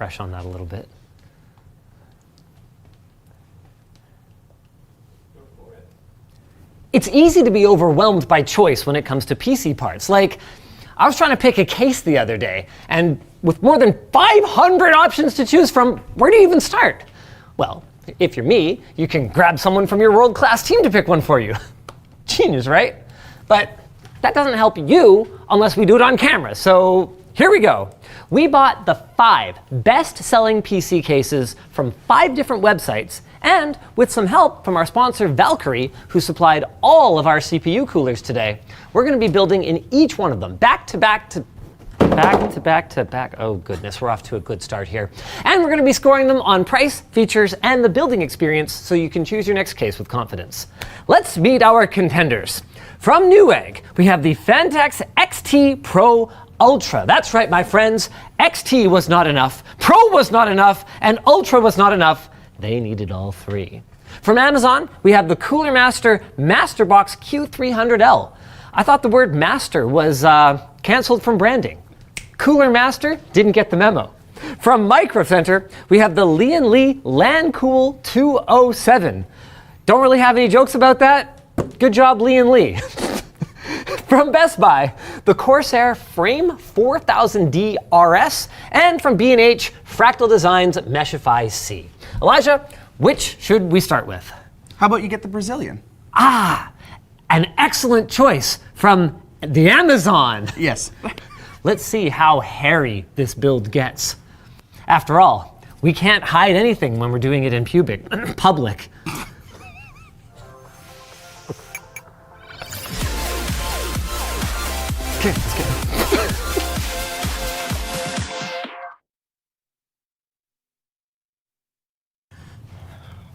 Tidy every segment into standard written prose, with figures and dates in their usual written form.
refresh on that a little bit. It's easy to be overwhelmed by choice when it comes to PC parts. Like, I was trying to pick a case the other day, and with more than 500 options to choose from, where do you even start? Well, if you're me, you can grab someone from your world-class team to pick one for you. Genius, right? But that doesn't help you unless we do it on camera. So here we go. We bought the 5 best-selling PC cases from 5 different websites, and with some help from our sponsor Valkyrie, who supplied all of our CPU coolers today, we're going to be building in each one of them, back to back. Oh goodness, we're off to a good start here. And we're going to be scoring them on price, features, and the building experience so you can choose your next case with confidence. Let's meet our contenders. From Newegg, we have the Phanteks XT Pro Ultra. That's right, my friends. XT was not enough, Pro was not enough, and Ultra was not enough. They needed all 3. From Amazon, we have the Cooler Master MasterBox Q300L. I thought the word master was canceled from branding. Cooler Master didn't get the memo. From Micro Center, we have the Lian Li Lancool 207. Don't really have any jokes about that. Good job, Lian Li. From Best Buy, the Corsair Frame 4000D RS, and from B&H, Fractal Design's Meshify C. Elijah, which should we start with? How about you get the Brazilian? Ah, an excellent choice from the Amazon. Yes. Let's see how hairy this build gets. After all, we can't hide anything when we're doing it in public. Okay, let's get it.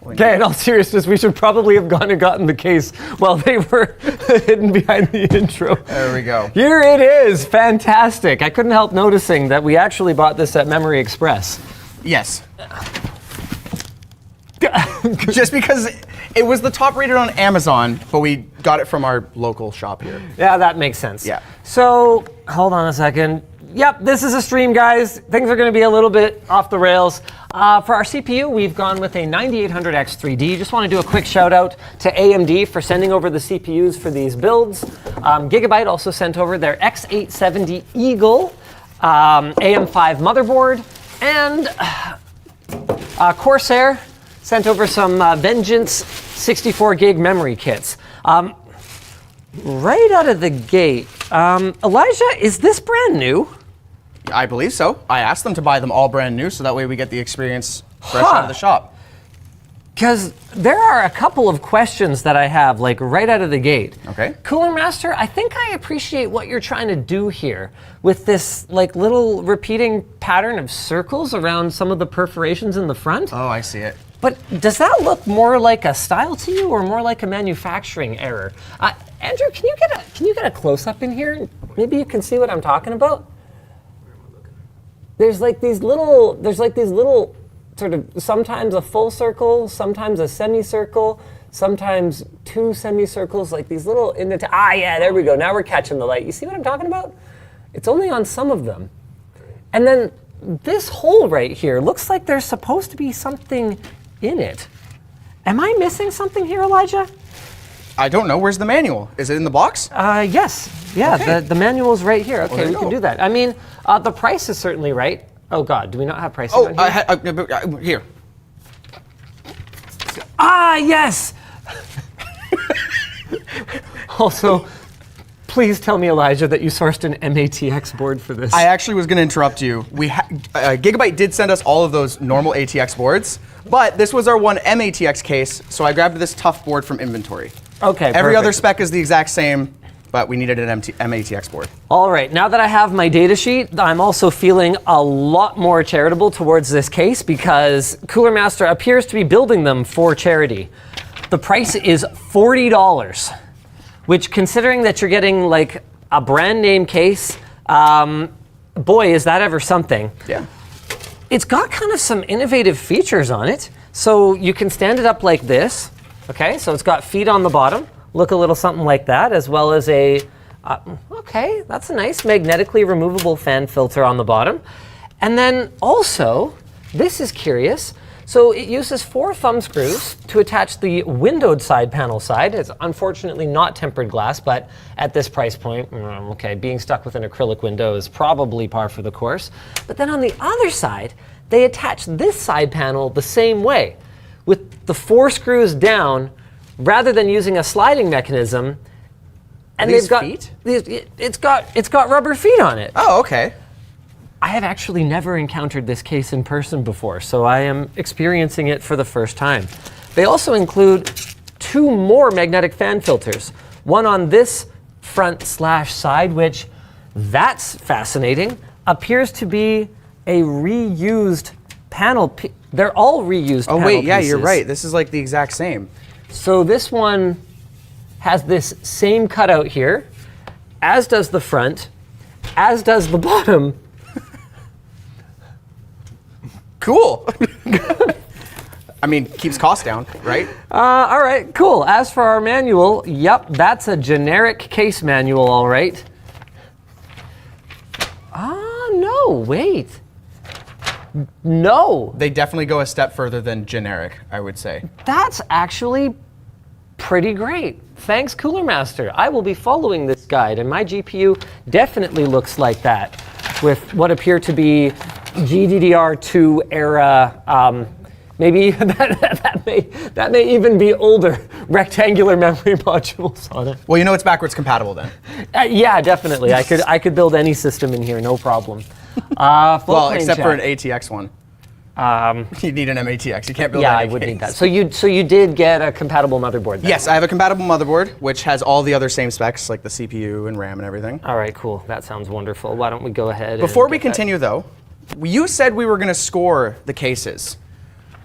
Okay, in all seriousness, we should probably have gone and gotten the case while they were hidden behind the intro. There we go. Here it is, fantastic. I couldn't help noticing that we actually bought this at Memory Express. Yes. Just because it was the top rated on Amazon, but we got it from our local shop here. Yeah, that makes sense. Yeah. So, hold on a second. Yep, this is a stream, guys. Things are going to be a little bit off the rails. For our CPU, we've gone with a 9800X3D. Just want to do a quick shout out to AMD for sending over the CPUs for these builds. Gigabyte also sent over their X870 Eagle AM5 motherboard. And Corsair sent over some Vengeance 64 gig memory kits. Right out of the gate, Elijah, is this brand new? I believe so. I asked them to buy them all brand new, so that way we get the experience fresh out of the shop. Because there are a couple of questions that I have, like right out of the gate. Okay. Cooler Master, I think I appreciate what you're trying to do here with this like little repeating pattern of circles around some of the perforations in the front. Oh, I see it. But does that look more like a style to you or more like a manufacturing error? Andrew, can you get a close-up in here? Maybe you can see what I'm talking about. There's like these little sort of, sometimes a full circle, sometimes a semicircle, sometimes 2 semicircles, like these little yeah, there we go. Now we're catching the light. You see what I'm talking about? It's only on some of them. And then this hole right here looks like there's supposed to be something in it. Am I missing something here, Elijah? I don't know. Where's the manual? Is it in the box? Yes. Yeah, okay. the manual's right here. Okay, well, we can do that. I mean, the price is certainly right. Oh God, do we not have pricing on here? Here. Ah, yes! Also, please tell me, Elijah, that you sourced an MATX board for this. I actually was going to interrupt you. Gigabyte did send us all of those normal ATX boards, but this was our one MATX case, so I grabbed this tough board from inventory. Okay, Every other spec is the exact same, but we needed an MATX board. All right, now that I have my data sheet, I'm also feeling a lot more charitable towards this case because Cooler Master appears to be building them for charity. The price is $40, which, considering that you're getting like a brand name case, boy, is that ever something. Yeah. It's got kind of some innovative features on it. So you can stand it up like this. Okay, so it's got feet on the bottom. Look a little something like that, as well as a, okay, that's a nice magnetically removable fan filter on the bottom. And then also, this is curious. So it uses 4 thumb screws to attach the windowed side panel side. It's unfortunately not tempered glass, but at this price point, okay, being stuck with an acrylic window is probably par for the course. But then on the other side, they attach this side panel the same way, with the 4 screws down, rather than using a sliding mechanism. And these they've got feet? It's got rubber feet on it. Oh, okay. I have actually never encountered this case in person before, so I am experiencing it for the first time. They also include 2 more magnetic fan filters, one on this front/side, which, that's fascinating, appears to be a reused panel. They're all reused panel Oh wait, yeah, pieces. you're right. This is like the exact same. So this one has this same cutout here, as does the front, as does the bottom. Cool. I mean, keeps costs down, right? All right, cool. As for our manual, yep, that's a generic case manual, all right. No, wait. No, They definitely go a step further than generic, I would say. that's actually pretty great. Thanks, Cooler Master. I will be following this guide, and my GPU definitely looks like that, with what appear to be GDDR2 era, maybe that may even be older rectangular memory modules on it. Well, you know it's backwards compatible then. Yeah, definitely. I could build any system in here, no problem. Well, except for an ATX one. You need an MATX. You can't build Yeah, that I in would case. need that. So you did get a compatible motherboard then? Yes, I have a compatible motherboard, which has all the other same specs, like the CPU and RAM and everything. All right, cool. That sounds wonderful. Why don't we go ahead Before and we get that. continue, though, you said we were going to score the cases.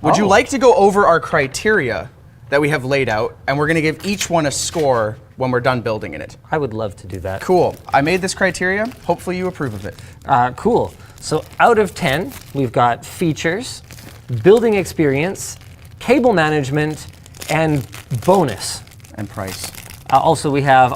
Would you Oh. like to go over our criteria that we have laid out, and we're going to give each one a score when we're done building in it? I would love to do that. Cool. I made this criteria. Hopefully you approve of it. Cool. So out of 10, we've got features, building experience, cable management, and bonus. And price. Also, we have,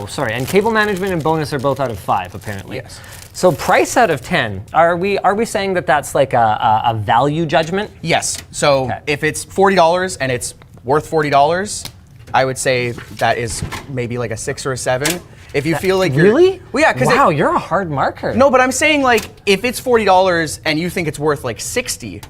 sorry, and cable management and bonus are both out of 5, apparently. Yes. So price out of 10, are we saying that that's like a value judgment? Yes. So Okay. if it's $40 and it's worth $40, I would say that is maybe like a 6 or a 7. If you feel like you're Really? well, yeah, because wow, you're a hard marker. no, but I'm saying like if it's $40 and you think it's worth like 60,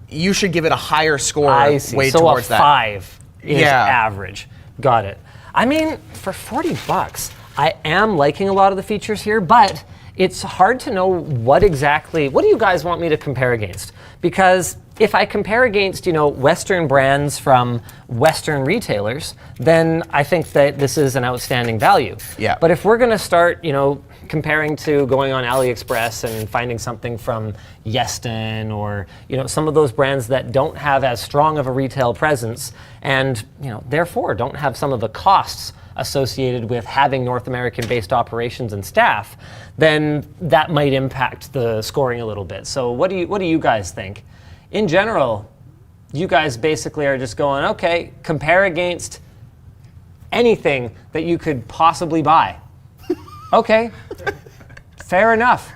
you should give it a higher score. I see. Way So towards a that. 5 is Yeah. average. Got it. I mean, for $40, I am liking a lot of the features here, but it's hard to know what do you guys want me to compare against? Because if I compare against, Western brands from Western retailers, then I think that this is an outstanding value. Yeah. But if we're going to start, comparing to going on AliExpress and finding something from Yeston or, some of those brands that don't have as strong of a retail presence and, therefore don't have some of the costs associated with having North American-based operations and staff, then that might impact the scoring a little bit. So what do you guys think? In general, you guys basically are just going, okay, compare against anything that you could possibly buy. Okay, fair enough.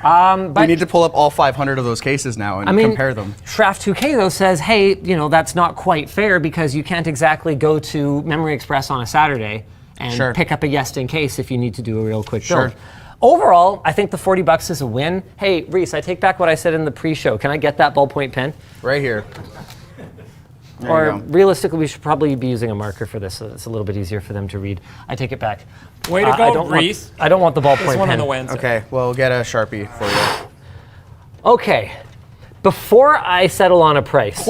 We But need to pull up all 500 of those cases now and compare them. Shraft2K though says, hey, that's not quite fair because you can't exactly go to Memory Express on a Saturday and Sure. pick up a Yeston case if you need to do a real quick Sure. build. Overall, I think the $40 is a win. Hey, Reese, I take back what I said in the pre-show. Can I get that ballpoint pen? Right here. There you Or go. realistically, we should probably be using a marker for this so it's a little bit easier for them to read. I take it back. Way to I go, don't Reese. I don't want the ballpoint This one pen. on the Wednesday. Okay, well, get a Sharpie for you. Okay, before I settle on a price,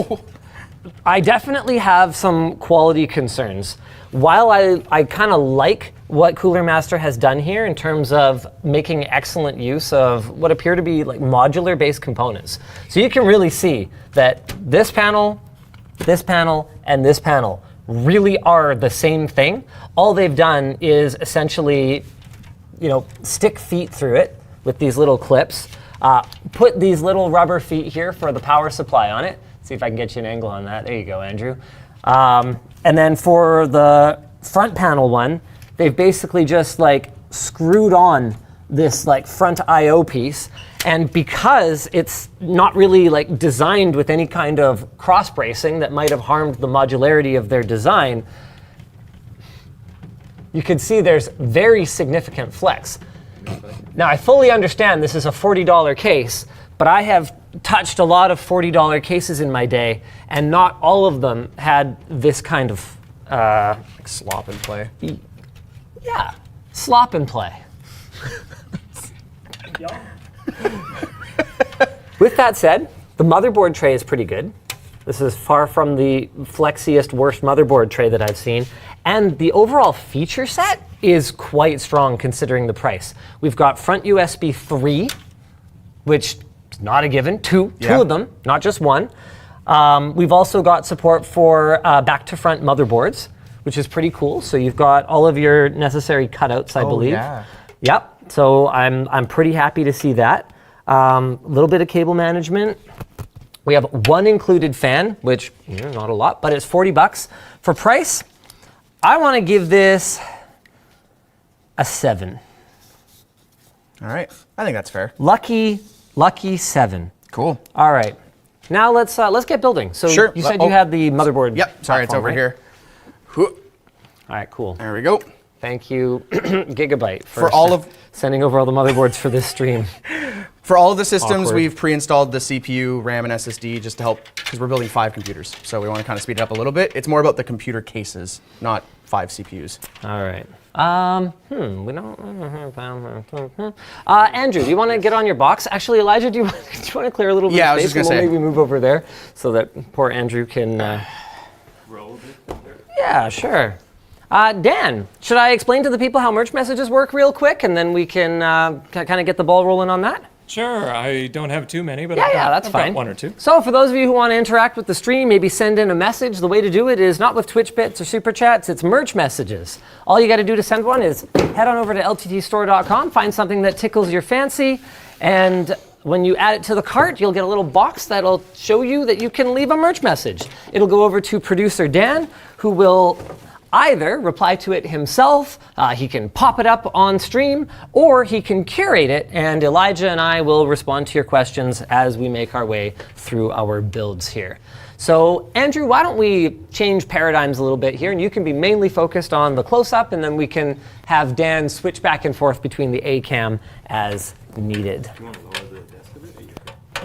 I definitely have some quality concerns. While I kind of like what Cooler Master has done here in terms of making excellent use of what appear to be like modular-based components. So you can really see that this panel, and this panel really are the same thing. All they've done is essentially, stick feet through it with these little clips, put these little rubber feet here for the power supply on it. See if I can get you an angle on that. There you go, Andrew. And then for the front panel one, they've basically just like screwed on this like front I/O piece, and because it's not really like designed with any kind of cross bracing that might have harmed the modularity of their design, you can see there's very significant flex. Now, I fully understand this is a $40 case, but I have touched a lot of $40 cases in my day, and not all of them had this kind of Like slop and play. yeah, slop and play. With that said, the motherboard tray is pretty good. This is far from the flexiest, worst motherboard tray that I've seen. And the overall feature set is quite strong considering the price. We've got front USB 3, which is not a given, two of them, not just one. We've also got support for back-to-front motherboards, which is pretty cool. So you've got all of your necessary cutouts, I believe. Yeah. Yep. So I'm pretty happy to see that. A little bit of cable management. We have one included fan, which not a lot, but it's $40 for price. I want to give this a 7. All right. I think that's fair. Lucky 7. Cool. All right. Now let's get building. So Sure. you said you had the motherboard. Yep. Sorry, it's over here. All right, cool. There we go. Thank you, Gigabyte, For all of sending over all the motherboards for this stream. For all of the systems, Awkward. we've pre-installed the CPU, RAM, and SSD just to help, because we're building 5 computers. So we want to kind of speed it up a little bit. It's more about the computer cases, not 5 CPUs. All right. We don't. Andrew, do you want to get on your box? Actually, Elijah, do you want to clear a little bit of space? We'll maybe move over there so that poor Andrew can. Roll a bit. Yeah, sure. Dan, should I explain to the people how merch messages work real quick, and then we can kind of get the ball rolling on that? Sure, I don't have too many, but That's I've fine. got one or two. So for those of you who want to interact with the stream, maybe send in a message. The way to do it is not with Twitch bits or super chats, it's merch messages. All you got to do to send one is head on over to lttstore.com, find something that tickles your fancy, and when you add it to the cart, you'll get a little box that'll show you that you can leave a merch message. It'll go over to producer Dan, who will either reply to it himself, he can pop it up on stream, or he can curate it, and Elijah and I will respond to your questions as we make our way through our builds here. So Andrew, why don't we change paradigms a little bit here, and you can be mainly focused on the close-up, and then we can have Dan switch back and forth between the A-cam as needed. You want to lower the desk a bit?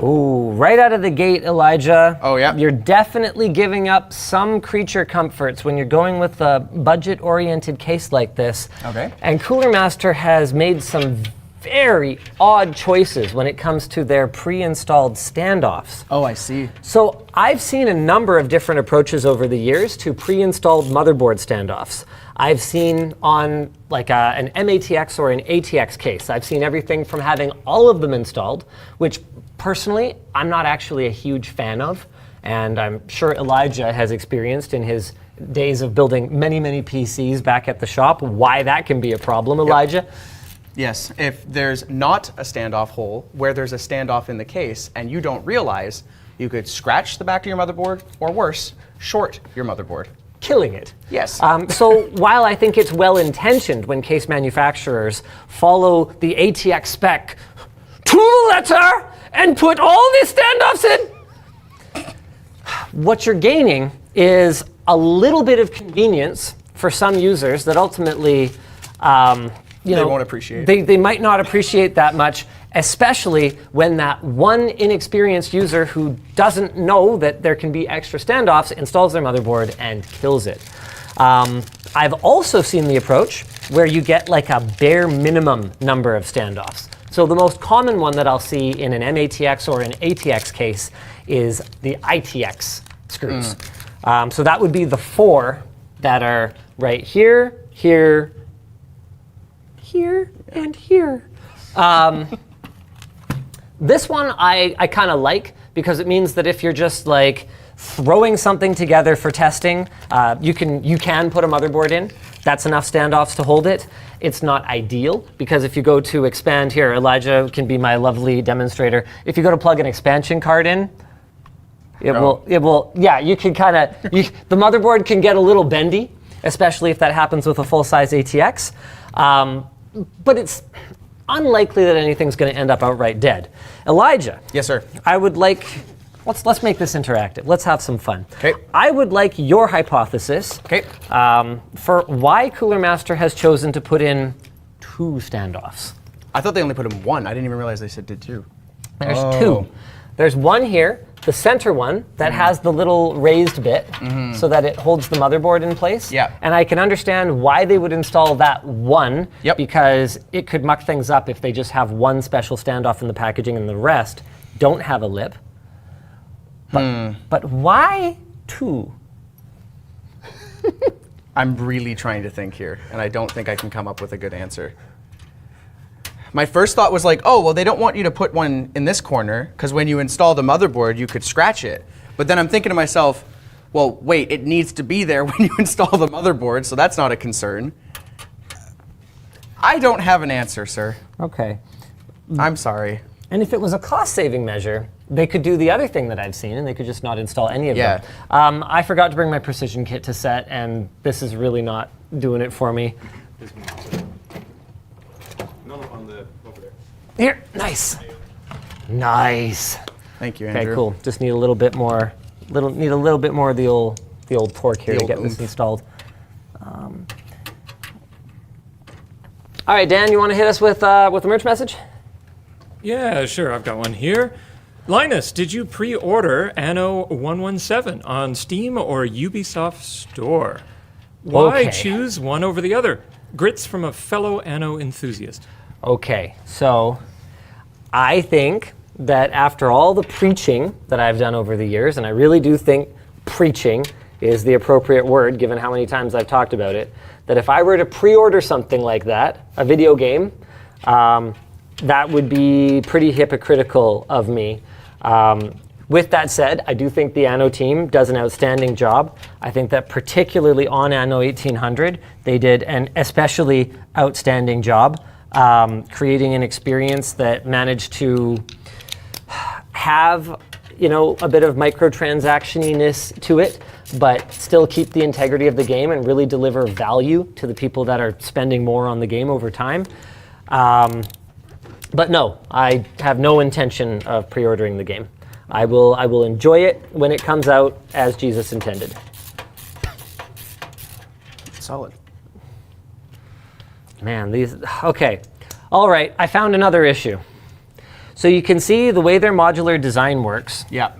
Ooh, right out of the gate, Elijah. Oh, yeah. You're definitely giving up some creature comforts when you're going with a budget-oriented case like this. Okay. And Cooler Master has made some very odd choices when it comes to their pre-installed standoffs. Oh, I see. So I've seen a number of different approaches over the years to pre-installed motherboard standoffs. I've seen on like an MATX or an ATX case, I've seen everything from having all of them installed, which personally I'm not actually a huge fan of, and I'm sure Elijah has experienced in his days of building many, many PCs back at the shop why that can be a problem, Elijah. Yes, if there's not a standoff hole where there's a standoff in the case and you don't realize, you could scratch the back of your motherboard, or worse, short your motherboard. Killing it. Yes. So while I think it's well-intentioned when case manufacturers follow the ATX spec to the letter and put all these standoffs in, what you're gaining is a little bit of convenience for some users that ultimately They won't appreciate. They might not appreciate that much, especially when that one inexperienced user who doesn't know that there can be extra standoffs installs their motherboard and kills it. I've also seen the approach where you get like a bare minimum number of standoffs. So the most common one that I'll see in an MATX or an ATX case is the ITX screws. So that would be the 4 that are right here, here, here, and here. This one I kind of like because it means that if you're just like throwing something together for testing, you can put a motherboard in. That's enough standoffs to hold it. It's not ideal because if you go to expand here, Elijah can be my lovely demonstrator. If you go to plug an expansion card in, it will, yeah, you can kind of, the motherboard can get a little bendy, especially if that happens with a full-size ATX. But unlikely that anything's going to end up outright dead. Elijah. Yes, sir. I would like, let's make this interactive. Let's have some fun. Okay. I would like your hypothesis Okay. for why Cooler Master has chosen to put in 2 standoffs. I thought they only put in 1. I didn't even realize they said did 2. There's 2. There's one here, the center one, that has the little raised bit so that it holds the motherboard in place. Yeah. And I can understand why they would install that one, because it could muck things up if they just have one special standoff in the packaging and the rest don't have a lip. But why 2? I'm really trying to think here, and I don't think I can come up with a good answer. My first thought was like, oh, well, they don't want you to put one in this corner, because when you install the motherboard, you could scratch it. But then I'm thinking to myself, well, wait, it needs to be there when you install the motherboard, so that's not a concern. I don't have an answer, sir. Okay. I'm sorry. And if it was a cost-saving measure, they could do the other thing that I've seen, and they could just not install any of them. I forgot to bring my precision kit to set, and this is really not doing it for me. No, on the over there. Here, nice. Nice. Thank you, Andrew. Okay, cool. Just need a little bit more. Need a little bit more of the old torque here to get this installed. All right, Dan, you want to hit us with the merch message? Yeah, sure. I've got one here. Linus, did you pre-order Anno 117 on Steam or Ubisoft Store? Why Okay. choose one over the other? Grits from a fellow Anno enthusiast. Okay, so I think that after all the preaching that I've done over the years, and I really do think preaching is the appropriate word given how many times I've talked about it, that if I were to pre-order something like that, a video game, that would be pretty hypocritical of me. With that said, I do think the Anno team does an outstanding job. I think that particularly on Anno 1800, they did an especially outstanding job creating an experience that managed to have, a bit of microtransaction-iness to it, but still keep the integrity of the game and really deliver value to the people that are spending more on the game over time. But no, I have no intention of pre-ordering the game. I will enjoy it when it comes out as Jesus intended. Solid. Man, okay. All right, I found another issue. So you can see the way their modular design works. Yeah.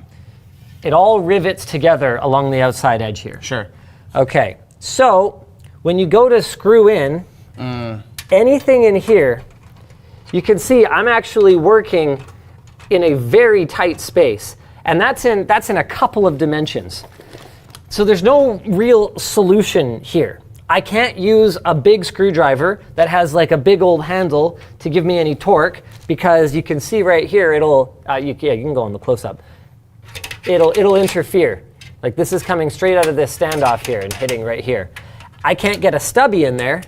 It all rivets together along the outside edge here. Sure. Okay, so when you go to screw in anything in here, you can see I'm actually working in a very tight space, and that's in a couple of dimensions. So there's no real solution here. I can't use a big screwdriver that has like a big old handle to give me any torque, because you can see right here, you can go on the close-up. It'll interfere. Like this is coming straight out of this standoff here and hitting right here. I can't get a stubby in there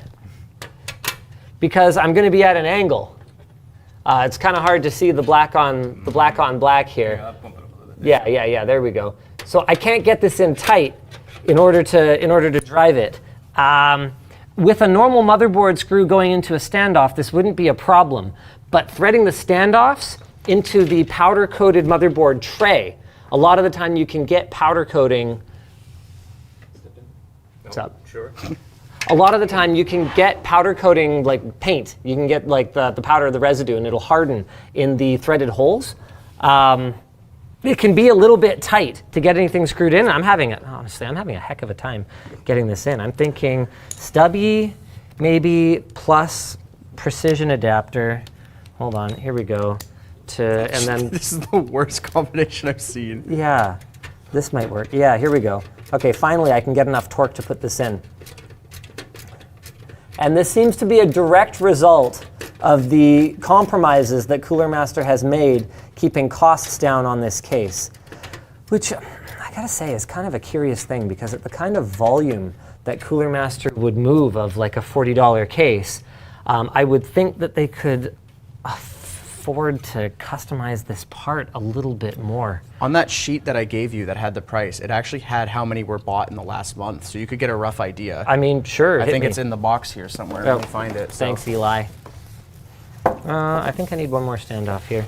because I'm going to be at an angle. It's kind of hard to see the black on black here. Yeah, there we go. So I can't get this in tight in order to drive it. With a normal motherboard screw going into a standoff, this wouldn't be a problem. But threading the standoffs into the powder-coated motherboard tray, a lot of the time you can get powder coating. What's up? Sure. A lot of the time you can get powder coating like paint. You can get like the powder, the residue, and it'll harden in the threaded holes. It can be a little bit tight to get anything screwed in. Honestly, I'm having a heck of a time getting this in. I'm thinking stubby, maybe plus precision adapter. Hold on, here we go. And then This is the worst combination I've seen. yeah, this might work. Yeah, here we go. Okay, finally I can get enough torque to put this in. And this seems to be a direct result of the compromises that Cooler Master has made keeping costs down on this case, which I gotta say is kind of a curious thing, because at the kind of volume that Cooler Master would move of like a $40 case, I would think that they could afford to customize this part a little bit more. On that sheet that I gave you that had the price, it actually had how many were bought in the last month, so you could get a rough idea. I mean, sure. I think it's in the box here somewhere. Let me find it. Thanks, Eli. I think I need one more standoff here.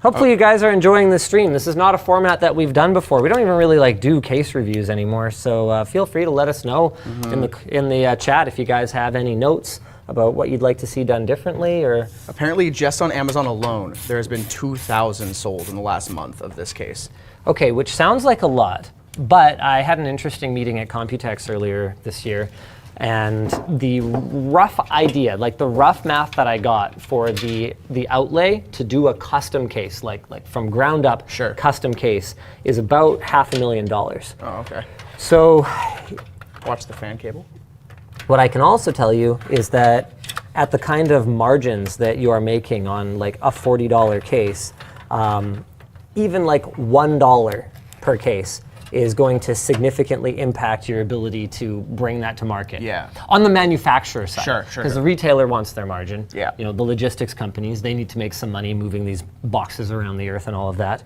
Hopefully you guys are enjoying this stream. This is not a format that we've done before. We don't even really like do case reviews anymore. So feel free to let us know in the chat if you guys have any notes about what you'd like to see done differently. Or apparently, just on Amazon alone, there has been 2,000 sold in the last month of this case. Okay, which sounds like a lot. But I had an interesting meeting at Computex earlier this year. And the rough idea, like the rough math that I got for the outlay to do a custom case, like from ground up custom case, is about $500,000. Oh, okay. So watch the fan cable. What I can also tell you is that at the kind of margins that you are making on like a $40 case, even like $1 per case is going to significantly impact your ability to bring that to market. Yeah. On the manufacturer side. Sure. Because the retailer wants their margin. Yeah. You know, the logistics companies, they need to make some money moving these boxes around the earth and all of that.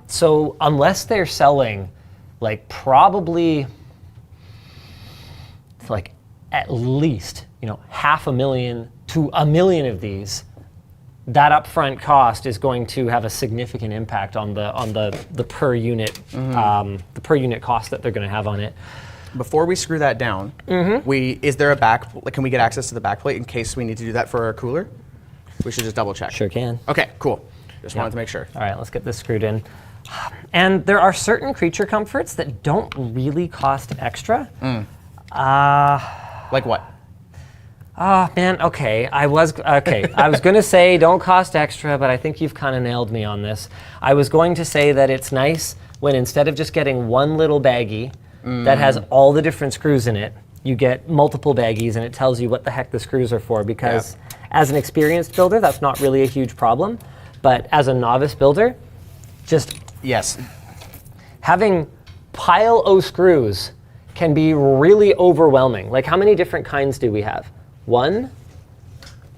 So unless they're selling like probably like at least, 500,000 to 1 million of these, that upfront cost is going to have a significant impact on the per unit the per unit cost that they're going to have on it. Before we screw that down, is there a can we get access to the backplate in case we need to do that for our cooler? We should just double check. Sure can. Okay, cool. Just wanted to make sure. All right, let's get this screwed in. And there are certain creature comforts that don't really cost extra. Like what? Oh, man, okay. I was going to say don't cost extra, but I think you've kind of nailed me on this. I was going to say that it's nice when instead of just getting one little baggie that has all the different screws in it, you get multiple baggies and it tells you what the heck the screws are for, because as an experienced builder, that's not really a huge problem. But as a novice builder, just having pile o screws can be really overwhelming. Like, how many different kinds do we have? One,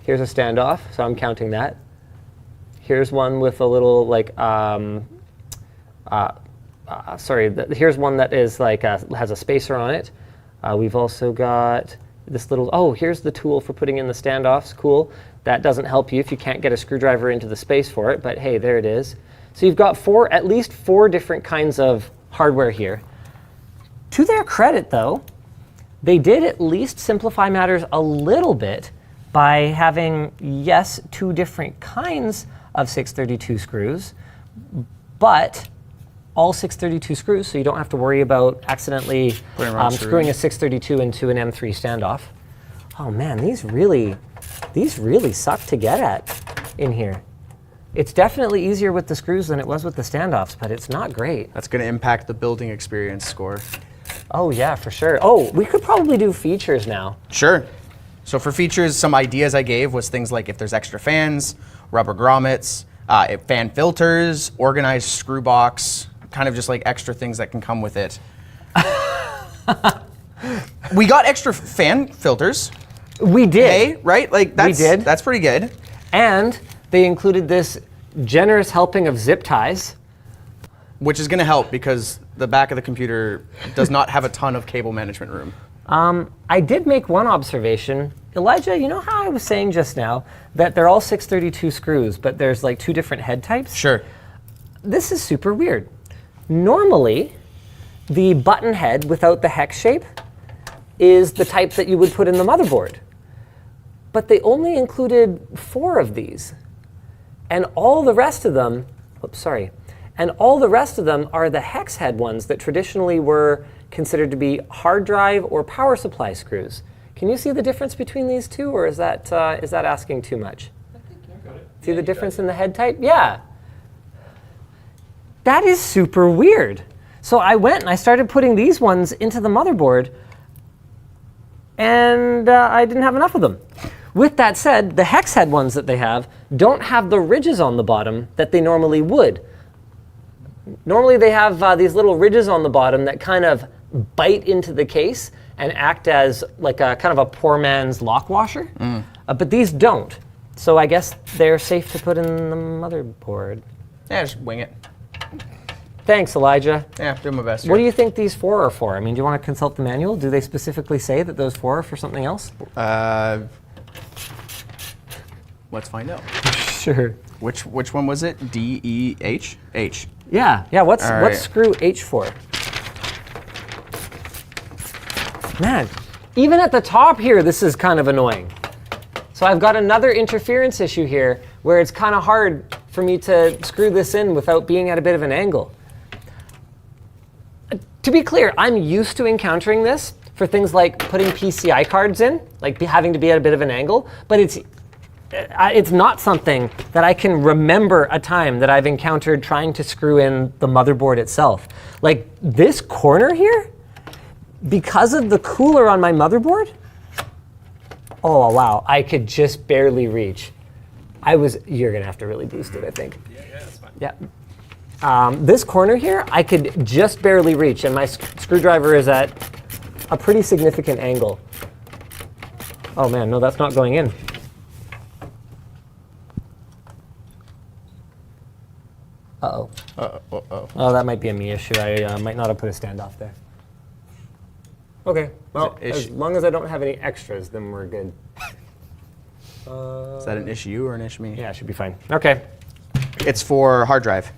here's a standoff, so I'm counting that. Here's one with a little here's one that is like has a spacer on it. We've also got this little, here's the tool for putting in the standoffs, cool. That doesn't help you if you can't get a screwdriver into the space for it, but hey, there it is. So you've got at least four different kinds of hardware here. To their credit though, they did at least simplify matters a little bit by having, yes, two different kinds of 632 screws, but all 632 screws, so you don't have to worry about accidentally screwing a 632 into an M3 standoff. Oh man, these really suck to get at in here. It's definitely easier with the screws than it was with the standoffs, but it's not great. That's going to impact the building experience score. Oh yeah, for sure. Oh, we could probably do features now. Sure. So for features, some ideas I gave was things like if there's extra fans, rubber grommets, fan filters, organized screw box, kind of just like extra things that can come with it. We got extra fan filters. We did. Hey, right? Like we did. That's pretty good. And they included this generous helping of zip ties. Which is going to help because the back of the computer does not have a ton of cable management room. I did make one observation. Elijah, you know how I was saying just now that they're all 632 screws, but there's like two different head types? Sure. This is super weird. Normally, the button head without the hex shape is the type that you would put in the motherboard. But they only included 4 of these. And all the rest of them, and all the rest of them are the hex head ones that traditionally were considered to be hard drive or power supply screws. Can you see the difference between these two, or is that asking too much? I think you got it. See the difference in the head type? Yeah. That is super weird. So I went and I started putting these ones into the motherboard, and I didn't have enough of them. With that said, the hex head ones that they have don't have the ridges on the bottom that they normally would. Normally they have these little ridges on the bottom that kind of bite into the case and act as like a kind of a poor man's lock washer, but these don't. So I guess they're safe to put in the motherboard. Yeah, just wing it. Thanks, Elijah. Yeah, doing my best here. What do you think these 4 are for? I mean, do you want to consult the manual? Do they specifically say that those 4 are for something else? Let's find out. Sure. Which one was it? D, E, H? H. Yeah. What's right. screw H for? Man, even at the top here, this is kind of annoying. So I've got another interference issue here where it's kind of hard for me to screw this in without being at a bit of an angle. To be clear, I'm used to encountering this for things like putting PCI cards in, like having to be at a bit of an angle, but it's not something that I can remember a time that I've encountered trying to screw in the motherboard itself. Like this corner here, because of the cooler on my motherboard, oh wow, I could just barely reach. You're gonna have to really boost it, I think. Yeah, that's fine. Yeah. This corner here, I could just barely reach, and my screwdriver is at a pretty significant angle. Oh man, no, that's not going in. Uh-oh. Oh, that might be a me issue. I might not have put a standoff there. Okay, well, as long as I don't have any extras, then we're good. Is that an issue or an issue me? Yeah, it should be fine. Okay. It's for hard drive.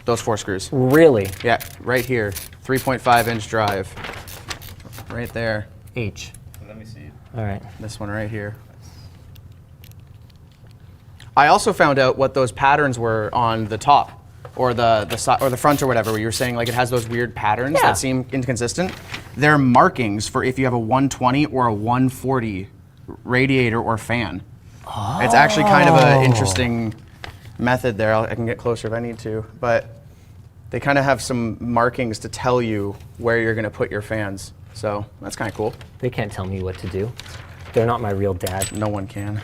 Those 4 screws. Really? Yeah, right here. 3.5-inch drive. Right there. H. Let me see it. All right. This one right here. I also found out what those patterns were on the top, or the front or whatever, where you were saying like it has those weird patterns that seem inconsistent. They're markings for if you have a 120 or a 140 radiator or fan. Oh. It's actually kind of an interesting method there. I can get closer if I need to, but they kind of have some markings to tell you where you're going to put your fans. So that's kind of cool. They can't tell me what to do. They're not my real dad. No one can.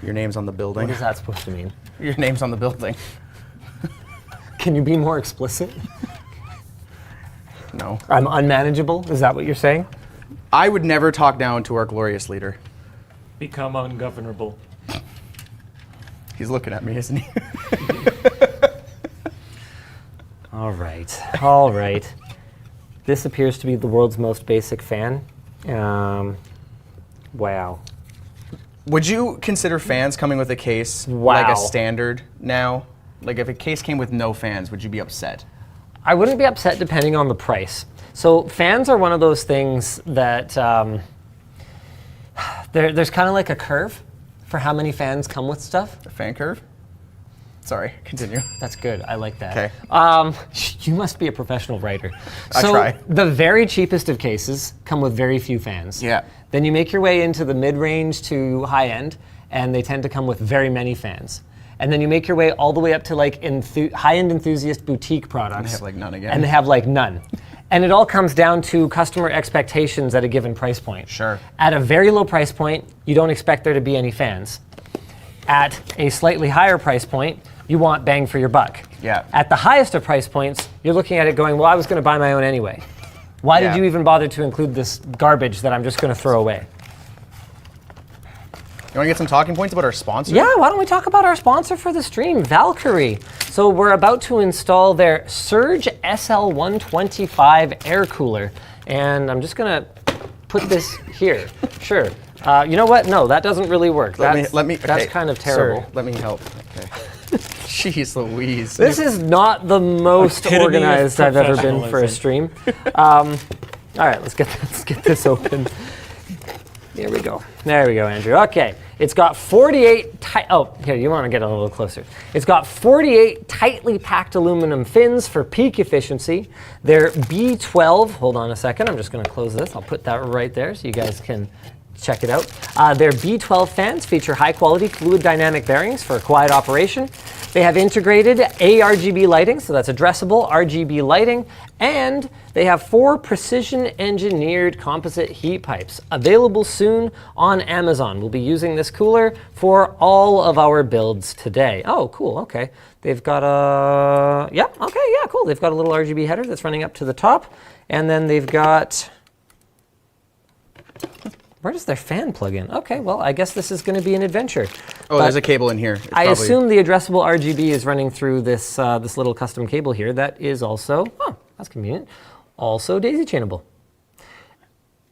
Your name's on the building. What is that supposed to mean? Your name's on the building. Can you be more explicit? No. I'm unmanageable? Is that what you're saying? I would never talk down to our glorious leader. Become ungovernable. He's looking at me, isn't he? All right. All right. This appears to be the world's most basic fan. Wow. Would you consider fans coming with a case like a standard now? Like if a case came with no fans, would you be upset? I wouldn't be upset depending on the price. So fans are one of those things that there's kind of like a curve for how many fans come with stuff. A fan curve? Sorry, continue. That's good. I like that. Okay. You must be a professional writer. I So try. the very cheapest of cases come with very few fans. Yeah. Then you make your way into the mid-range to high-end, and they tend to come with very many fans. And then you make your way all the way up to like high-end enthusiast boutique products. And they have like none again. And they have like none. And it all comes down to customer expectations at a given price point. Sure. At a very low price point, you don't expect there to be any fans. At a slightly higher price point, you want bang for your buck. Yeah. At the highest of price points, you're looking at it going, well, I was going to buy my own anyway. Why did you even bother to include this garbage that I'm just going to throw away? You want to get some talking points about our sponsor? Yeah, why don't we talk about our sponsor for the stream, Valkyrie. So we're about to install their Surge SL125 air cooler. And I'm just going to put this here. Sure. You know what? No, that doesn't really work. That's kind of terrible. Sir, let me help. Okay. Jeez Louise. This is not the most organized I've ever been for a stream. All right, let's get this open. There we go. There we go, Andrew. Okay, it's got 48 here, you want to get a little closer. It's got 48 tightly packed aluminum fins for peak efficiency. They're B12. Hold on a second. I'm just going to close this. I'll put that right there so you guys can check it out. Their B12 fans feature high-quality fluid dynamic bearings for quiet operation. They have integrated ARGB lighting, so that's addressable RGB lighting, and they have 4 precision-engineered composite heat pipes available soon on Amazon. We'll be using this cooler for all of our builds today. Oh, cool. Okay, they've got a cool. They've got a little RGB header that's running up to the top, and then they've got. Where does their fan plug in? Okay, well, I guess this is going to be an adventure. Oh, there's a cable in here. I assume the addressable RGB is running through this this little custom cable here. That is also, that's convenient, also daisy chainable.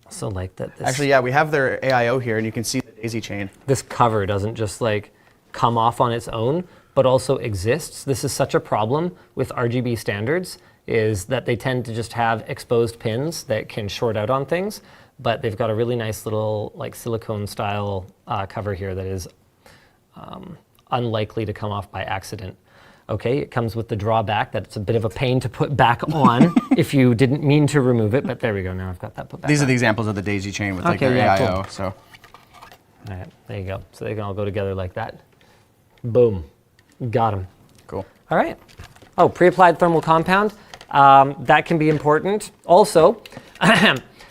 Also like that. Actually, yeah, we have their AIO here, and you can see the daisy chain. this cover doesn't just like come off on its own, but also exists. This is such a problem with RGB standards, is that they tend to just have exposed pins that can short out on things, but they've got a really nice little like silicone style cover here that is unlikely to come off by accident. Okay, it comes with the drawback that it's a bit of a pain to put back on if you didn't mean to remove it, but there we go, now I've got that put back These on. are the examples of the daisy chain with like Okay, their yeah, AIO, cool. so. All right, there you go. So they can all go together like that. Boom, got them. Cool. All right. Oh, pre-applied thermal compound. That can be important. Also,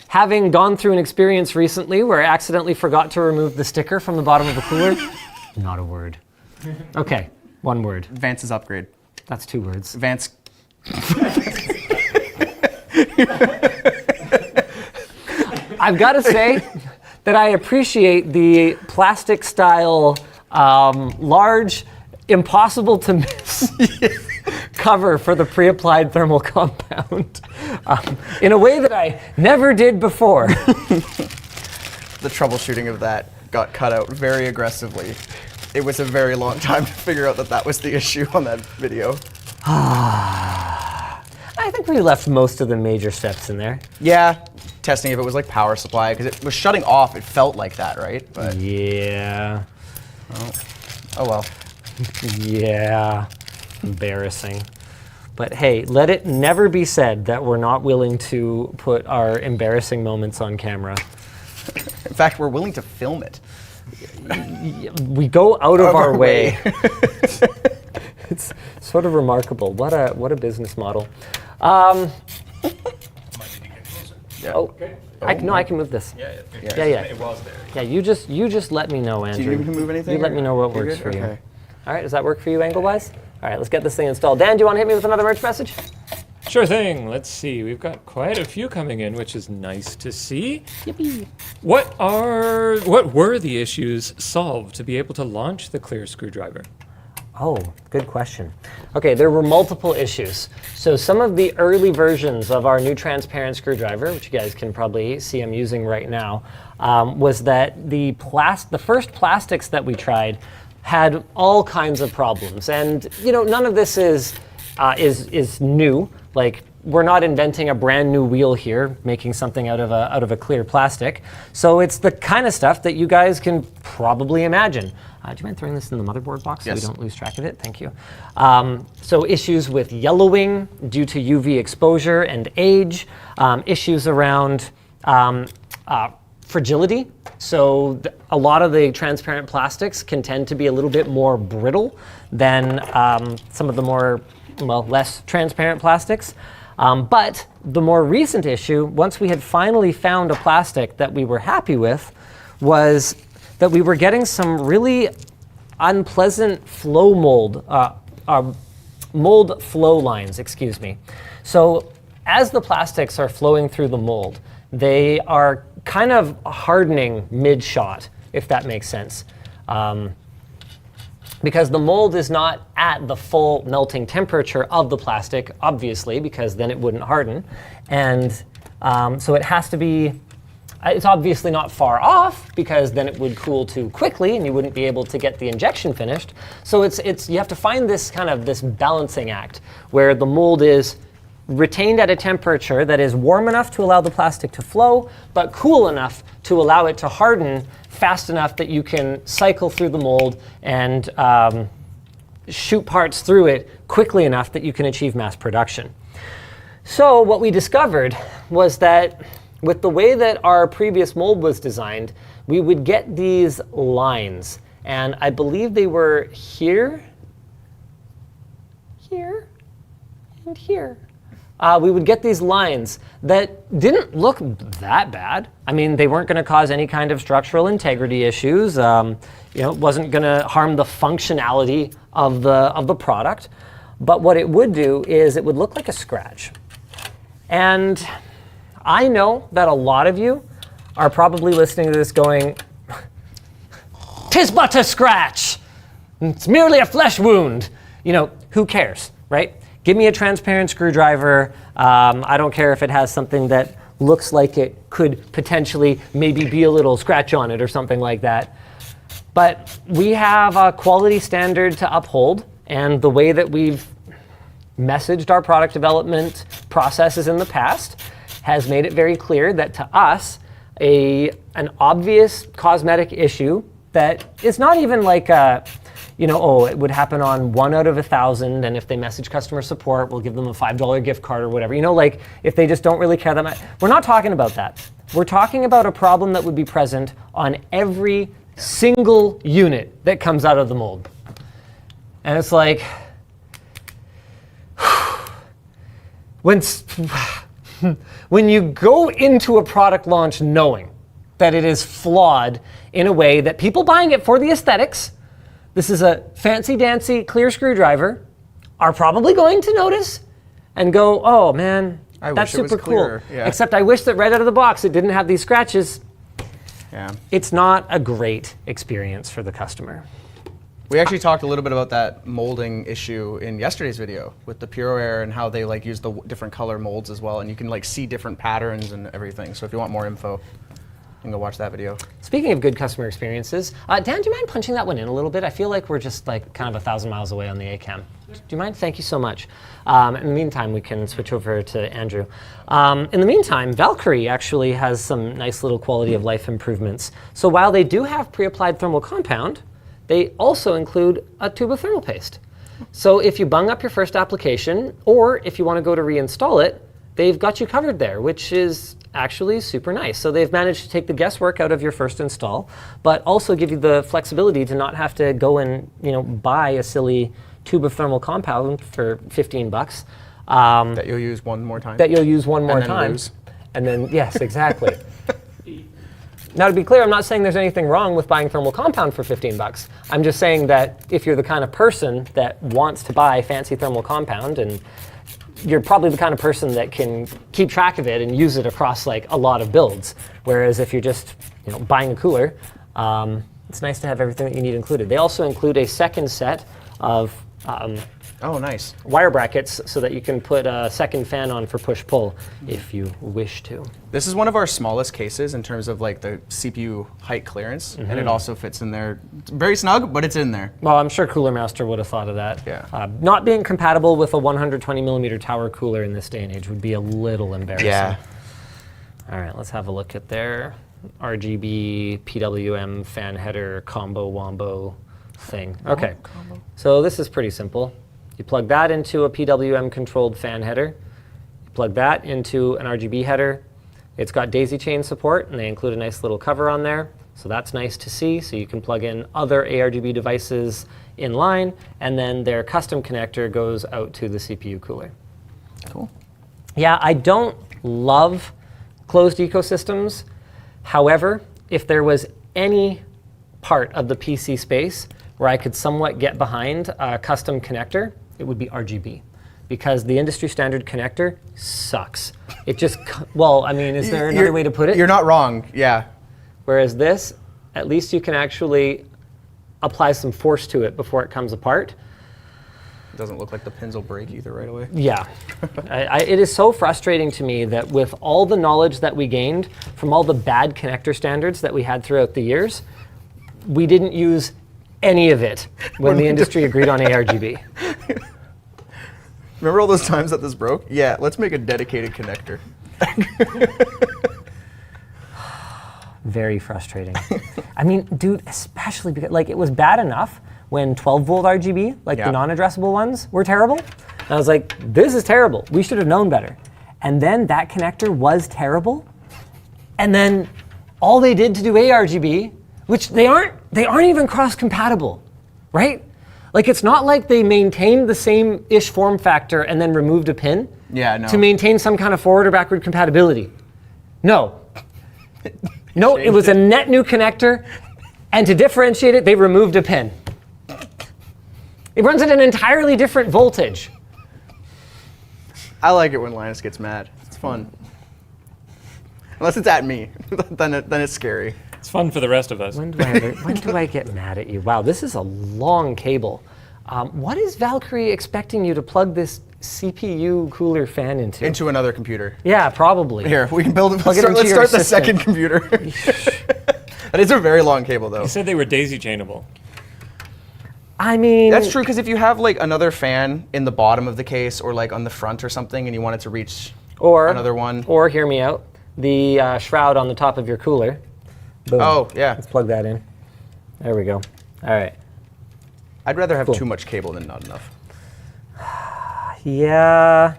having gone through an experience recently where I accidentally forgot to remove the sticker from the bottom of the cooler, not a word. Okay, one word. Vance's upgrade. That's 2 words. Vance. I've got to say that I appreciate the plastic style, large, impossible to miss cover for the pre-applied thermal compound in a way that I never did before. The troubleshooting of that got cut out very aggressively. It was a very long time to figure out that that was the issue on that video. I think we left most of the major steps in there. Yeah, testing if it was like power supply, because it was shutting off. It felt like that, right? But Yeah. oh well. Yeah. Embarrassing. But hey, let it never be said that we're not willing to put our embarrassing moments on camera. In fact, we're willing to film it. We go out of our way. It's sort of remarkable. What a business model. Yeah. Oh, I can move this. Yeah. It was there. Yeah, you just let me know, Andrew. Do you need me to move anything? You let me know what You're works good? for you. Okay. All right, does that work for you angle-wise? All right, let's get this thing installed. Dan, do you want to hit me with another merch message? Sure thing. Let's see. We've got quite a few coming in, which is nice to see. Yippee. What were the issues solved to be able to launch the clear screwdriver? Oh, good question. Okay, there were multiple issues. So some of the early versions of our new transparent screwdriver, which you guys can probably see I'm using right now, was that the first plastics that we tried had all kinds of problems. And none of this is new. Like, we're not inventing a brand new wheel here, making something out of a clear plastic. So it's the kind of stuff that you guys can probably imagine. Do you mind throwing this in the motherboard box so we don't lose track of it? Thank you. So issues with yellowing due to UV exposure and age, issues around fragility. So a lot of the transparent plastics can tend to be a little bit more brittle than some of the more, less transparent plastics. But the more recent issue, once we had finally found a plastic that we were happy with, was that we were getting some really unpleasant flow mold flow lines, excuse me. So as the plastics are flowing through the mold, they are kind of hardening mid-shot, if that makes sense. Because the mold is not at the full melting temperature of the plastic, obviously, because then it wouldn't harden. And so it has to be, it's obviously not far off, because then it would cool too quickly and you wouldn't be able to get the injection finished. So you have to find this balancing act where the mold is retained at a temperature that is warm enough to allow the plastic to flow, but cool enough to allow it to harden fast enough that you can cycle through the mold and shoot parts through it quickly enough that you can achieve mass production. So what we discovered was that with the way that our previous mold was designed, we would get these lines. And I believe they were here, here, and here. We would get these lines that didn't look that bad. I mean, they weren't going to cause any kind of structural integrity issues. It wasn't going to harm the functionality of the product. But what it would do is it would look like a scratch. And I know that a lot of you are probably listening to this going, "'Tis but a scratch. It's merely a flesh wound." Who cares, right? Give me a transparent screwdriver. I don't care if it has something that looks like it could potentially maybe be a little scratch on it or something like that. But we have a quality standard to uphold, and the way that we've messaged our product development processes in the past has made it very clear that to us, an obvious cosmetic issue that is not even like a, it would happen on 1 out of 1,000, and if they message customer support, we'll give them a $5 gift card or whatever. Like if they just don't really care that much. We're not talking about that. We're talking about a problem that would be present on every single unit that comes out of the mold. And it's like, when you go into a product launch knowing that it is flawed in a way that people buying it for the aesthetics, this is a fancy-dancy clear screwdriver, are probably going to notice and go, oh man, that's super cool. Yeah. Except I wish that right out of the box it didn't have these scratches. Yeah. It's not a great experience for the customer. We actually talked a little bit about that molding issue in yesterday's video with the Pure Air and how they use the different color molds as well, and you can see different patterns and everything. So if you want more info, you can go watch that video. Speaking of good customer experiences, Dan, do you mind punching that one in a little bit? I feel like we're just kind of 1,000 miles away on the ACAM. Do you mind? Thank you so much. In the meantime, we can switch over to Andrew. In the meantime, Valkyrie actually has some nice little quality of life improvements. So while they do have pre-applied thermal compound, they also include a tube of thermal paste. So if you bung up your first application, or if you want to go to reinstall it, they've got you covered there, which is actually super nice. So they've managed to take the guesswork out of your first install, but also give you the flexibility to not have to go and buy a silly tube of thermal compound for 15 bucks. That you'll use one more time. That you'll use one more time. Lose. And then, yes, exactly. Now, to be clear, I'm not saying there's anything wrong with buying thermal compound for 15 bucks. I'm just saying that if you're the kind of person that wants to buy fancy thermal compound, and you're probably the kind of person that can keep track of it and use it across a lot of builds. Whereas if you're just buying a cooler, it's nice to have everything that you need included. They also include a second set of oh, nice. wire brackets so that you can put a second fan on for push-pull if you wish to. This is one of our smallest cases in terms of the CPU height clearance, and it also fits in there. It's very snug, but it's in there. Well, I'm sure Cooler Master would have thought of that. Yeah. Not being compatible with a 120 millimeter tower cooler in this day and age would be a little embarrassing. Yeah. All right, let's have a look at their RGB PWM fan header combo wombo thing. Okay, so this is pretty simple. You plug that into a PWM controlled fan header. You plug that into an RGB header. It's got daisy chain support, and they include a nice little cover on there. So that's nice to see. So you can plug in other ARGB devices in line, and then their custom connector goes out to the CPU cooler. Cool. Yeah, I don't love closed ecosystems. However, if there was any part of the PC space where I could somewhat get behind a custom connector, it would be RGB. Because the industry standard connector sucks. It just, well, I mean, is there another way to put it? You're not wrong, yeah. Whereas this, at least you can actually apply some force to it before it comes apart. It doesn't look like the pins will break either right away. Yeah. It is so frustrating to me that with all the knowledge that we gained from all the bad connector standards that we had throughout the years, we didn't use any of it when the industry agreed on ARGB. Remember all those times that this broke? Yeah, let's make a dedicated connector. Very frustrating. I mean, dude, especially because it was bad enough when 12-volt RGB, the non-addressable ones, were terrible. And I was like, this is terrible. We should have known better. And then that connector was terrible. And then all they did to do ARGB, which they aren't even cross-compatible, right? It's not like they maintained the same-ish form factor and then removed a pin to maintain some kind of forward or backward compatibility. No. No, it was a net new connector, and to differentiate it, they removed a pin. It runs at an entirely different voltage. I like it when Linus gets mad. It's fun. Unless it's at me, then it's scary. It's fun for the rest of us. When do I get mad at you? Wow, this is a long cable. What is Valkyrie expecting you to plug this CPU cooler fan into? Into another computer. Yeah, probably. Here, we can build. Let's Plug it into start your the assistant. second computer. That is a very long cable, though. You said they were daisy chainable. I mean, That's true, because if you have like another fan in the bottom of the case or like on the front or something, and you want it to reach or another one. Or hear me out. The shroud on the top of your cooler. Boom. Oh, yeah. Let's plug that in. There we go. All right. I'd rather have Cool. too much cable than not enough. Yeah,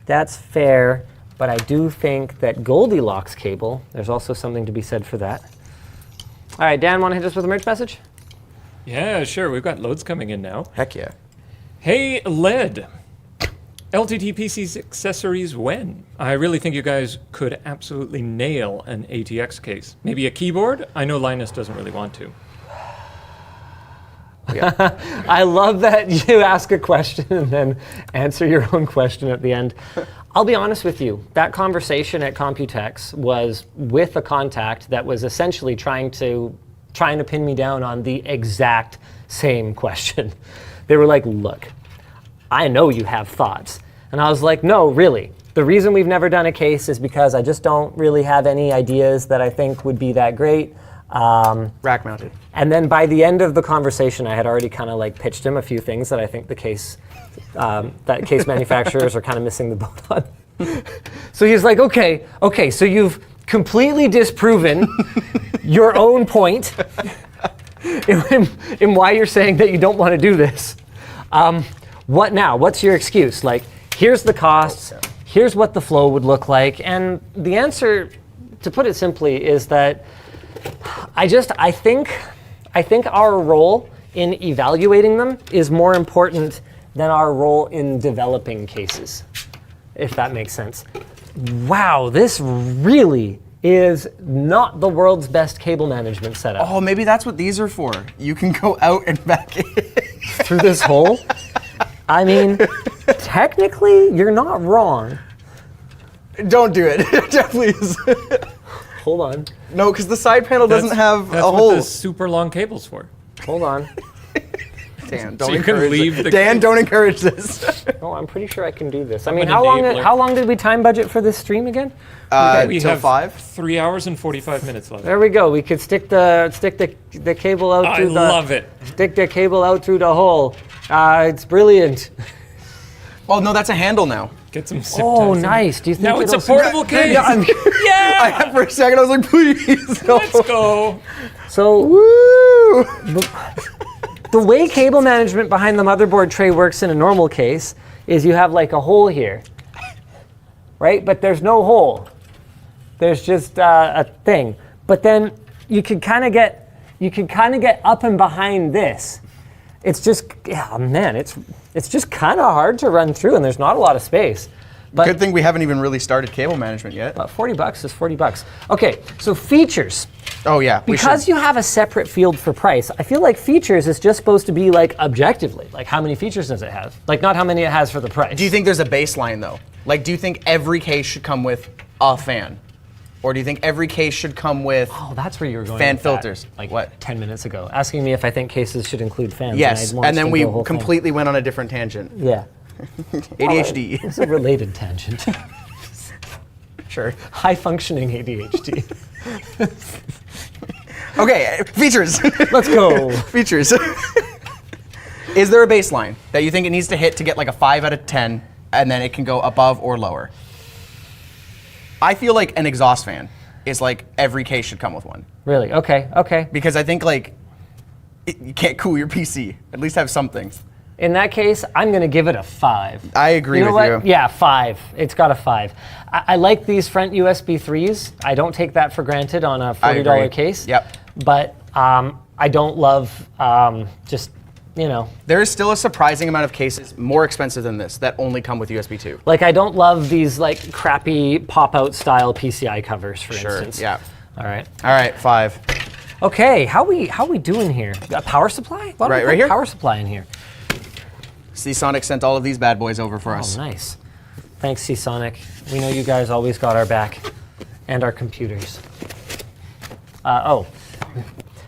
that's fair. But I do think that Goldilocks cable, there's also something to be said for that. All right, Dan, want to hit us with a merch message? Yeah, sure. We've got loads coming in now. Heck yeah. Hey, LED. LTT PCs accessories when? I really think you guys could absolutely nail an ATX case. Maybe a keyboard? I know Linus doesn't really want to. I love that you ask a question and then answer your own question at the end. I'll be honest with you. That conversation at Computex was with a contact that was essentially trying to pin me down on the exact same question. They were like, look, I know you have thoughts. And I was like, no, really. The reason we've never done a case is because I just don't really have any ideas that I think would be that great. Rack mounted. And then by the end of the conversation, I had already kind of like pitched him a few things that I think the case, that case manufacturers are kind of missing the boat on. So he's like, okay, so you've completely disproven your own point in why you're saying that you don't want to do this. What now? What's your excuse? Like, here's the costs, here's what the flow would look like, and the answer, to put it simply, is that I think our role in evaluating them is more important than our role in developing cases, if that makes sense. Wow, this really is not the world's best cable management setup. Oh, maybe that's what these are for. You can go out and back in. Through this hole? I mean, technically, you're not wrong. Don't do it. It definitely is. Hold on. No, because the side panel doesn't have That's a what hole. the super long cable's for. Hold on. Dan, So don't you can encourage leave it. the Dan, case. don't encourage this. Oh, I'm pretty sure I can do this. I mean, an how enabler. long did we time budget for this stream again? We Till have 5. 3 hours and 45 minutes left. There we go. We could stick the cable out I through the. love it. Stick the cable out through the hole. It's brilliant. Oh, no, that's a handle now. Get some zip Oh, ties in. nice. Do you think Now it's a it'll- portable case. Yeah! For a second, I was like, please. No. Let's go. So Woo! the way cable management behind the motherboard tray works in a normal case is you have like a hole here, right? But there's no hole. There's just a thing. But then you can kind of get up and behind this. It's just, oh man, it's just kind of hard to run through, and there's not a lot of space. But Good thing we haven't even really started cable management yet. about $40 is $40. Okay, so features. Oh, yeah. we Because should. you have a separate field for price, I feel like features is just supposed to be like objectively, like how many features does it have? Like not how many it has for the price. Do you think there's a baseline, though? Like, do you think every case should come with a fan? Or do you think every case should come with... Oh, that's where you were going Fan with that, filters. like What? 10 minutes ago, asking me if I think cases should include fans. Yes, and, I'd and then launched we into a whole thing. completely went on a different tangent. Yeah. ADHD. It's a related tangent. Sure. High functioning ADHD. Okay, features. Let's go. Features. Is there a baseline that you think it needs to hit to get like a 5 out of 10, and then it can go above or lower? I feel like an exhaust fan is like every case should come with one. Really? Okay. Because I think like you can't cool your PC. At least have something. In that case, I'm going to give it a 5. I agree You know with what? you. Yeah, 5. It's got a 5. I like these front USB 3s. I don't take that for granted on a I $40 agree. case. Yep. But I don't love just, you know, There is still a surprising amount of cases more expensive than this that only come with USB 2. like I don't love these like crappy pop-out style PCI covers, for instance. Yeah. All right. All right, 5. Okay, how we doing here? Got a power supply? Why don't we Right put here? Power supply in here. Seasonic sent all of these bad boys over for us. Oh, nice. Thanks, Seasonic. We know you guys always got our back and our computers. Oh,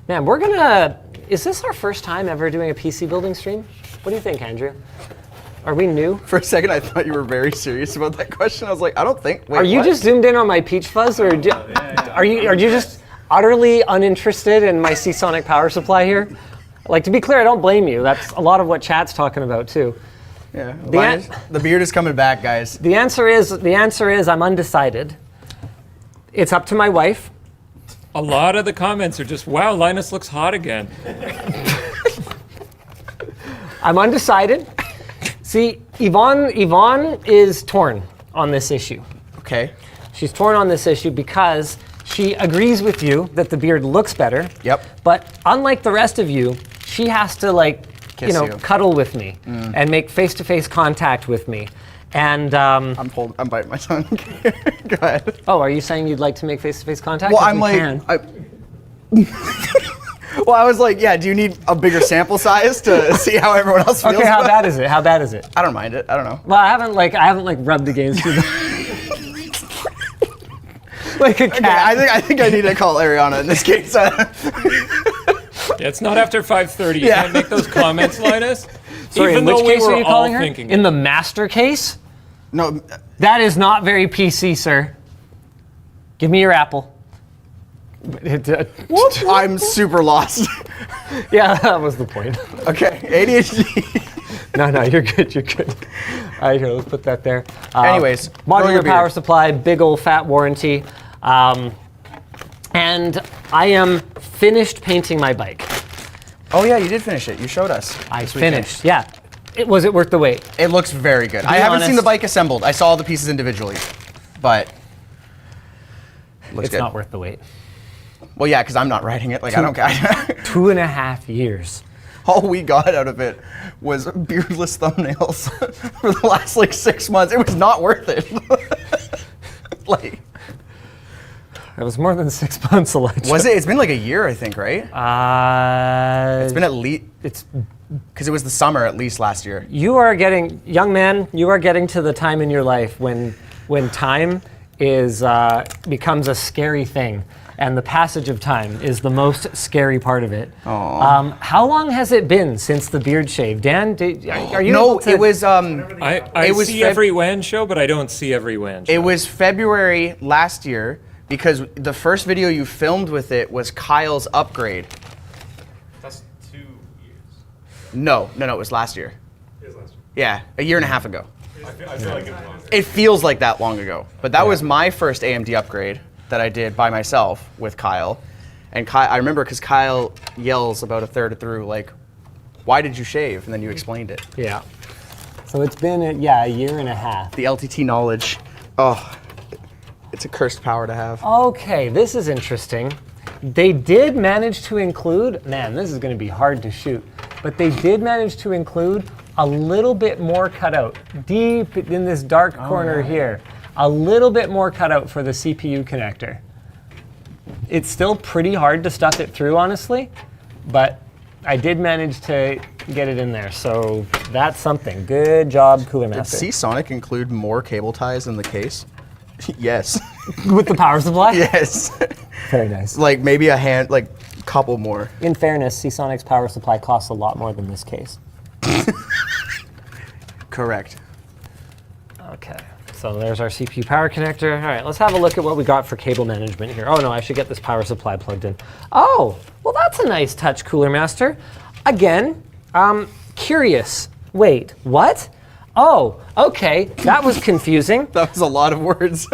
man, we're gonna. Is this our first time ever doing a PC building stream? What do you think, Andrew? Are we new? For a second, I thought you were very serious about that question. I was like, I don't think. Wait, Are you what? just zoomed in on my peach fuzz, or are you just utterly uninterested in my Seasonic power supply here? Like, to be clear, I don't blame you. That's a lot of what chat's talking about too. Yeah. Linus, the beard is coming back, guys. The answer is I'm undecided. It's up to my wife. A lot of the comments are just, wow, Linus looks hot again. I'm undecided. See, Yvonne is torn on this issue. Okay. She's torn on this issue because she agrees with you that the beard looks better. Yep. But unlike the rest of you, she has to Kiss you. cuddle with me and make face-to-face contact with me. And I'm biting my tongue. Go ahead. oh, are you saying you'd like to make face-to-face contact? Well, 'Cause I'm we like, can. well, I was like, yeah. Do you need a bigger sample size to see how everyone else feels? Okay, how about bad is it? How bad is it? I don't mind it. I don't know. Well, I haven't rubbed against you. Like a cat. Okay, I think I need to call Ariana in this case. Yeah, it's not after 5:30. You Yeah. can't make those comments, Linus. Sorry, Even in though which we case were are you all calling her? thinking In the master case? No. That is not very PC, sir. Give me your apple. I'm super lost. Yeah, that was the point. Okay, ADHD. No, you're good, you're good. All right, here, let's put that there. Anyways, grow your modular beard. power supply, big old fat warranty. And I am finished painting my bike. Oh yeah, you did finish it. You showed us. I this weekend. finished, yeah. Was it worth the wait? It looks very good. I haven't seen honest- the bike assembled. I saw all the pieces individually, but looks It's good. not worth the wait. Well, yeah, because I'm not riding it. Like I don't care. 2.5 years. All we got out of it was beardless thumbnails for the last 6 months. It was not worth it. Like, That was more than 6 months, Elijah. was it? It's been like a year, I think, right? It's been at least. It's Because it was the summer at least last year. you are getting, young man, you are getting to the time in your life when time is becomes a scary thing, and the passage of time is the most scary part of it. How long has it been since the beard shave, Dan? Are you No, able to- it was. I It was see Feb- every WAN show, but I don't see every WAN show. It was February last year because the first video you filmed with it was Kyle's upgrade. That's 2 years. No, it was last year. It is last year. Yeah, a year and a half ago. I feel like it was long. It feels like that long ago. But that was my first AMD upgrade that I did by myself with Kyle. And I remember because Kyle yells about a third through, like, why did you shave? And then you explained it. Yeah. So it's been a year and a half. The LTT knowledge. Oh, it's a cursed power to have. Okay, this is interesting. They did manage to include, man, this is going to be hard to shoot, but they did manage to include a little bit more cutout deep in this dark corner here. A little bit more cutout for the CPU connector. It's still pretty hard to stuff it through, honestly, but I did manage to get it in there, so that's something. Good job, Cooler Did Master. Seasonic include more cable ties in the case? Yes. With the power supply? Yes. Very nice. Like maybe a couple more. In fairness, Seasonic's power supply costs a lot more than this case. Correct. Okay, so there's our CPU power connector. All right, let's have a look at what we got for cable management here. Oh no, I should get this power supply plugged in. Oh, well that's a nice touch, Cooler Master. Again, curious. Wait, what? Oh, okay, that was confusing. That was a lot of words.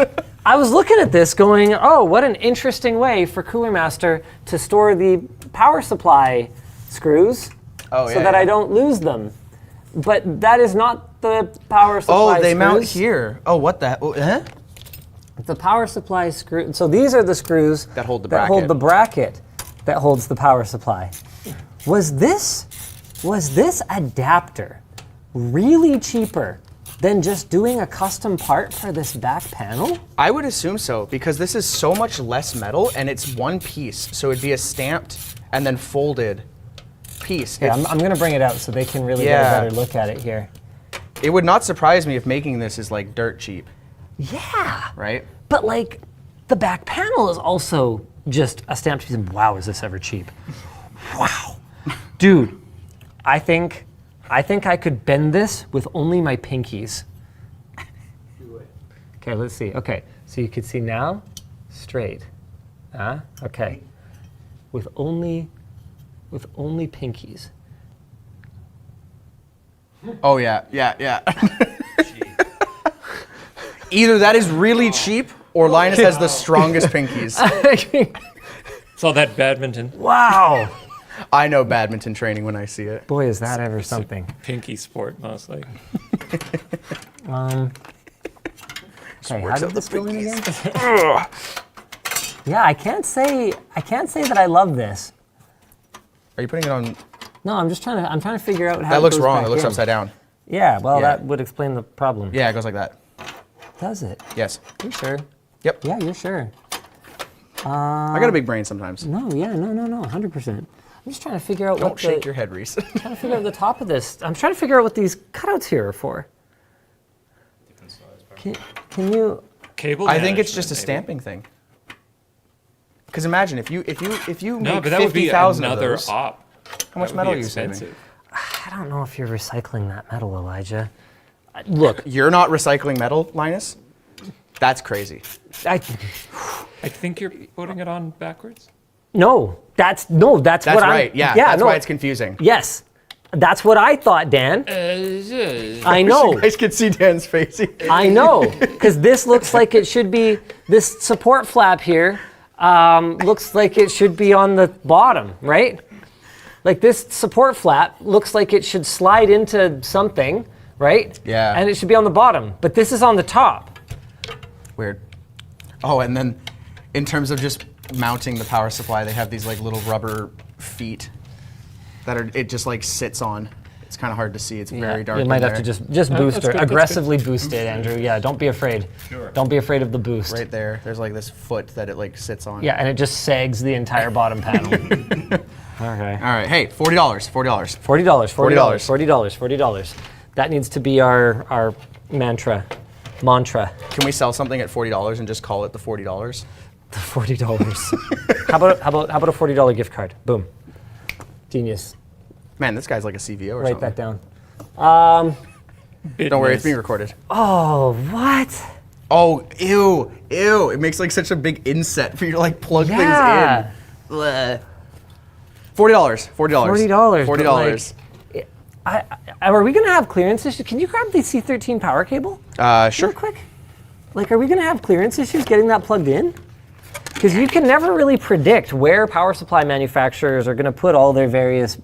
I was looking at this going, oh, what an interesting way for Cooler Master to store the power supply screws so that I don't lose them. But that is not the power supply Oh, they screws. mount here. Oh, what the? Oh, huh? The power supply screw. So these are the screws That hold the that hold bracket. the bracket that holds the power supply. Was this adapter really cheaper than just doing a custom part for this back panel? I would assume so because this is so much less metal and it's one piece. So it'd be a stamped and then folded piece. Yeah, I'm going to bring it out so they can really get a better look at it here. It would not surprise me if making this is like dirt cheap, Yeah, right? but like the back panel is also just a stamped piece. Wow, is this ever cheap? Wow. Dude, I think I think I could bend this with only my pinkies. Okay, let's see. Okay, so you can see now, straight. Okay. With only pinkies. Oh yeah. Either that is really cheap, or Linus has the strongest pinkies. It's all that badminton. Wow. I know badminton training when I see it. Boy, is that ever something. Pinky sport, mostly. Okay, how did this go in again? Yeah, I can't say that I love this. Are you putting it on? No, I'm trying to figure out how That looks goes wrong. back It looks in. upside down. Yeah, well, Yeah. that would explain the problem. Yeah, it goes like that. Does it? Yes. You sure? Yep. Yeah, you're sure. I got a big brain sometimes. No, 100%. I'm just trying to figure out Don't what shake your head, Reese. trying to figure out the top of this. I'm trying to figure out what these cutouts here are for. Different size. Probably. Can you? Cable. I think it's management, just a maybe. stamping thing. Because imagine if you No, make but that would be 50,000 of another those, op. how much That would metal be are you saving? expensive. I don't know if you're recycling that metal, Elijah. Look, You're not recycling metal, Linus? That's crazy. I think you're putting it on backwards. That's what That's I'm. right. Yeah. That's no, why it's confusing. Yes, that's what I thought, Dan. I know. You guys can see Dan's face. I know, because this looks like it should be, this support flap here looks like it should be on the bottom, right? Like this support flap looks like it should slide into something, right? Yeah. And it should be on the bottom, but this is on the top. Weird. Oh, and then in terms of just mounting the power supply, they have these like little rubber feet that it just like sits on. It's kind of hard to see. It's very dark. You might in have there. to just boost that's her, good, that's aggressively boost it, Andrew. Yeah, don't be afraid. Sure. Don't be afraid of the boost. Right there. There's like this foot that it like sits on. Yeah, and it just sags the entire bottom panel. Okay. All right. Hey, $40. $40. $40. That needs to be our mantra. Can we sell something at $40 and just call it the $40? The $40. how about a $40 gift card? Boom. Genius. Man, this guy's like a CVO or Write something. that down. Don't worry, it's being recorded. Oh, what? Oh, ew. It makes like such a big inset for you to like plug Yeah. things in. Bleh. $40. $40. but, $40. like, are we gonna have clearance issues? Can you grab the C13 power cable? Sure. Real quick. Like, are we gonna have clearance issues getting that plugged in? Because you can never really predict where power supply manufacturers are gonna put all their various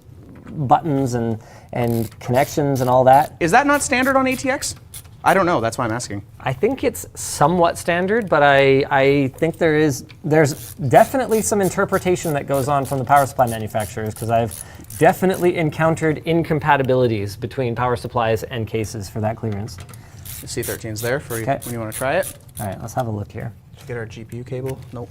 buttons and connections and all that. Is that not standard on ATX? I don't know. That's why I'm asking. I think it's somewhat standard, but I think there's definitely some interpretation that goes on from the power supply manufacturers, because I've definitely encountered incompatibilities between power supplies and cases for that clearance. The C13's there for Okay. when you want to try it. All right, let's have a look here. Get our GPU cable. Nope.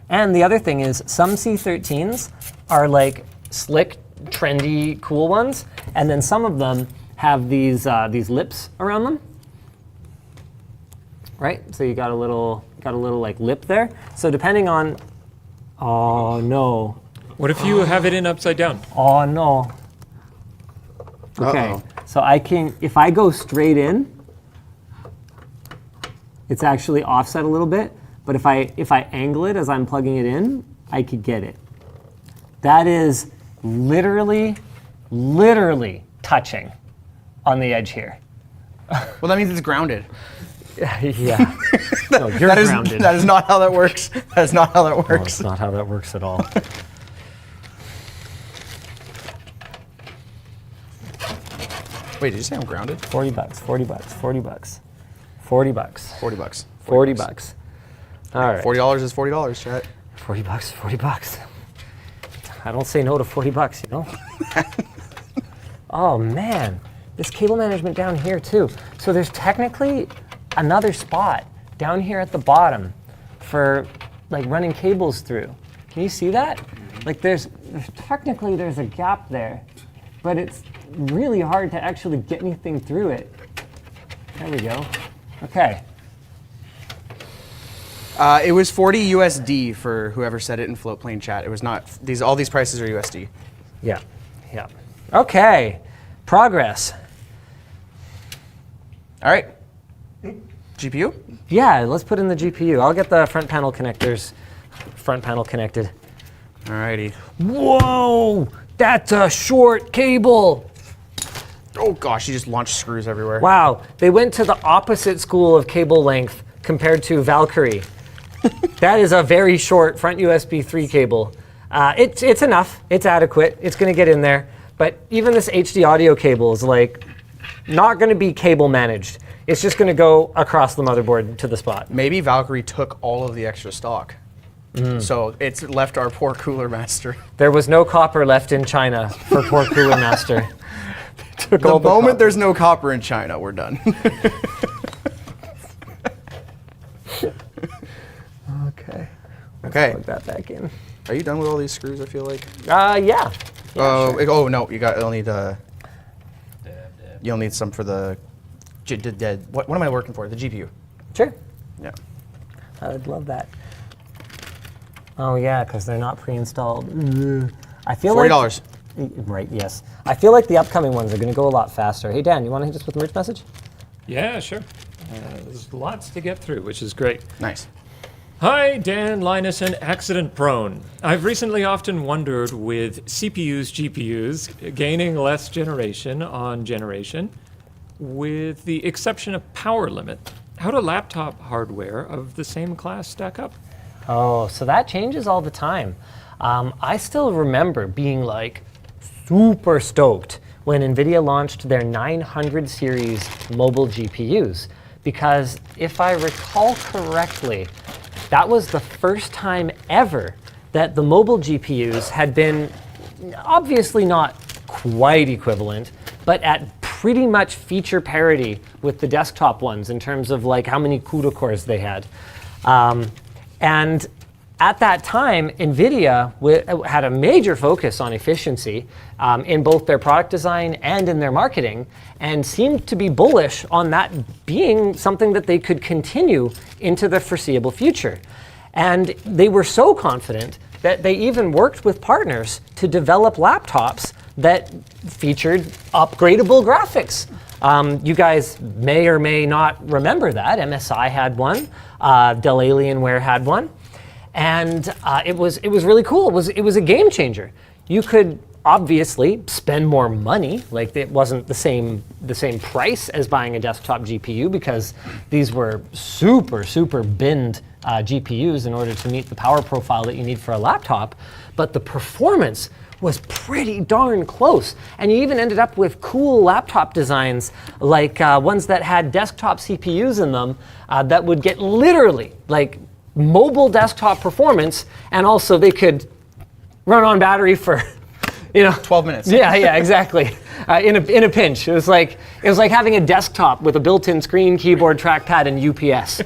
And the other thing is, some C13s are like slick, trendy, cool ones, and then some of them have these lips around them, right? So you got a little like lip there. So depending on, oh no, What if you have it in upside down? oh no. Okay, Uh-oh. so if I go straight in, it's actually offset a little bit, but if I angle it as I'm plugging it in, I could get it. That is literally touching on the edge here. Well, that means it's grounded. Yeah. No, you're grounded. That is not how that works. That is not how that No, works. that's not how that works at all. Wait, did you say I'm grounded? $40, $40, $40, $40, $40. $40. All right. $40 is $40, chat. $40, $40. I don't say no to $40, you know? Oh man, this cable management down here too. So there's technically another spot down here at the bottom for like running cables through. Can you see that? Like there's a gap there, but it's really hard to actually get anything through it. There we go. Okay. It was 40 USD for whoever said it in Floatplane chat. It was not all these prices are USD. Yeah. Yeah. Okay. Progress. All right. GPU? Yeah, let's put in the GPU. I'll get the front panel connectors, front panel connected. Alrighty. Whoa, that's a short cable. Oh gosh, you just launched screws everywhere. Wow, they went to the opposite school of cable length compared to Valkyrie. That is a very short front USB 3 cable. It's enough, it's adequate, it's gonna get in there, but even this HD audio cable is like not gonna be cable managed. It's just gonna go across the motherboard to the spot. Maybe Valkyrie took all of the extra stock. So it's left our poor Cooler Master. There was no copper left in China for poor Cooler Master. Took The all moment copper. there's no copper in China, we're done. Okay. Okay. Plug that back in. Are you done with all these screws, I feel like? Yeah. Oh no, you'll need you'll need some for the what am I working for? The GPU. Sure. Yeah. I would love that. Oh yeah, because they're not pre-installed. I feel $40. Right. Yes. I feel like the upcoming ones are going to go a lot faster. Hey Dan, you want to hit us with a merch message? Yeah, sure. There's lots to get through, which is great. Nice. Hi, Dan, Linus, and Accident Prone. I've recently often wondered with CPUs, GPUs, gaining less generation on generation, with the exception of power limit, how do laptop hardware of the same class stack up? Oh, so that changes all the time. I still remember being like super stoked when NVIDIA launched their 900 series mobile GPUs, because if I recall correctly, that was the first time ever that the mobile GPUs had been obviously not quite equivalent, but at pretty much feature parity with the desktop ones in terms of like how many CUDA cores they had. And at that time, NVIDIA had a major focus on efficiency in both their product design and in their marketing, and seemed to be bullish on that being something that they could continue into the foreseeable future. And they were so confident that they even worked with partners to develop laptops that featured upgradable graphics. You guys may or may not remember that. MSI had one, Dell Alienware had one. And it was really cool. It was a game changer. You could obviously spend more money, like it wasn't the same price as buying a desktop GPU, because these were super binned GPUs in order to meet the power profile that you need for a laptop. But the performance was pretty darn close. And you even ended up with cool laptop designs, like ones that had desktop CPUs in them that would get literally like mobile desktop performance, and also they could run on battery for 12 minutes. Yeah, exactly. In a pinch. It was like having a desktop with a built-in screen, keyboard, trackpad, and UPS.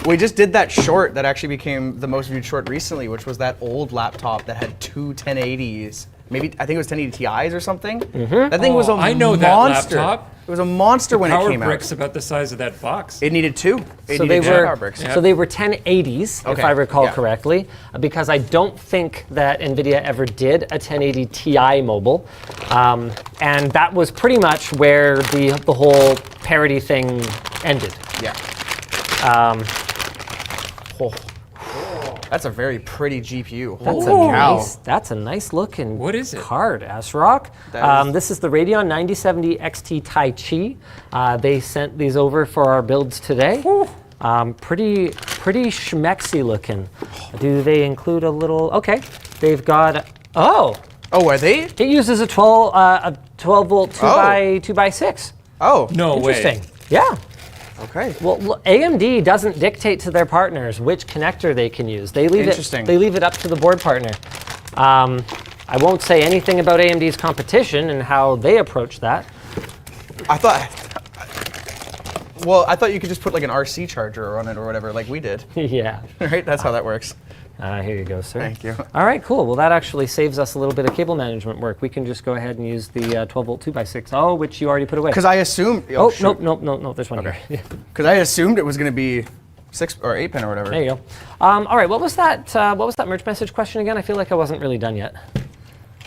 We just did that short that actually became the most viewed short recently, which was that old laptop that had two 1080s. Maybe, I think it was 1080 Ti's or something. That thing was a monster. I know that laptop. It was a monster when it Power came bricks out. about the size of that box. It needed two. So they were power bricks. so they were 1080s, if Okay, I recall yeah. correctly, because I don't think that NVIDIA ever did a 1080 Ti mobile, and that was pretty much where the whole parity thing ended. Yeah. That's a very pretty GPU. That's Holy a cow. that's a nice looking What is it? card, ASRock. That is- This is the Radeon 9070 XT Tai Chi. They sent these over for our builds today. Pretty schmexy looking. Do they include a little? Okay, they've got. Oh, Oh, are they? it uses a 12 volt 2x6. Oh. No Interesting. way. Yeah. Okay. Well, AMD doesn't dictate to their partners which connector they can use. They leave Interesting. They leave it up to the board partner. I won't say anything about AMD's competition and how they approach that. I thought you could just put like an RC charger on it or whatever, like we did. Yeah. Right? That's how that works. Here you go, sir. Thank you. All right, cool. Well, that actually saves us a little bit of cable management work. We can just go ahead and use the 12 volt 2x6. Oh, which you already put away. Because I assumed. Oh, shoot. nope. There's one Okay. here. Because I assumed it was going to be 6 or 8 pin or whatever. There you go. All right, what was that merch message question again? I feel like I wasn't really done yet.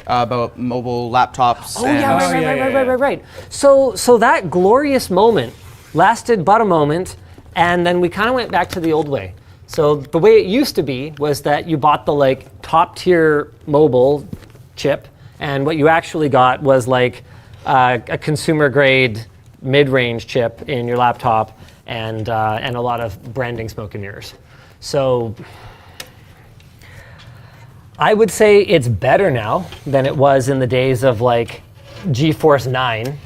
about mobile laptops. Oh and yeah, Oh, yeah, right. So that glorious moment lasted but a moment, and then we kind of went back to the old way. So the way it used to be was that you bought the like top tier mobile chip, and what you actually got was like a consumer grade mid-range chip in your laptop, and a lot of branding smoke and mirrors. So I would say it's better now than it was in the days of like GeForce 9.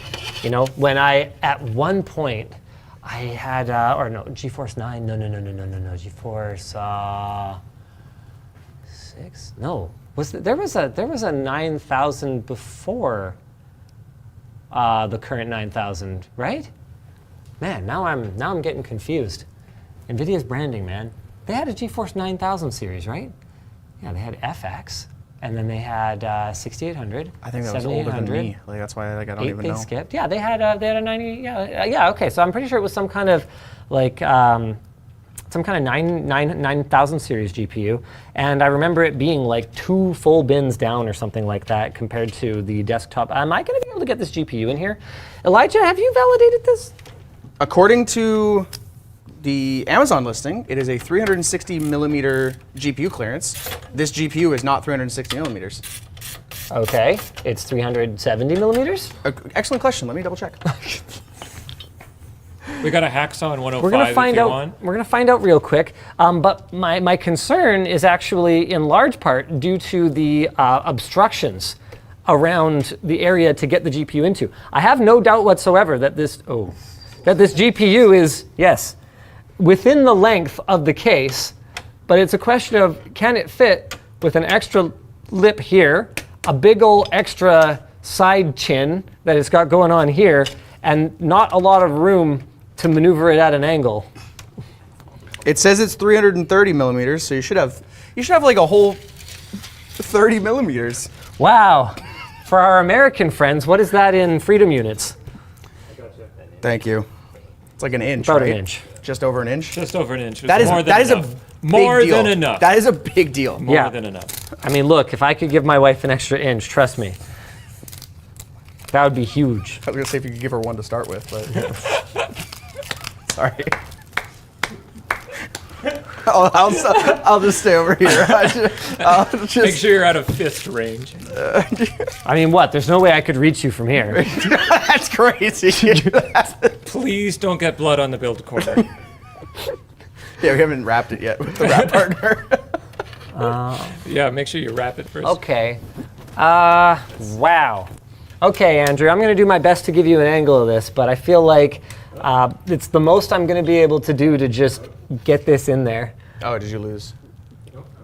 You know, when at one point I had, or no, GeForce 9, no, GeForce 6, no. There was a 9000 before the current 9000, right? Man, now I'm getting confused. NVIDIA's branding, man. They had a GeForce 9000 series, right? Yeah, they had FX, and then they had 6800. I think that was older than me. Like that's why like I don't even know. They skipped. Yeah, they had a 90. Yeah. Okay, so I'm pretty sure it was some kind of like some kind of 9000 series GPU, and I remember it being like 2 full bins down or something like that compared to the desktop. Am I going to be able to get this GPU in here? Elijah, have you validated this? According to the Amazon listing, it is a 360 millimeter GPU clearance. This GPU is not 360 millimeters. Okay, it's 370 millimeters. Excellent question. Let me double check. We got a Hacksaw in 105 We're gonna find if you out. want. We're gonna find out real quick. But my concern is actually in large part due to the obstructions around the area to get the GPU into. I have no doubt whatsoever that this GPU is, yes, within the length of the case, but it's a question of can it fit with an extra lip here, a big ol' extra side chin that it's got going on here, and not a lot of room to maneuver it at an angle. It says it's 330 millimeters, so you should have like a whole 30 millimeters. Wow. For our American friends, what is that in freedom units? Thank you. It's like an inch, About right? an inch. Just over an inch. Just over an inch. That is more than that is enough. a more big deal. than enough. That is a big deal. More Yeah. than enough. I mean, look, if I could give my wife an extra inch, trust me, that would be huge. I was gonna say if you could give her one to start with, but sorry. I'll just stay over here. I'll Make just, sure you're out of fist range. I mean, what? There's no way I could reach you from here. that's crazy. Please don't get blood on the build corner. Yeah, we haven't wrapped it yet with the wrap partner. Yeah, make sure you wrap it first. Okay. Wow. Okay, Andrew, I'm going to do my best to give you an angle of this, but I feel like it's the most I'm going to be able to do to just get this in there. Oh, did you lose?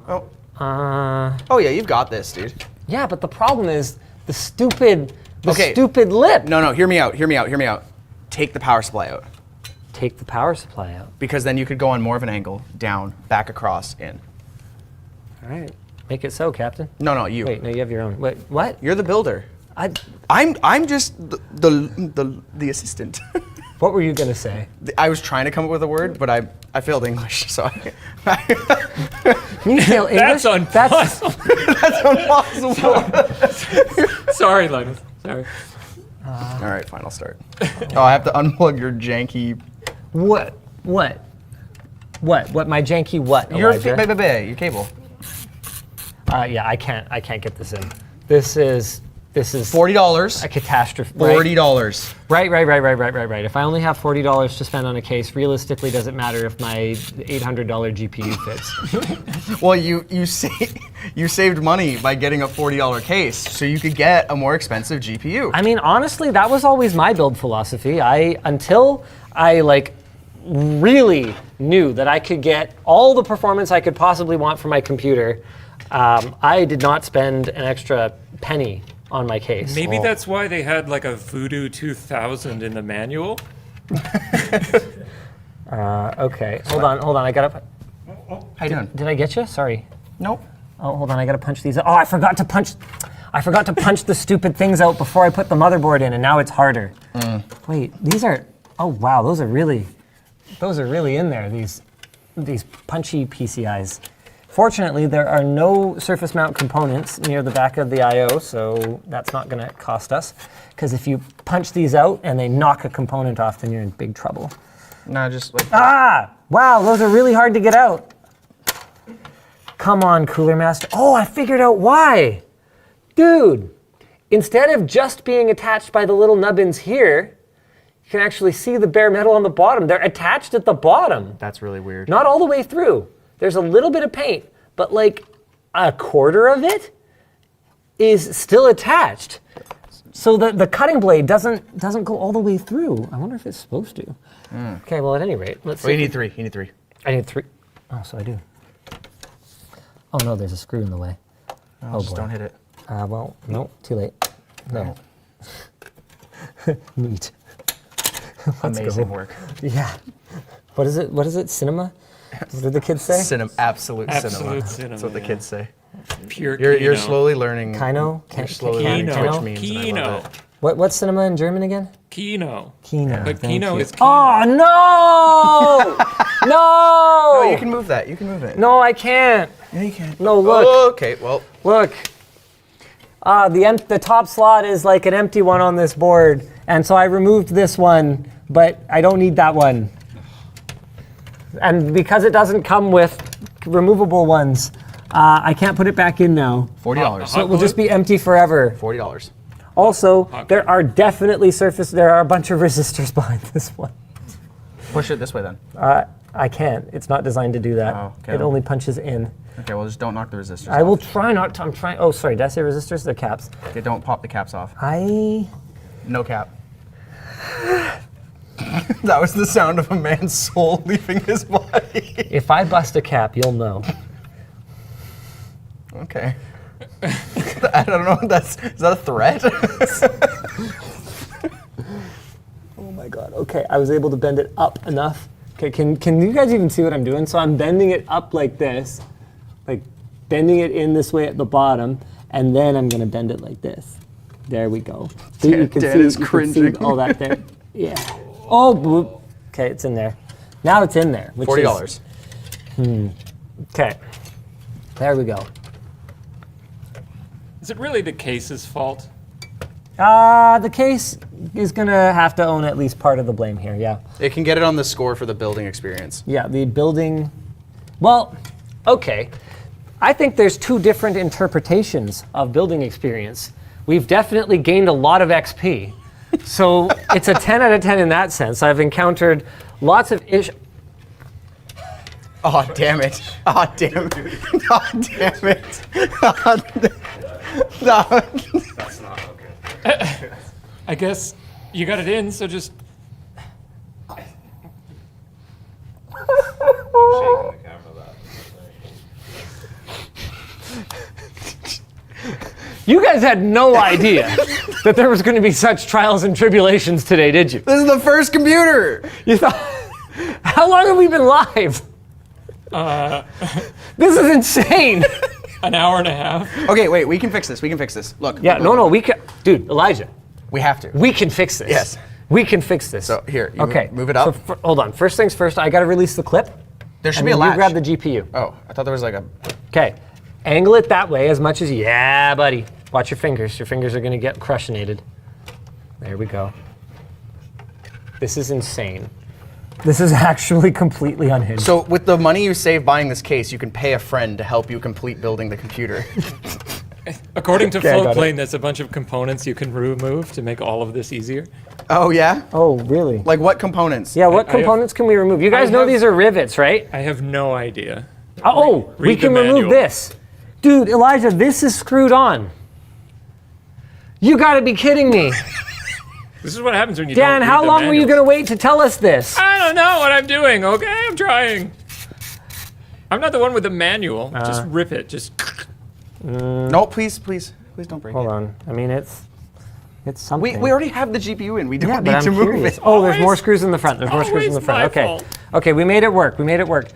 Oh. Oh yeah, you've got this, dude. Yeah, but the problem is the stupid Okay. lip. No, hear me out. Take the power supply out. Take the power supply out. Because then you could go on more of an angle, down, back across, in. All right. Make it so, Captain. No, you. Wait, no, you have your own. Wait, what? You're the builder. I'm just the assistant. What were you going to say? I was trying to come up with a word, but I failed English, so You fail English? That's impossible. that's impossible. Sorry, Linus. Sorry. All right, fine, I'll start. Oh, I have to unplug your janky. What? My janky what? Your Elijah? your cable. Yeah, I can't get this in. This is $40. a catastrophe. $40. Right. If I only have $40 to spend on a case, realistically, does it matter if my $800 GPU fits? Well, you saved money by getting a $40 case, so you could get a more expensive GPU. I mean, honestly, that was always my build philosophy. Until I really knew that I could get all the performance I could possibly want for my computer, I did not spend an extra penny on my case. Maybe that's why they had like a Voodoo 2000 in the manual. Okay, hold on. I gotta. How you doing? Did I get you? Sorry. Nope. Oh, hold on. I gotta punch these. Oh, I forgot to punch the stupid things out before I put the motherboard in, and now it's harder. Wait, these are. Oh wow, those are really in there. These punchy PCIs. Fortunately, there are no surface mount components near the back of the I/O, so that's not going to cost us. Because if you punch these out and they knock a component off, then you're in big trouble. No, just like. Ah! Wow, those are really hard to get out. Come on, Cooler Master. Oh, I figured out why. Dude, instead of just being attached by the little nubbins here, you can actually see the bare metal on the bottom. They're attached at the bottom. That's really weird. Not all the way through. There's a little bit of paint, but like a quarter of it is still attached. So that the cutting blade doesn't go all the way through. I wonder if it's supposed to. Okay, well, at any rate, let's see. Oh, you need 3. You need 3. I need 3. Oh, so I do. Oh no, there's a screw in the way. Oh, just boy. don't hit it. Well, no, too late. No. Neat. Amazing work. Yeah. What is it? What is it? Cinema? What did the kids say? Absolute cinema. cinema. That's what the kids say. Pure You're Kino. slowly learning. Kino? You're slowly learning Kino. Twitch memes. and I Kino. love it. What's cinema in German again? Kino. Kino. But thank Kino you. is Kino. Oh, no! No! No, you can move that. You can move it. No, I can't. Yeah, you can. No, look. Oh, okay, well. Look. The top slot is like an empty one on this board. And so I removed this one, but I don't need that one. And because it doesn't come with removable ones, I can't put it back in now. $40. So it will just be empty forever. $40. Also, there are definitely there are a bunch of resistors behind this one. Push it this way then. I can't. It's not designed to do that. Oh, okay. It only punches in. Okay, well just don't knock the resistors I off. will try not to. I'm trying. Oh, sorry. Did I say resistors? They're caps. Okay, don't pop the caps off. No cap. That was the sound of a man's soul leaving his body. If I bust a cap, you'll know. Okay. I don't know. Is that a threat? Oh my god. Okay, I was able to bend it up enough. Okay, can you guys even see what I'm doing? So I'm bending it up like this, like bending it in this way at the bottom, and then I'm gonna bend it like this. There we go. So you can Dan see, is you can cringing. see all that there. Yeah. Oh, bloop. Okay, it's in there. Now it's in there. Which $40. Okay. There we go. Is it really the case's fault? The case is gonna have to own at least part of the blame here, yeah. It can get it on the score for the building experience. Yeah, the building, well, okay. I think there's 2 different interpretations of building experience. We've definitely gained a lot of XP. So it's a 10 out of 10 in that sense. I've encountered lots of issues. Oh, damn it. Oh, damn it. Oh, damn it. No. That's not okay. I guess you got it in, so just Shaking the camera that. You guys had no idea that there was going to be such trials and tribulations today, did you? This is the first computer. You thought, how long have we been live? This is insane. an hour and a half. Okay, wait, we can fix this. We can fix this. Look. Yeah, look, no, we can, dude, Elijah, We have to. we can fix this. Yes. We can fix this. So here, you okay, move it up. So hold on. First things first, I got to release the clip. There should and be a then latch. you grab the GPU. Oh, I thought there was like a. Okay, angle it that way as much as yeah, buddy. Watch your fingers. Your fingers are gonna get crushinated. There we go. This is insane. This is actually completely unhinged. So with the money you save buying this case, you can pay a friend to help you complete building the computer. According to Okay, I got Floatplane, there's a bunch of components you can remove to make all of this easier. Oh yeah? Oh, really? Like what components? Yeah, what I have- components can we remove? You guys I know have- these are rivets, right? I have no idea. Oh, we read the can remove manual. this. Dude, Elijah, this is screwed on. You gotta be kidding me. This is what happens when you Dan, don't read how the long were you manuals. gonna wait to tell us this? I don't know what I'm doing, okay? I'm trying. I'm not the one with the manual. Just rip it. Just. No, please don't break Hold it. on. I mean, it's something. We already have the GPU in. We don't Yeah, need but I'm to move curious. it. Oh, there's more Always- screws in the front. There's more screws in the always front. my Okay. fault. Okay, we made it work. We made it work.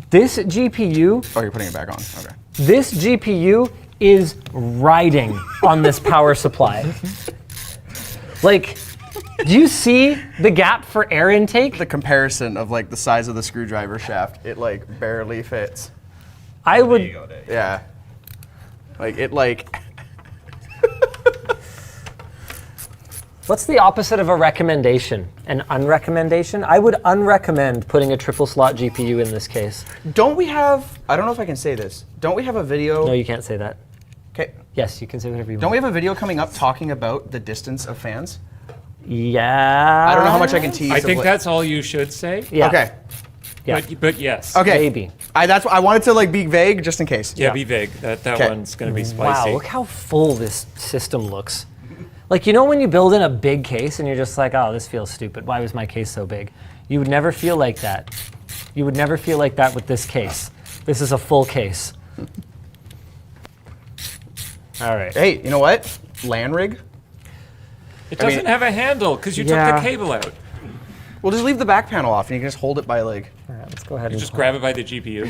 This GPU, Oh, you're putting it back on. Okay. this GPU is riding on this power supply. Like, do you see the gap for air intake? The comparison of like the size of the screwdriver shaft, it like barely fits. I There would. you go, Dave. Yeah. Like it like. What's the opposite of a recommendation? An unrecommendation? I would unrecommend putting a triple slot GPU in this case. Don't we have? I don't know if I can say this. Don't we have a video? No, you can't say that. Okay. Yes, you can say whatever you Don't want. we have a video coming up talking about the distance of fans? Yeah. I don't know how much I can tease. I of think what- that's all you should say. Yeah. Okay. Yeah. But yes. Okay. Maybe. That's what I wanted to like be vague just in case. Yeah, be vague. That Okay. one's going to be Wow, spicy. look how full this system looks. Like, you know when you build in a big case and you're just like, oh, this feels stupid. Why was my case so big? You would never feel like that. You would never feel like that with this case. This is a full case. All right. Hey, you know what? LAN rig. It I mean- doesn't have a handle because you Yeah. took the cable out. We'll just leave the back panel off, and you can just hold it by like. All right, let's go ahead and Just grab it by the GPU.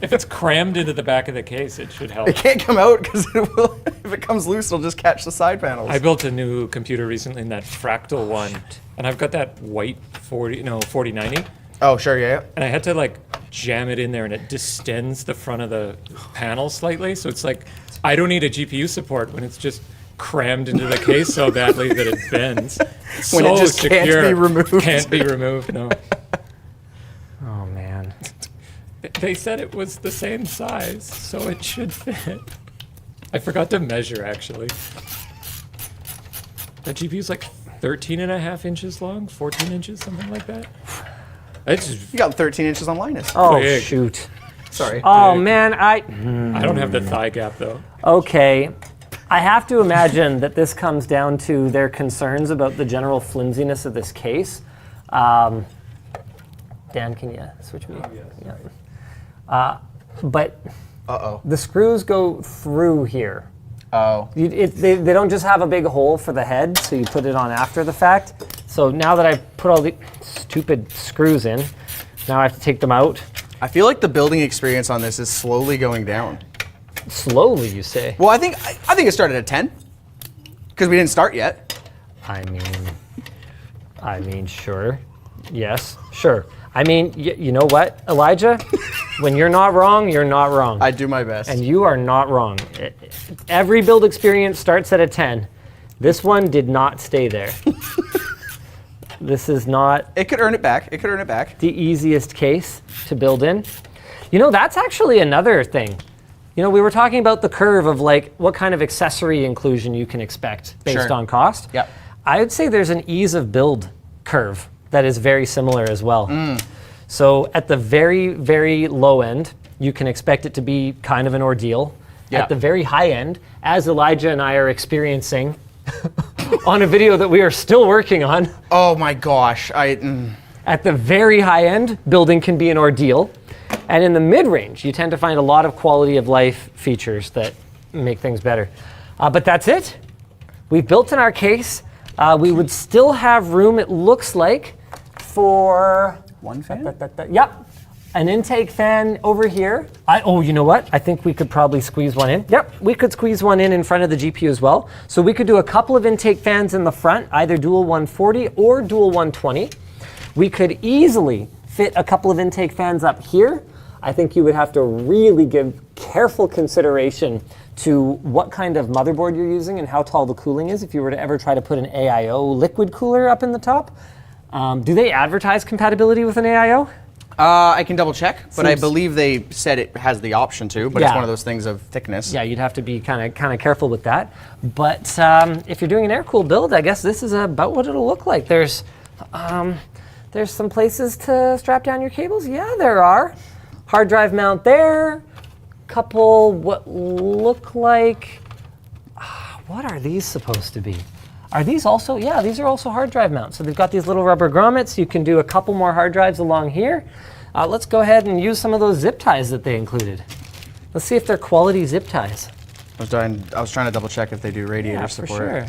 If it's crammed into the back of the case, it should help. It can't come out because it will. If it comes loose, it'll just catch the side panels. I built a new computer recently in that Fractal one, and I've got that white 4090, Oh, sure, yeah. and I had to like jam it in there, and it distends the front of the panel slightly. So it's like I don't need a GPU support when it's just crammed into the case so badly that it bends. It's When it so just can't secure. be removed. Can't be removed. No. Oh, man. They said it was the same size, so it should fit. I forgot to measure, actually. That GPU's like 13 and a half inches long, 14 inches, something like that. It's, You got 13 inches on Linus. Oh, Big. shoot. Sorry. Oh, Big. man, I don't have the thigh gap, though. Okay. I have to imagine that this comes down to their concerns about the general flimsiness of this case. Dan, can you switch me? Yeah. But Uh-oh. the screws go through here. Oh. They don't just have a big hole for the head, so you put it on after the fact. So now that I put all the stupid screws in, now I have to take them out. I feel like the building experience on this is slowly going down. Slowly, you say? Well, I think it started at 10 because we didn't start yet. I mean, sure. Yes, sure. I mean, you know what, Elijah? When you're not wrong, you're not wrong. I do my best. And you are not wrong. Every build experience starts at a 10. This one did not stay there. This is not It could earn it back. It could earn it back. the easiest case to build in. You know, that's actually another thing. You know, we were talking about the curve of like what kind of accessory inclusion you can expect based Sure. on cost. Yep. I would say there's an ease of build curve that is very similar as well. So at the very, very low end, you can expect it to be kind of an ordeal. Yeah. At the very high end, as Elijah and I are experiencing on a video that we are still working on, Oh my gosh. at the very high end, building can be an ordeal. And in the mid-range, you tend to find a lot of quality of life features that make things better. But that's it. We've built in our case. We would still have room, it looks like, for One fan? Yep. An intake fan over here. Oh, you know what? I think we could probably squeeze one in. Yep, we could squeeze one in front of the GPU as well. So we could do a couple of intake fans in the front, either dual 140 or dual 120. We could easily fit a couple of intake fans up here. I think you would have to really give careful consideration to what kind of motherboard you're using and how tall the cooling is if you were to ever try to put an AIO liquid cooler up in the top. Do they advertise compatibility with an AIO? I can double check, but I Seems- believe they said it has the option to, but it's Yeah. one of those things of thickness. Yeah, you'd have to be kind of careful with that. But if you're doing an air-cooled build, I guess this is about what it'll look like. There's some places to strap down your cables. Yeah, there are. Hard drive mount there. Couple what look like. What are these supposed to be? Are these also? Yeah, these are also hard drive mounts. So they've got these little rubber grommets. You can do a couple more hard drives along here. Let's go ahead and use some of those zip ties that they included. Let's see if they're quality zip ties. I was trying to double check if they do radiator Yeah, support. for sure.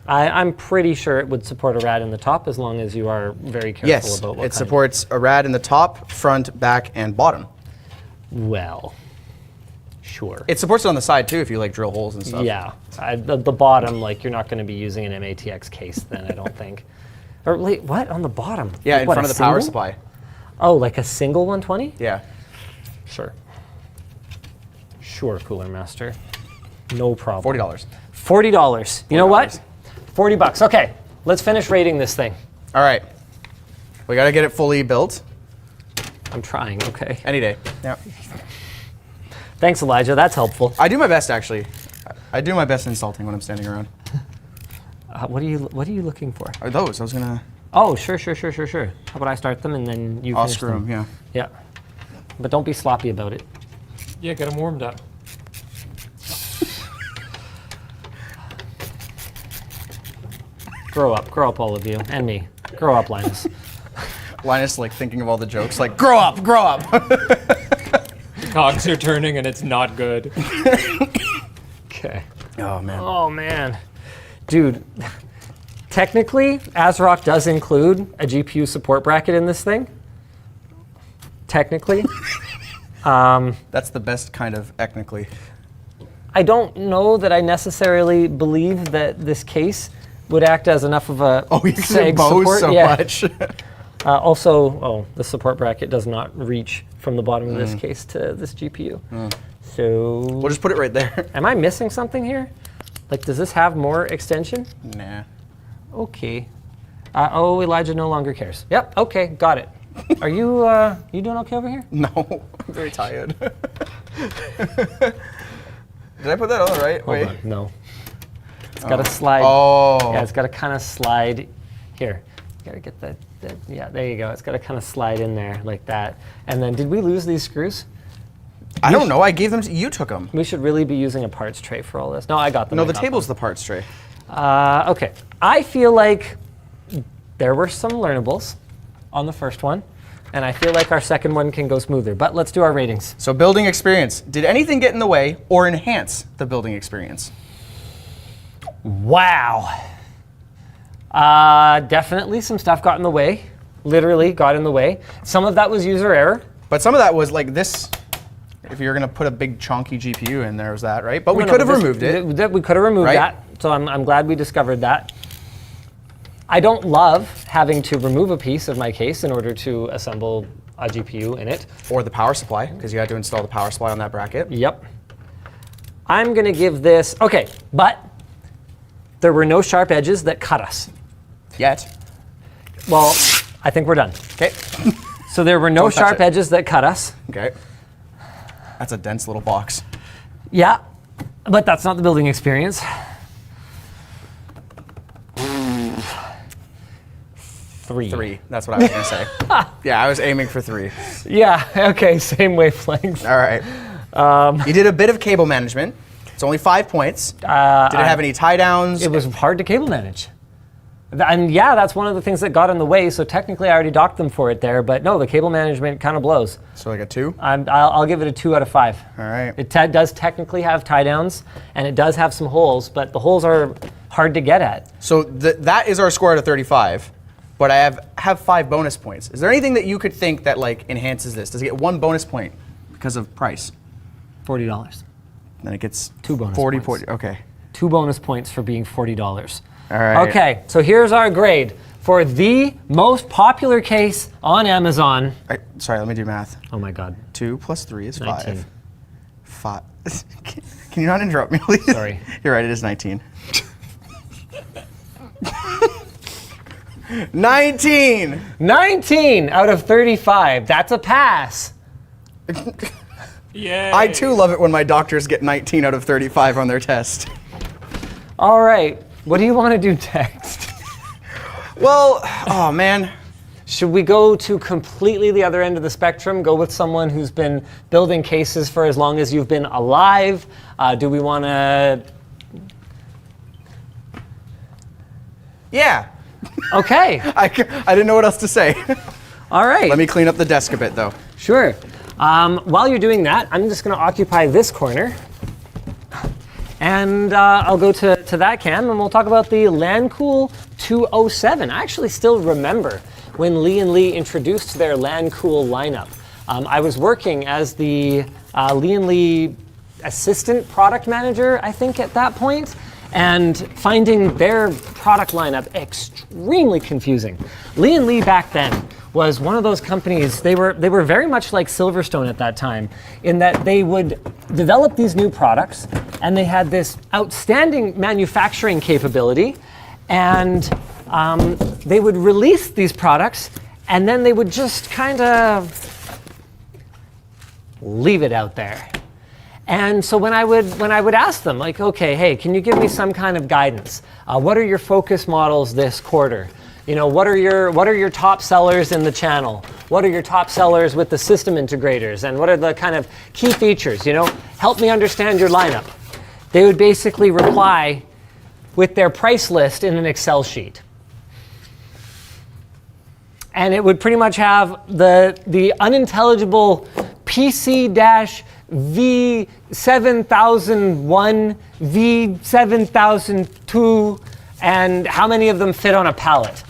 I'm pretty sure it would support a rad in the top as long as you are very careful Yes, about what it kind. supports a rad in the top, front, back, and bottom. Well, sure. It supports it on the side too if you like drill holes and stuff. Yeah, the bottom, like you're not going to be using an MATX case then, I don't think. Or wait, what on the bottom? Yeah, Like, in what, front a of the power single? supply. Oh, like a single 120? Yeah. Sure. Sure, Cooler Master. No problem. $40. $40. You know what? $40. Okay, let's finish rating this thing. All right. We got to get it fully built. I'm trying, okay. Any day. Yeah. Thanks, Elijah. That's helpful. I do my best, actually. I do my best insulting when I'm standing around. What are you looking for? Are those? I was gonna. Oh, sure. How about I start them and then you I'll finish screw them. Yeah. Yeah. But don't be sloppy about it. Yeah, get them warmed up. Grow up, all of you, and me. Grow up, Linus. Linus, like thinking of all the jokes, like grow up. Cogs are turning and it's not good. Okay. Oh man. Oh man, dude. Technically, ASRock does include a GPU support bracket in this thing. Technically. That's the best kind of technically. I don't know that I necessarily believe that this case would act as enough of a Oh, you seg bow support. so Yeah. much. Also, the support bracket does not reach from the bottom of this case to this GPU. So, We'll just put it right there. am I missing something here? Like, does this have more extension? Nah. Okay. Oh, Elijah no longer cares. Yep. Okay, got it. Are you you doing okay over here? No, I'm very tired. Did I put that on the right Hold way? on. No. It's got to slide. Oh. Yeah, it's got to kind of slide here. Got to get that. Yeah, there you go. It's got to kind of slide in there like that. And then, did we lose these screws? I don't know. I gave them. You took them. We should really be using a parts tray for all this. No, I got them. No, I the got table's the parts tray. them. Okay. I feel like there were some learnables on the first one, and I feel like our second one can go smoother. But let's do our ratings. So building experience. Did anything get in the way or enhance the building experience? Wow. Definitely some stuff got in the way. Literally got in the way. Some of that was user error. But some of that was like this. If you're going to put a big chunky GPU in, there was that, right? But we No, could have but removed it. We could have removed Right? that. So I'm glad we discovered that. I don't love having to remove a piece of my case in order to assemble a GPU in it. Or the power supply, because you had to install the power supply on that bracket. Yep. I'm going to give this, okay, but there were no sharp edges that cut us. Yet. Well, I think we're done. Okay. So there were no Don't touch sharp it. edges that cut us. Okay. That's a dense little box. Yeah, but that's not the building experience. Three. That's what I was going to say. Yeah, I was aiming for 3. Yeah, okay, same wavelength. All right. You did a bit of cable management. It's only 5 points. Did it have any tie downs? It was hard to cable manage. And yeah, that's one of the things that got in the way, so technically I already docked them for it there, but no, the cable management kind of blows. So like a 2? I'll give it a 2 out of 5. All right. It does technically have tie downs, and it does have some holes, but the holes are hard to get at. So that is our score out of 35, but I have 5 bonus points. Is there anything that you could think that like enhances this? Does it get 1 bonus point because of price? $40. Then it gets 2 bonus 40 points. Okay. 2 bonus points for being $40. All right. Okay, so here's our grade for the most popular case on Amazon. Sorry, let me do math. Oh my God. 2 plus 3 is 19. 5. Can you not interrupt me, please? Sorry. You're right, it is 19. 19! 19 out of 35. That's a pass. Yay! I too love it when my doctors get 19 out of 35 on their test. All right, what do you want to do next? Well, oh man. Should we go to completely the other end of the spectrum, go with someone who's been building cases for as long as you've been alive? Do we want to... Yeah. Okay, I didn't know what else to say. all right. Let me clean up the desk a bit though. Sure. While you're doing that, I'm just going to occupy this corner. And I'll go to that cam, and we'll talk about the Lancool 207. I actually still remember when Lian Li introduced their Lancool lineup. I was working as the Lian Li assistant product manager, I think, at that point, and finding their product lineup extremely confusing. Lian Li back then was one of those companies. They were very much like Silverstone at that time, in that they would develop these new products, and they had this outstanding manufacturing capability, and they would release these products, and then they would just kind of leave it out there. And so when I would ask them, like, okay, hey, can you give me some kind of guidance? What are your focus models this quarter? You know, what are your top sellers in the channel? What are your top sellers with the system integrators? And what are the kind of key features? You know, help me understand your lineup. They would basically reply with their price list in an Excel sheet. And it would pretty much have the unintelligible PC-V7001, V7002, and how many of them fit on a pallet.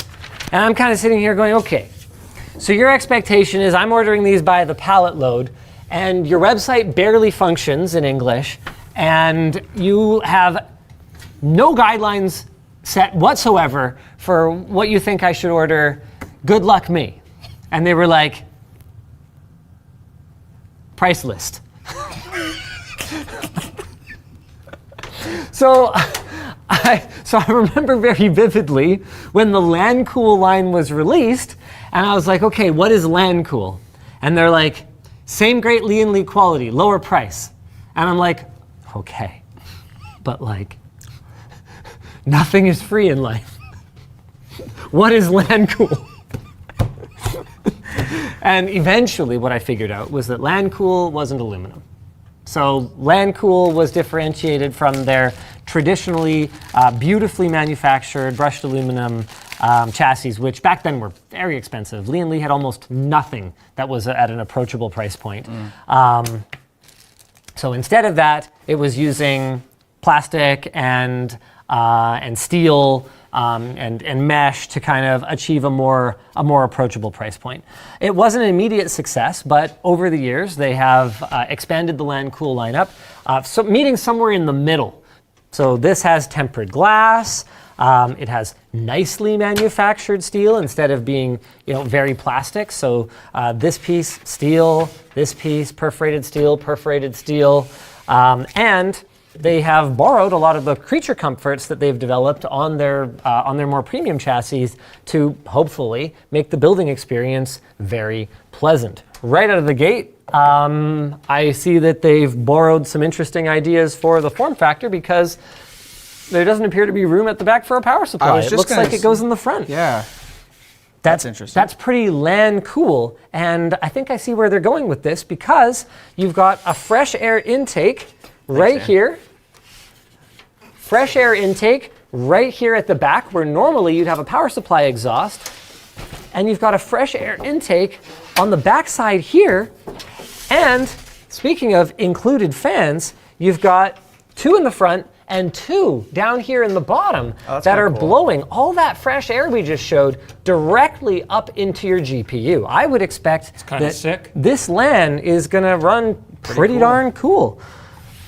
And I'm kind of sitting here going, okay, so your expectation is I'm ordering these by the pallet load, and your website barely functions in English, and you have no guidelines set whatsoever for what you think I should order. Good luck me. And they were like, price list. So I remember very vividly when the Lancool line was released, and I was like, okay, what is Lancool? And they're like, same great Lian Li quality, lower price. And I'm like, okay, but like, nothing is free in life. What is Lancool? And eventually what I figured out was that Lancool wasn't aluminum. So Lancool was differentiated from their traditionally beautifully manufactured brushed aluminum chassis, which back then were very expensive. Lian Li had almost nothing that was at an approachable price point. So instead of that, it was using plastic and steel and mesh to kind of achieve a more approachable price point. It wasn't an immediate success, but over the years they have expanded the Lancool lineup, so meeting somewhere in the middle. So this has tempered glass. It has nicely manufactured steel instead of being, very plastic. So this piece steel, this piece perforated steel, and they have borrowed a lot of the creature comforts that they've developed on their more premium chassis to hopefully make the building experience very pleasant. Right out of the gate, I see that they've borrowed some interesting ideas for the form factor because there doesn't appear to be room at the back for a power supply. It looks like it goes in the front. Yeah. That's interesting. That's pretty Lancool, and I think I see where they're going with this because you've got a fresh air intake right here. Fresh air intake right here at the back where normally you'd have a power supply exhaust. And you've got a fresh air intake on the back side here. And speaking of included fans, you've got 2 in the front and 2 down here in the bottom that are blowing all that fresh air we just showed directly up into your GPU. I would expect that this LAN is going to run pretty darn cool.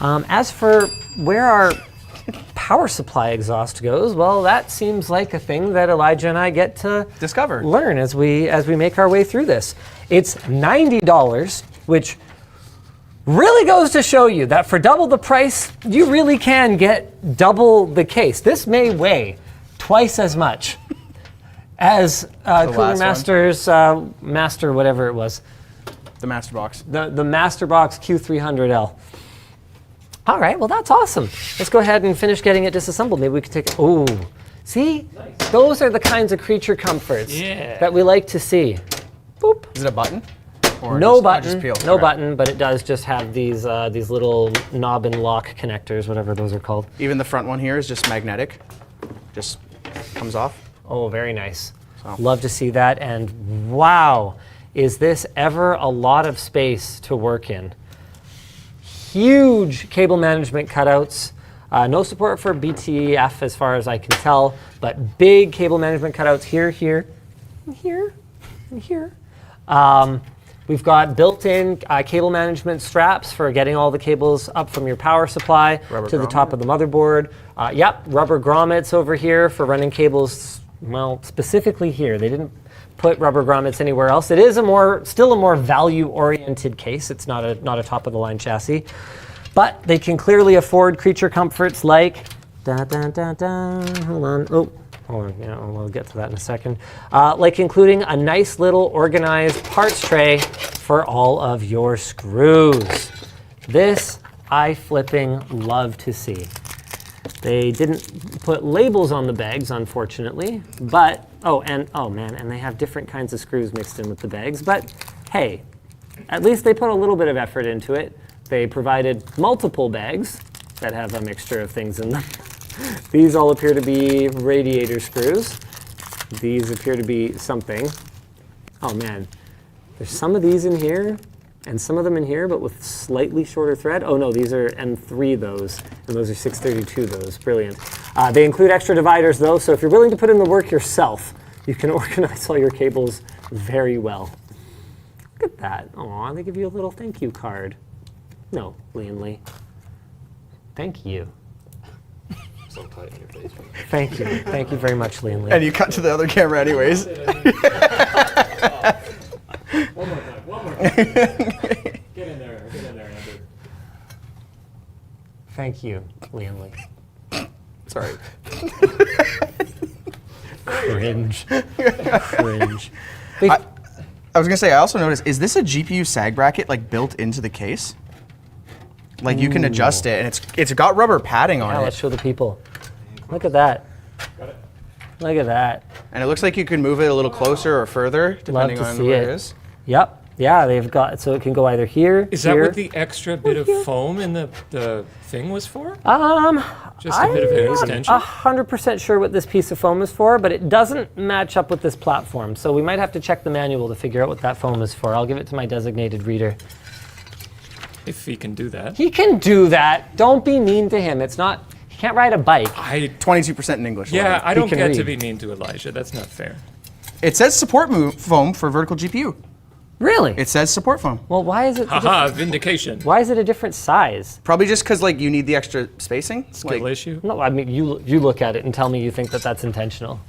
As for where our power supply exhaust goes, well, that seems like a thing that Elijah and I get to learn as we make our way through this. It's $90, which really goes to show you that for double the price, you really can get double the case. This may weigh twice as much as Cooler Master's Master, whatever it was. The MasterBox. The MasterBox Q300L. All right, well, that's awesome. Let's go ahead and finish getting it disassembled. Maybe we could take, see? Nice. Those are the kinds of creature comforts that we like to see. Boop. Is it a button? Or no button, no button, but it does just have these little knob and lock connectors, whatever those are called. Even the front one here is just magnetic, just comes off. Oh, very nice. So. Love to see that, and wow, is this ever a lot of space to work in. Huge cable management cutouts. No support for BTF as far as I can tell, but big cable management cutouts here, and here, and here. We've got built-in cable management straps for getting all the cables up from your power supply to the top of the motherboard. Yep, rubber grommets over here for running cables, well, specifically here. They didn't put rubber grommets anywhere else. It is still a more value-oriented case. It's not a top-of-the-line chassis. But they can clearly afford creature comforts like, hold on, yeah, we'll get to that in a second. Like including a nice little organized parts tray for all of your screws. This I flipping love to see. They didn't put labels on the bags, unfortunately, but, and they have different kinds of screws mixed in with the bags, but hey, at least they put a little bit of effort into it. They provided multiple bags that have a mixture of things in them. These all appear to be radiator screws. These appear to be something. Oh man, there's some of these in here and some of them in here, but with slightly shorter thread. Oh no, these are M3 those, and those are 632 those, brilliant. They include extra dividers though, so if you're willing to put in the work yourself, you can organize all your cables very well. Look at that, aw, they give you a little thank you card. No, Lian Li. Thank you. So tight in your face. Thank you. Thank you very much, Lian Li. And you cut to the other camera anyways. One more time. Get in there, Andrew. Thank you, Lian Li. Sorry. Cringe. Cringe. I was gonna say, I also noticed, is this a GPU sag bracket like built into the case? Like you can adjust it, and it's got rubber padding on Yeah, it. let's show the people. Look at that. Got it? Look at that. And it looks like you can move it a little closer or further, depending to on see where it. it is. Yep. Yeah, they've got, so it can go either here, Is that here. what the extra bit of foam in the thing was for? Just a I'm bit of an not extension? 100% sure what this piece of foam is for, but it doesn't match up with this platform. So we might have to check the manual to figure out what that foam is for. I'll give it to my designated reader. If he can do that. He can do that. Don't be mean to him. It's not, he can't ride a bike. 22% in English. Yeah, Logan. I don't can get to read. be mean to Elijah. That's not fair. It says support foam for vertical GPU. Really? It says support foam. Well, why is it? Haha, vindication. Why is it a different size? Probably just because like you need the extra spacing. Skill issue. No, I mean you look at it and tell me you think that that's intentional.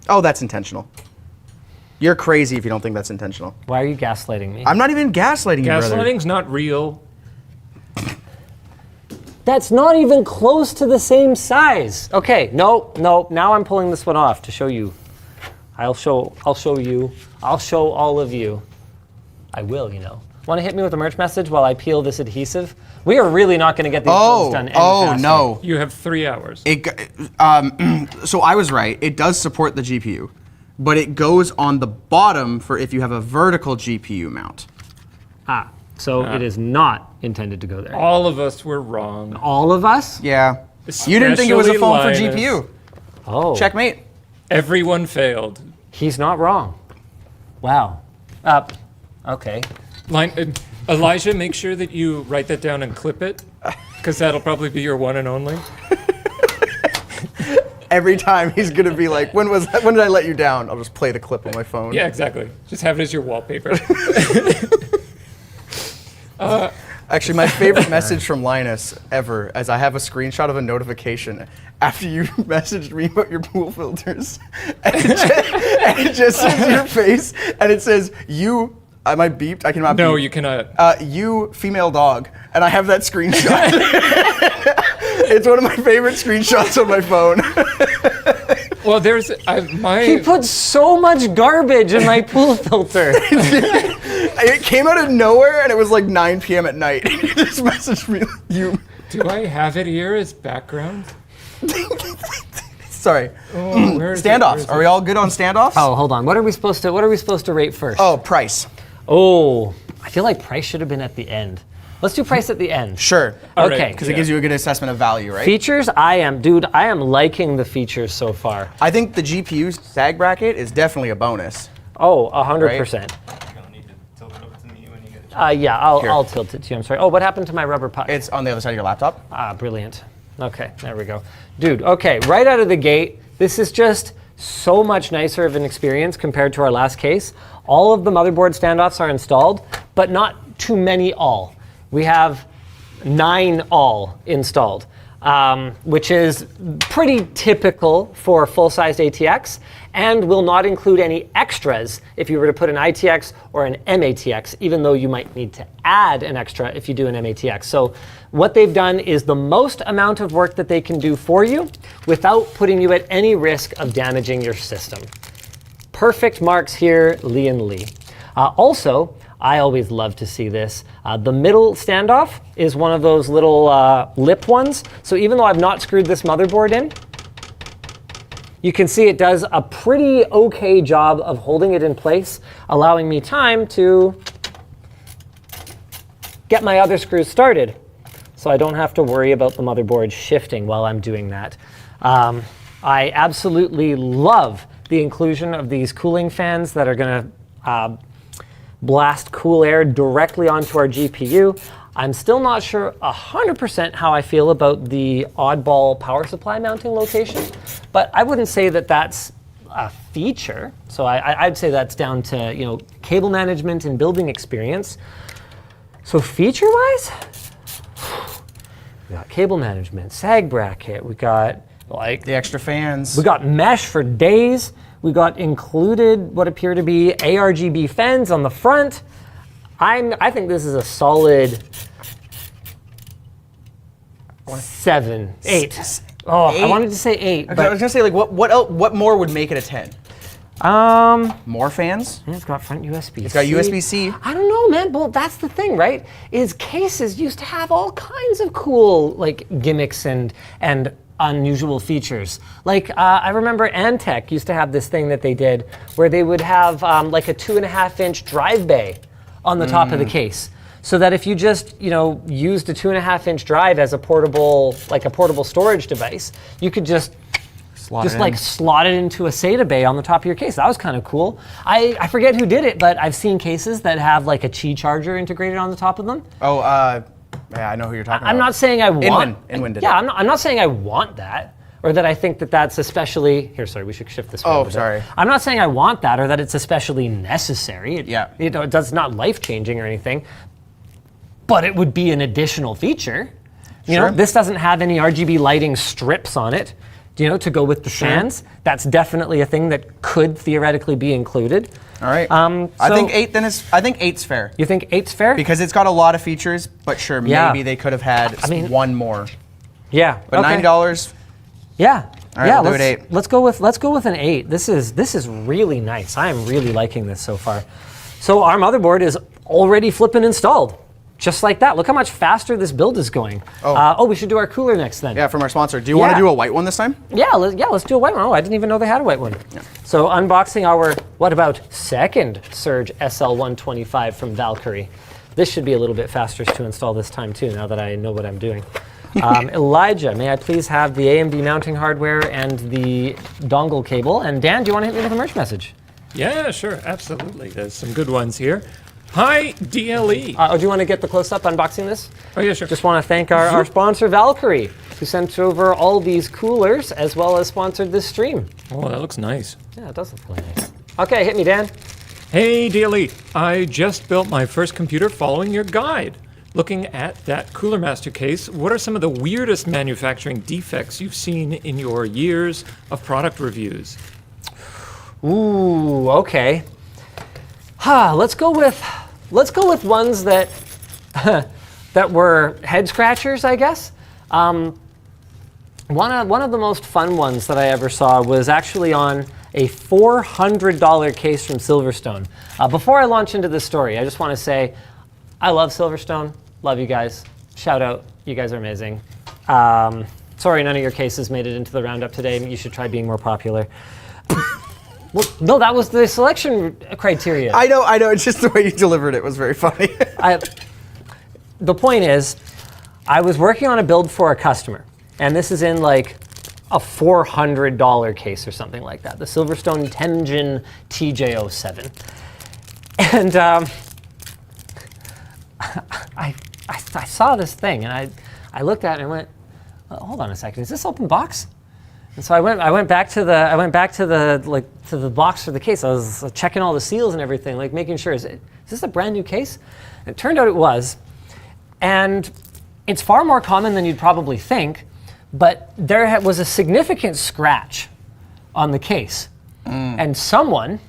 Oh, that's intentional. You're crazy if you don't think that's intentional. Why are you gaslighting me? I'm not even gaslighting you, brother. Gaslighting's not real. That's not even close to the same size. Okay, no. Now I'm pulling this one off to show you. I'll show you. I'll show all of you. I will, you know. Want to hit me with a merch message while I peel this adhesive? We are really not going to get these builds done any faster. No. You have 3 hours. So I was right. It does support the GPU, but it goes on the bottom for if you have a vertical GPU mount. So it is not intended to go there. All of us were wrong. All of us? Yeah. You didn't think it was a Especially foam for Linus. GPU. Oh. Checkmate. Everyone failed. He's not wrong. Wow. Okay. Elijah, make sure that you write that down and clip it, because that'll probably be your one and only. Every time he's gonna be like, when did I let you down? I'll just play the clip on my phone. Yeah, exactly. Just have it as your wallpaper. Actually, my favorite message from Linus ever, as I have a screenshot of a notification after you messaged me about your pool filters, and it just says your face, and it says, you, am I beeped? I cannot No, beep. you cannot. You, female dog, and I have that screenshot. It's one of my favorite screenshots on my phone. Well, there's He put so much garbage in my pool filter. It came out of nowhere, and it was like 9 p.m. at night. He just messaged me, you. Do I have it here as background? Sorry. Oh, where is it? Standoffs. Are we all good on standoffs? Oh, hold on. What are we supposed to rate first? Oh, price. Oh, I feel like price should have been at the end. Let's do price at the end. Sure. All right, Okay. Because it gives you a good assessment of value, right? Features, I am liking the features so far. I think the GPU sag bracket is definitely a bonus. Oh, 100%. You're gonna need to tilt it up to me when you get a chance. Yeah, Here. I'll tilt it to you. I'm sorry. Oh, what happened to my rubber puck? It's on the other side of your laptop. Brilliant. Okay, there we go. Dude, okay, right out of the gate, this is just so much nicer of an experience compared to our last case. All of the motherboard standoffs are installed, but not too many all. We have 9 all installed, which is pretty typical for full-sized ATX. and will not include any extras if you were to put an ITX or an MATX, even though you might need to add an extra if you do an MATX. So what they've done is the most amount of work that they can do for you without putting you at any risk of damaging your system. Perfect marks here, Lian Li. Also, I always love to see this. The middle standoff is one of those little lip ones. So even though I've not screwed this motherboard in, you can see it does a pretty okay job of holding it in place, allowing me time to get my other screws started. So I don't have to worry about the motherboard shifting while I'm doing that. I absolutely love the inclusion of these cooling fans that are going to blast cool air directly onto our GPU. I'm still not sure 100% how I feel about the oddball power supply mounting location, but I wouldn't say that that's a feature. So I'd say that's down to cable management and building experience. So feature-wise, we got cable management, sag bracket, we got like The extra fans. we got mesh for days. We got included what appear to be ARGB fans on the front. I think this is a solid 7, 8. Oh, 8? I wanted to say 8. Okay, I was gonna say like what more would make it a 10? More fans? It's got front USB-C. It's got USB-C. I don't know, man. Well, that's the thing, right? Is cases used to have all kinds of cool like gimmicks and unusual features. Like I remember Antec used to have this thing that they did where they would have like a 2.5-inch drive bay on the top of the case, so that if you just used a 2.5-inch drive as a portable storage device, you could just slot it into a SATA bay on the top of your case. That was kind of cool. I forget who did it, but I've seen cases that have like a Qi charger integrated on the top of them. Oh, yeah, I know who you're talking about. I'm not saying I want. Inwin did yeah, it. I'm not saying I want that, or that I think that that's especially. Here, sorry, we should shift this. Oh, sorry. I'm not saying I want that, or that it's especially necessary. It's not life changing or anything, but it would be an additional feature. This doesn't have any RGB lighting strips on it. To go with the fans. That's definitely a thing that could theoretically be included. All right. I think 8 then is. I think 8's fair. You think 8's fair? Because it's got a lot of features, but sure, maybe they could have had one more. Yeah. But okay. $9. Yeah. All right, yeah, we'll do it 8. Let's go with an 8. This is really nice. I am really liking this so far. So our motherboard is already flipping installed. Just like that. Look how much faster this build is going. We should do our cooler next then. Yeah, from our sponsor. Do you want to do a white one this time? Yeah, let's do a white one. Oh, I didn't even know they had a white one. Yeah. So unboxing our, second Surge SL125 from Valkyrie. This should be a little bit faster to install this time too, now that I know what I'm doing. Elijah, may I please have the AMD mounting hardware and the dongle cable? And Dan, do you want to hit me with a merch message? Yeah, sure, absolutely. There's some good ones here. Hi, DLE. Do you want to get the close-up unboxing this? Oh, yeah, sure. Just want to thank our sponsor, Valkyrie, who sent over all these coolers as well as sponsored this stream. Oh, that looks nice. Yeah, it does look really nice. Okay, hit me, Dan. Hey, DLE. I just built my first computer following your guide. Looking at that Cooler Master case, what are some of the weirdest manufacturing defects you've seen in your years of product reviews? Ooh, okay. Let's go with ones that that were head scratchers, I guess. One of the most fun ones that I ever saw was actually on a $400 case from Silverstone. Before I launch into this story, I just want to say I love Silverstone. Love you guys. Shout out. You guys are amazing. Sorry none of your cases made it into the roundup today. You should try being more popular. Well, no, that was the selection criteria. I know. It's just the way you delivered it was very funny. The point is, I was working on a build for a customer, and this is in like a $400 case or something like that, the Silverstone Tenjin TJ07. And I saw this thing, and I looked at it and went, hold on a second, is this open box? And so I went back to the box for the case. I was checking all the seals and everything, like making sure, is this a brand new case? And it turned out it was. And it's far more common than you'd probably think, but there was a significant scratch on the case. And someone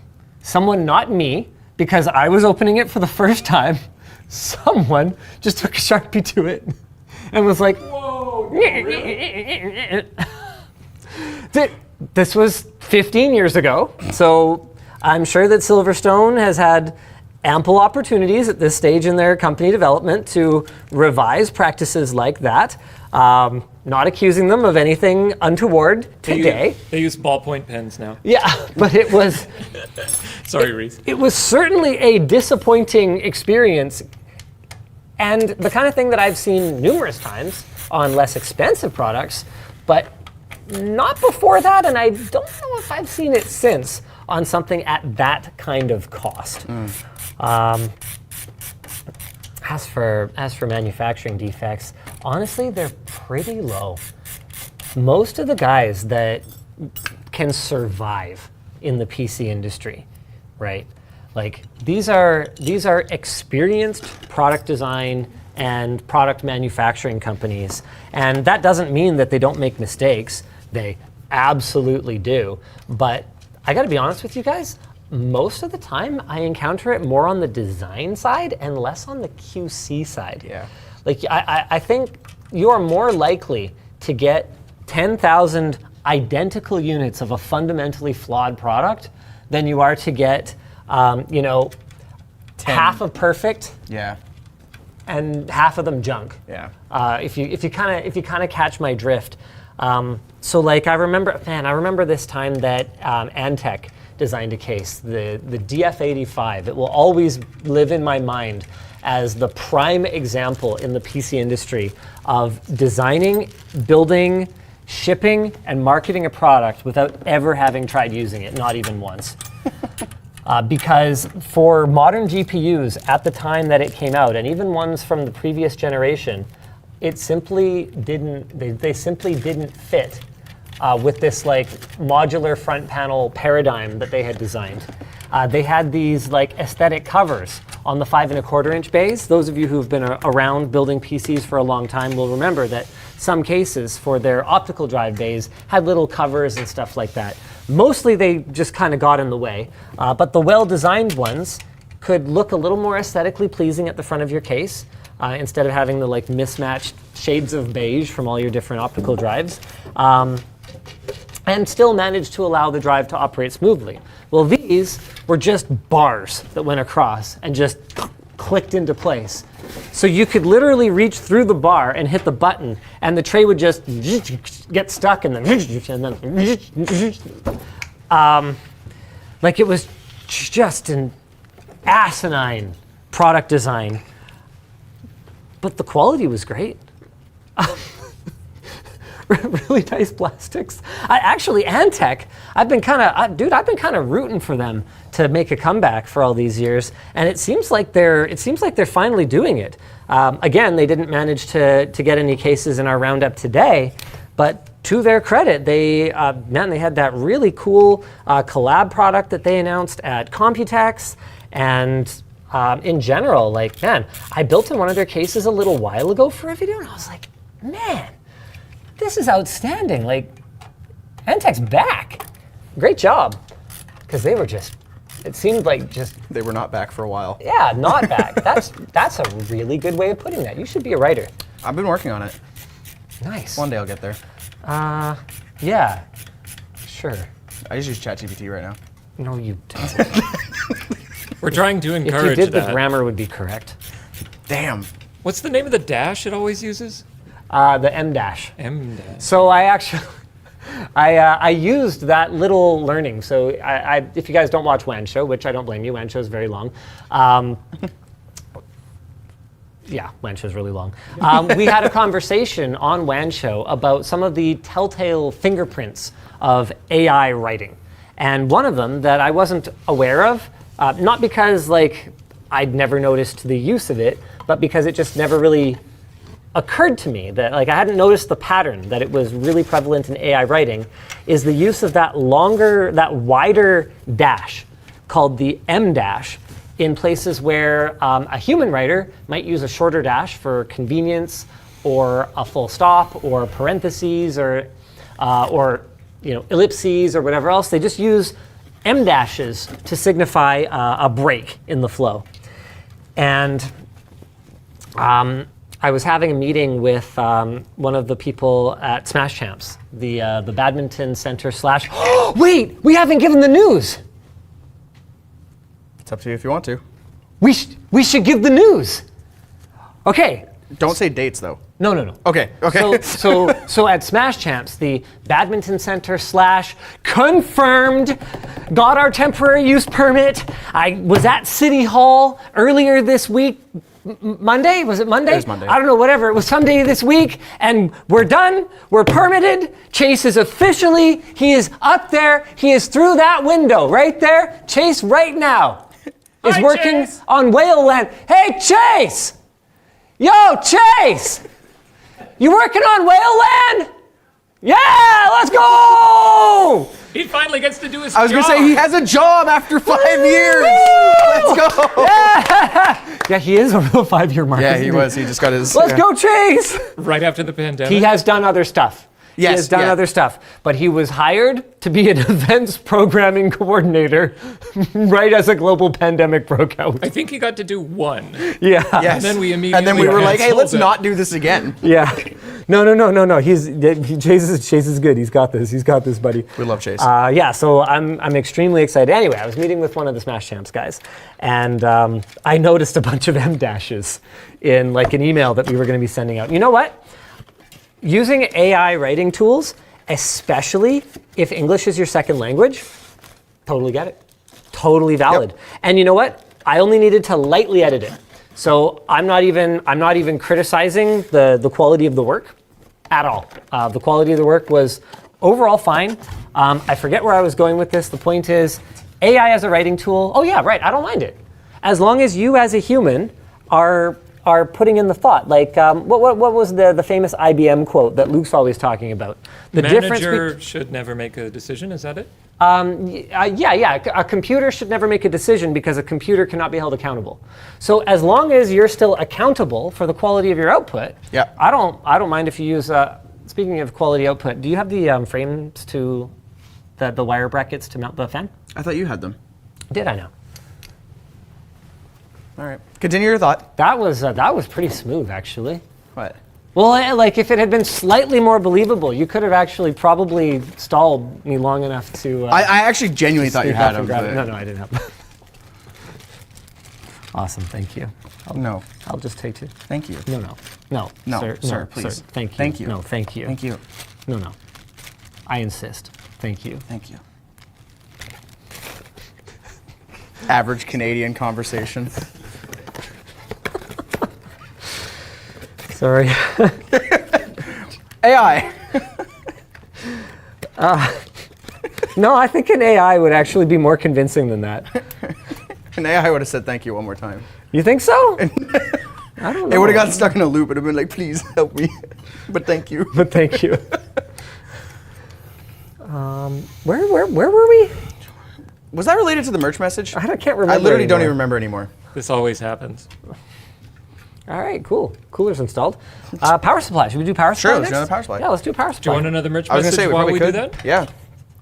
not me, because I was opening it for the first time, someone just took a Sharpie to it and was like, whoa. This was 15 years ago, so I'm sure that Silverstone has had ample opportunities at this stage in their company development to revise practices like that. Not accusing them of anything untoward today. They use ballpoint pens now. Yeah, but it was... Sorry, Reese. It was certainly a disappointing experience, and the kind of thing that I've seen numerous times on less expensive products, but not before that, and I don't know if I've seen it since on something at that kind of cost. As for manufacturing defects, honestly, they're pretty low. Most of the guys that can survive in the PC industry, right? Like these are experienced product design and product manufacturing companies, and that doesn't mean that they don't make mistakes. They absolutely do. But I got to be honest with you guys. Most of the time, I encounter it more on the design side and less on the QC side. Yeah. Like, I think you are more likely to get 10,000 identical units of a fundamentally flawed product than you are to get, half of perfect. Yeah. And half of them junk. Yeah. If you kind of catch my drift. So like I remember this time that Antec designed a case, the DF85. It will always live in my mind as the prime example in the PC industry of designing, building, shipping, and marketing a product without ever having tried using it, not even once. Because for modern GPUs at the time that it came out, and even ones from the previous generation, it simply didn't, they simply didn't fit with this like modular front panel paradigm that they had designed. They had these like aesthetic covers on the 5 1/4 inch bays. Those of you who've been around building PCs for a long time will remember that some cases for their optical drive bays had little covers and stuff like that. Mostly they just kind of got in the way, but the well-designed ones could look a little more aesthetically pleasing at the front of your case instead of having the like mismatched shades of beige from all your different optical drives. And still managed to allow the drive to operate smoothly. Well, these were just bars that went across and just clicked into place. So you could literally reach through the bar and hit the button, and the tray would just get stuck, and then like it was just an asinine product design. But the quality was great. Really nice plastics. Actually, Antec, I've been kind of rooting for them to make a comeback for all these years, and it seems like they're finally doing it. Again, they didn't manage to get any cases in our roundup today, but to their credit, they had that really cool collab product that they announced at Computex, and in general, like, man, I built in one of their cases a little while ago for a video, and I was like, man, this is outstanding. Like, Antec's back. Great job. Because they were just, it seemed like just... They were not back for a while. Yeah, not back. That's a really good way of putting that. You should be a writer. I've been working on it. Nice. One day I'll get there. Yeah, sure. I just use ChatGPT right now. No, you don't. We're trying to encourage If you did, that. the grammar would be correct. Damn. What's the name of the dash it always uses? The M dash. M dash. So I actually, I used that little learning. So if you guys don't watch WAN Show, which I don't blame you, WAN Show is very long. Yeah, WAN Show is really long. We had a conversation on WAN Show about some of the telltale fingerprints of AI writing. And one of them that I wasn't aware of, not because like I'd never noticed the use of it, but because it just never really occurred to me that like I hadn't noticed the pattern that it was really prevalent in AI writing, is the use of that wider dash called the M dash in places where a human writer might use a shorter dash for convenience, or a full stop, or parentheses, or ellipses, or whatever else. They just use M dashes to signify a break in the flow. And I was having a meeting with one of the people at Smash Champs, the badminton center slash. Wait, we haven't given the news. It's up to you if you want to. We should give the news. Okay. Don't say dates though. No. Okay. So at Smash Champs, the badminton center slash confirmed got our temporary use permit. I was at City Hall earlier this week. Monday? Was it Monday? It was Monday. I don't know, whatever. It was someday this week, and we're done. We're permitted. Chase is officially, he is up there. He is through that window right there. Chase right now is Hi, working Chase. on Whale Land. Hey, Chase! Yo, Chase! You working on Whale Land? Yeah, let's go! He finally gets to do his I was job. gonna say he has a job after 5 years. Let's go. Yeah, he is over the 5-year mark. Yeah, isn't he was. He just got his. Let's go, Chase! Right after the pandemic. He has done other stuff. He Yes, has done yeah. other stuff. But he was hired to be an events programming coordinator right as a global pandemic broke out. I think he got to do one. Yeah. Yes. And then we And then we immediately were like, hey, canceled let's it. not do this again. Yeah. No. Chase is good. He's got this, buddy. We love Chase. Yeah, so I'm extremely excited. Anyway, I was meeting with one of the Smash Champs guys, and I noticed a bunch of M dashes in like an email that we were going to be sending out. You know what? Using AI writing tools, especially if English is your second language, totally get it. Totally valid. Yep. And you know what? I only needed to lightly edit it. So I'm not even criticizing the quality of the work at all. The quality of the work was overall fine. I forget where I was going with this. The point is, AI as a writing tool, oh yeah, right, I don't mind it. As long as you as a human are putting in the thought. Like, what was the famous IBM quote that Luke's always talking about? The Manager should never make a decision, is that it? Yeah. A computer should never make a decision because a computer cannot be held accountable. So as long as you're still accountable for the quality of your output, Yeah. I don't mind if you use. Speaking of quality output, do you have the frames to the wire brackets to mount the fan? I thought you had them. Did I know? All right. Continue your thought. That was pretty smooth, actually. What? Well, like if it had been slightly more believable, you could have actually probably stalled me long enough to. I actually genuinely thought you sneak had up and them. grab it. No, I didn't have them. Awesome, thank you. No. I'll just take two. Thank you. No, No, sir, please. Sir, thank you. Thank you. No, thank you. Thank you. No. I insist. Thank you. Thank you. Average Canadian conversation. Sorry. AI. No, I think an AI would actually be more convincing than that. An AI would have said thank you one more time. You think so? I don't know. It would have gotten stuck in a loop. It would have been like, please help me. But thank you. But thank you. Where were we? Was that related to the merch message? I can't remember. I literally don't anymore. even remember anymore. This always happens. All right, cool. Cooler's installed. Power supply. Should we do power supply Sure, let's next? do another power supply. Yeah, let's do power Do supply. you want another merch I was going to message say, we while probably we could. do that? Yeah.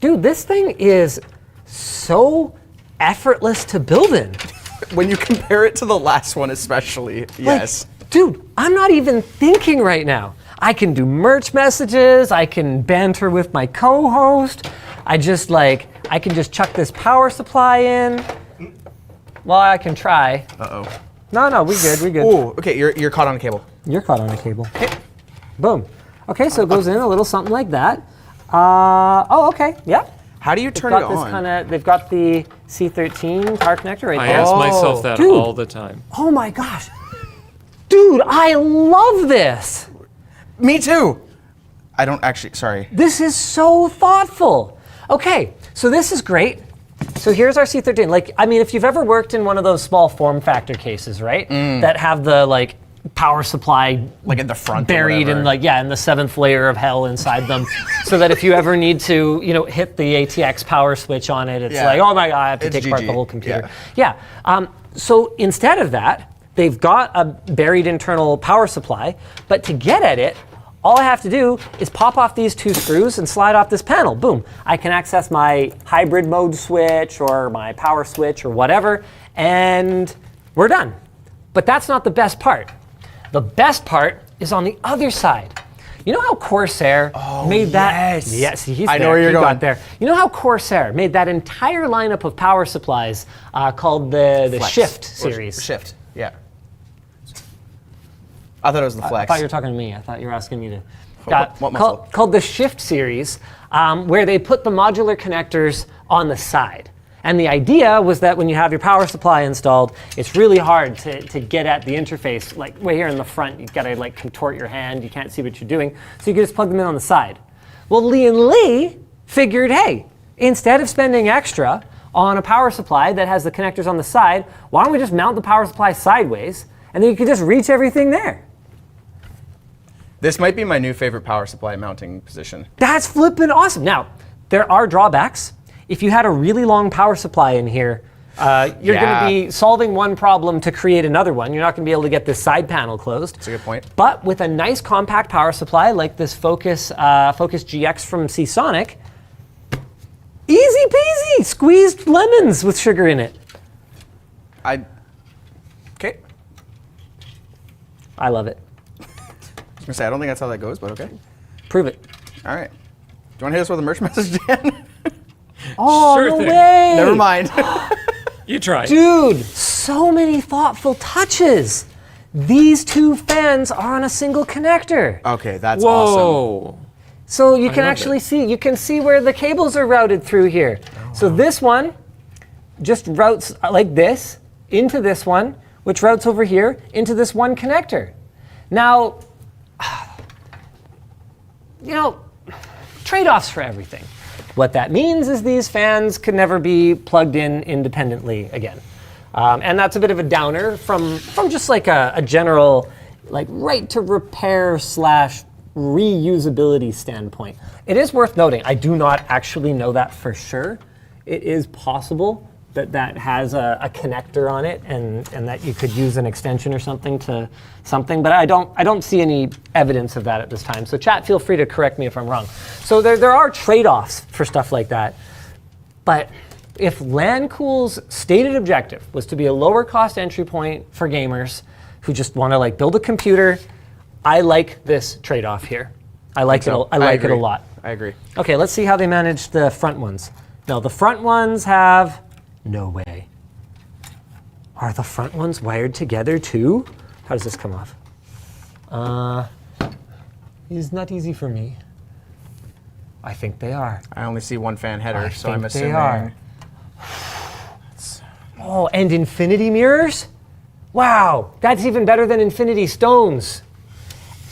Dude, this thing is so effortless to build in. When you compare it to the last one especially, yes. Like, dude, I'm not even thinking right now. I can do merch messages. I can banter with my co-host. I can just chuck this power supply in. Well, I can try. Uh-oh. No, we good. Ooh, okay, you're caught on a cable. You're caught on a cable. Boom. Okay, so it goes in a little something like that. Okay, yep. How do you turn it on? They've got the C13 power connector right I there. ask myself that Dude. all the time. Oh my gosh. Dude, I love this. Me too. I don't actually, sorry. This is so thoughtful. Okay, so this is great. So here's our C13. Like, I mean, if you've ever worked in one of those small form factor cases, right? That have the like power supply Like in the front or buried in whatever. in the 7th layer of hell inside them, so that if you ever need to, hit the ATX power switch on it, it's Yeah. like, oh my God, I have to It's take apart GG. the whole computer. Yeah. So instead of that, they've got a buried internal power supply, but to get at it, all I have to do is pop off these 2 screws and slide off this panel. Boom. I can access my hybrid mode switch or my power switch or whatever, and we're done. But that's not the best part. The best part is on the other side. You know how Corsair made that? Yes, I know where you're going. There. You know how Corsair made that entire lineup of power supplies called the Shift series? Shift, yeah. I thought it was the Flex. I thought you were talking to me. I thought you were asking me to. What muscle? Called the Shift series, where they put the modular connectors on the side. And the idea was that when you have your power supply installed, it's really hard to get at the interface. Like way here in the front, you've got to like contort your hand. You can't see what you're doing. So you can just plug them in on the side. Well, Lian Li figured, hey, instead of spending extra on a power supply that has the connectors on the side, why don't we just mount the power supply sideways, and then you can just reach everything there. This might be my new favorite power supply mounting position. That's flippin' awesome. Now, there are drawbacks. If you had a really long power supply in here, you're going to be solving one problem to create another one. You're not going to be able to get this side panel closed. That's a good point. But with a nice compact power supply like this Focus GX from Seasonic, easy peasy, squeezed lemons with sugar in it. Okay. I love it. I was going to say, I don't think that's how that goes, but okay. Prove it. All right. Do you want to hit us with a merch message, Dan? Oh, Sure no thing. way! Never mind. You try. Dude, so many thoughtful touches. These 2 fans are on a single connector. Okay, that's awesome. Whoa. So you can love actually it. see, you can see where the cables are routed through here. So this one just routes like this into this one, which routes over here into this one connector. Now, you know, trade-offs for everything. What that means is these fans can never be plugged in independently again. And that's a bit of a downer from just like a general like right to repair / reusability standpoint. It is worth noting, I do not actually know that for sure. It is possible that has a connector on it and that you could use an extension or something to something, but I don't see any evidence of that at this time. So chat, feel free to correct me if I'm wrong. So there are trade-offs for stuff like that, but if Lancool's stated objective was to be a lower cost entry point for gamers who just want to like build a computer, I like this trade-off here. I like it a lot. I agree. Okay, let's see how they manage the front ones. No, the front ones have... No way. Are the front ones wired together too? How does this come off? It's not easy for me. I think they are. I only see one fan header, I so I'm think assuming. they are. Oh, and infinity mirrors? Wow, that's even better than infinity stones.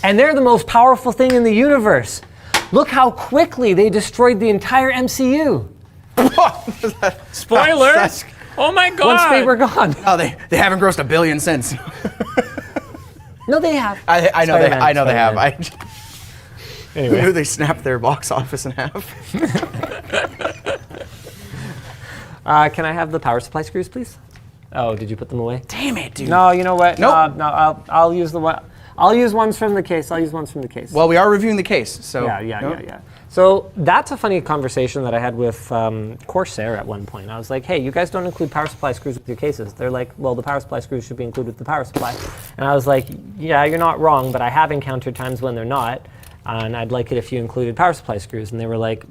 And they're the most powerful thing in the universe. Look how quickly they destroyed the entire MCU. Spoilers! Oh my god! Once they were gone. Oh, they haven't grossed $1 billion since. No, they have. I know they have. Anyway. Who knew they snapped their box office in half? Can I have the power supply screws, please? Oh, did you put them away? Damn it, dude. No, you know what? Nope. No, I'll use the one. I'll use ones from the case. Well, we are reviewing the case, so. Yeah. So that's a funny conversation that I had with Corsair at one point. I was like, hey, you guys don't include power supply screws with your cases. They're like, well, the power supply screws should be included with the power supply. And I was like, yeah, you're not wrong, but I have encountered times when they're not. And I'd like it if you included power supply screws. And they were like,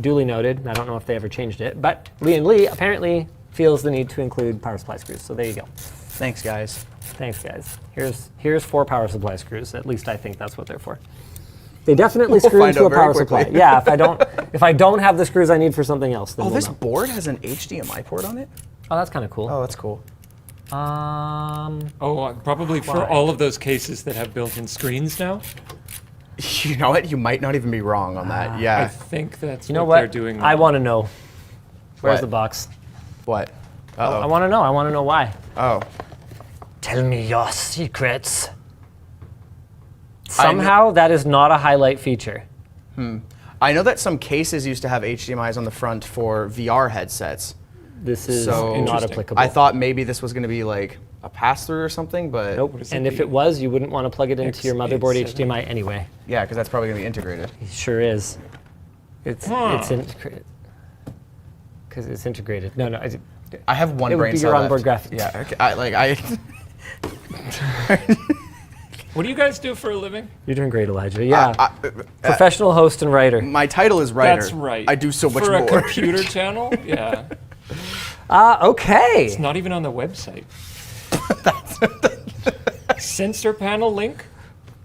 duly noted. I don't know if they ever changed it. But Lian Li apparently feels the need to include power supply screws. So there you go. Thanks, guys. Thanks, guys. Here's 4 power supply screws. At least I think that's what they're for. They definitely screw into a power supply. Yeah, if I don't have the screws I need for something else, then Oh, we'll this know. board has an HDMI port on it? Oh, that's kind of cool. Oh, that's cool. Probably for all of those cases that have built-in screens now. You know what? You might not even be wrong on that. I Yeah. think that's You know what they're what? doing. I want to know. Where's What? the box? What? I Uh-oh. want to know. I want to know why. Oh. Tell me your secrets. Somehow that is not a highlight feature. I know that some cases used to have HDMIs on the front for VR headsets. this is So not Interesting. applicable. I thought maybe this was going to be like a pass-through or something, but Nope. What is it, And if the it was, you wouldn't want to plug it into your motherboard X87? HDMI anyway. yeah, because that's probably going to be integrated. It sure is. It's integrated. Because it's integrated. No, I have one It would brain be cell your onboard left. graphics. Yeah, okay, I What do you guys do for a living? You're doing great, Elijah. Yeah. I- Professional host and writer. my title is writer. That's right. I do so much for more. a computer channel? Yeah. Okay. It's not even on the website. Sensor panel link?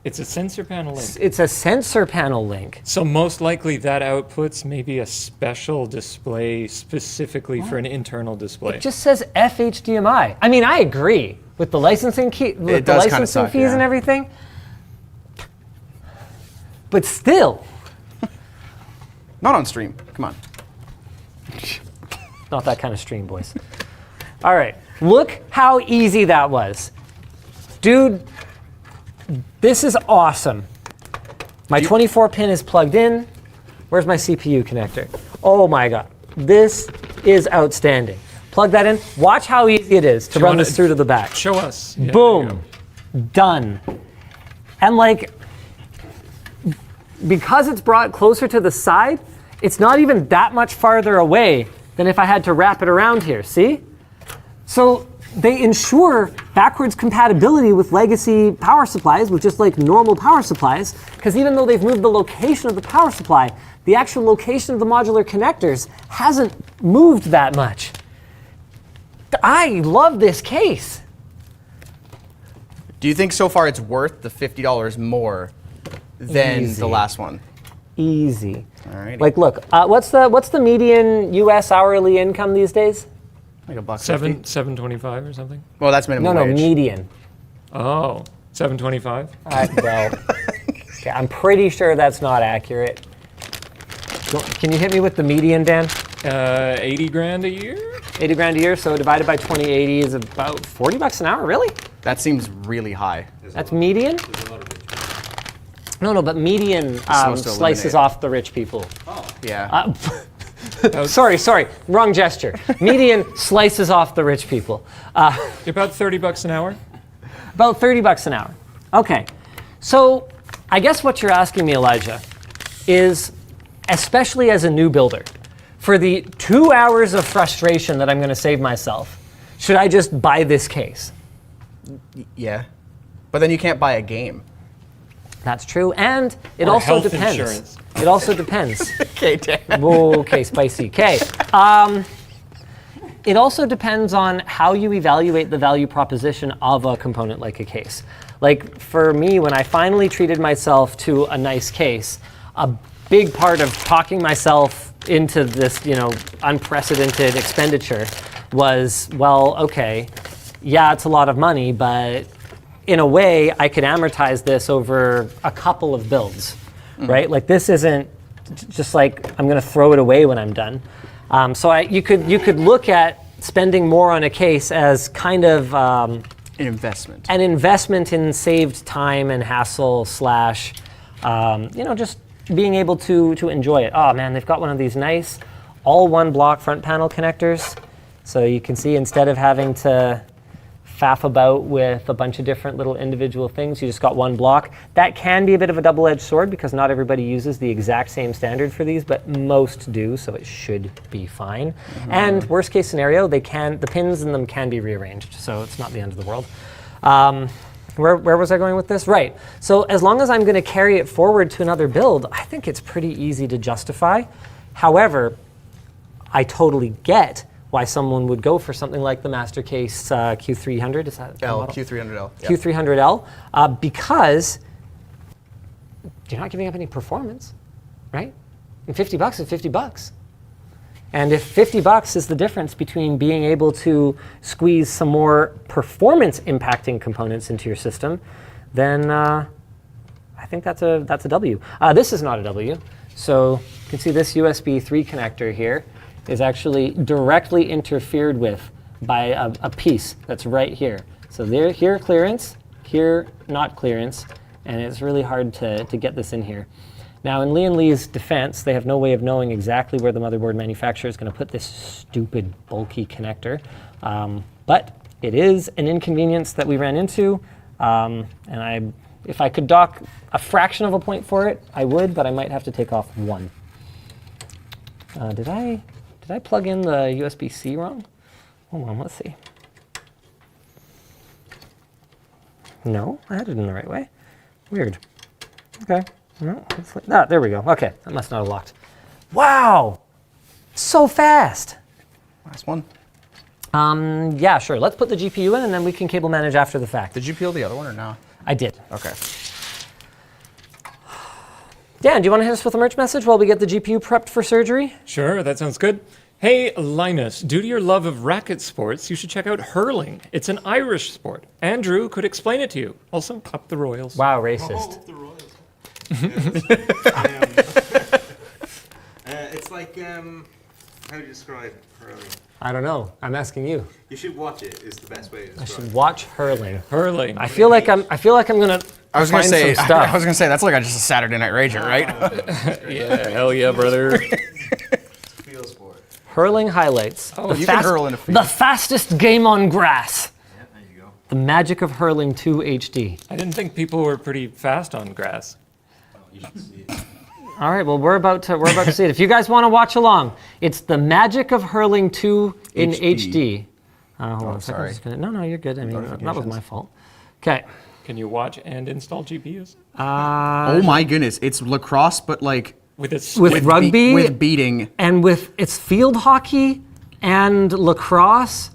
It's a sensor panel link. It's a sensor panel link. So most likely that outputs maybe a special display specifically for an internal display. It just says FHDMI. I mean, I agree with the licensing key, with the does kinda licensing suck, fees yeah. and everything. But still, Not on stream. Come on. not that kind of stream, boys. All right, look how easy that was. Dude, this is awesome. My 24 pin is plugged in. Where's my CPU connector? Oh my God, this is outstanding. Plug that in. Watch how easy it is to you run wanna this through to the back. Show us. Yeah, there you Boom. go. Done. And like, because it's brought closer to the side, it's not even that much farther away than if I had to wrap it around here, see? So they ensure backwards compatibility with legacy power supplies, with just like normal power supplies, because even though they've moved the location of the power supply, the actual location of the modular connectors hasn't moved that much. I love this case. Do you think so far it's worth the $50 more than Easy. the last one? Easy. Alrighty. Like, look, what's the median U.S. hourly income these days? Like $1.50? $7.25 or something? Well, that's minimum No, wage. median. Oh, $7.25? Well, okay, I'm pretty sure that's not accurate. Can you hit me with the median, Dan? 80 grand a year? 80 grand a year, so divided by 2080 is about 40 bucks an hour, really? That seems really high. That's median? No, but median supposed to slices eliminate. off the rich people. Yeah. Sorry, wrong gesture. Median slices off the rich people. About 30 bucks an hour? About 30 bucks an hour. Okay, so I guess what you're asking me, Elijah, is especially as a new builder, for the 2 hours of frustration that I'm going to save myself, should I just buy this case? Yeah. But then you can't buy a game. That's true, and it Or also health depends. insurance. It also depends. Okay, Dan. Okay, spicy. Okay. It also depends on how you evaluate the value proposition of a component like a case. Like for me, when I finally treated myself to a nice case, a big part of talking myself into this, unprecedented expenditure was, well, okay, yeah, it's a lot of money, but in a way, I could amortize this over a couple of builds, right? Like this isn't just like I'm going to throw it away when I'm done. So you could look at spending more on a case as kind of An investment. an investment in saved time and hassle slash, just being able to enjoy it. Oh man, they've got one of these nice all one block front panel connectors. So you can see instead of having to faff about with a bunch of different little individual things, you just got one block. That can be a bit of a double-edged sword because not everybody uses the exact same standard for these, but most do, so it should be fine. And worst case scenario, the pins in them can be rearranged, so it's not the end of the world. Where was I going with this? Right, so as long as I'm gonna carry it forward to another build, I think it's pretty easy to justify. However, I totally get why someone would go for something like the Mastercase Q300, is that the model? Q300L. Yeah. Q300L, because you're not giving up any performance, right? And 50 bucks is 50 bucks. And if 50 bucks is the difference between being able to squeeze some more performance impacting components into your system, then I think that's a W. This is not a W. So you can see this USB 3 connector here is actually directly interfered with by a piece that's right here. So here clearance, here not clearance, and it's really hard to get this in here. Now, in Lian Li's defense, they have no way of knowing exactly where the motherboard manufacturer is going to put this stupid, bulky connector. But it is an inconvenience that we ran into. And if I could dock a fraction of a point for it, I would, but I might have to take off 1. Did I plug in the USB-C wrong? Hold on, let's see. No, I had it in the right way. Weird. Okay. No, there we go. Okay, that must not have locked. Wow! So fast! Last one. Yeah, sure. Let's put the GPU in and then we can cable manage after the fact. Did you peel the other one or no? I did. Okay. Dan, do you want to hit us with a merch message while we get the GPU prepped for surgery? Sure, that sounds good. Hey, Linus, due to your love of racket sports, you should check out hurling. It's an Irish sport. Andrew could explain it to you. Also, up the Royals. Wow, racist. Oh, the Royals. It's like, how do you describe hurling? I don't know. I'm asking you. You should watch it. Is the best way to I describe should watch hurling. Hurling. I feel like I'm gonna. I was gonna find say, some stuff. I was gonna say that's like just a Saturday Night Rager, right? Yeah, hell yeah, brother. Field sport. Hurling highlights. Oh, you can hurl in a field. The fastest game on grass. Yeah, there you go. The magic of hurling 2 HD. I didn't think people were pretty fast on grass. Oh, you should see it. All right, well, we're about to see it. If you guys want to watch along, it's the magic of hurling 2 in HD. Hold on a second. sorry. No, you're good. I mean, that was my fault. Okay. Can you watch and install GPUs? Oh my goodness, it's lacrosse, but like With its With rugby with beating. and with it's field hockey and lacrosse.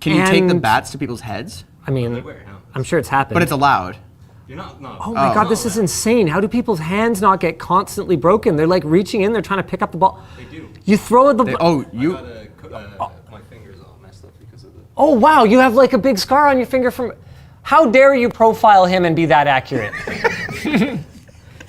Can you take the and- bats to people's heads? I mean, They wear helmets. I'm sure it's happened. But it's allowed. You're not. No. Oh my God, this is insane. How do people's hands not get constantly broken? They're like reaching in, they're trying to pick up the ball. They do. You throw the ball. My fingers all messed up because of the. Oh wow, you have like a big scar on your finger from. How dare you profile him and be that accurate?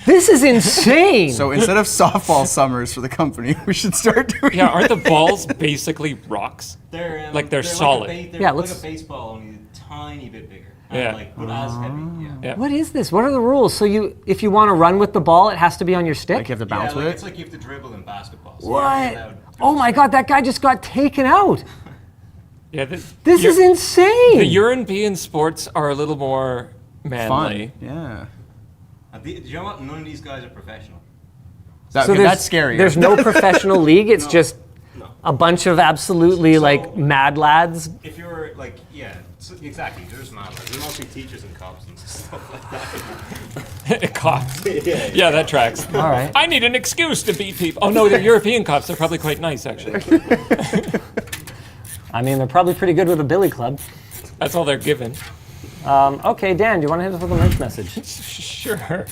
This is insane. So instead of softball summers for the company, we should start doing. Yeah, aren't the balls basically rocks? They're they're solid. They're Yeah, like let's- a baseball, only a tiny bit bigger. Yeah. Like, but as heavy. Yeah. What is this? What are the rules? So if you want to run with the ball, it has to be on your stick? Like you have to Yeah, bounce like, with it's it. like you have to dribble in basketball. So you're only What? allowed to Oh my God, that guy just got taken out. Yeah, This is insane. The European sports are a little more manly. Fun. Yeah. Do you know what? None of these guys are professional. That's scary. There's no professional league. It's just No. a bunch of absolutely So- like mad lads. If you're like, yeah, so exactly. There's mad lads. They're mostly teachers and cops and stuff like that. Cops. Yeah, that tracks. All right. I need an excuse to beat people. Oh no, they're European cops. They're probably quite nice, actually. I mean, they're probably pretty good with a billy club. That's all they're given. Okay, Dan, do you want to hit us with a merch message? Sure.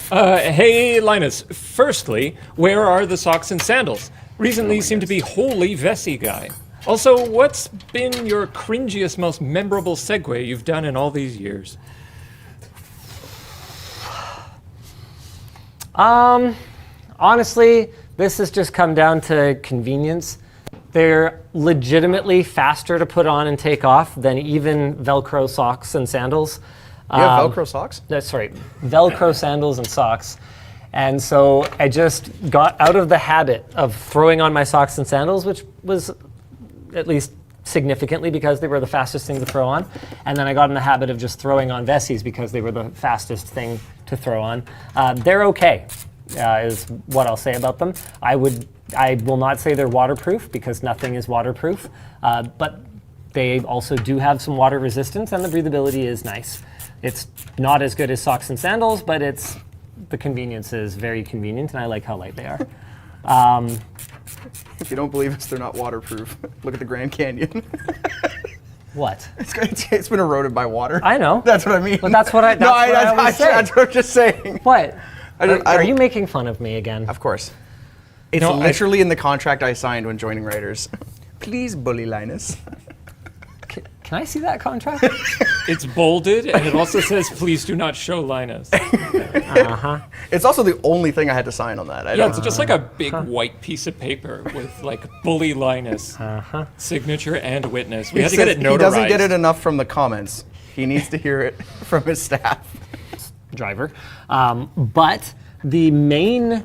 Hey, Linus. Firstly, where are the socks and sandals? Recently seem to be wholly Vessi guy. Also, what's been your cringiest, most memorable segue you've done in all these years? Honestly, this has just come down to convenience. They're legitimately faster to put on and take off than even Velcro socks and sandals. You have Velcro socks? Sorry, Velcro sandals and socks. And so I just got out of the habit of throwing on my socks and sandals, which was at least significantly because they were the fastest thing to throw on. And then I got in the habit of just throwing on Vessis because they were the fastest thing to throw on. They're okay, is what I'll say about them. I will not say they're waterproof because nothing is waterproof, but they also do have some water resistance and the breathability is nice. It's not as good as socks and sandals, but the convenience is very convenient and I like how light they are. If you don't believe us, they're not waterproof. Look at the Grand Canyon. What? It's been eroded by water. I know. That's what I mean. But that's what I always say. That's what I'm just saying. What? I Are you making fun of me again? Of course. It's No, literally in the contract I signed when joining Writers. Please bully Linus. Can I see that contract? It's bolded, and it also says, please do not show Linus. It's also the only thing I had to sign on that. Yeah, it's just like a big white piece of paper with like bully Linus, signature and witness. We had to get it notarized. He doesn't get it enough from the comments. He needs to hear it from his staff. Driver. But the main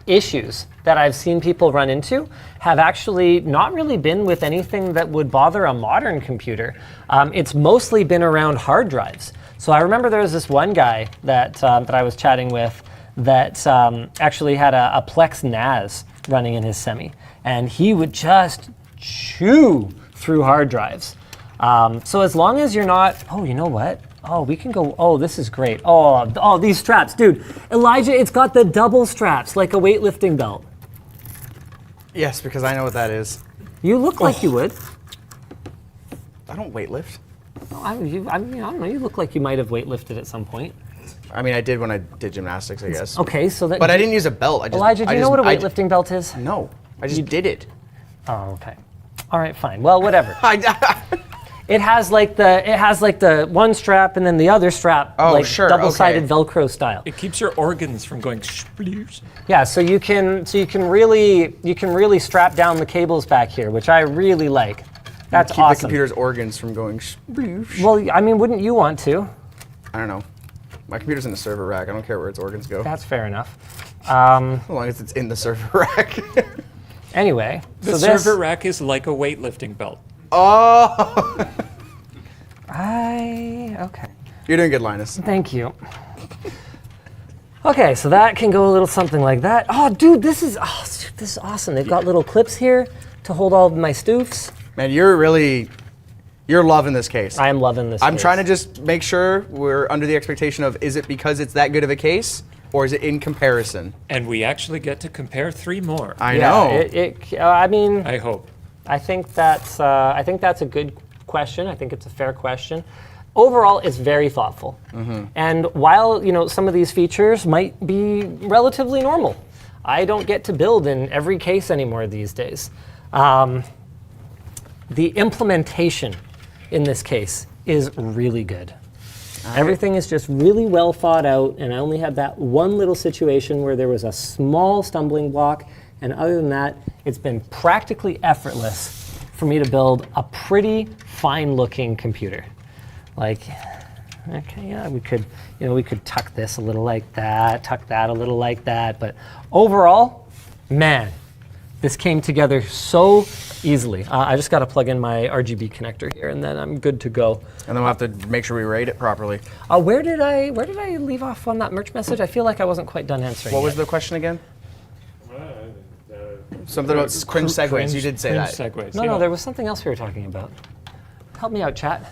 issues that I've seen people run into have actually not really been with anything that would bother a modern computer. It's mostly been around hard drives. So I remember there was this one guy that I was chatting with that actually had a Plex NAS running in his Semi, and he would just chew through hard drives. So as long as you're not, oh, you know what? Oh, we can go, oh, this is great. Oh, these straps, dude. Elijah, it's got the double straps, like a weightlifting belt. Yes, because I know what that is. You look like you would. I don't weightlift. I mean, I don't know, you look like you might have weightlifted at some point. I mean, I did when I did gymnastics, I guess. Okay, so that. But I didn't use a belt. I just, Elijah, do you know what a weightlifting belt is? No, I just did it. Oh, okay. All right, fine. Well, whatever. It has like the one strap and then the other strap, like sure, double-sided okay. Velcro style. It keeps your organs from going spleers. Yeah, so you can really strap down the cables back here, which I really like. That's Keep awesome. the computer's organs from going sploosh. Well, I mean, wouldn't you want to? I don't know. My computer's in the server rack. I don't care where its organs go. That's fair enough. As long as it's in the server rack. Anyway, The so server rack is like a weightlifting belt. Oh! okay. You're doing good, Linus. Thank you. Okay, so that can go a little something like that. Oh, dude, this is awesome. They've got little clips here to hold all of my stoofs. Man, you're loving this case. I am loving this I'm case. trying to just make sure we're under the expectation of, is it because it's that good of a case, or is it in comparison? And we actually get to compare 3 more. I know. I mean, I hope. I think that's a good question. I think it's a fair question. Overall, it's very thoughtful. And while some of these features might be relatively normal, I don't get to build in every case anymore these days. The implementation in this case is really good. Everything is just really well thought out, and I only had that one little situation where there was a small stumbling block, and other than that, it's been practically effortless for me to build a pretty fine-looking computer. Like, okay, yeah, we could tuck this a little like that, tuck that a little like that, but overall, man, this came together so easily. I just got to plug in my RGB connector here, and then I'm good to go. And then we'll have to make sure we rate it properly. Where did I leave off on that merch message? I feel like I wasn't quite done answering. What was yet. the question again? Something about cringe segues. You did say that. Segues, No, there was something else we were talking about. Help me out, chat.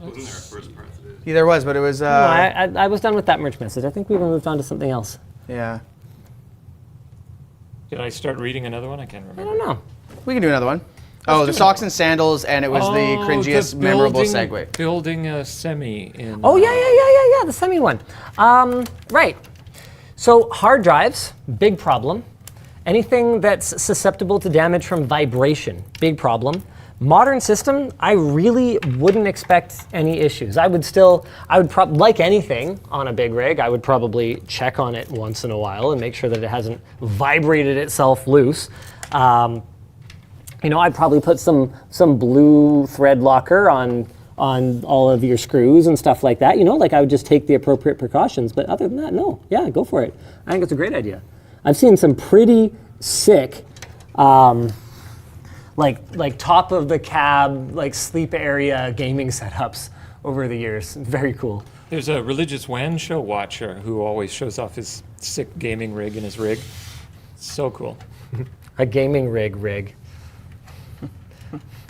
Wasn't there a first part to this? Yeah, there was, but it was. No, I was done with that merch message. I think we moved on to something else. Yeah. Did I start reading another one? I can't I remember. don't know. We can do another one. Oh, the socks and sandals, and it was the cringiest, memorable segue. Building a Semi in. Oh yeah, the Semi one. Right. So hard drives, big problem. Anything that's susceptible to damage from vibration, big problem. Modern system, I really wouldn't expect any issues. I would like anything on a big rig, I would probably check on it once in a while and make sure that it hasn't vibrated itself loose. I'd probably put some blue thread locker on all of your screws and stuff like that. I would just take the appropriate precautions. But other than that, no. Yeah, go for it. I think it's a great idea. I've seen some pretty sick, like top of the cab, like sleep area gaming setups over the years. Very cool. There's a religious WAN show watcher who always shows off his sick gaming rig in his rig. So cool. A gaming rig.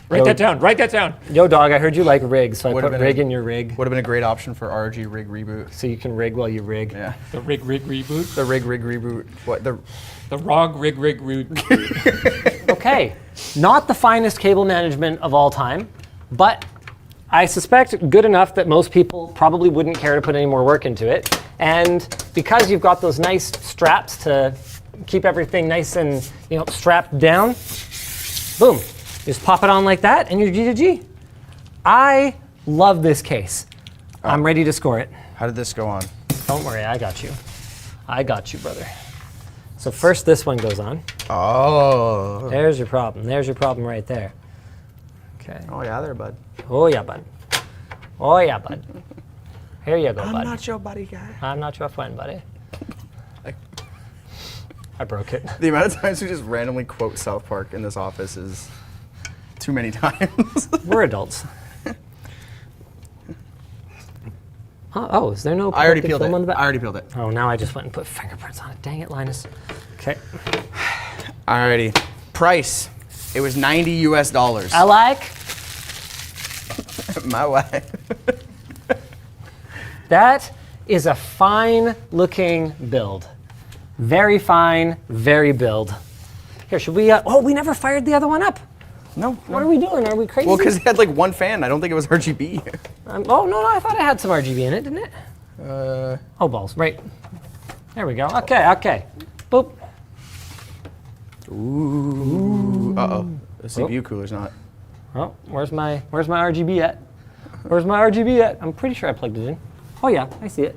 Write that down. Write that down. Yo, dog, I heard you like rigs, so I Would've put been rig a- in your rig. Would have been a great option for RG rig reboot. So you can rig while you rig. Yeah. The rig reboot. The rig reboot. What the? The ROG rig reboot. Okay, not the finest cable management of all time, but I suspect good enough that most people probably wouldn't care to put any more work into it. And because you've got those nice straps to keep everything nice and strapped down, boom, just pop it on like that and you're G to G. I love this case. I'm ready to score it. How did this go on? Don't worry, I got you. I got you, brother. So first this one goes on. Oh. There's your problem. There's your problem right there. Okay. Oh yeah, there, bud. Oh yeah, bud. Oh yeah, bud. Here you go, I'm bud. not your buddy guy. I'm not your friend, buddy. I broke it. The amount of times we just randomly quote South Park in this office is too many times. We're adults. Oh, is there no I already protective peeled it. film on the back? I already peeled it. Oh, now I just went and put fingerprints on it. Dang it, Linus. Okay. Alrighty. Price. It was $90 US. I like. My wife. That is a fine looking build. Very fine, very build. Here, should we, oh, we never fired the other one up. No. What are we doing? Are we crazy? Well, because it had like one fan. I don't think it was RGB. Oh, no, I thought it had some RGB in it, didn't it? Oh, balls, right. There we go. Okay. Boop. Ooh. Uh-oh. The CPU cooler's not. Oh, where's my RGB at? Where's my RGB at? I'm pretty sure I plugged it in. Oh yeah, I see it.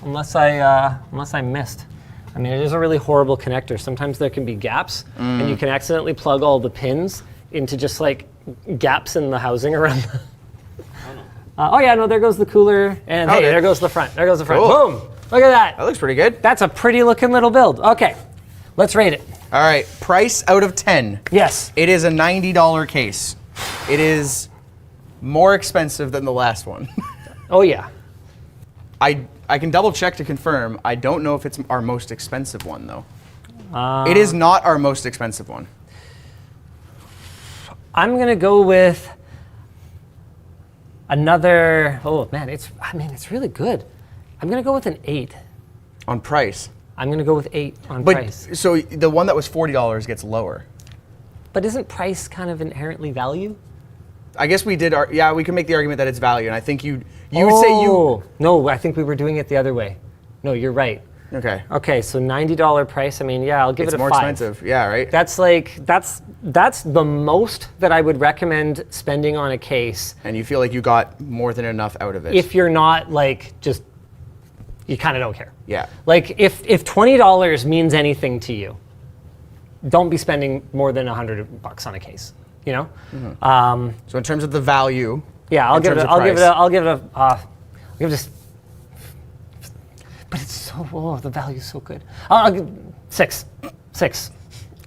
Unless I missed. I mean, it is a really horrible connector. Sometimes there can be gaps, and you can accidentally plug all the pins into just like gaps in the housing around. Oh yeah, no, there goes the cooler, and hey, there goes the front. There goes the front. Cool. Boom! Look at that. That looks pretty good. That's a pretty looking little build. Okay, let's rate it. All right. Price out of 10. Yes. It is a $90 case. It is more expensive than the last one. Oh yeah. I can double check to confirm. I don't know if it's our most expensive one though. It is not our most expensive one. I'm gonna go with another. Oh man, it's really good. I'm gonna go with an 8. On price. I'm gonna go with 8 on But price. so the one that was $40 gets lower. But isn't price kind of inherently value? I guess we did. We can make the argument that it's value, and I think you would say you. No, I think we were doing it the other way. No, you're right. Okay. Okay, so $90 price. I mean, yeah, I'll give It's it a more 5. expensive. Yeah, right. That's the most that I would recommend spending on a case And you feel like you got more than enough out of it. if you're not like just you kind of don't care. Yeah. Like if $20 means anything to you, don't be spending more than $100 on a case. You know. So in terms of the value. Yeah, I'll give it a. But it's so. The value's so good. I'll give 6.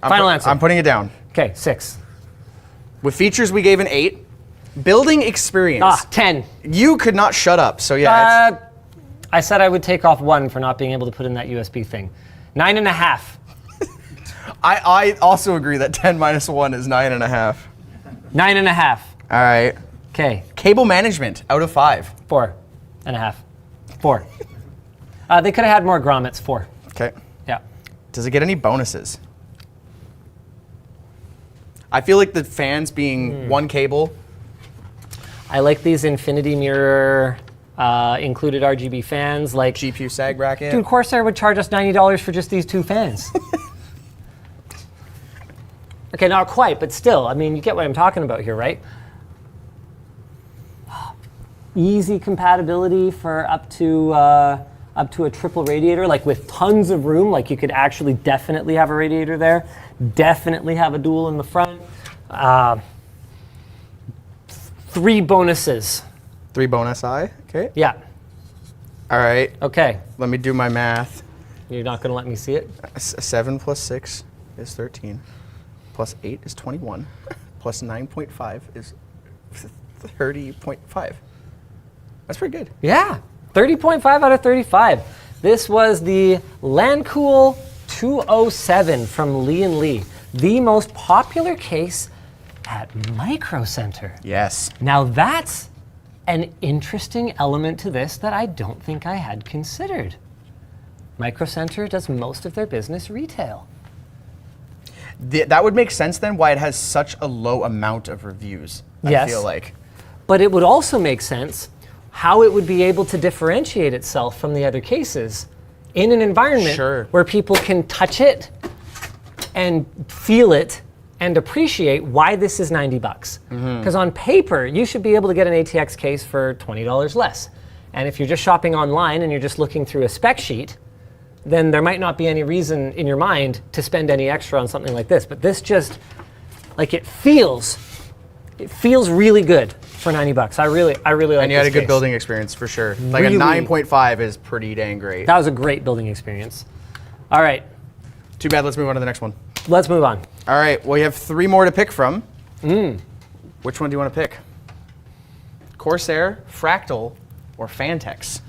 Final answer. I'm putting it down. Okay, 6. With features, we gave an 8. Building experience. 10. You could not shut up. So yeah. I said I would take off 1 for not being able to put in that USB thing. 9.5. I also agree that 10 minus 1 is 9.5. 9.5. All right. Okay. Cable management out of 5. 4.5. 4. They could have had more grommets. 4. Okay. Yeah. Does it get any bonuses? I feel like the fans being one cable. I like these infinity mirror included RGB fans. Like GPU sag bracket. dude, Corsair would charge us $90 for just these 2 fans. Okay, not quite, but still, I mean, you get what I'm talking about here, right? Easy compatibility for up to a triple radiator, like with tons of room. Like you could actually definitely have a radiator there. Definitely have a dual in the front. 3 bonuses. 3 bonus I. Okay. Yeah. All right. Okay. Let me do my math. You're not gonna let me see it? 7 plus 6 is 13. Plus 8 is 21. Plus 9.5 is 30.5. That's pretty good. Yeah. 30.5 out of 35. This was the Lancool 207 from Lian Li, the most popular case at Micro Center. Yes. Now that's an interesting element to this that I don't think I had considered. Micro Center does most of their business retail. That would make sense then why it has such a low amount of reviews, Yes. I feel like. But it would also make sense how it would be able to differentiate itself from the other cases in an environment Sure. where people can touch it and feel it and appreciate why this is $90. Because on paper, you should be able to get an ATX case for $20 less. And if you're just shopping online and you're just looking through a spec sheet, then there might not be any reason in your mind to spend any extra on something like this. But this just, like it feels really good. for $90. I really like And you had a this good case. building experience for sure. Like Really? a 9.5 is pretty dang great. That was a great building experience. All right, Too bad, let's move on to the next one. let's move on. All right, well, you have 3 more to pick from. Which one do you want to pick? Corsair, Fractal, or Phanteks?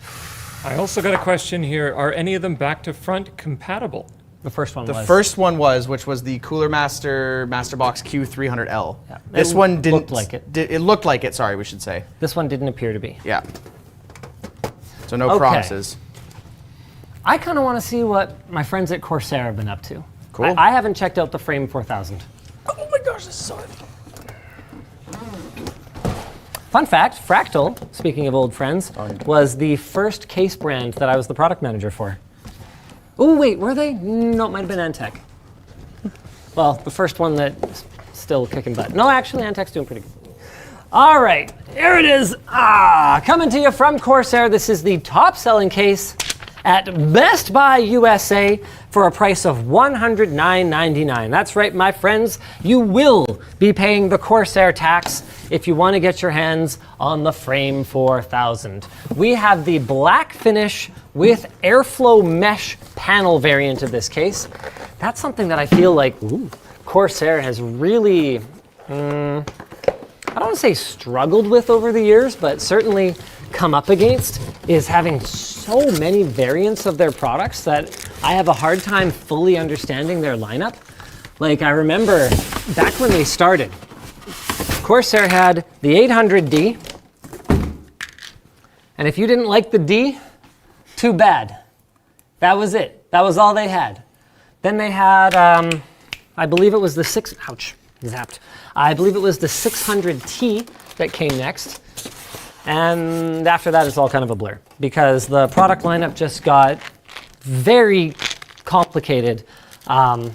I also got a question here. Are any of them back to front compatible? The first one The was. first one was, which was the Cooler Master MasterBox Q300L. Yeah. This It one didn't looked like it. It looked like it. Sorry, we should say. This one didn't appear to be. Yeah. So no Okay. promises. I kind of want to see what my friends at Corsair have been up to. Cool. I haven't checked out the Frame 4000. Oh my gosh, this is so heavy. Fun fact, Fractal, speaking of old friends, was the first case brand that I was the product manager for. Oh, wait, were they? No, it might have been Antec. Well, the first one that's still kicking butt. No, actually, Antec's doing pretty good. All right, here it is. Coming to you from Corsair. This is the top-selling case at Best Buy USA for a price of $109.99. That's right, my friends. You will be paying the Corsair tax if you want to get your hands on the Frame 4000. We have the black finish with airflow mesh panel variant of this case. That's something that I feel like Corsair has really, I don't want to say struggled with over the years, but certainly come up against, is having so many variants of their products that I have a hard time fully understanding their lineup. Like, I remember back when they started, Corsair had the 800D, and if you didn't like the D, too bad. That was it. That was all they had. Then they had, I believe it was the zapped. I believe it was the 600T that came next. And after that, it's all kind of a blur because the product lineup just got very complicated. Ow,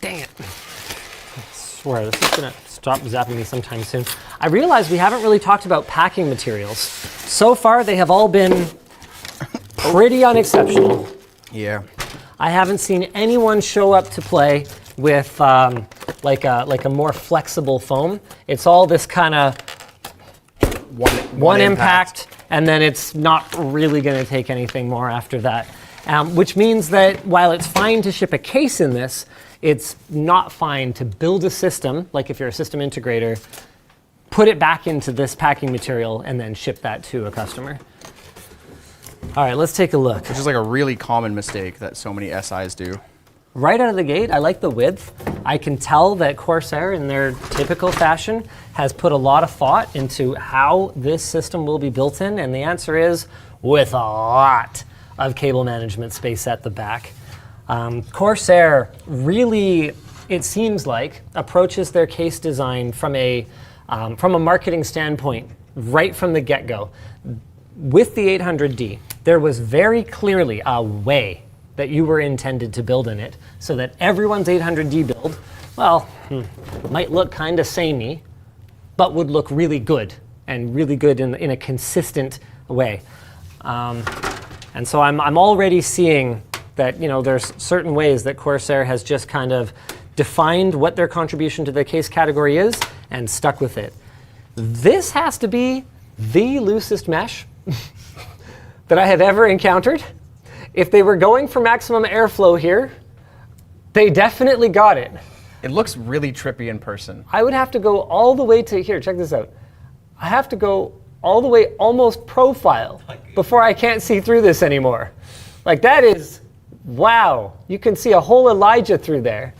dang it. I swear, this is gonna stop zapping me sometime soon. I realize we haven't really talked about packing materials. So far, they have all been pretty unexceptional. Yeah. I haven't seen anyone show up to play with like a more flexible foam. It's all this kind of one impact, and then it's not really going to take anything more after that. Which means that while it's fine to ship a case in this, it's not fine to build a system, like if you're a system integrator, put it back into this packing material and then ship that to a customer. All right, let's take a look. Which is like a really common mistake that so many SIs do. Right out of the gate, I like the width. I can tell that Corsair, in their typical fashion, has put a lot of thought into how this system will be built in, and the answer is with a lot of cable management space at the back. Corsair really, it seems like, approaches their case design from a marketing standpoint right from the get-go. With the 800D, there was very clearly a way that you were intended to build in it so that everyone's 800D build, well, might look kind of samey, but would look really good and really good in a consistent way. And so I'm already seeing that, there's certain ways that Corsair has just kind of defined what their contribution to the case category is and stuck with it. This has to be the loosest mesh that I have ever encountered. If they were going for maximum airflow here, they definitely got it. It looks really trippy in person. I would have to go all the way to here, check this out. I have to go all the way almost profile before I can't see through this anymore. Like that is, wow. You can see a whole Elijah through there.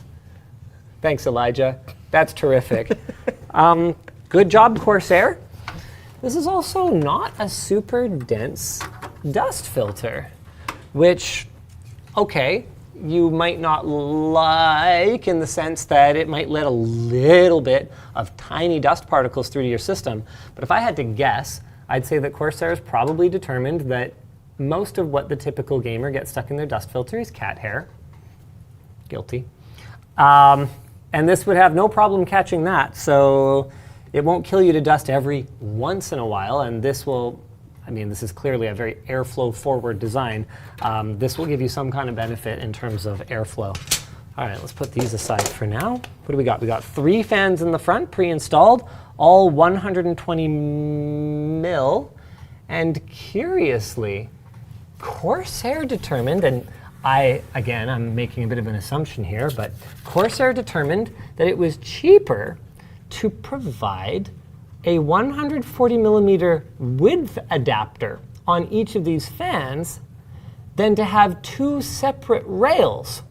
Thanks, Elijah. That's terrific. Good job, Corsair. This is also not a super dense dust filter, which, okay, you might not like in the sense that it might let a little bit of tiny dust particles through to your system. But if I had to guess, I'd say that Corsair has probably determined that most of what the typical gamer gets stuck in their dust filter is cat hair. Guilty. And this would have no problem catching that. So it won't kill you to dust every once in a while. And this will, this is clearly a very airflow forward design. This will give you some kind of benefit in terms of airflow. All right, let's put these aside for now. What do we got? We got 3 fans in the front, pre-installed, all 120 mil. And curiously, Corsair determined, and I'm making a bit of an assumption here, but Corsair determined that it was cheaper to provide a 140 millimeter width adapter on each of these fans than to have 2 separate rails,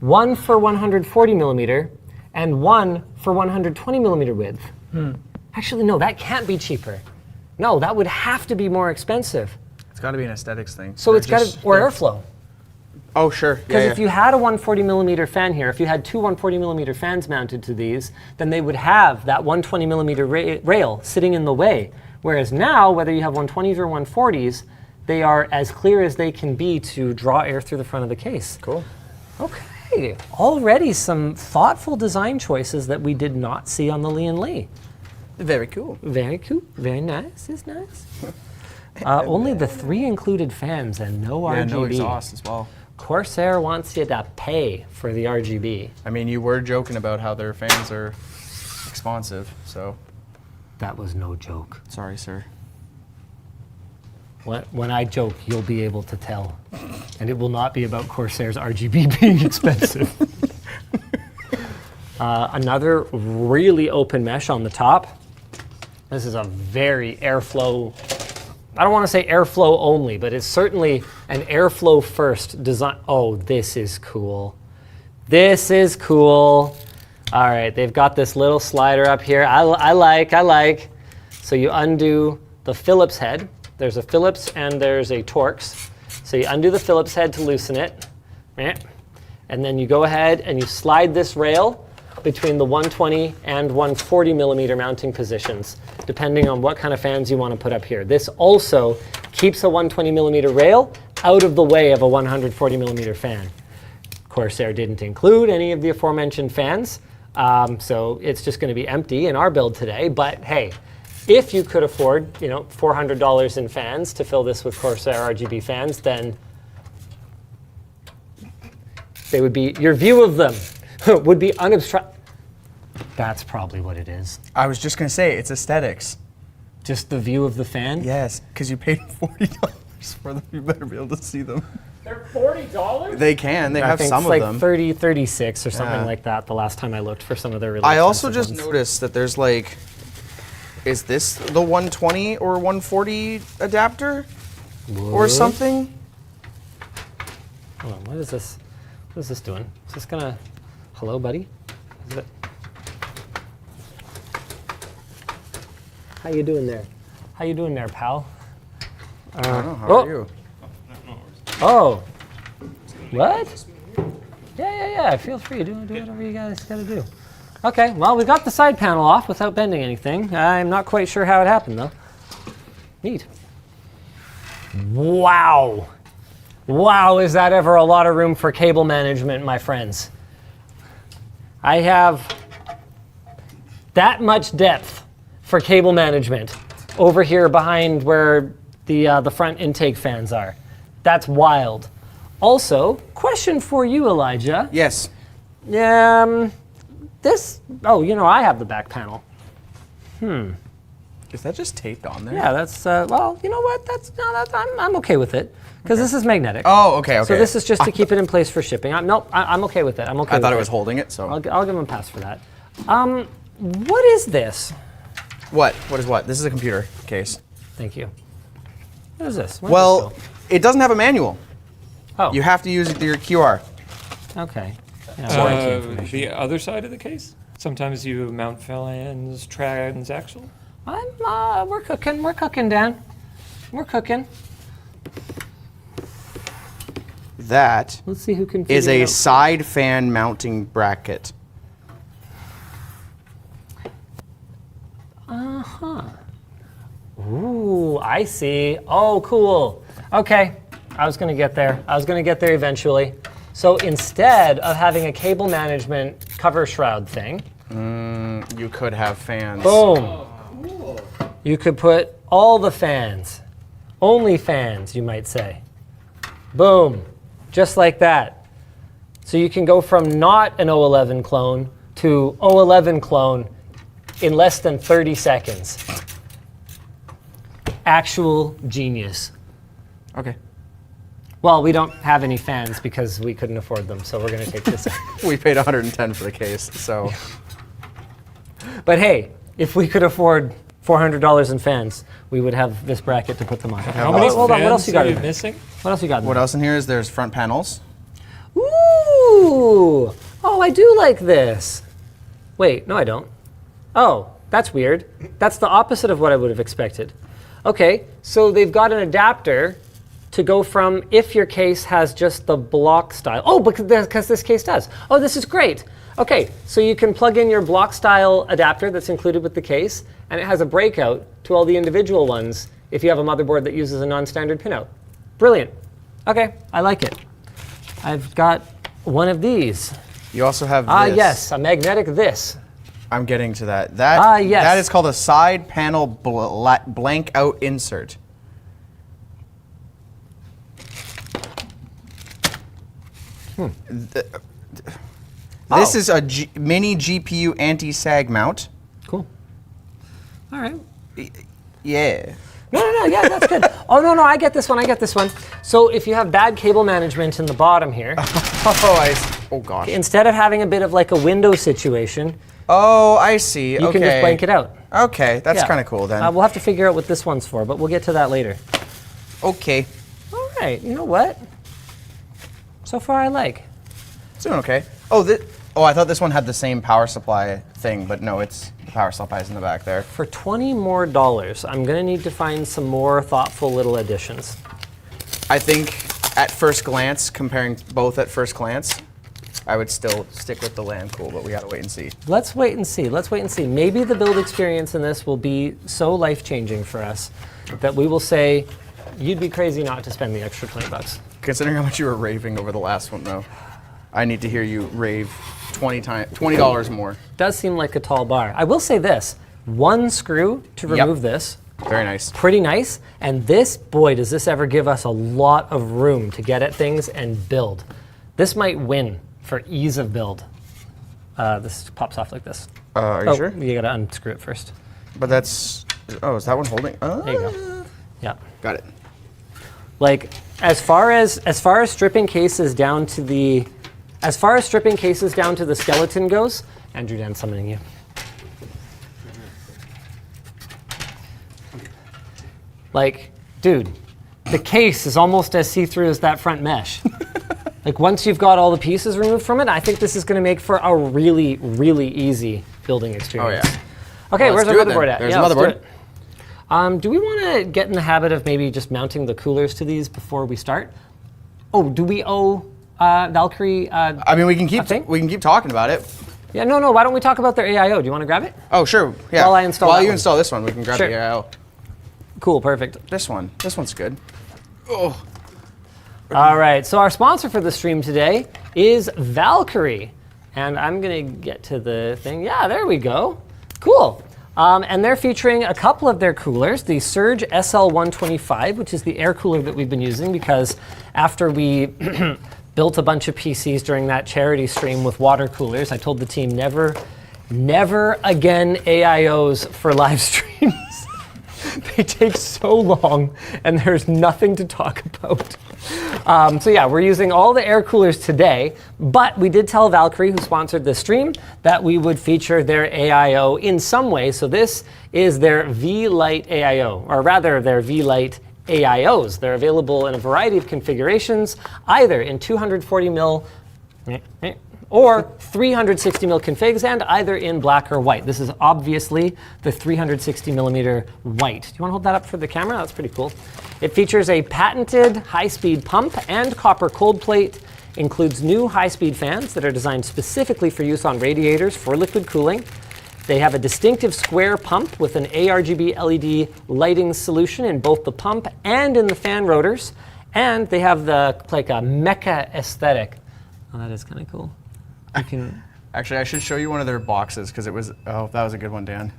one for 140 millimeter and one for 120 millimeter width. Actually, no, that can't be cheaper. No, that would have to be more expensive. It's got to be an aesthetics thing. So it's got to, or airflow. Oh, sure. Because if you had a 140 millimeter fan here, if you had 2 140 millimeter fans mounted to these, then they would have that 120 millimeter rail sitting in the way. Whereas now, whether you have 120s or 140s, they are as clear as they can be to draw air through the front of the case. Cool. Okay, already some thoughtful design choices that we did not see on the Lian Li. Very cool. Very cool, very nice, it's nice. Only the 3 included fans and no RGB. Yeah, no exhaust as well. Corsair wants you to pay for the RGB. I mean, you were joking about how their fans are expansive, so. That was no joke. Sorry, sir. When I joke, you'll be able to tell. And it will not be about Corsair's RGB being expensive. Another really open mesh on the top. This is a very airflow, I don't want to say airflow only, but it's certainly an airflow first design. Oh, this is cool. This is cool. All right, they've got this little slider up here. I like. So you undo the Phillips head. There's a Phillips and there's a Torx. So you undo the Phillips head to loosen it. And then you go ahead and you slide this rail between the 120 and 140 millimeter mounting positions, depending on what kind of fans you want to put up here. This also keeps a 120 millimeter rail out of the way of a 140 millimeter fan. Corsair didn't include any of the aforementioned fans, so it's just going to be empty in our build today. But hey, if you could afford, $400 in fans to fill this with Corsair RGB fans, then they would be, your view of them would be unobstructed. That's probably what it is. I was just going to say, it's aesthetics. Just the view of the fan? Yes, because you paid $40 for them. You better be able to see them. They're $40? They can. They have some of like them. 30, 36 or something Yeah. like that the last time I looked for some of their really I also expensive just ones. noticed that there's like, is this the 120 or 140 adapter or something? Hold on, what is this? What is this doing? Is this gonna, hello buddy? Is it? How you doing there? How you doing there, pal? I don't know. How are you? Oh, what? Yeah. Feel free. Do whatever you guys got to do. Okay. Well, we got the side panel off without bending anything. I'm not quite sure how it happened though. Neat. Wow. Wow, is that ever a lot of room for cable management, my friends? I have that much depth for cable management over here behind where the front intake fans are. That's wild. Also, question for you, Elijah. Yes. This, I have the back panel. Is that just taped on there? Yeah, that's, well, you know what? I'm okay with it. Because this is magnetic. Oh, okay. So this is just to keep it in place for shipping. I'm okay with it. I'm okay I with thought it. it was holding it, so. I'll give him a pass for that. What is this? What? What is what? This is a computer case. Thank you. What is this? Well, it doesn't have a manual. Oh. You have to use your QR. Okay. Yeah, warranty information. The other side of the case? Sometimes you mount fans transaxle? We're cooking, Dan. We're cooking. That Let's see who can is figure it a out. side fan mounting bracket. Ooh, I see. Oh, cool. Okay, I was gonna get there. Eventually. So instead of having a cable management cover shroud thing, You could have fans. boom, you could put all the fans, only fans, you might say. Boom, just like that. So you can go from not an 011 clone to 011 clone in less than 30 seconds. Actual genius. Okay. Well, we don't have any fans because we couldn't afford them, so we're going to take this. We paid 110 for the case, so. But hey, if we could afford $400 in fans, we would have this bracket to put them on. How many hold on, what else you got are in you there? missing? What else you got in What there? else in here is there's front panels. Ooh! Oh, I do like this. Wait, no I don't. Oh, that's weird. That's the opposite of what I would have expected. Okay, so they've got an adapter to go from if your case has just the block style. Oh, because this case does. Oh, this is great. Okay, so you can plug in your block style adapter that's included with the case, and it has a breakout to all the individual ones if you have a motherboard that uses a non-standard pinout. Brilliant. Okay, I like it. I've got one of these. You also have this. Ah, yes, a magnetic this. I'm getting to that. That yes. That is called a side panel blank out insert. This is a mini GPU anti-sag mount. Cool. All right. Yeah. No, yeah, that's good. Oh, no, I get this one. So if you have bad cable management in the bottom here, Oh gosh. instead of having a bit of like a window situation, Oh, I see. you Okay. can just blank it out. Okay, that's Yeah. kind of cool then. We'll have to figure out what this one's for, but we'll get to that later. Okay. All right, you know what? So far I like. It's doing okay. Oh, I thought this one had the same power supply thing, but no, the power supply is in the back there. For $20 more, I'm gonna need to find some more thoughtful little additions. I think at first glance, comparing both at first glance, I would still stick with the Lancool, but we gotta wait and see. Let's wait and see. Maybe the build experience in this will be so life-changing for us that we will say, you'd be crazy not to spend the extra $20. Considering how much you were raving over the last one, though, I need to hear you rave $20 more. Does seem like a tall bar. I will say this, one screw to remove this, Very nice. pretty nice, and this, boy, does this ever give us a lot of room to get at things and build. This might win for ease of build. This pops off like this. Are you sure? You gotta unscrew it first. But that's, is that one holding? There you go. Yeah. Got it. Like, as far as stripping cases down to the skeleton goes, Andrew Dan summoning you. Like, dude, the case is almost as see-through as that front mesh. Like, once you've got all the pieces removed from it, I think this is going to make for a really, really easy building experience. Oh, yeah. Okay, Well, where's let's our do it motherboard then. at? There's Yeah, the let's do motherboard. it. Do we want to get in the habit of maybe just mounting the coolers to these before we start? Oh, do we owe Valkyrie? I mean, we can keep talking about it. Yeah, no. Why don't we talk about their AIO? Do you want to grab it? Oh, sure. Yeah. While I install While that you one. install this one, we can grab Sure. the AIO. Cool, perfect. This one's good. All right, so our sponsor for the stream today is Valkyrie. And I'm going to get to the thing. Yeah, there we go. Cool. And they're featuring a couple of their coolers, the Surge SL125, which is the air cooler that we've been using because after we built a bunch of PCs during that charity stream with water coolers, I told the team never again AIOs for live streams. They take so long and there's nothing to talk about. So yeah, we're using all the air coolers today, but we did tell Valkyrie, who sponsored this stream, that we would feature their AIO in some way. So this is their V-Lite AIO, or rather their V-Lite AIOs. They're available in a variety of configurations, either in 240mm or 360mm configs, and either in black or white. This is obviously the 360mm white. Do you want to hold that up for the camera? That's pretty cool. It features a patented high-speed pump and copper cold plate, includes new high-speed fans that are designed specifically for use on radiators for liquid cooling. They have a distinctive square pump with an ARGB LED lighting solution in both the pump and in the fan rotors. And they have a mecha aesthetic. Oh, that is kind of cool. You can Actually, I should show you one of their boxes because it was. Oh, that was a good one, Dan.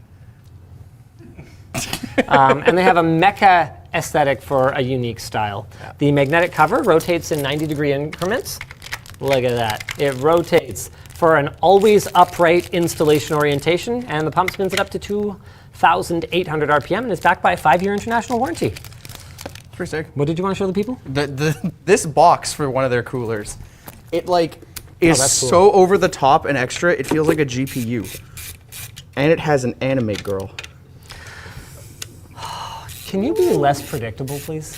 and they have a mecha aesthetic for a unique style. Yeah. The magnetic cover rotates in 90-degree increments, Look at that. It rotates for an always upright installation orientation, and the pump spins it up to 2,800 RPM, and is backed by a 5-year international warranty. It's pretty sick. What did you want to show the people? This box for one of their coolers, it like is that's cool. so over the top and extra. It feels like a GPU, and it has an anime girl. Can you be less predictable, please?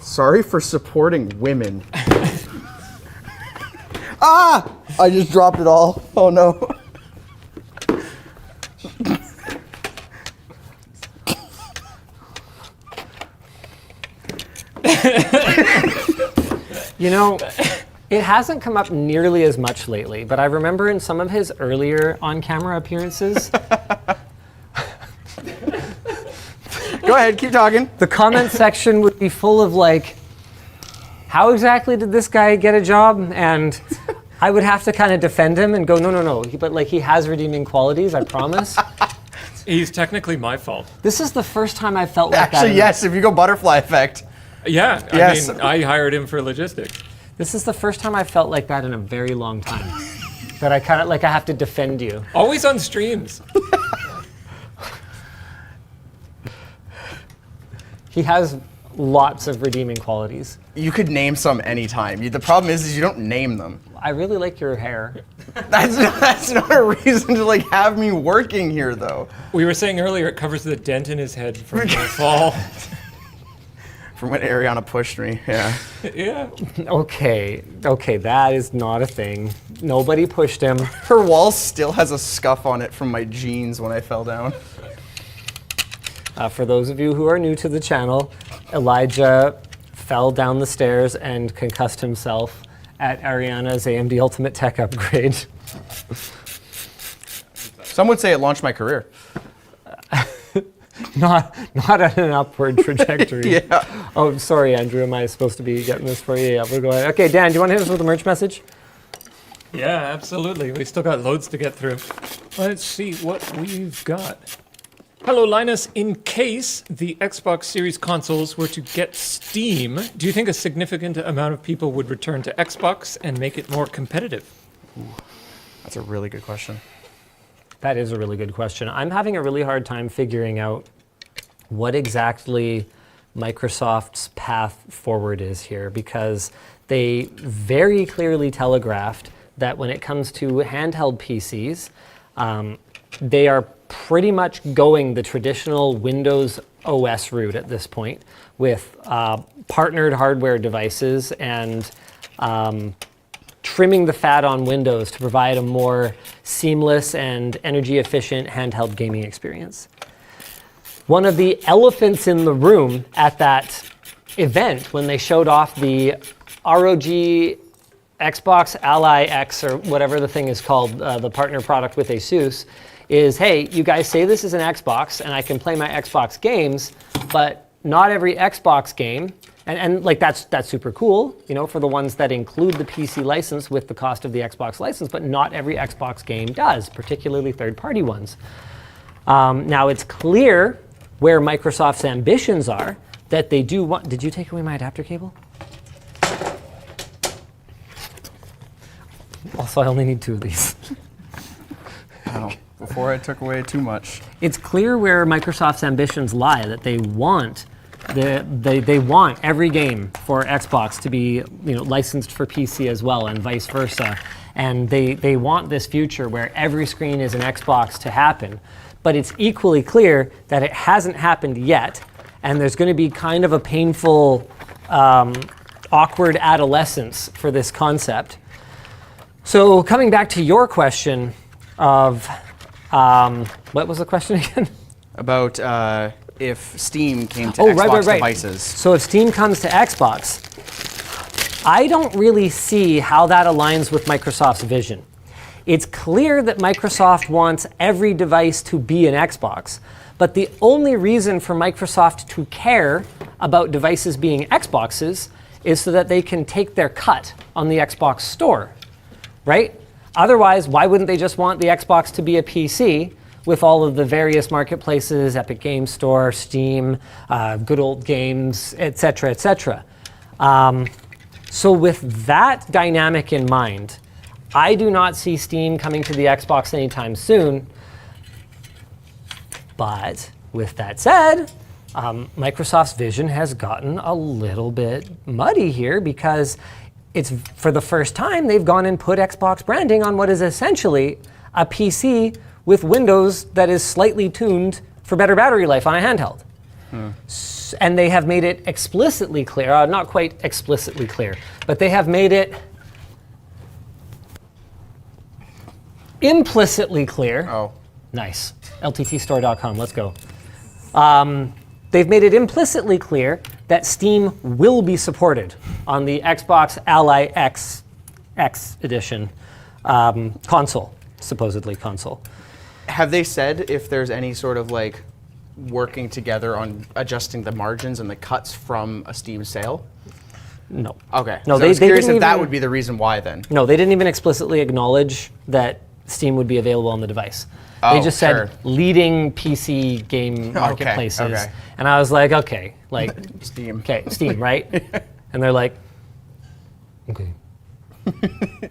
Sorry for supporting women. Ah! I just dropped it all. Oh no. You know, it hasn't come up nearly as much lately, but I remember in some of his earlier on-camera appearances, Go ahead, keep talking. the comment section would be full of like, how exactly did this guy get a job? And I would have to kind of defend him and go, no. But like, he has redeeming qualities, I promise. He's technically my fault. This is the first time I felt like that. Actually, yes, if you go butterfly effect. Yeah, Yes. I mean, I hired him for logistics. This is the first time I felt like that in a very long time. That I kind of like I have to defend you. Always on streams. He has lots of redeeming qualities. You could name some anytime. The problem is you don't name them. I really like your hair. That's not a reason to like have me working here though. We were saying earlier it covers the dent in his head from the fall. From when Ariana pushed me, yeah. Yeah. Okay, that is not a thing. Nobody pushed him. Her wall still has a scuff on it from my jeans when I fell down. For those of you who are new to the channel, Elijah fell down the stairs and concussed himself at Ariana's AMD Ultimate Tech upgrade. Some would say it launched my career. Not at an upward trajectory. Yeah. Oh, sorry, Andrew. Am I supposed to be getting this for you? Yeah, we're going. Okay, Dan, do you want to hit us with a merch message? Yeah, absolutely. We still got loads to get through. Let's see what we've got. Hello, Linus. In case the Xbox Series consoles were to get Steam, do you think a significant amount of people would return to Xbox and make it more competitive? That's a really good question. That is a really good question. I'm having a really hard time figuring out what exactly Microsoft's path forward is here, because they very clearly telegraphed that when it comes to handheld PCs, they are pretty much going the traditional Windows OS route at this point with partnered hardware devices and trimming the fat on Windows to provide a more seamless and energy efficient handheld gaming experience. One of the elephants in the room at that event when they showed off the ROG Xbox Ally X, or whatever the thing is called, the partner product with Asus, is, hey, you guys say this is an Xbox and I can play my Xbox games, but not every Xbox game, and like that's super cool, you know, for the ones that include the PC license with the cost of the Xbox license, but not every Xbox game does, particularly third-party ones. Now it's clear where Microsoft's ambitions are, that they do want. Did you take away my adapter cable? Also, I only need 2 of these. Wow. Before I took away too much. It's clear where Microsoft's ambitions lie, that they want they want every game for Xbox to be, you know, licensed for PC as well, and vice versa. And they want this future where every screen is an Xbox to happen. But it's equally clear that it hasn't happened yet, and there's going to be kind of a painful, awkward adolescence for this concept. So coming back to your question of, what was the question again? About if Steam came to Xbox devices. So if Steam comes to Xbox, I don't really see how that aligns with Microsoft's vision. It's clear that Microsoft wants every device to be an Xbox, but the only reason for Microsoft to care about devices being Xboxes is so that they can take their cut on the Xbox store, right? Otherwise, why wouldn't they just want the Xbox to be a PC with all of the various marketplaces, Epic Games Store, Steam, Good Old Games, et cetera, et cetera? So with that dynamic in mind, I do not see Steam coming to the Xbox anytime soon. But with that said, Microsoft's vision has gotten a little bit muddy here because it's for the first time they've gone and put Xbox branding on what is essentially a PC with Windows that is slightly tuned for better battery life on a handheld. And they have made it explicitly clear, not quite explicitly clear, but they have made it implicitly clear. Oh. Nice. LTTstore.com, let's go. They've made it implicitly clear that Steam will be supported on the Xbox Ally X edition console, supposedly console. Have they said if there's any sort of like working together on adjusting the margins and the cuts from a Steam sale? No. Okay. No, So I was they curious didn't if that even- would be the reason why then. No, they didn't even explicitly acknowledge that Steam would be available on the device. They Oh, just said sure. leading PC game marketplaces. okay. And I was like, okay, like, Steam. okay, Steam, right? And they're like, okay.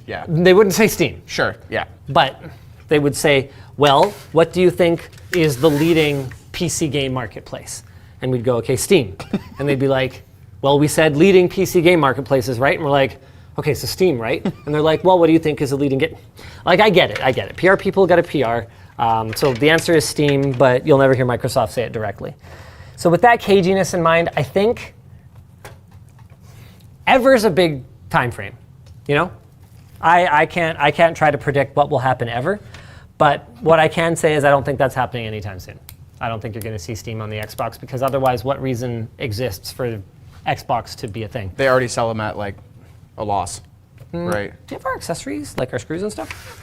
Yeah. They wouldn't say Steam, Sure. Yeah. but they would say, well, what do you think is the leading PC game marketplace? And we'd go, okay, Steam. And they'd be like, well, we said leading PC game marketplaces, right? And we're like, okay, so Steam, right? And they're like, well, what do you think is the leading game? Like, I get it. PR people got a PR. So the answer is Steam, but you'll never hear Microsoft say it directly. So with that caginess in mind, I think ever's a big time frame, you know? I can't try to predict what will happen ever, but what I can say is I don't think that's happening anytime soon. I don't think you're going to see Steam on the Xbox because otherwise what reason exists for Xbox to be a thing? They already sell them at like a loss, right? Do you have our accessories, like our screws and stuff?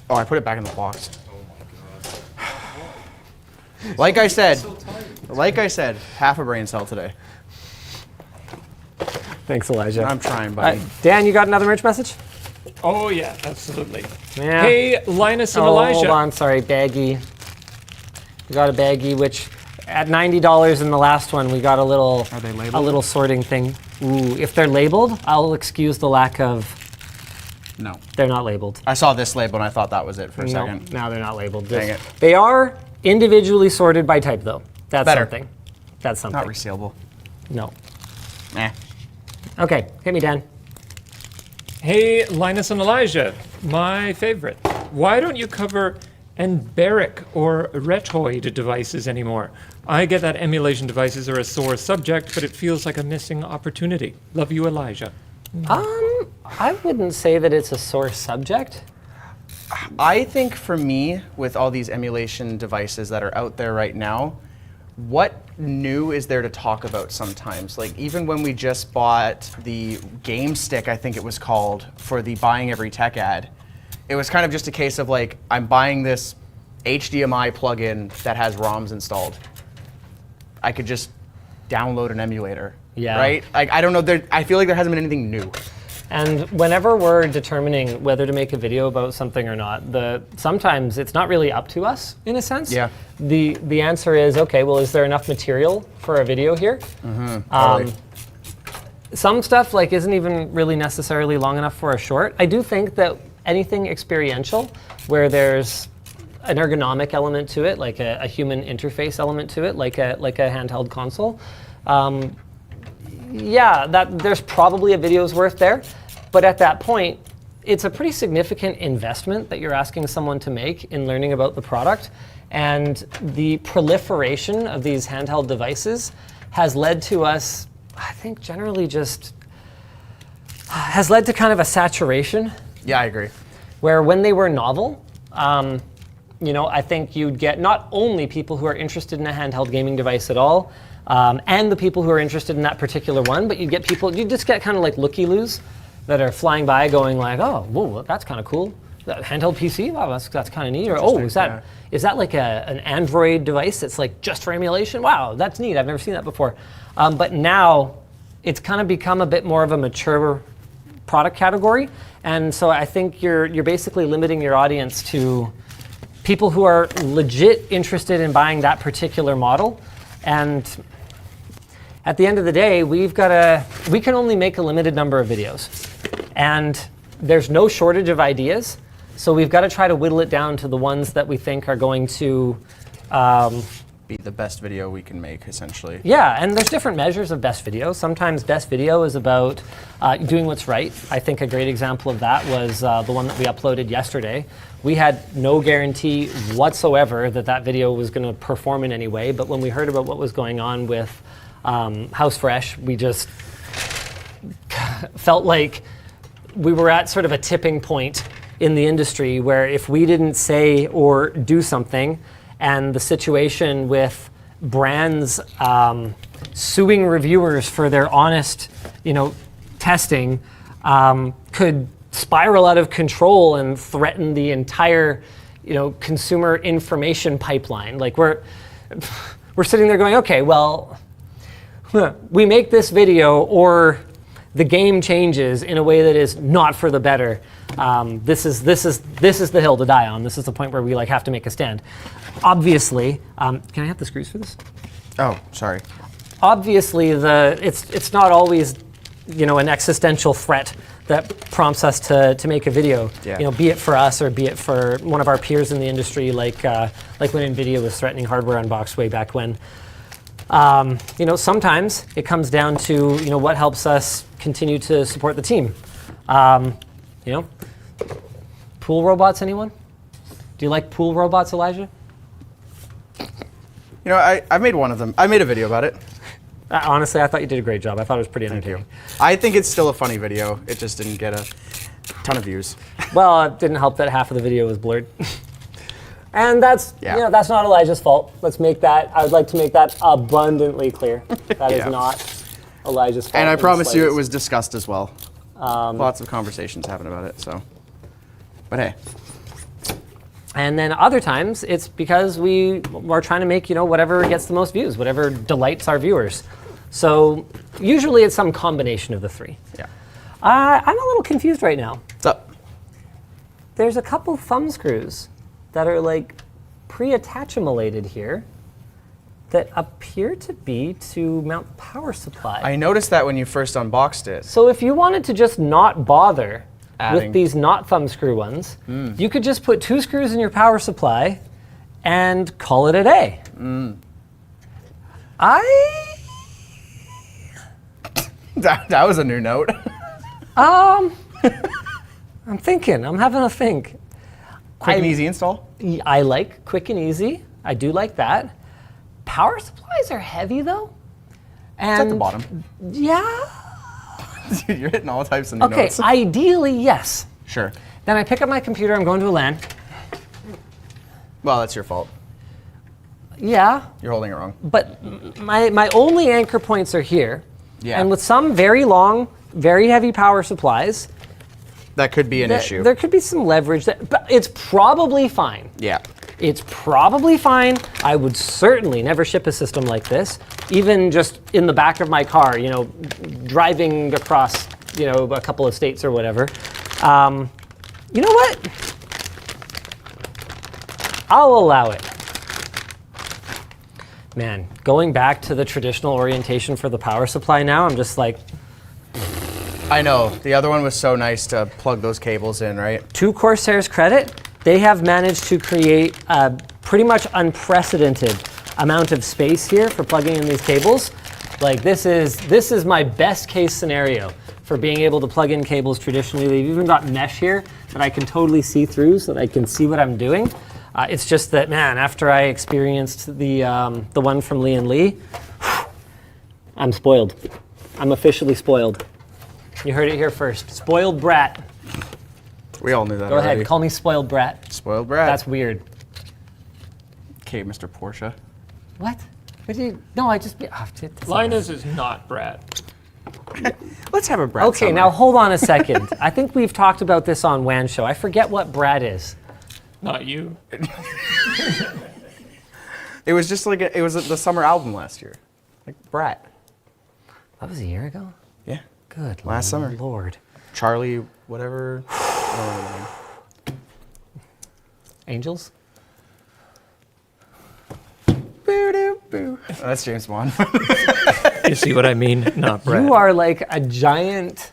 Oh, I put it back in the box. Like I said, half a brain cell today. Thanks, Elijah. I'm trying, buddy. Dan, you got another merch message? Oh yeah, absolutely. Yeah. Hey, Linus and Oh, Elijah. hold on, sorry, baggie. We got a baggie, which at $90 in the last one, we got a little Are they labeled? a little sorting thing. Ooh, if they're labeled, I'll excuse the lack of. No. They're not labeled. I saw this label and I thought that was it for a No, second. no, they're not labeled. Dang it. They are individually sorted by type, though. That's Better. something. That's something. Not resealable. No. Nah. Okay, hit me, Dan. Hey, Linus and Elijah, my favorite. Why don't you cover Enberic or Retoid devices anymore? I get that emulation devices are a sore subject, but it feels like a missing opportunity. Love you, Elijah. I wouldn't say that it's a sore subject. I think for me, with all these emulation devices that are out there right now, what new is there to talk about sometimes? Like even when we just bought the Game Stick, I think it was called, for the Buying Every Tech ad, it was kind of just a case of like, I'm buying this HDMI plugin that has ROMs installed. I could just download an emulator, Yeah. right? Like, I don't know, I feel like there hasn't been anything new. And whenever we're determining whether to make a video about something or not, sometimes it's not really up to us, in a sense. Yeah. The answer is, okay, well, is there enough material for a video here? Totally. Some stuff like isn't even really necessarily long enough for a short. I do think that anything experiential, where there's an ergonomic element to it, like a human interface element to it, like a handheld console, yeah, there's probably a video's worth there. But at that point, it's a pretty significant investment that you're asking someone to make in learning about the product. And the proliferation of these handheld devices has led to us, I think generally has led to kind of a saturation, Yeah, I agree. where when they were novel, I think you'd get not only people who are interested in a handheld gaming device at all, and the people who are interested in that particular one, but you just get kind of like looky-loos that are flying by going like, oh, whoa, that's kind of cool. That handheld PC, wow, that's kind of neat. Or, oh, is that like an Android device that's like just for emulation? Wow, that's neat, I've never seen that before. But now it's kind of become a bit more of a mature product category. And so I think you're basically limiting your audience to people who are legit interested in buying that particular model. And at the end of the day, we can only make a limited number of videos. And there's no shortage of ideas. So we've got to try to whittle it down to the ones that we think are going to be the best video we can make, essentially. Yeah, and there's different measures of best video. Sometimes best video is about doing what's right. I think a great example of that was the one that we uploaded yesterday. We had no guarantee whatsoever that that video was going to perform in any way, but when we heard about what was going on with House Fresh, we just felt like we were at sort of a tipping point in the industry where if we didn't say or do something, and the situation with brands suing reviewers for their honest, testing could spiral out of control and threaten the entire, consumer information pipeline. Like we're sitting there going, okay, well, we make this video or the game changes in a way that is not for the better. This is the hill to die on. This is the point where we have to make a stand. Obviously, can I have the screws for this? Oh, sorry. Obviously, it's not always an existential threat that prompts us to make a video. Yeah. Be it for us or be it for one of our peers in the industry, like when NVIDIA was threatening Hardware Unboxed way back when. Sometimes it comes down to what helps us continue to support the team. Pool robots, anyone? Do you like pool robots, Elijah? I made one of them. I made a video about it. Honestly, I thought you did a great job. I thought it was pretty entertaining. I think it's still a funny video. It just didn't get a ton of views. Well, it didn't help that half of the video was blurred. And that's that's not Elijah's fault. I would like to make that abundantly clear. That is not Elijah's fault. And I promise you it was discussed as well. Lots of conversations happened about it, so. But hey. And then other times, it's because we are trying to make, whatever gets the most views, whatever delights our viewers. So usually it's some combination of the three. Yeah. I'm a little confused right now. What's up? There's a couple thumb screws that are pre-attachmolated here that appear to be to mount the power supply. I noticed that when you first unboxed it. So if you wanted to just not bother Adding. with these not thumb screw ones, you could just put 2 screws in your power supply and call it a day. That was a new note. I'm thinking. I'm having a think. Quick and easy install? I like quick and easy. I do like that. Power supplies are heavy, though. It's at the bottom. Yeah. Dude, you're hitting all types of new Okay, notes. ideally, yes. Sure. Then I pick up my computer. I'm going to a LAN. Well, that's your fault. Yeah. You're holding it wrong. But my only anchor points are here. Yeah. And with some very long, very heavy power supplies, That could be an issue. there could be some leverage. But it's probably fine. Yeah. It's probably fine. I would certainly never ship a system like this, even just in the back of my car, driving across, a couple of states or whatever. You know what? I'll allow it. Man, going back to the traditional orientation for the power supply now, I'm just like, I know. The other one was so nice to plug those cables in, right? to Corsair's credit, they have managed to create a pretty much unprecedented amount of space here for plugging in these cables. This is my best case scenario for being able to plug in cables traditionally. They've even got mesh here that I can totally see through so that I can see what I'm doing. It's just that, man, after I experienced the one from Lian Li, I'm spoiled. I'm officially spoiled. You heard it here first. Spoiled brat. We all knew that Go already. ahead, call me spoiled brat. Spoiled brat. That's weird. Okay, Mr. Porsche. What? What do you? No, I just. Oh, Linus is not Brad. Let's have a brat Okay, summer. now hold on a second. I think we've talked about this on WAN Show. I forget what brat is. Not you. It was just it was the summer album last year. Brat. That was a year ago? Yeah. Good Last summer. Lord. Charlie, whatever. I don't know the name. Angels? Boo-doo. boo. Oh, that's James Bond. You see what I mean? Not Brad. You are like a giant,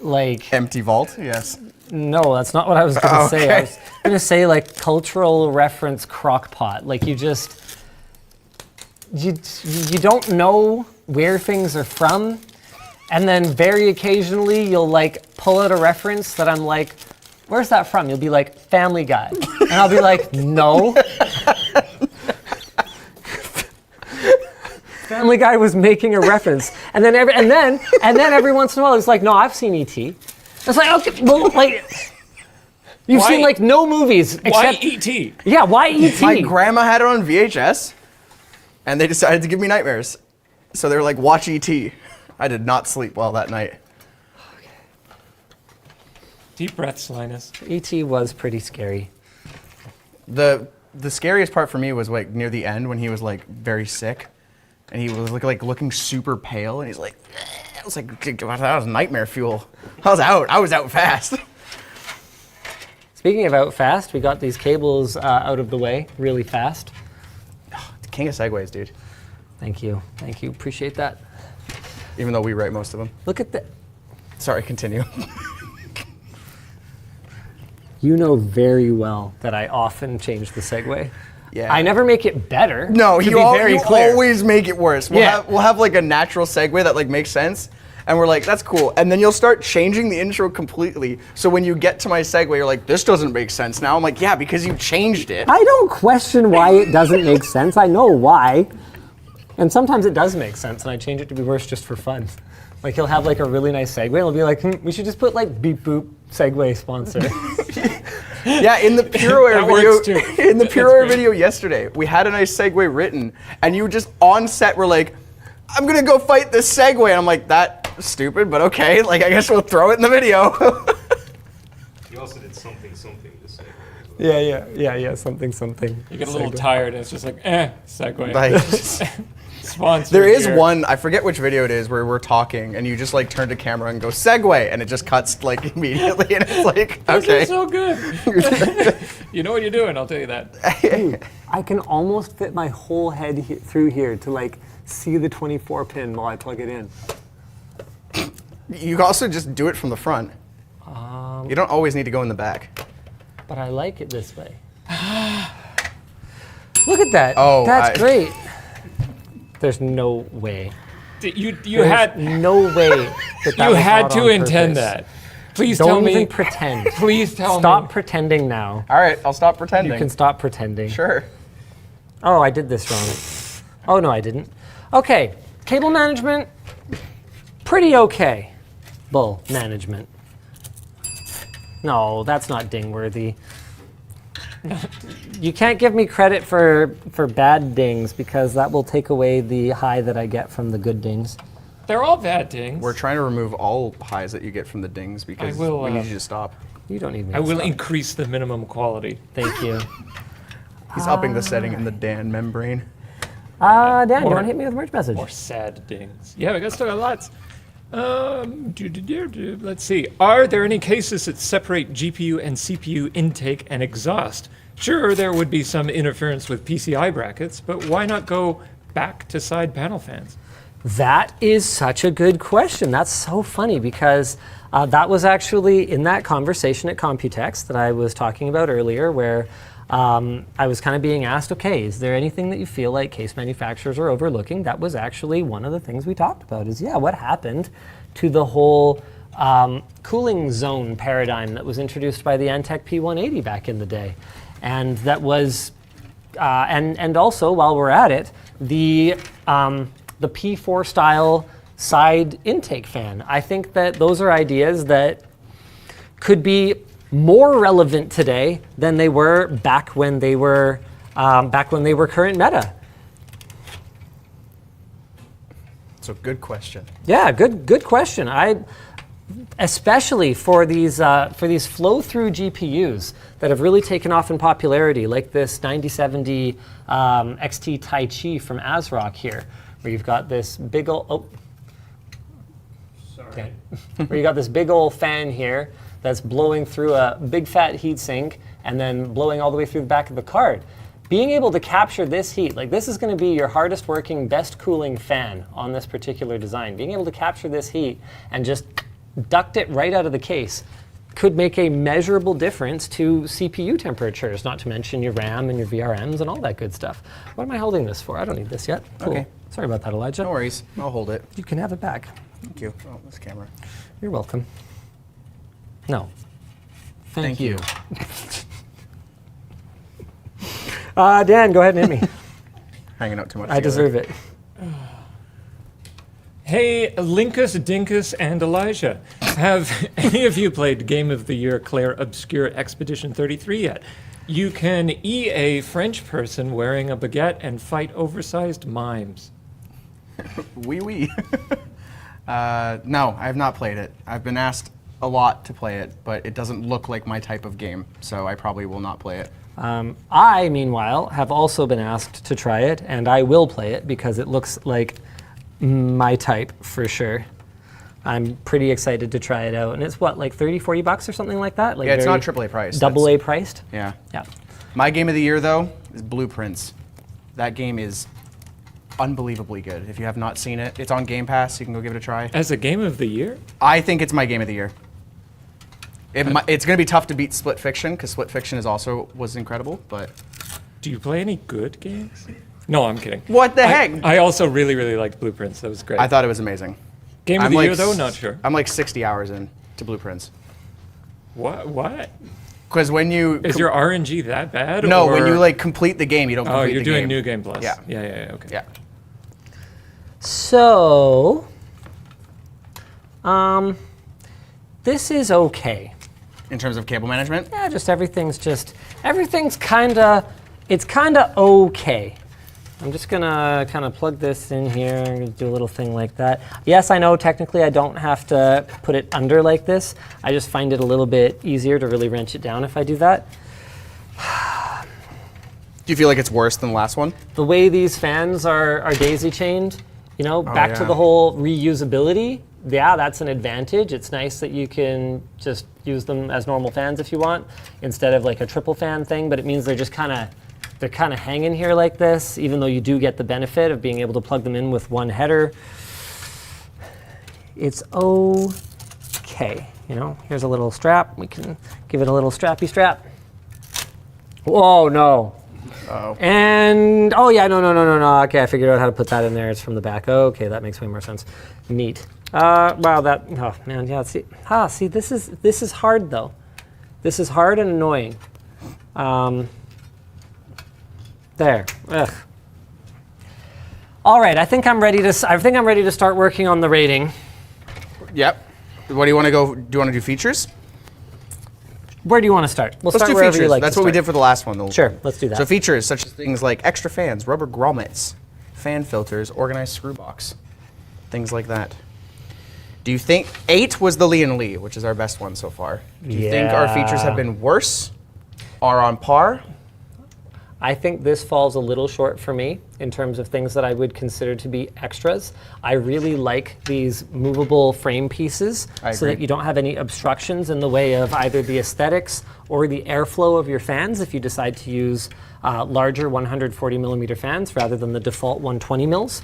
like. Empty vault, yes. No, that's not what I was going to say. I Okay. was going to say like cultural reference crockpot. Like you don't know where things are from, and then very occasionally you'll like pull out a reference that I'm like, where's that from? You'll be like, Family Guy. And I'll be like, no. Family Guy was making a reference. And then every once in a while it's like, no, I've seen E.T. It's like, okay, well, like, you've Why- seen like no movies Why except. E.T.? Yeah, why E.T.? My grandma had it on VHS, and they decided to give me nightmares. So they were like, watch E.T. I did not sleep well that night. Deep breaths, Linus. E.T. was pretty scary. The scariest part for me was like near the end when he was like very sick, and he was like looking super pale, and he's like, I was like, that was nightmare fuel. I was out fast. Speaking of out fast, we got these cables out of the way really fast. King of segues, dude. Thank you. Appreciate that. Even though we write most of them. Look at that. Sorry, continue. You know very well that I often change the segue. Yeah. I never make it better. No, to you, be very clear. always make it worse. We'll have like a natural segue that like makes sense, and we're like, that's cool. And then you'll start changing the intro completely. So when you get to my segue, you're like, this doesn't make sense now. I'm like, yeah, because you changed it. I don't question why it doesn't make sense. I know why. And sometimes it does make sense, and I change it to be worse just for fun. Like he'll have like a really nice segue, and he'll be like, we should just put like beep boop segue sponsor. Yeah, in the PureWare That works too. video, in the That's PureWare great. video yesterday, we had a nice segue written, and you just on set were like, I'm gonna go fight this segue, and I'm like, that's stupid, but okay, like I guess we'll throw it in the video. You also did something to say. Yeah, something. You get a little tired, and it's just like, segue. Like, Sponsor. there is here. one, I forget which video it is, where we're talking, and you just like turn to camera and go segue, and it just cuts like immediately, and it's like, This okay. is so good. You know what you're doing, I'll tell you that. I can almost fit my whole head through here to like see the 24 pin while I plug it in. You can also just do it from the front. You don't always need to go in the back. But I like it this way. Look at that. Oh, that's great. There's no way. You There's had no way that you was had not to on intend purpose. that. Please Don't tell me. even pretend. Please tell Stop me. pretending now. All right, I'll stop pretending. You can stop pretending. Sure. Oh, I did this wrong. Oh, no, I didn't. Okay, cable management, pretty okay. Bull management. No, that's not ding-worthy. You can't give me credit for bad dings because that will take away the high that I get from the good dings. They're all bad dings. We're trying to remove all highs that you get from the dings because I will, we need you to stop. You don't need me I to will stop. increase the minimum quality. Thank you. He's upping the setting in the Dan membrane. Dan, you Or- want to hit me with a merch message? Or sad dings. Yeah, we still got lots. Let's see. Are there any cases that separate GPU and CPU intake and exhaust? Sure, there would be some interference with PCI brackets, but why not go back to side panel fans? That is such a good question. That's so funny because that was actually in that conversation at Computex that I was talking about earlier where I was kind of being asked, okay, is there anything that you feel like case manufacturers are overlooking? That was actually one of the things we talked about is, yeah, what happened to the whole cooling zone paradigm that was introduced by the Antec P180 back in the day? And that was, and also while we're at it, the P4 style side intake fan. I think that those are ideas that could be more relevant today than they were back when they were current meta. So good question. Yeah, good question. Especially for these flow-through GPUs that have really taken off in popularity, like this 9070 XT Tai Chi from ASRock here, where you've got this big old Sorry. where you got this big old fan here that's blowing through a big fat heatsink and then blowing all the way through the back of the card. being able to capture this heat, like this is going to be your hardest working, best cooling fan on this particular design. Being able to capture this heat and just duct it right out of the case could make a measurable difference to CPU temperatures, not to mention your RAM and your VRMs and all that good stuff. What am I holding this for? I don't need this yet. Cool. Okay. Sorry about that, Elijah. No worries. I'll hold it. You can have it back. Thank you. Oh, this camera. You're welcome. No. Thank you. Dan, go ahead and hit me. Hanging out too much. I deserve it. Hey, Linkus, Dinkus, and Elijah. Have any of you played Game of the Year Claire Obscure Expedition 33 yet? You can a French person wearing a baguette and fight oversized mimes. Oui. No, I have not played it. I've been asked a lot to play it, but it doesn't look like my type of game, so I probably will not play it. I, meanwhile, have also been asked to try it, and I will play it because it looks like my type for sure. I'm pretty excited to try it out. And it's what, like 30, 40 bucks or something like that? Like Yeah, it's not AAA priced. Double A priced? Yeah. Yeah. My game of the year, though, is Blueprints. That game is unbelievably good. If you have not seen it, it's on Game Pass. You can go give it a try. As a Game of the Year? I think it's my game of the year. It's going to be tough to beat Split Fiction, because Split Fiction was incredible, but... Do you play any good games? No, I'm kidding. What the heck? I also really, really liked Blueprints. That was great. I thought it was amazing. Game of the Year, though? Not sure. I'm like 60 hours in to Blueprints. What? Because when you... Is your RNG that bad? No, or? when you like complete the game, you don't complete the game. Oh, you're doing New Game Plus. Yeah. Yeah, okay. Yeah. So, this is okay. In terms of cable management? Yeah, everything's kinda okay. I'm just gonna kind of plug this in here. I'm gonna do a little thing like that. Yes, I know technically I don't have to put it under like this. I just find it a little bit easier to really wrench it down if I do that. Do you feel like it's worse than the last one? The way these fans are daisy chained, back to the whole reusability. Yeah, that's an advantage. It's nice that you can just use them as normal fans if you want, instead of like a triple fan thing, but it means they're just kind of hanging here like this, even though you do get the benefit of being able to plug them in with one header. It's okay. Here's a little strap. We can give it a little strappy strap. Oh, no. Uh-oh. And, no. Okay, I figured out how to put that in there. It's from the back. Okay, that makes way more sense. Neat. Wow, oh man, yeah, see, this is hard though. This is hard and annoying. There. Ugh. All right, I think I'm ready to start working on the rating. Yep. What do you want to go? Do you want to do features? Where do you want to start? Let's do start wherever features. you like. That's to what we start. did for the last one. Sure, let's do that. So features such as things like extra fans, rubber grommets, fan filters, organized screw box, things like that. Do you think 8 was the Lian Li, which is our best one so far? Do you think our features have been worse, are on par? I think this falls a little short for me in terms of things that I would consider to be extras. I really like these movable frame pieces so that you don't have any obstructions in the way of either the aesthetics or the airflow of your fans if you decide to use larger 140 millimeter fans rather than the default 120 mils.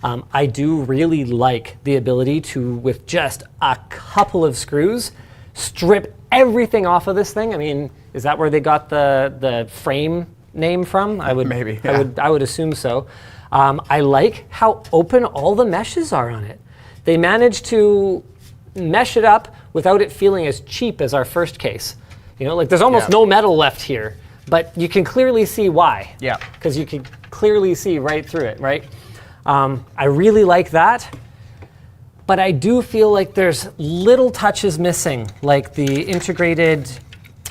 I do really like the ability to, with just a couple of screws, strip everything off of this thing. I mean, is that where they got the frame name from? I would maybe. Yeah. I would assume so. I like how open all the meshes are on it. They managed to mesh it up without it feeling as cheap as our first case. Like there's almost no metal left here, but you can clearly see why. Yeah. Because you can clearly see right through it, right? I really like that, but I do feel like there's little touches missing, like the integrated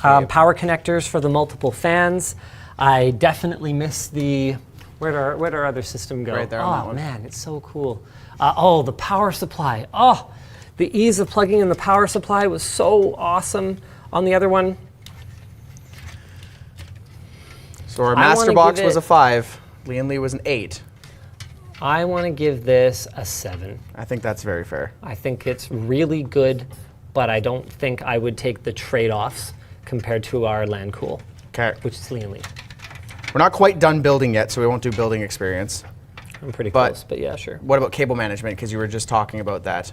power connectors for the multiple fans. I definitely miss the, where'd our other system go? Right there on that one. Oh man, it's so cool. The power supply. Oh, the ease of plugging in the power supply was so awesome on the other one. So our MasterBox was a 5, Lian Li was an 8. I want to give this a 7. I think that's very fair. I think it's really good, but I don't think I would take the trade-offs compared to our Lancool, Okay. which is Lian Li. We're not quite done building yet, so we won't do building experience. I'm pretty But- close, but yeah, sure. What about cable management? Because you were just talking about that.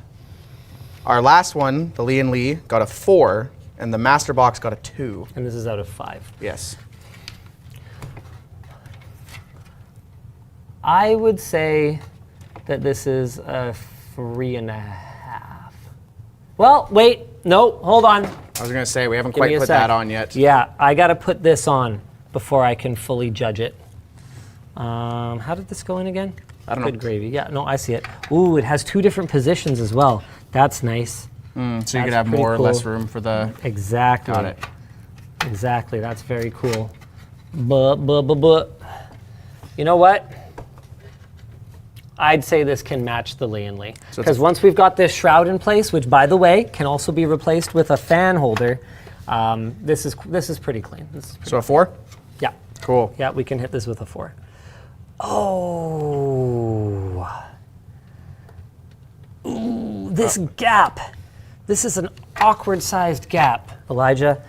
Our last one, the Lian Li, got a 4, and the MasterBox got a 2. And this is out of 5. Yes. I would say that this is a 3.5. Well, wait, no, hold on. I was going to say, we haven't Give me quite a put sec. that on yet. Yeah, I got to put this on before I can fully judge it. How did this go in again? I don't know. Good gravy. Yeah, no, I see it. Ooh, it has 2 different positions as well. That's nice. So you That's could have pretty more or cool. less room for the... Exactly. Got it. Exactly. That's very cool. But. You know what? I'd say this can match the Lian Li. So Because once we've got this shroud in place, which by the way can also be replaced with a fan holder, this is pretty clean. This is pretty, So a 4? yeah. Cool. Yeah, we can hit this with a 4. Oh. Ooh, this gap. This is an awkward sized gap, Elijah.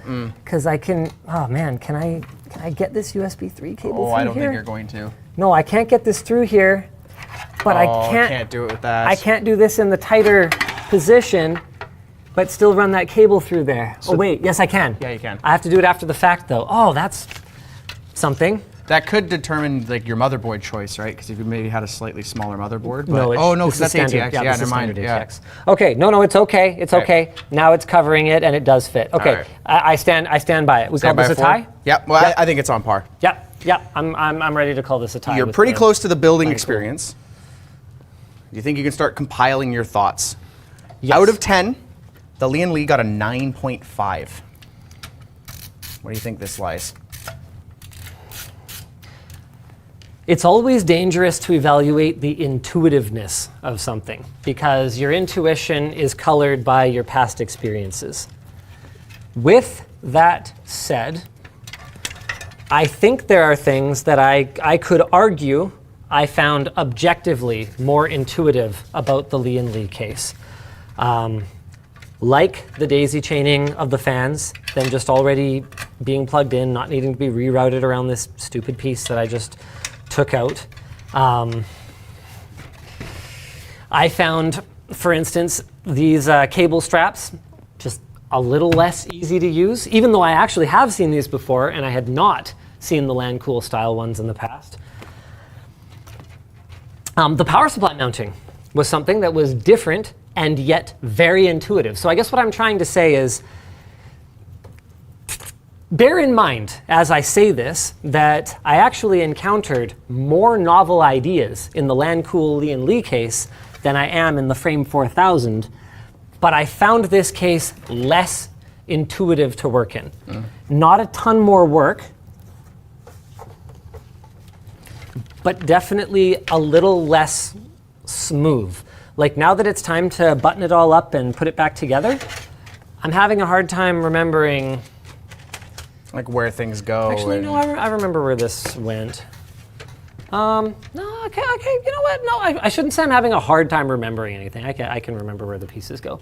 Because I can, oh man, can I get this USB 3 cable through I don't here? think you're going to. No, I can't get this through here. But I can't do it with that. I can't do this in the tighter position, but still run that cable through there. Oh wait, yes I can. Yeah, you can. I have to do it after the fact though. Oh, that's something. That could determine like your motherboard choice, right? Because if you maybe had a slightly smaller motherboard. But, No, oh no, this because is that's standard. ATX. Yeah, this never is mind. standard Yeah. ATX. Okay, no, it's okay. It's Okay. okay. Now it's covering it and it does fit. Okay, right. I stand by it. We call Stand by this a 4? tie? Yep. Well, Yep. I think it's on par. Yep. I'm ready to call this a tie. You're with pretty the- close to the building Lancool. experience. Do you think you can start compiling your thoughts? Yes. Out of 10, the Lian Li got a 9.5. Where do you think this lies? It's always dangerous to evaluate the intuitiveness of something because your intuition is colored by your past experiences. With that said, I think there are things that I could argue I found objectively more intuitive about the Lian Li case. Like the daisy chaining of the fans, them just already being plugged in, not needing to be rerouted around this stupid piece that I just took out. I found, for instance, these cable straps just a little less easy to use, even though I actually have seen these before and I had not seen the Lancool style ones in the past. The power supply mounting was something that was different and yet very intuitive. So I guess what I'm trying to say is, bear in mind, as I say this, that I actually encountered more novel ideas in the Lancool Lian Li case than I am in the Frame 4000, but I found this case less intuitive to work in. Not a ton more work, but definitely a little less smooth. Like now that it's time to button it all up and put it back together, I'm having a hard time remembering. Like where things go. Actually, and- no, I remember where this went. No, okay, you know what? No, I shouldn't say I'm having a hard time remembering anything. I can remember where the pieces go.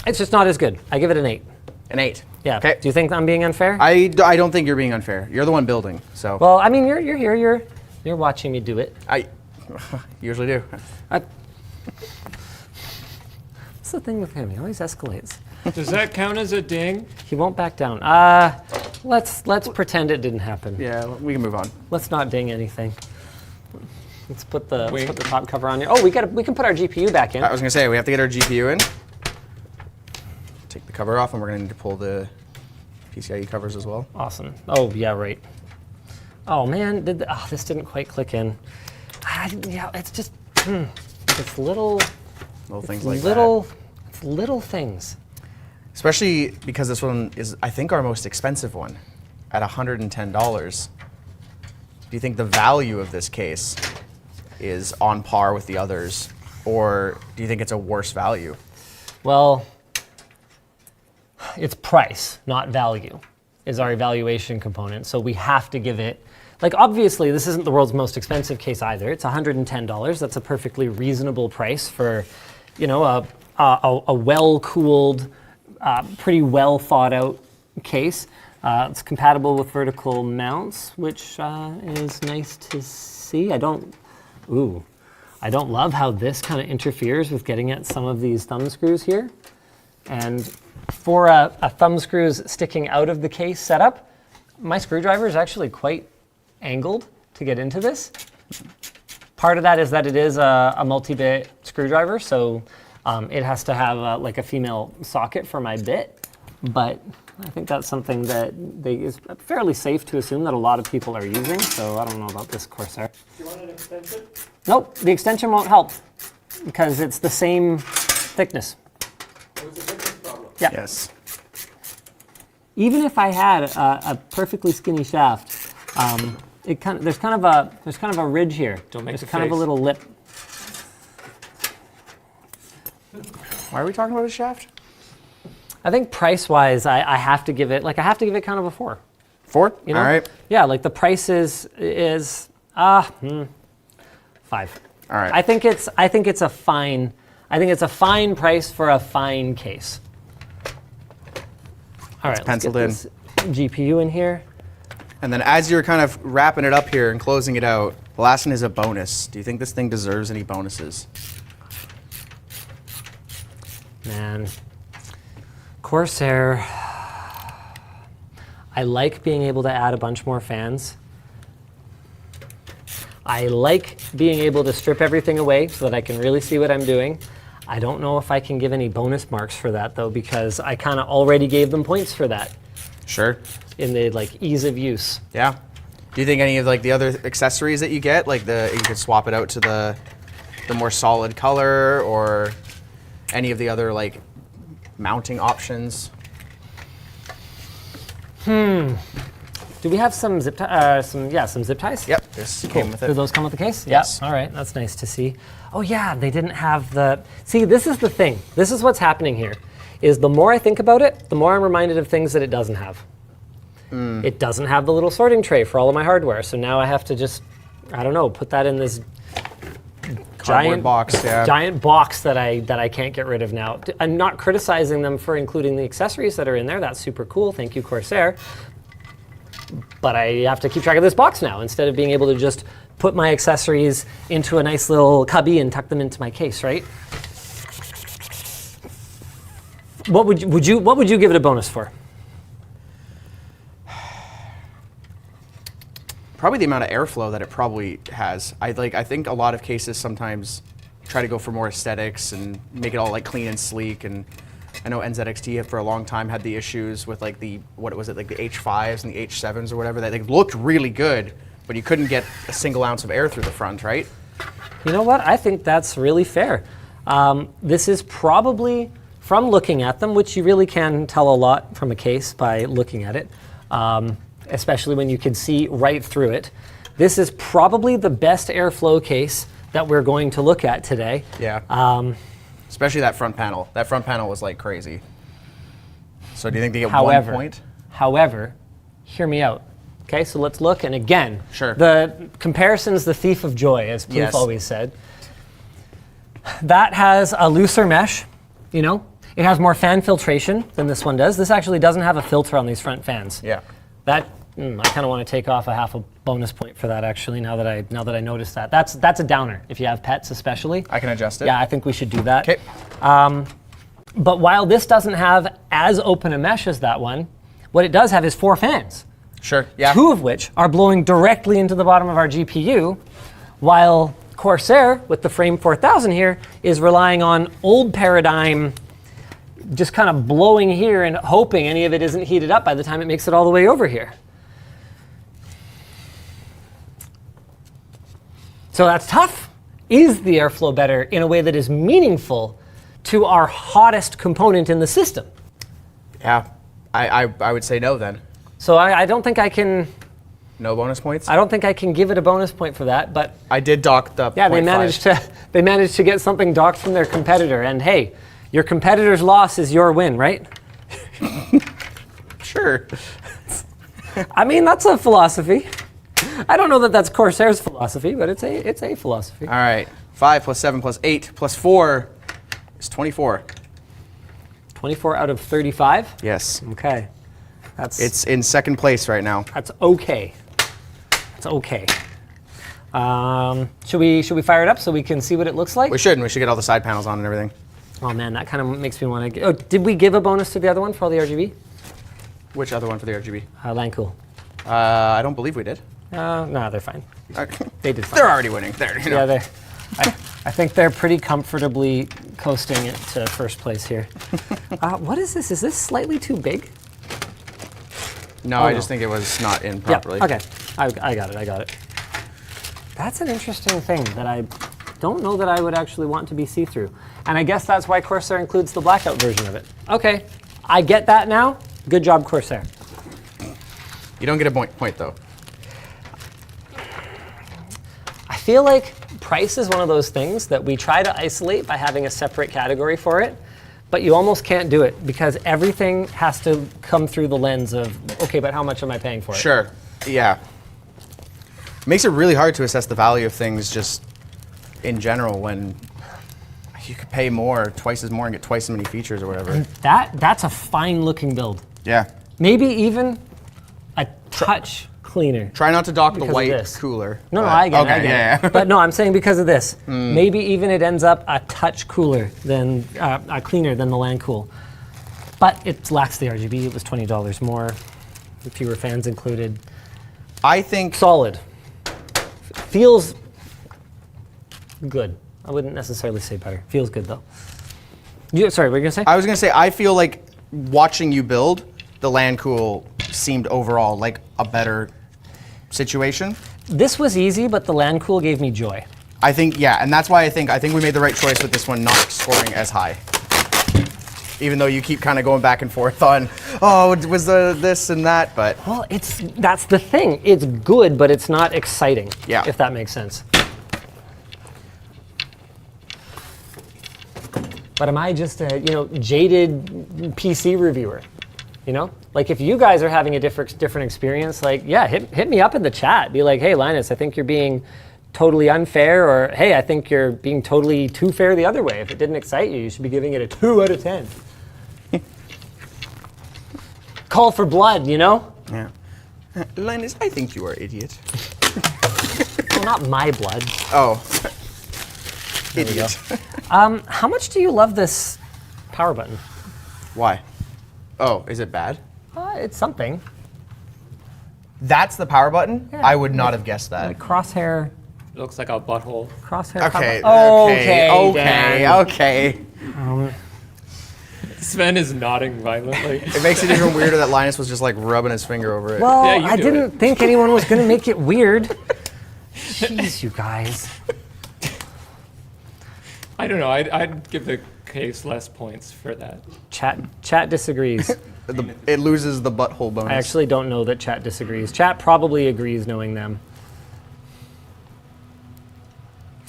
It's just not as good. I give it an 8. An 8. Yeah. Okay. Do you think I'm being unfair? I don't think you're being unfair. You're the one building, so. Well, I mean, you're here. You're watching me do it. I usually do. What's the thing with him? He always escalates. Does that count as a ding? He won't back down. Let's pretend it didn't happen. Yeah, we can move on. Let's not ding anything. Let's put the top cover on here. Oh, we can put our GPU back in. I was gonna say we have to get our GPU in. Take the cover off, and we're gonna need to pull the PCIe covers as well. Awesome. Oh yeah, right. Oh man, this didn't quite click in. Yeah, it's just it's little Little things like it's little things. Especially because this one is, I think, our most expensive one at $110. Do you think the value of this case is on par with the others, or do you think it's a worse value? Well, it's price, not value, is our evaluation component. So we have to give it, like obviously this isn't the world's most expensive case either. It's $110. That's a perfectly reasonable price for, you know, a well-cooled, pretty well thought out case. It's compatible with vertical mounts, which is nice to see. I don't love how this kind of interferes with getting at some of these thumb screws here. And for a thumb screws sticking out of the case setup, my screwdriver is actually quite angled to get into this. Part of that is that it is a multi-bit screwdriver, so it has to have like a female socket for my bit, but I think that's something that is fairly safe to assume that a lot of people are using, so I don't know about this Corsair. Do you want an extension? Nope, the extension won't help because it's the same thickness. Oh, it's a thickness problem. Yeah. Yes. Even if I had a perfectly skinny shaft, there's kind of a ridge here. Don't make there's the kind of a face. little lip. Why are we talking about a shaft? I think price-wise, I have to give it kind of a 4. 4? You know? All right. Yeah, like the price is 5. All right. I think it's a fine price for a fine case. All right, penciled let's get this GPU in here. And then as you're kind of wrapping it up here and closing it out, the last one is a bonus. Do you think this thing deserves any bonuses? Man, Corsair, I like being able to add a bunch more fans. I like being able to strip everything away so that I can really see what I'm doing. I don't know if I can give any bonus marks for that though, because I kind of already gave them points for that Sure. in the like ease of use. Yeah. Do you think any of like the other accessories that you get, like you could swap it out to the more solid color, or any of the other like mounting options? Do we have some zip ties? Some zip ties? Yep. This came with Do it. those come with the case? Yes. Yeah. All right, that's nice to see. Oh yeah, they didn't have the. See, this is the thing. This is what's happening here. Is the more I think about it, the more I'm reminded of things that it doesn't have. It doesn't have the little sorting tray for all of my hardware, so now I have to just, I don't know, put that in this Cardboard box, yeah. giant box that I can't get rid of now. I'm not criticizing them for including the accessories that are in there. That's super cool. Thank you, Corsair. But I have to keep track of this box now instead of being able to just put my accessories into a nice little cubby and tuck them into my case, right? What would you give it a bonus for? Probably the amount of airflow that it probably has. I think a lot of cases sometimes try to go for more aesthetics and make it all like clean and sleek. And I know NZXT for a long time had the issues with like the H5s and the H7s or whatever, that they looked really good, but you couldn't get a single ounce of air through the front, right? You know what? I think that's really fair. This is probably, from looking at them, which you really can tell a lot from a case by looking at it, especially when you can see right through it. This is probably the best airflow case that we're going to look at today. Yeah. Especially that front panel. That front panel was like crazy. So do you think they get 1 point? However, hear me out. Okay, so let's look, and again, Sure. the comparison's the thief of joy, as Plouffe Yes. always said. That has a looser mesh, you know? It has more fan filtration than this one does. This actually doesn't have a filter on these front fans. Yeah. That, I kind of want to take off a half a bonus point for that, actually, now that I noticed that. That's a downer, if you have pets especially. I can adjust it. Yeah, I think we should do that. Okay. But while this doesn't have as open a mesh as that one, what it does have is 4 fans. Sure. Yeah. 2 of which are blowing directly into the bottom of our GPU, while Corsair, with the Frame 4000 here, is relying on old paradigm, just kind of blowing here and hoping any of it isn't heated up by the time it makes it all the way over here. So that's tough. Is the airflow better in a way that is meaningful to our hottest component in the system? Yeah. I would say no then. So I don't think I can. No bonus points? I don't think I can give it a bonus point for that. But I did dock the yeah, 0.5. they managed to get something docked from their competitor. And hey, your competitor's loss is your win, right? Sure. I mean, that's a philosophy. I don't know that that's Corsair's philosophy, but it's a philosophy. All right. 5 plus 7 plus 8 plus 4 is 24. 24 out of 35. Yes. Okay. It's in second place right now. That's okay. That's okay. Should we fire it up so we can see what it looks like? We should get all the side panels on and everything. Oh man, that kind of makes me want to. Oh, did we give a bonus to the other one for all the RGB? Which other one for the RGB? Lancool. I don't believe we did. No, they're fine. Okay. They did fine. They're already winning. Yeah, I think they're pretty comfortably coasting it to first place here. What is this? Is this slightly too big? No, I just think it was not in properly. Yeah, okay, I got it. That's an interesting thing that I don't know that I would actually want to be see-through. And I guess that's why Corsair includes the blackout version of it. Okay, I get that now. Good job, Corsair. You don't get a point though. I feel like price is one of those things that we try to isolate by having a separate category for it, but you almost can't do it because everything has to come through the lens of, okay, but how much am I paying for it? Sure, yeah. Makes it really hard to assess the value of things just in general when you could pay more, twice as more and get twice as many features or whatever. That's a fine looking build. Yeah. Maybe even a touch cleaner. Try not to dock the Because of white this. cooler. No, I get it. I get yeah. it. But no, I'm saying because of this. Maybe even it ends up a touch cooler than, cleaner than the Lancool. But it lacks the RGB. It was $20 more, fewer fans included. I think Solid. Feels good. I wouldn't necessarily say better. Feels good though. Sorry, what were you gonna say? I was gonna say I feel like watching you build, the Lancool seemed overall like a better situation. This was easy, but the Lancool gave me joy. I think, yeah, and that's why I think we made the right choice with this one not scoring as high. Even though you keep kind of going back and forth on, oh, it was this and that, but. Well, that's the thing. It's good, but it's not exciting. Yeah. If that makes sense. But am I just a jaded PC reviewer? You know, like if you guys are having a different experience, like yeah, hit me up in the chat. Be like, hey Linus, I think you're being totally unfair, or hey, I think you're being totally too fair the other way. If it didn't excite you, you should be giving it a 2 out of 10. Call for blood, you know? Yeah. Linus, I think you are an idiot. Well, not my blood. Oh. Idiot. How much do you love this power button? Why? Oh, is it bad? It's something. That's the power button? Yeah. I would not have guessed that. Like crosshair. It looks like a butthole. Crosshair. Okay, Dan. okay. Sven is nodding violently. It makes it even weirder that Linus was just like rubbing his finger over it. Well, Yeah, you I do didn't think anyone was going to make it weird. Jeez, you guys. I don't know. I'd give the case less points for that. Chat disagrees. It loses the butthole bonus. I actually don't know that chat disagrees. Chat probably agrees knowing them.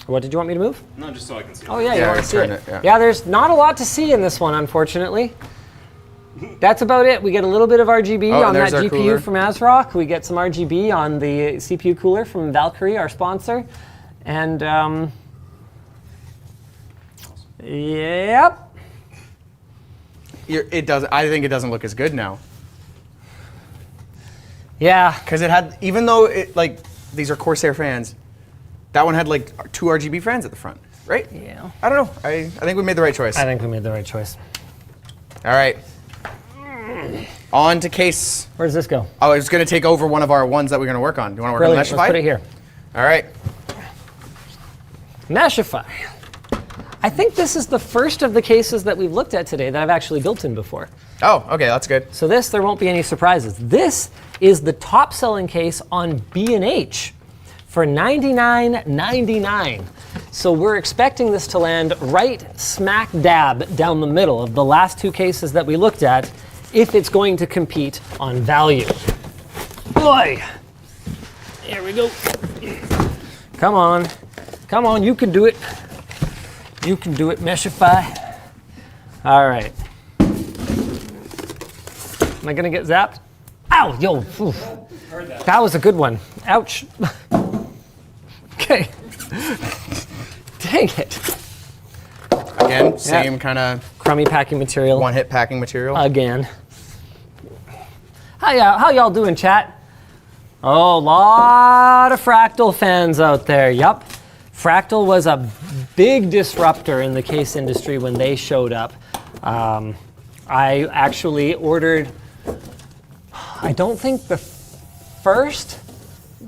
What did you want me to move? No, just so I can see. Oh yeah, Yeah, you want to see turn it. it, Yeah, there's not a lot to see in this one, unfortunately. That's about it. We get a little bit of RGB Oh, on that there's our GPU cooler. from ASRock. We get some RGB on the CPU cooler from Valkyrie, our sponsor. And yep. It does. I think it doesn't look as good now Yeah. because it had, even though it like these are Corsair fans, that one had like 2 RGB fans at the front, right? Yeah. I don't know. I think we made the right choice. I think we made the right choice. All right. On to case. Where does this go? Oh, it's going to take over one of our ones that we're going to work on. Do you want to work Brilliant. on Let's Meshify? put it here. All right. Meshify. I think this is the first of the cases that we've looked at today that I've actually built in before. Oh, okay, that's good. So there won't be any surprises. This is the top selling case on B&H for $99.99. So we're expecting this to land right smack dab down the middle of the last 2 cases that we looked at if it's going to compete on value. Boy, here we go. Come on, you can do it. You can do it, Meshify. All right. Am I gonna get zapped? Ow, yo, oof. That was a good one. Ouch. Okay. Dang it. Again, same kind of Crummy packing material. one-hit packing material. Again. How y'all doing, chat? Oh, a lot of Fractal fans out there. Yup. Fractal was a big disruptor in the case industry when they showed up. I actually ordered, I don't think the first,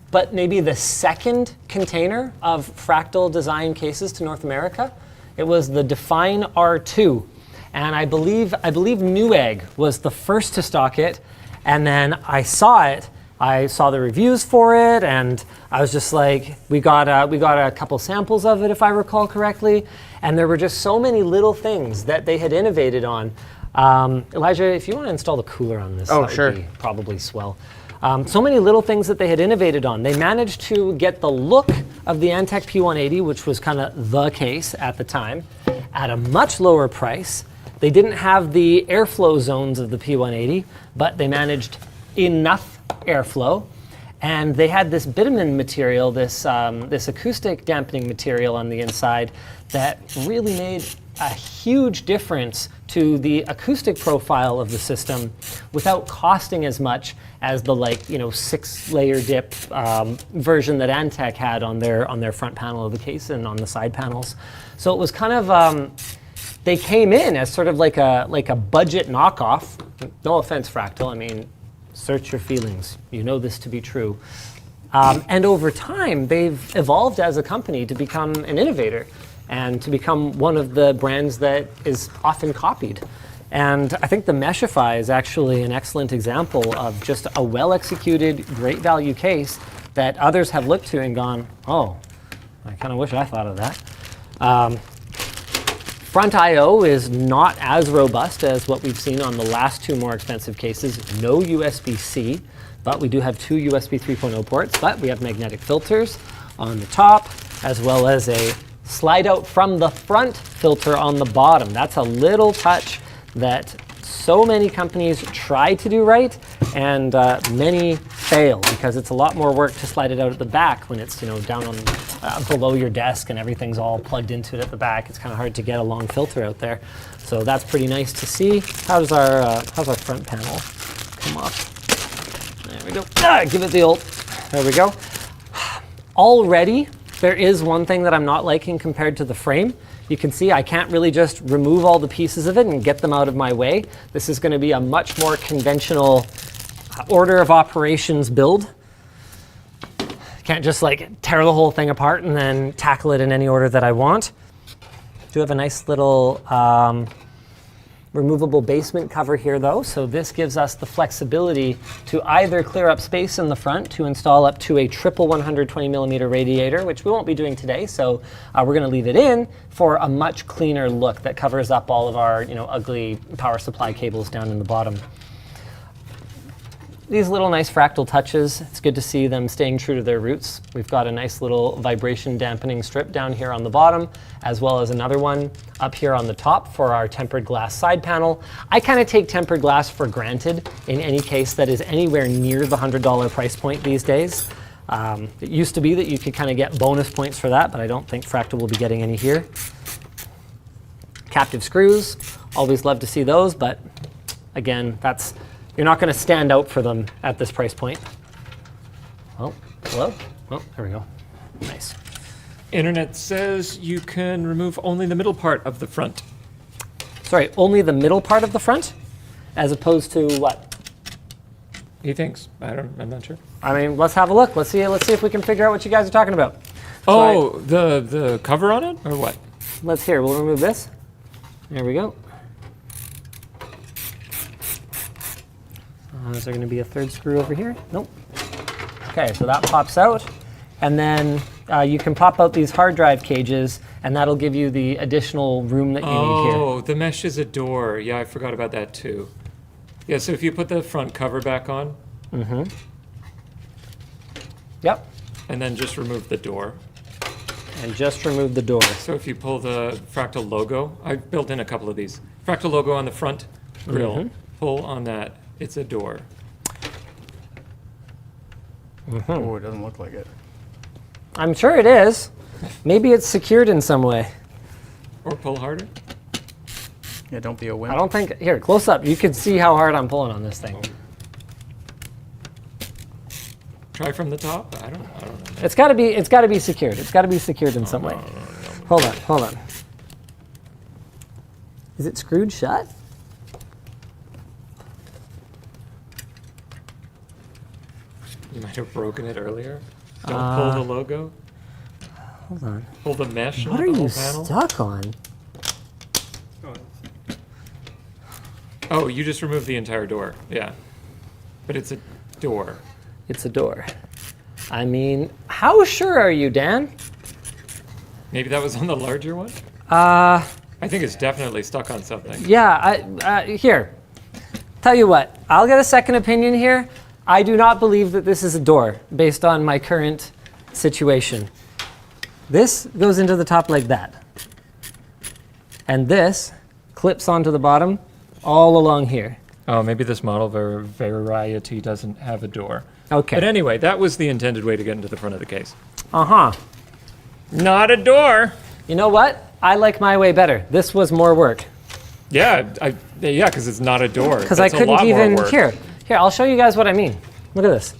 but maybe the second container of Fractal design cases to North America. It was the Define R2. And I believe Newegg was the first to stock it. And then I saw it. I saw the reviews for it, and I was just like, we got a couple samples of it, if I recall correctly, and there were just so many little things that they had innovated on. Elijah, if you want to install the cooler on this, that would be probably swell. So many little things that they had innovated on. They managed to get the look of the Antec P180, which was kind of the case at the time, at a much lower price. They didn't have the airflow zones of the P180, but they managed enough airflow, and they had this bitumen material, this acoustic dampening material on the inside that really made a huge difference to the acoustic profile of the system without costing as much as the 6-layer dip version that Antec had on their front panel of the case and on the side panels. So it was kind of they came in as sort of like a budget knockoff. No offense, Fractal. I mean, search your feelings. You know this to be true. And over time, they've evolved as a company to become an innovator and to become one of the brands that is often copied. And I think the Meshify is actually an excellent example of just a well-executed, great value case that others have looked to and gone, oh, I kind of wish I thought of that. Front I/O is not as robust as what we've seen on the last two more expensive cases. No USB-C, but we do have two USB 3.0 ports, but we have magnetic filters on the top, as well as a slide out from the front filter on the bottom. That's a little touch that so many companies try to do right, and many fail because it's a lot more work to slide it out at the back when it's down on below your desk and everything's all plugged into it at the back. It's kind of hard to get a long filter out there. So that's pretty nice to see. How's our front panel come off? There we go. Give it the old. There we go. Already, there is one thing that I'm not liking compared to the frame. You can see I can't really just remove all the pieces of it and get them out of my way. This is going to be a much more conventional order of operations build. Can't just tear the whole thing apart and then tackle it in any order that I want. Do have a nice little removable basement cover here though, so this gives us the flexibility to either clear up space in the front to install up to a triple 120mm radiator, which we won't be doing today, so we're going to leave it in for a much cleaner look that covers up all of our ugly power supply cables down in the bottom. These little nice Fractal touches, it's good to see them staying true to their roots. We've got a nice little vibration dampening strip down here on the bottom, as well as another one up here on the top for our tempered glass side panel. I kind of take tempered glass for granted in any case that is anywhere near the $100 price point these days. It used to be that you could kind of get bonus points for that, but I don't think Fractal will be getting any here. Captive screws, always love to see those, but again, you're not going to stand out for them at this price point. Oh, hello? Oh, there we go. Nice. Internet says you can remove only the middle part of the front. Sorry, only the middle part of the front? As opposed to what? He thinks. I'm not sure. I mean, let's have a look. Let's see if we can figure out what you guys are talking about. Oh, the cover on it, or what? Let's hear. We'll remove this. There we go. Is there going to be a third screw over here? Nope. Okay, so that pops out. And then you can pop out these hard drive cages, and that'll give you the additional room that you need here. Oh, the mesh is a door. Yeah, I forgot about that too. Yeah, so if you put the front cover back on. Mm-hmm. Yep. And then just remove the door. And just remove the door. So if you pull the Fractal logo, I've built in a couple of these. Fractal logo on the front grill, pull on that. It's a door. Oh, it doesn't look like it. I'm sure it is. Maybe it's secured in some way. Or pull harder. Yeah, don't be a wimp. I don't think, here, close up. You can see how hard I'm pulling on this thing. Try from the top? I don't know. It's got to be secured. It's got to be secured in some way. Hold on. Is it screwed shut? You might have broken it earlier. Don't pull the logo. Hold on. Pull the mesh. What are the you whole panel. stuck on? Oh, you just removed the entire door. Yeah. But it's a door. It's a door. I mean, how sure are you, Dan? Maybe that was on the larger one? Uh, I think it's definitely stuck on something. yeah, here. Tell you what, I'll get a second opinion here. I do not believe that this is a door based on my current situation. This goes into the top like that. And this clips onto the bottom all along here. Oh, maybe this model variety doesn't have a door. Okay. But anyway, that was the intended way to get into the front of the case. Uh-huh. Not a door. You know what? I like my way better. This was more work. Yeah, because it's not a door. Because I couldn't even, here, I'll show you guys what I mean. Look at this.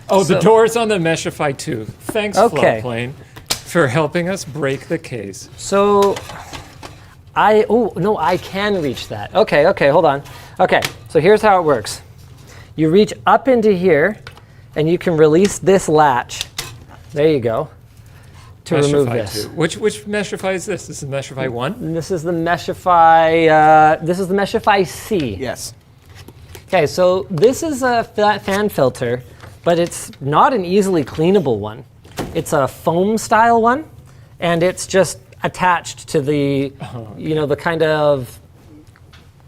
Oh, the door's on the Meshify 2. Thanks, Okay. Floatplane, for helping us break the case. So, I can reach that. Okay, hold on. Okay, so here's how it works. You reach up into here, and you can release this latch. There you go. To remove Meshify this. 2. Which Meshify is this? This is Meshify 1? And this is the Meshify C. Yes. Okay, so this is a fan filter, but it's not an easily cleanable one. It's a foam style one, and it's just attached to the, the kind of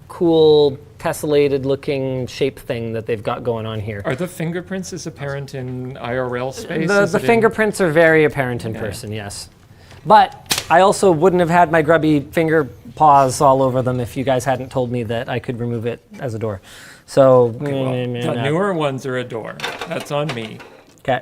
cool tessellated looking shape thing that they've got going on here. Are the fingerprints as apparent in IRL space? The fingerprints are very apparent in person, yes. But I also wouldn't have had my grubby finger paws all over them if you guys hadn't told me that I could remove it as a door. So, the newer ones are a door. That's on me. Okay.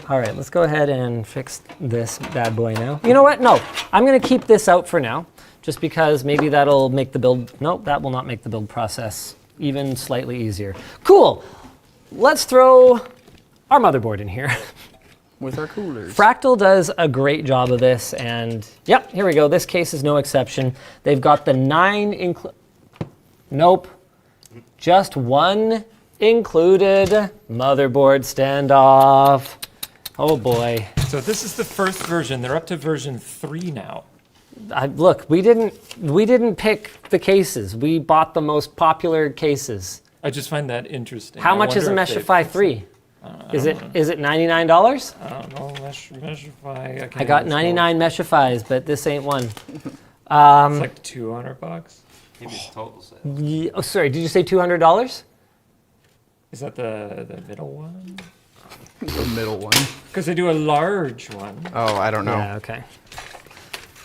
All right, let's go ahead and fix this bad boy now. You know what? No, I'm going to keep this out for now, just because maybe that'll make the build, nope, that will not make the build process even slightly easier. Cool. Let's throw our motherboard in here. With our coolers. Fractal does a great job of this, and yep, here we go. This case is no exception. They've got the 9 nope, just 1 included motherboard standoff. Oh boy. So this is the first version. They're up to version 3 now. Look, we didn't pick the cases. We bought the most popular cases. I just find that interesting. How much is a Meshify 3? Is it $99? I don't know. Meshify. I got 99 Meshifys, but this ain't one. It's like $200. Maybe it's total set. Oh, sorry, did you say $200? Is that the middle one? The middle one. Because they do a large one. Oh, I don't know. Yeah, okay.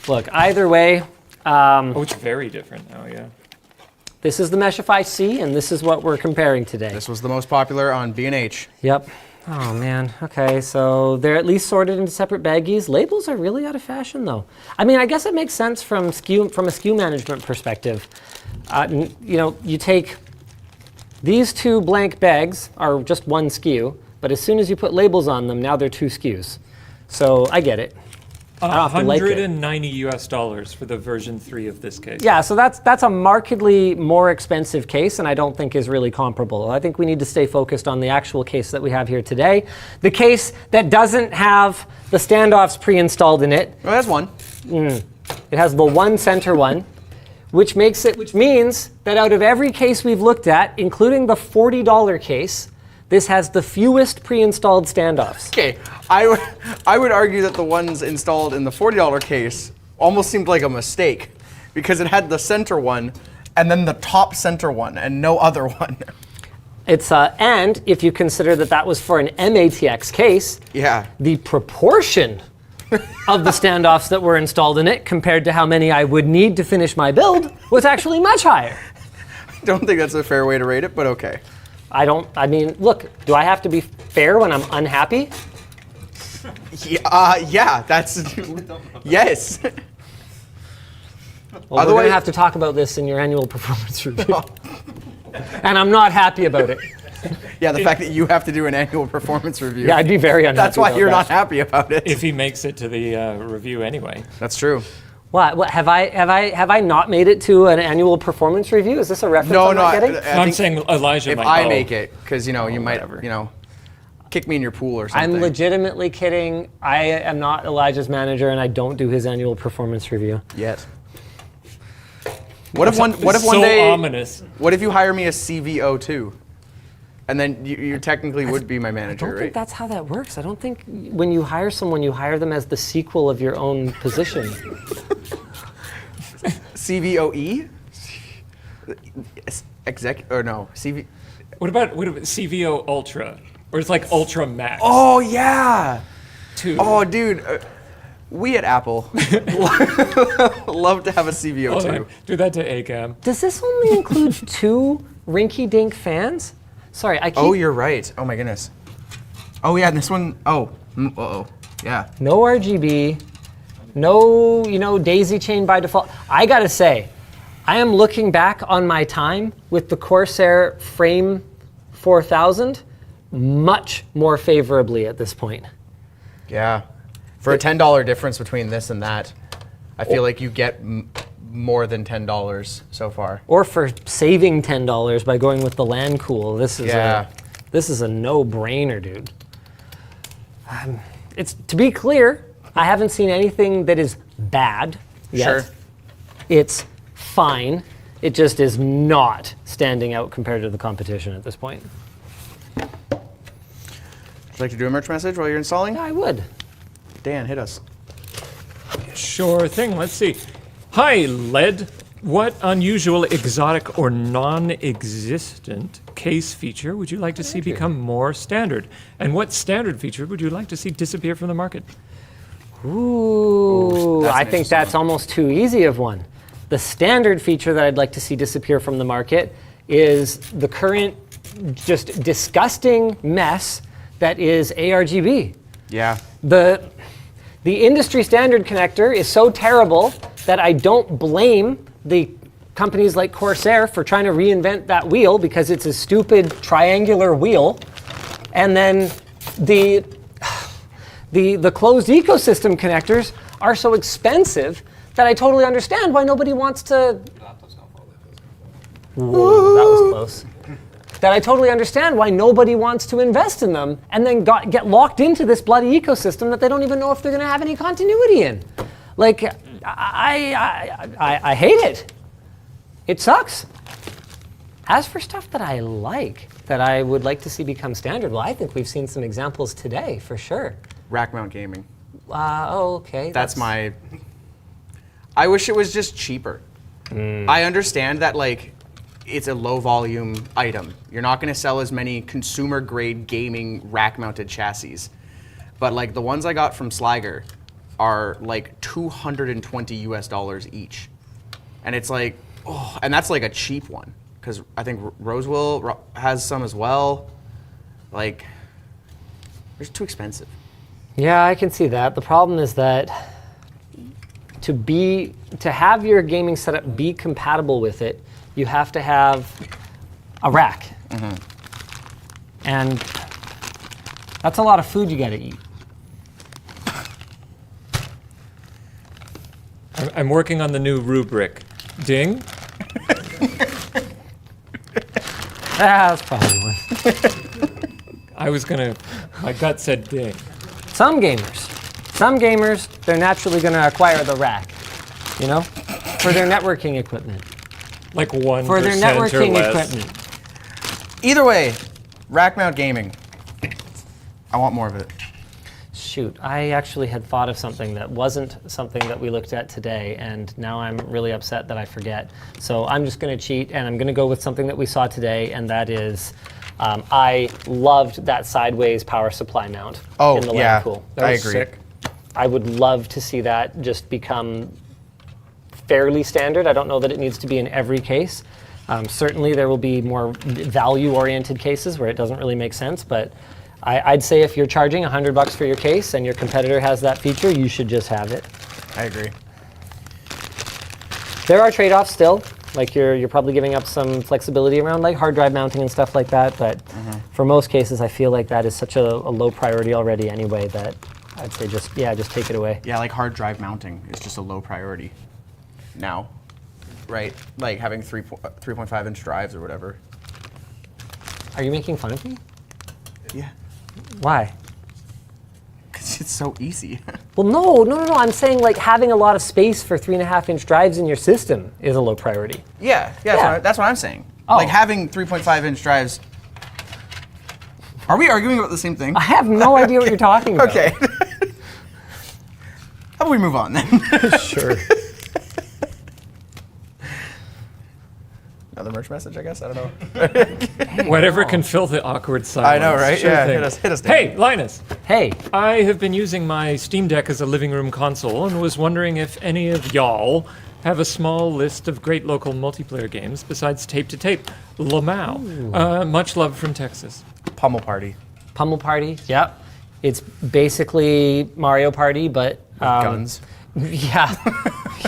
Look, either way, Oh, it's very different now, yeah. this is the Meshify C, and this is what we're comparing today. This was the most popular on B&H. Yep. Oh, man. Okay, so they're at least sorted into separate baggies. Labels are really out of fashion, though. I mean, I guess it makes sense from a SKU management perspective. You take these 2 blank bags are just 1 SKU, but as soon as you put labels on them, now they're 2 SKUs. So I get it. $190 for the version 3 of this case. Yeah, so that's a markedly more expensive case, and I don't think is really comparable. I think we need to stay focused on the actual case that we have here today. The case that doesn't have the standoffs pre-installed in it. Oh, that's one. It has the 1 center one, which means that out of every case we've looked at, including the $40 case, this has the fewest pre-installed standoffs. Okay, I would argue that the ones installed in the $40 case almost seemed like a mistake because it had the center one and then the top center one and no other one. It's and if you consider that was for an MATX case, Yeah. the proportion of the standoffs that were installed in it compared to how many I would need to finish my build was actually much higher. I don't think that's a fair way to rate it, but okay. I mean, look, do I have to be fair when I'm unhappy? Yeah, that's, yes. Well, we're going to have to talk about this in your annual performance review. And I'm not happy about it. Yeah, the fact that you have to do an annual performance review. Yeah, I'd be very unhappy. That's why about you're that. not happy about it. If he makes it to the review anyway. That's true. What have I not made it to an annual performance review? Is this a reference I'm not getting? I'm think saying Elijah if might. I Oh. make it, because you might, whatever. kick me in your pool or something. I'm legitimately kidding. I am not Elijah's manager, and I don't do his annual performance review. Yet. What if one so day? ominous. What if you hire me as CVO2, and then you technically would be my I manager, don't right? think that's how that works. I don't think when you hire someone, you hire them as the sequel of your own position. CVOE? CV. What about CVO Ultra? Or it's like Ultra Max. Oh yeah. 2. Oh dude, we at Apple love to have a Hold CVO2. on. Do that to ACAM. Does this only include 2 rinky-dink fans? Sorry, I keep... Oh, you're right. Oh my goodness. Oh yeah, and this one. Oh, yeah. No RGB, no, daisy chain by default. I gotta say, I am looking back on my time with the Corsair Frame 4000 much more favorably at this point. Yeah. For a $10 difference between this and that, I feel like you get more than $10 so far. Or for saving $10 by going with the Lancool. This is a no-brainer, dude. It's to be clear, I haven't seen anything that is bad yet. Sure. It's fine. It just is not standing out compared to the competition at this point. Would you like to do a merch message while you're installing? Yeah, I would. Dan, hit us. Sure thing. Let's see. Hi, LED. What unusual, exotic, or non-existent case feature would you like to see become more standard? And what standard feature would you like to see disappear from the market? Ooh, that's I an think interesting that's almost too easy of one. The standard feature that I'd like to see disappear from the market is the current just disgusting mess that is ARGB. Yeah. The industry standard connector is so terrible that I don't blame the companies like Corsair for trying to reinvent that wheel because it's a stupid triangular wheel. And then the closed ecosystem connectors are so expensive that I totally understand why nobody wants to. Whoa, that was close. That I totally understand why nobody wants to invest in them and then get locked into this bloody ecosystem that they don't even know if they're going to have any continuity in. Like, I hate it. It sucks. As for stuff that I like, that I would like to see become standard, well, I think we've seen some examples today, for sure. Rack mount gaming. Okay. That's my. I wish it was just cheaper. I understand that, like, it's a low volume item. You're not going to sell as many consumer grade gaming rack mounted chassis. But like the ones I got from Slager are like $220 US each. And it's like, oh, and that's like a cheap one. Because I think Rosewill has some as well. Like, they're too expensive. Yeah, I can see that. The problem is that to have your gaming setup be compatible with it, you have to have a rack. And that's a lot of food you gotta eat. I'm working on the new rubric. Ding. That's probably one. My gut said ding. Some gamers, they're naturally gonna acquire the rack, for their networking equipment. Like 1% For their or networking less. equipment. Either way, rack mount gaming. I want more of it. Shoot, I actually had thought of something that wasn't something that we looked at today, and now I'm really upset that I forget. So I'm just going to cheat, and I'm going to go with something that we saw today, and that is, I loved that sideways power supply mount in the Lancool. That was agree. sick. I would love to see that just become fairly standard. I don't know that it needs to be in every case. Certainly there will be more value-oriented cases where it doesn't really make sense, but I'd say if you're charging $100 for your case and your competitor has that feature, you should just have it. I agree. There are trade-offs still. Like you're probably giving up some flexibility around like hard drive mounting and stuff like that. But for most cases, I feel like that is such a low priority already anyway that I'd say just take it away. Yeah, like hard drive mounting is just a low priority now, right? Like having 3.5 inch drives or whatever. Are you making fun of me? Yeah, Why? because it's so easy. Well, no. I'm saying like having a lot of space for 3.5-inch drives in your system is a low priority. Yeah, that's what I'm saying. Oh. Like having 3.5 inch drives. Are we arguing about the same thing? I have no idea what you're talking about. Okay. How about we move on then? Sure. Another merch message, I guess. I don't know. Whatever can fill the awkward silence. I know, right? Sure Yeah, thing. hit us. Hey, Linus. Hey, I have been using my Steam Deck as a living room console and was wondering if any of y'all have a small list of great local multiplayer games besides Tape to Tape. Lamau. Much love from Texas. Pummel Party. Pummel Party. Yep. It's basically Mario Party, but Guns. Yeah.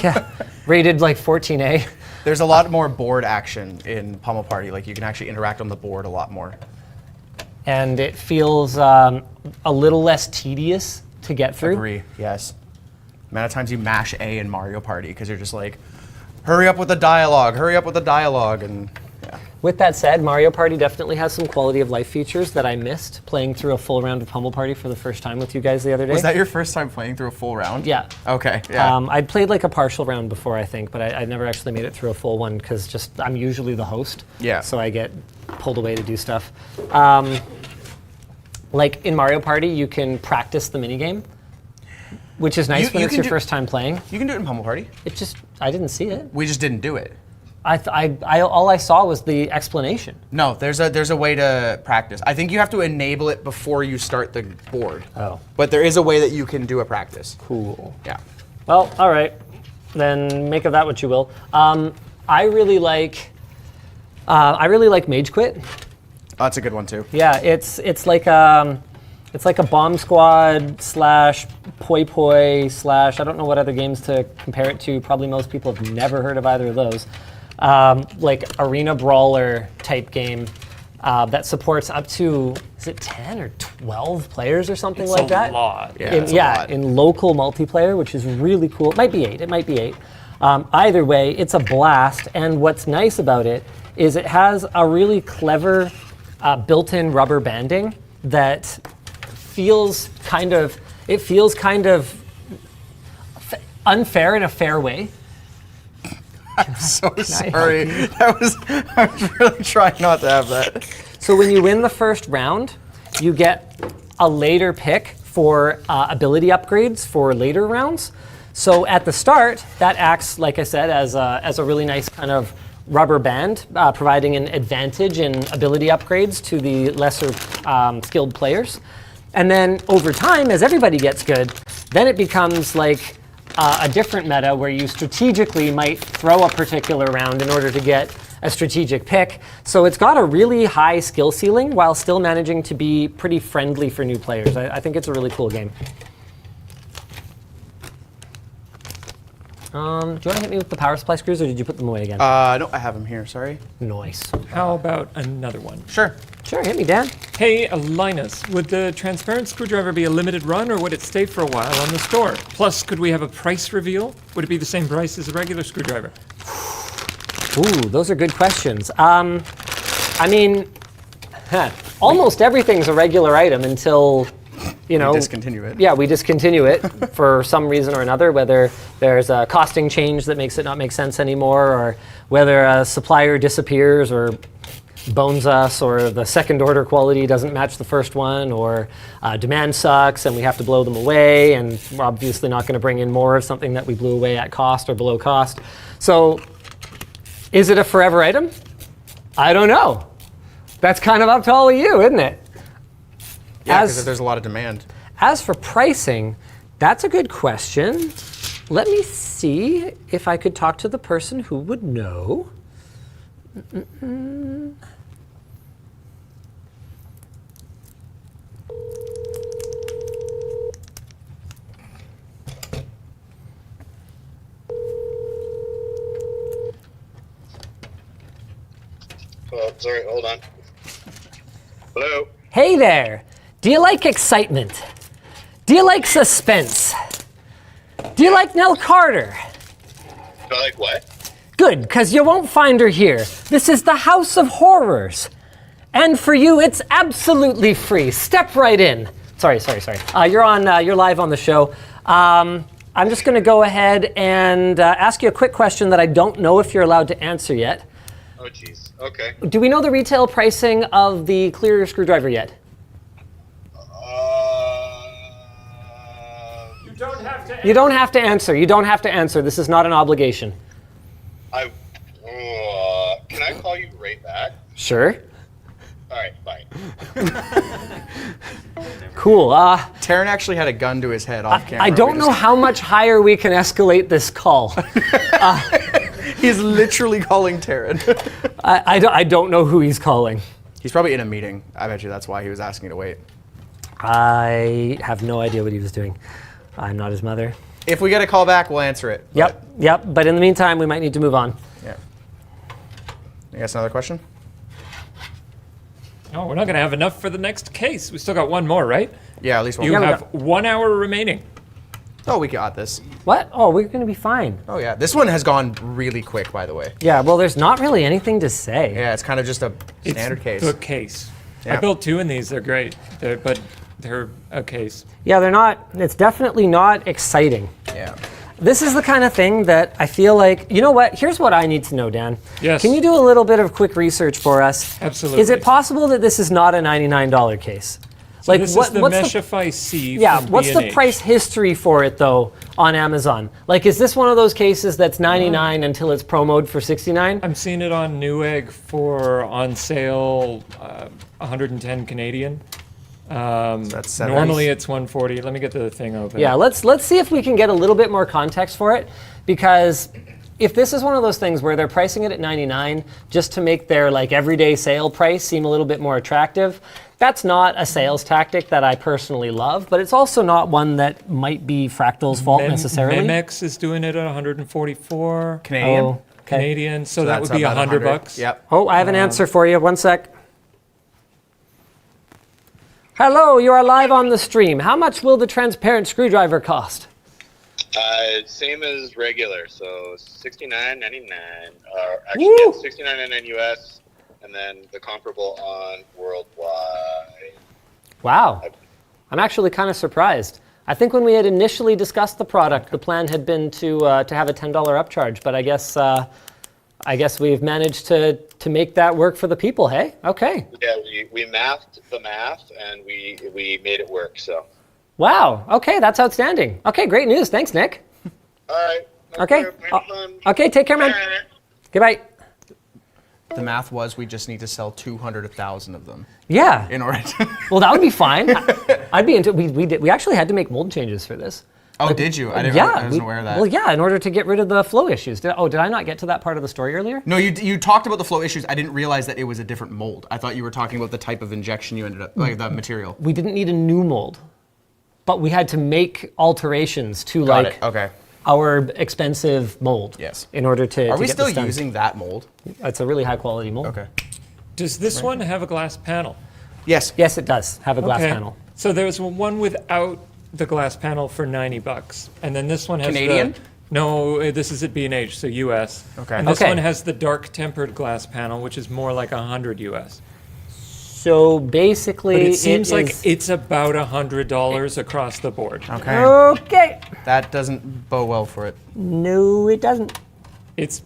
Yeah. Rated like 14A. There's a lot more board action in Pummel Party. Like you can actually interact on the board a lot more. And it feels a little less tedious to get through. Agree. Yes. Amount of times you mash A in Mario Party because you're just like, hurry up with the dialogue, and yeah. With that said, Mario Party definitely has some quality of life features that I missed playing through a full round of Pummel Party for the first time with you guys the other day. Was that your first time playing through a full round? Yeah. Okay. Yeah. I'd played like a partial round before, I think, but I never actually made it through a full one because just I'm usually the host. Yeah. So I get pulled away to do stuff. Like in Mario Party, you can practice the minigame, which is nice when it's your first time playing. You can do it in Pummel Party. I didn't see it. We just didn't do it. All I saw was the explanation. No, there's a way to practice. I think you have to enable it before you start the board. Oh. But there is a way that you can do a practice. Cool. Yeah. Well, all right. Then make of that what you will. I really like Mage Quit. Oh, that's a good one too. Yeah, it's like a bomb squad slash poi poi slash I don't know what other games to compare it to. Probably most people have never heard of either of those. Like arena brawler type game that supports up to, is it 10 or 12 players or something like that? It's a lot. Yeah, it's a lot. In local multiplayer, which is really cool. It might be 8. Either way, it's a blast. And what's nice about it is it has a really clever built-in rubber banding that feels kind of unfair in a fair way. I'm so sorry. I was really trying not to have that. So when you win the first round, you get a later pick for ability upgrades for later rounds. So at the start, that acts, like I said, as a really nice kind of rubber band, providing an advantage in ability upgrades to the lesser skilled players. And then over time, as everybody gets good, then it becomes like a different meta where you strategically might throw a particular round in order to get a strategic pick. So it's got a really high skill ceiling while still managing to be pretty friendly for new players. I think it's a really cool game. Do you want to hit me with the power supply screws, or did you put them away again? No, I have them here. Sorry. Nice. How about another one? Sure. Sure, hit me, Dan. Hey, Linus, would the transparent screwdriver be a limited run or would it stay for a while on the store? Plus, could we have a price reveal? Would it be the same price as a regular screwdriver? Ooh, those are good questions. I mean, almost everything's a regular item until, Discontinue it. Yeah, we discontinue it for some reason or another, whether there's a costing change that makes it not make sense anymore, or whether a supplier disappears or bones us, or the second order quality doesn't match the first one, or demand sucks and we have to blow them away, and we're obviously not going to bring in more of something that we blew away at cost or below cost. So is it a forever item? I don't know. That's kind of up to all of you, isn't it? Yeah, because there's a lot of demand. As for pricing, that's a good question. Let me see if I could talk to the person who would know. Sorry, hold on. Hello. Hey there. Do you like excitement? Do you like suspense? Do you like Nell Carter? Do I like what? Good, because you won't find her here. This is the House of Horrors. And for you, it's absolutely free. Step right in. Sorry. You're live on the show. I'm just going to go ahead and ask you a quick question that I don't know if you're allowed to answer yet. Oh, jeez. Okay. Do we know the retail pricing of the clear screwdriver yet? You don't have to. You don't have to answer. You don't have to answer. This is not an obligation. Can I call you right back? Sure. All right, bye. Cool. Taryn actually had a gun to his head off camera. I don't know how much higher we can escalate this call. He's literally calling Taryn. I don't know who he's calling. He's probably in a meeting. I bet you that's why he was asking to wait. I have no idea what he was doing. I'm not his mother. If we get a call back, we'll answer it. Yep. But in the meantime, we might need to move on. Yeah. You guys another question? No, we're not going to have enough for the next case. We still got one more, right? Yeah, at least one. You more. have 1 hour remaining. Oh, we got this. What? Oh, we're going to be fine. Oh yeah, this one has gone really quick, by the way. Yeah, well, there's not really anything to say. Yeah, it's kind of just a standard case. The case. Yeah. I built 2 in these. They're great. But they're a case. Yeah, they're not, it's definitely not exciting. Yeah. This is the kind of thing that I feel like, you know what, here's what I need to know, Dan. Yes. Can you do a little bit of quick research for us? Absolutely. Is it possible that this is not a $99 case? So this is the Meshify C Yeah, from what's the B&H. price history for it though on Amazon? Like, is this one of those cases that's 99 until it's promoted for 69? I'm seeing it on Newegg for on sale 110 Canadian. that's seven. Normally it's 140. Let me get the thing open. Yeah, let's see if we can get a little bit more context for it, because if this is one of those things where they're pricing it at 99 just to make their like everyday sale price seem a little bit more attractive, that's not a sales tactic that I personally love, but it's also not one that might be Fractal's fault necessarily. Memex is doing it at 144 Canadian. Oh, okay. Canadian, so that that's would be about $100. Yep. Oh, I have an answer for you. One sec. Hello, you are live on the stream. How much will the transparent screwdriver cost? Same as regular, so $69.99. Woo! Actually, $69.99 US, and then the comparable on worldwide. Wow. I'm actually kind of surprised. I think when we had initially discussed the product, the plan had been to have a $10 upcharge, but I guess we've managed to make that work for the people, hey? Okay. Yeah, we mathed the math and we made it work. So. Wow, okay, that's outstanding. Okay, great news. Thanks, Nick. All right. Okay. Have fun. Okay, take care, man. All right. Goodbye. The math was we just need to sell 200,000 of them Yeah. in order to. Well, that would be fine. I'd be into. We actually had to make mold changes for this. Oh, did you? I wasn't aware of that. Well, yeah, in order to get rid of the flow issues. Did I not get to that part of the story earlier? No, you talked about the flow issues. I didn't realize that it was a different mold. I thought you were talking about the type of injection you ended up, like the material. We didn't need a new mold, but we had to make alterations to Got like it. Okay. our expensive mold. Yes. In order to Are we get still this done. using that mold? It's a really high quality mold. Okay. Does this one have a glass panel? Yes. Yes, it does have a glass Okay. panel. So there's one without the glass panel for $90, and then this one has Canadian? No, this is at B&H, so US. Okay. And this Okay. one has the dark tempered glass panel, which is more like 100 US. So basically, But it seems like is- it's about $100 across the board. Okay. Okay. That doesn't bode well for it. No, it doesn't. It's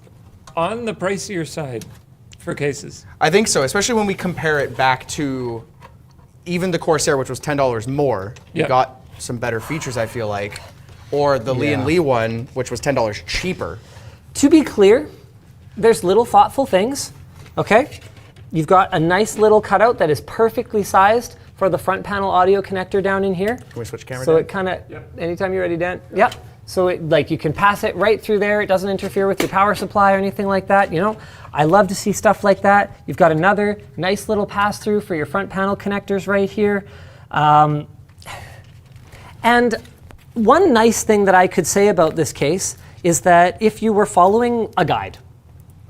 on the pricier side for cases. I think so, especially when we compare it back to even the Corsair, which was $10 more. You Yeah. got some better features, I feel like. Or the Lian Li one, which was $10 cheaper. To be clear, there's little thoughtful things, okay? You've got a nice little cutout that is perfectly sized for the front panel audio connector down in here. Can we switch camera So down? it kind of, anytime you're ready, Dan. Yep. So it, like you can pass it right through there. It doesn't interfere with your power supply or anything like that. You know, I love to see stuff like that. You've got another nice little pass through for your front panel connectors right here. And one nice thing that I could say about this case is that if you were following a guide,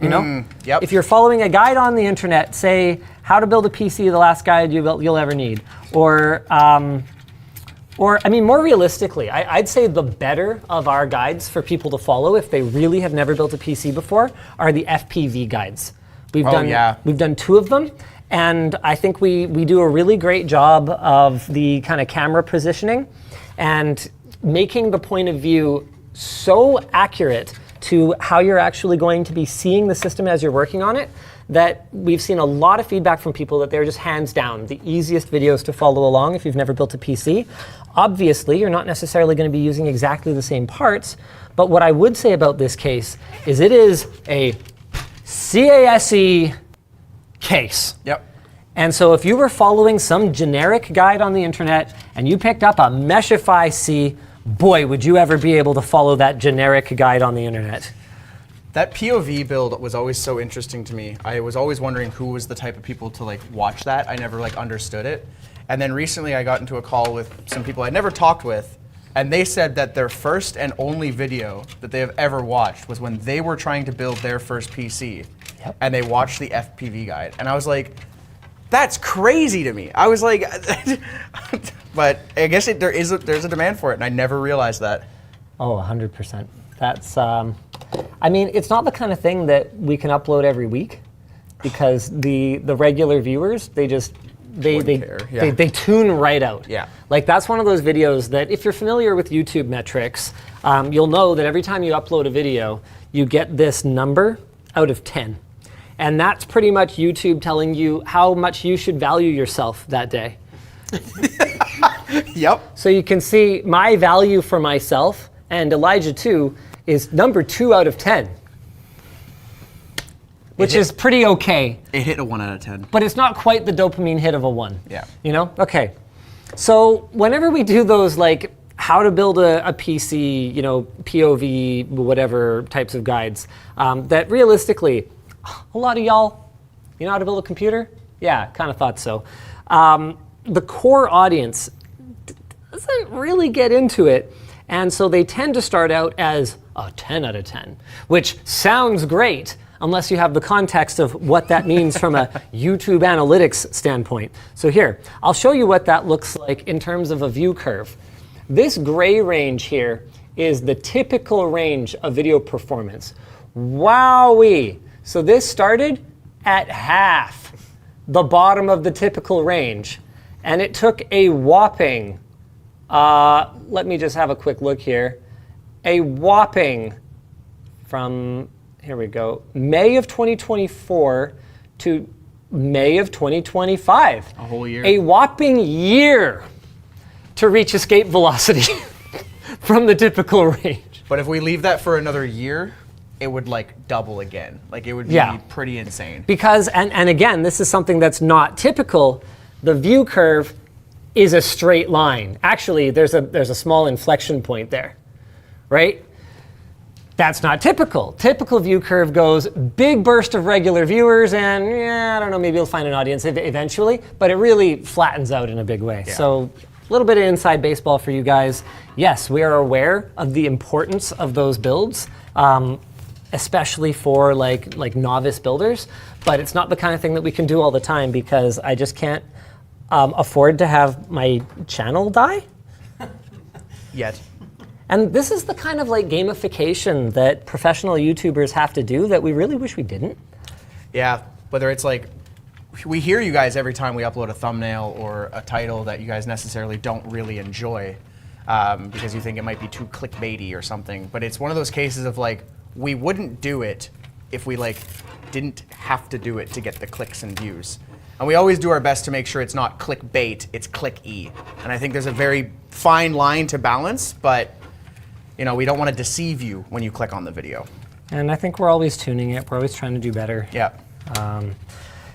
You know? Yep. If you're following a guide on the internet, say how to build a PC, the last guide you'll ever need, or I mean, more realistically, I'd say the better of our guides for people to follow if they really have never built a PC before are the FPV guides. We've done 2 of them, and I think we do a really great job of the kind of camera positioning and making the point of view so accurate to how you're actually going to be seeing the system as you're working on it, that we've seen a lot of feedback from people that they're just hands down the easiest videos to follow along if you've never built a PC. Obviously, you're not necessarily going to be using exactly the same parts, but what I would say about this case is it is a CASE case. Yep. And so if you were following some generic guide on the internet and you picked up a Meshify C, boy, would you ever be able to follow that generic guide on the internet. That POV build was always so interesting to me. I was always wondering who was the type of people to like watch that. I never like understood it. And then recently I got into a call with some people I'd never talked with, and they said that their first and only video that they have ever watched was when they were trying to build their first PC. Yep. And they watched the FPV guide. And I was like, that's crazy to me. I was like, but I guess there's a demand for it, and I never realized that. Oh, 100%. That's, I mean, it's not the kind of thing that we can upload every week because the regular viewers, they tune right out. Yeah. Like that's one of those videos that if you're familiar with YouTube metrics, you'll know that every time you upload a video, you get this number out of 10. And that's pretty much YouTube telling you how much you should value yourself that day. Yep. So you can see my value for myself and Elijah 2 is number 2 out of 10. Which is pretty okay. It hit a 1 out of 10. But it's not quite the dopamine hit of a 1. Yeah. You know? Okay. So whenever we do those like how to build a PC, you know, POV, whatever types of guides, that realistically, a lot of y'all, you know how to build a computer? Yeah, kind of thought so. The core audience doesn't really get into it, and so they tend to start out as a 10 out of 10, which sounds great unless you have the context of what that means from a YouTube analytics standpoint. So here, I'll show you what that looks like in terms of a view curve. This gray range here is the typical range of video performance. Wowee! So this started at half the bottom of the typical range, and it took a whopping, let me just have a quick look here, a whopping from, here we go, May of 2024 to May of 2025. A whole year. A whopping year to reach escape velocity from the typical range. But if we leave that for another year, it would like double again. Like it would be pretty insane. Because, and again, this is something that's not typical. The view curve is a straight line. Actually, there's a small inflection point there, right? That's not typical. Typical view curve goes big burst of regular viewers and I don't know, maybe you'll find an audience eventually, but it really flattens out in a big way. Yeah. So a little bit of inside baseball for you guys. Yes, we are aware of the importance of those builds. Especially for like novice builders, but it's not the kind of thing that we can do all the time because I just can't afford to have my channel die. Yet. And this is the kind of like gamification that professional YouTubers have to do that we really wish we didn't. Yeah, whether it's like, we hear you guys every time we upload a thumbnail or a title that you guys necessarily don't really enjoy because you think it might be too clickbaity or something, but it's one of those cases of like, we wouldn't do it if we like didn't have to do it to get the clicks and views. And we always do our best to make sure it's not clickbait, it's click-y. And I think there's a very fine line to balance, but you know, we don't want to deceive you when you click on the video. And I think we're always tuning it, we're always trying to do better. Yeah.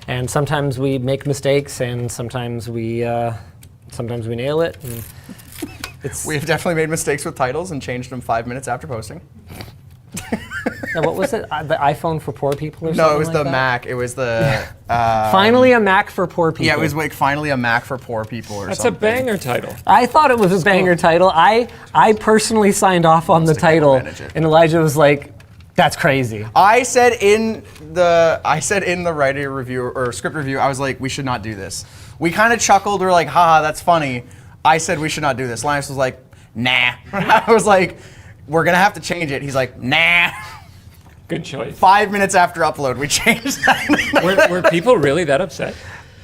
And sometimes we make mistakes and sometimes we nail it. And We've definitely made mistakes with titles and changed them 5 minutes after posting. Now, what was it? The iPhone for poor people or something? No, it was like the that? Mac. It was the. Finally, a Mac for poor people. Yeah, it was like finally a Mac for poor people or something. That's a banger title. I thought it was a banger title. I personally signed off on the title, and Elijah was like, That's crazy. I said in the writer review or script review, I was like, we should not do this. We kind of chuckled. We're like, haha, that's funny. I said we should not do this. Linus was like, nah. I was like, we're gonna have to change it. He's like, nah. Good choice. 5 minutes after upload, we changed that. Were people really that upset?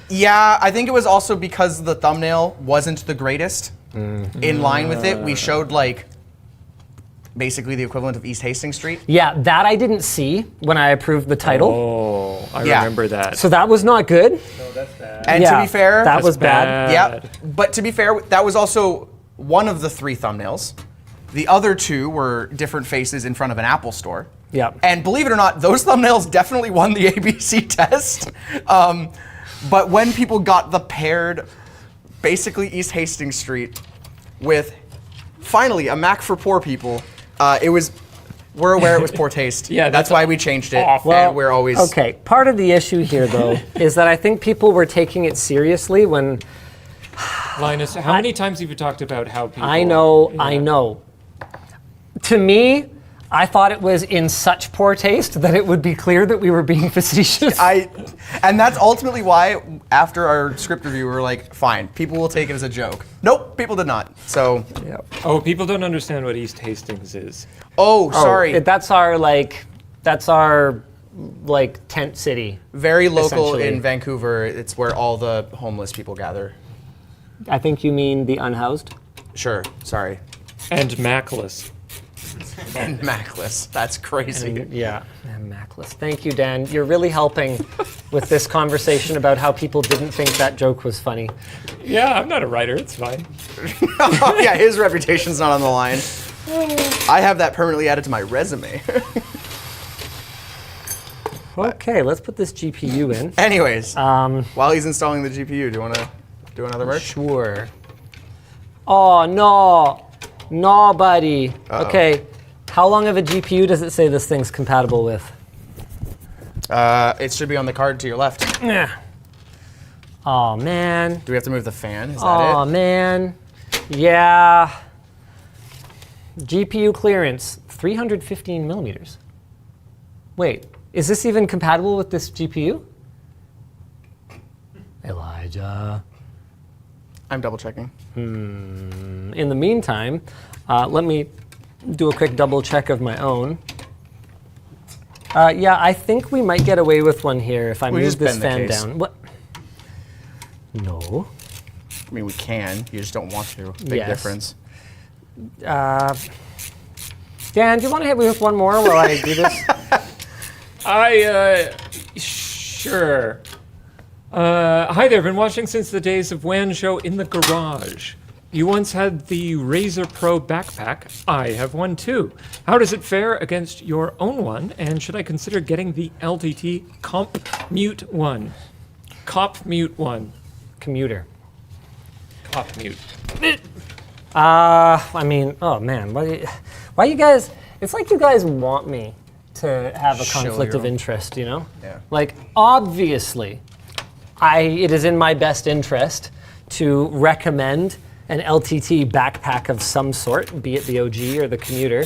Yeah, I think it was also because the thumbnail wasn't the greatest. In line with it, we showed like basically the equivalent of East Hastings Street. Yeah, that I didn't see when I approved the title. Oh, I Yeah. remember that. So that was not good. And Yeah, to be fair, that was bad. Yep. But to be fair, that was also one of the 3 thumbnails. The other 2 were different faces in front of an Apple store. Yep. And believe it or not, those thumbnails definitely won the ABC test. But when people got the paired, basically East Hastings Street with finally a Mac for poor people, we're aware it was poor taste. Yeah, that's why we changed it. awful. And we're always Okay, part of the issue here, though, is that I think people were taking it seriously when Linus, how many times have you talked about how people... I know. Yeah. To me, I thought it was in such poor taste that it would be clear that we were being facetious. And that's ultimately why, after our script review, we were like, fine, people will take it as a joke. Nope, people did not. So, Oh, people don't understand what East Hastings is. sorry. That's our tent city. Very local essentially. in Vancouver. It's where all the homeless people gather. I think you mean the unhoused. Sure, sorry. And Macless. And Macless. That's crazy. Yeah, Macless. Thank you, Dan. You're really helping with this conversation about how people didn't think that joke was funny. Yeah, I'm not a writer, it's fine. Yeah, his reputation's not on the line. I have that permanently added to my resume. Okay, let's put this GPU in. Anyways, while he's installing the GPU, do you want to do another merch? Sure. Oh, no, buddy. Okay, how long of a GPU does it say this thing's compatible with? It should be on the card to your left. Yeah. Oh, man. Do we have to move the fan? Is that Oh, it? man. Yeah. GPU clearance, 315 millimeters. Wait, is this even compatible with this GPU? Elijah. I'm double checking. In the meantime, let me do a quick double check of my own. Yeah, I think we might get away with one here if I We move just this bend the fan case. down. What? No. I mean, we can. You just don't want to. Big Yes. difference. Dan, do you want to hit me with one more while I do this? Sure. Hi there, been watching since the days of WAN show in the garage. You once had the Razer Pro backpack. I have one too. How does it fare against your own one? And should I consider getting the LTT Comp Mute one? Cop Mute one. Commuter. Cop Mute. I mean, oh man, why you guys, it's like you guys want me to have a Show conflict your of own- interest, you know? Yeah. Like, obviously, it is in my best interest to recommend an LTT backpack of some sort, be it the OG or the commuter.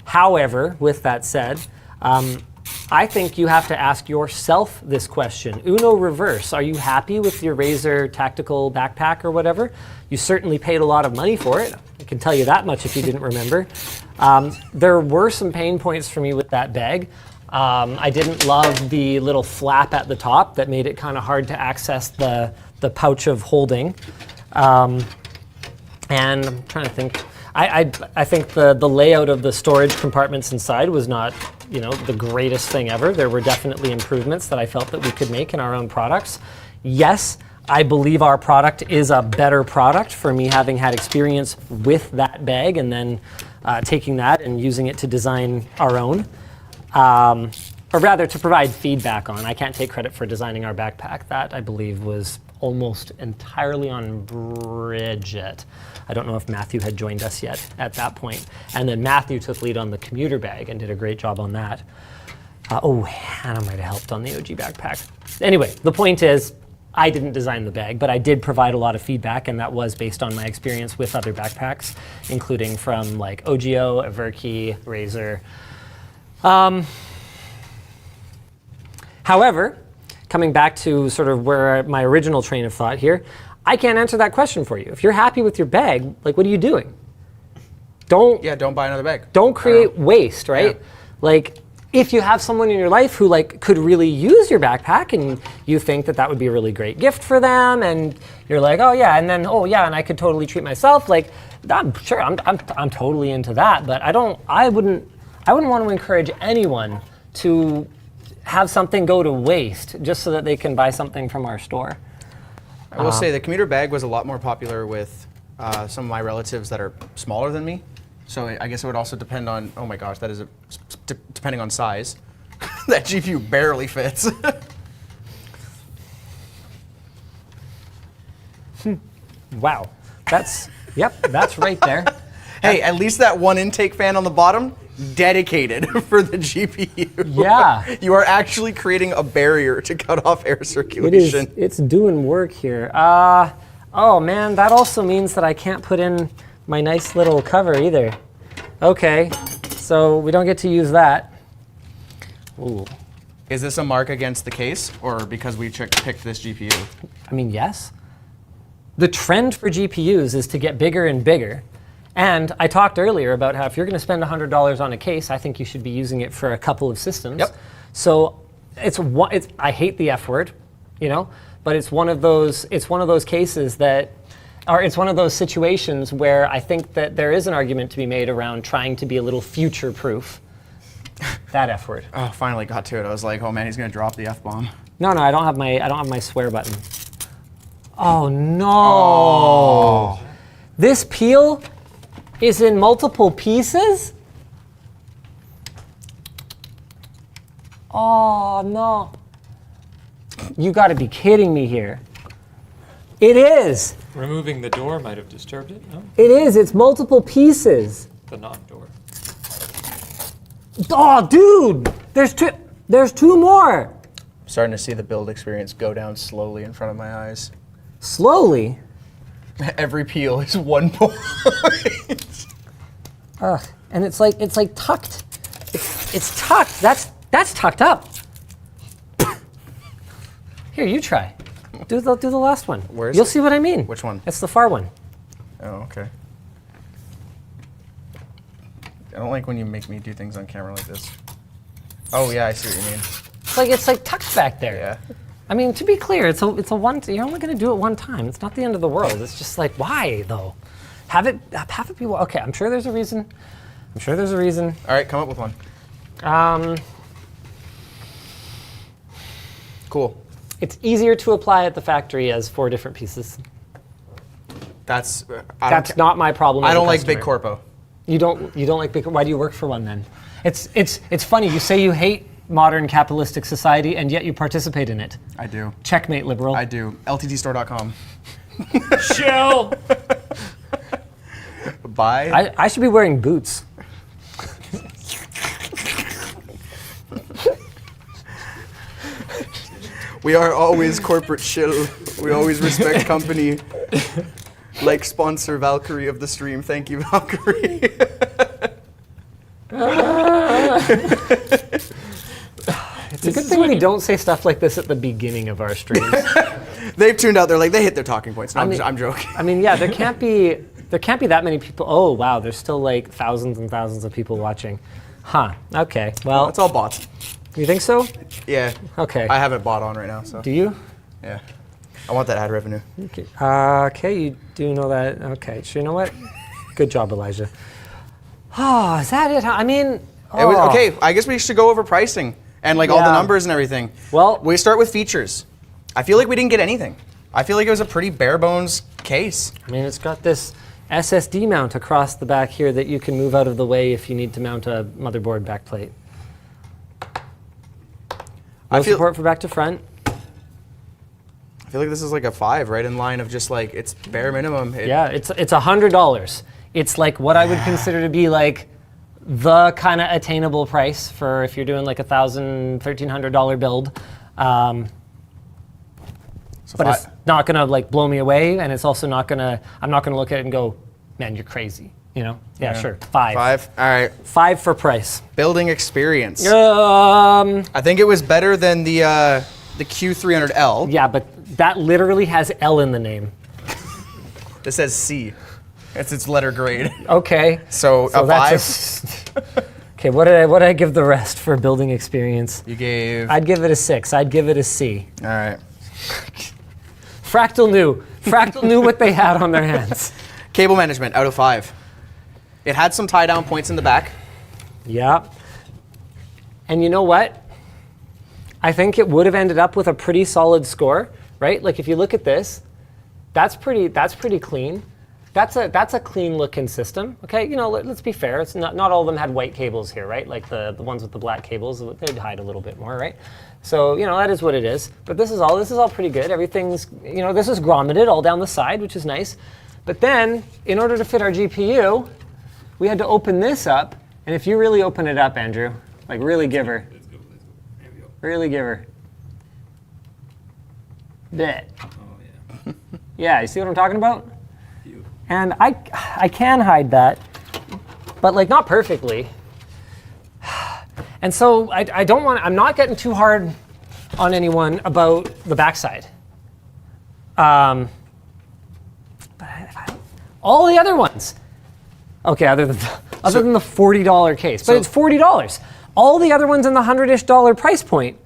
However, with that said, I think you have to ask yourself this question. Uno reverse, are you happy with your Razer tactical backpack or whatever? You certainly paid a lot of money for it. I can tell you that much if you didn't remember. There were some pain points for me with that bag. I didn't love the little flap at the top that made it kind of hard to access the pouch of holding. And I'm trying to think. I think the layout of the storage compartments inside was not, the greatest thing ever. There were definitely improvements that I felt that we could make in our own products. Yes, I believe our product is a better product for me having had experience with that bag and then taking that and using it to design our own. Or rather, to provide feedback on. I can't take credit for designing our backpack. That, I believe, was almost entirely on Bridget. I don't know if Matthew had joined us yet at that point. And then Matthew took lead on the commuter bag and did a great job on that. Hannah might have helped on the OG backpack. Anyway, the point is, I didn't design the bag, but I did provide a lot of feedback, and that was based on my experience with other backpacks, including from like OGO, Averki, Razer, However, coming back to sort of where my original train of thought here, I can't answer that question for you. If you're happy with your bag, like, what are you doing? Don't buy another bag. Don't create waste, right? Yeah. Like, if you have someone in your life who like could really use your backpack, and you think that that would be a really great gift for them, and you're like, oh yeah, and then and I could totally treat myself. Like, I'm totally into that, but I wouldn't want to encourage anyone to have something go to waste just so that they can buy something from our store. I will say the commuter bag was a lot more popular with some of my relatives that are smaller than me. So I guess it would also depend on, oh my gosh, that is depending on size. That GPU barely fits. Wow, that's right there. Hey, at least that one intake fan on the bottom, dedicated for the GPU. Yeah. You are actually creating a barrier to cut off air circulation. It's doing work here. Oh man, that also means that I can't put in my nice little cover either. Okay, so we don't get to use that. Ooh. Is this a mark against the case, or because we picked this GPU? I mean, yes. The trend for GPUs is to get bigger and bigger. And I talked earlier about how if you're going to spend $100 on a case, I think you should be using it for a couple of systems. Yep. So I hate the F word, but it's one of those cases that, or it's one of those situations where I think that there is an argument to be made around trying to be a little future-proof. That F word. Oh, finally got to it. I was like, oh man, he's going to drop the F-bomb. No, I don't have my swear button. Oh no! Oh. This peel is in multiple pieces? Oh no. You gotta be kidding me here. It is. Removing the door might have disturbed it, no? It is, it's multiple pieces. The non-door. Oh dude, there's two more. I'm starting to see the build experience go down slowly in front of my eyes. Slowly? Every peel is 1 point. Ugh, and it's like tucked. It's tucked. That's tucked up. Here, you try. Do the last one. Where is You'll it? see what I mean. Which one? It's the far one. Oh, okay. I don't like when you make me do things on camera like this. Oh yeah, I see what you mean. It's like tucked back there. Yeah. I mean, to be clear, it's a one. You're only going to do it one time. It's not the end of the world. It's just like, why though? Have it be. Okay, I'm sure there's a reason. All right, come up with one. Cool. It's easier to apply at the factory as 4 different pieces. That's not my problem. I as a don't like customer. big corpo. You don't like big. Why do you work for one then? It's funny. You say you hate modern capitalistic society, and yet you participate in it. I do. Checkmate, liberal. I do. LTDstore.com. Shell! Buy. I should be wearing boots. We are always corporate shill. We always respect company. Like sponsor Valkyrie of the stream. Thank you, Valkyrie. It's a good thing we don't say stuff like this at the beginning of our streams. They've tuned out. They're like, they hit their talking points. No, I'm joking. I mean, yeah, there can't be that many people. Oh, wow, there's still like thousands and thousands of people watching. Huh, okay, well. It's all bots. You think so? Yeah. Okay. I have it bought on right now, so. Do you? Yeah. I want that ad revenue. Okay. Okay, you do know that. Okay, so you know what? Good job, Elijah. Oh, is that it? I mean, It was, oh. okay, I guess we should go over pricing and like all the numbers and everything. Well, we start with features. I feel like we didn't get anything. I feel like it was a pretty bare bones case. I mean, it's got this SSD mount across the back here that you can move out of the way if you need to mount a motherboard backplate. No support for back to front. I feel like this is like a 5, right in line of just like, it's bare minimum. Yeah, it's $100. It's like what I would consider to be like the kind of attainable price for if you're doing like $1,000, $1,300 build. But it's not gonna like blow me away, and it's also not gonna. I'm not gonna look at it and go, "Man, you're crazy." You know? Yeah, sure. 5. 5. All right. 5 for price. Building experience. Yeah, I think it was better than the Q300L. but that literally has L in the name. This says C. It's its letter grade. Okay. So a 5. That's okay, what did I give the rest for building experience? You gave. I'd give it a 6. I'd give it a C. All right. Fractal knew what they had on their hands. Cable management out of 5. It had some tie down points in the back. Yeah. And you know what? I think it would have ended up with a pretty solid score, right? Like if you look at this, that's pretty clean. That's a clean looking system. Okay, you know, let's be fair. It's not all of them had white cables here, right? Like the ones with the black cables, they'd hide a little bit more, right? So, you know, that is what it is. But this is all pretty good. Everything's, you know, this is grommeted all down the side, which is nice. But then, in order to fit our GPU, we had to open this up. And if you really open it up, Andrew, like really give her. Let's go. There we go. Really give her. Blech. Oh, yeah. Yeah, you see what I'm talking about? Phew. And I can hide that, but like not perfectly. And so I don't want, I'm not getting too hard on anyone about the backside. But all the other ones, okay, other than the $40 case, but it's $40. All the other ones in the $100-ish price point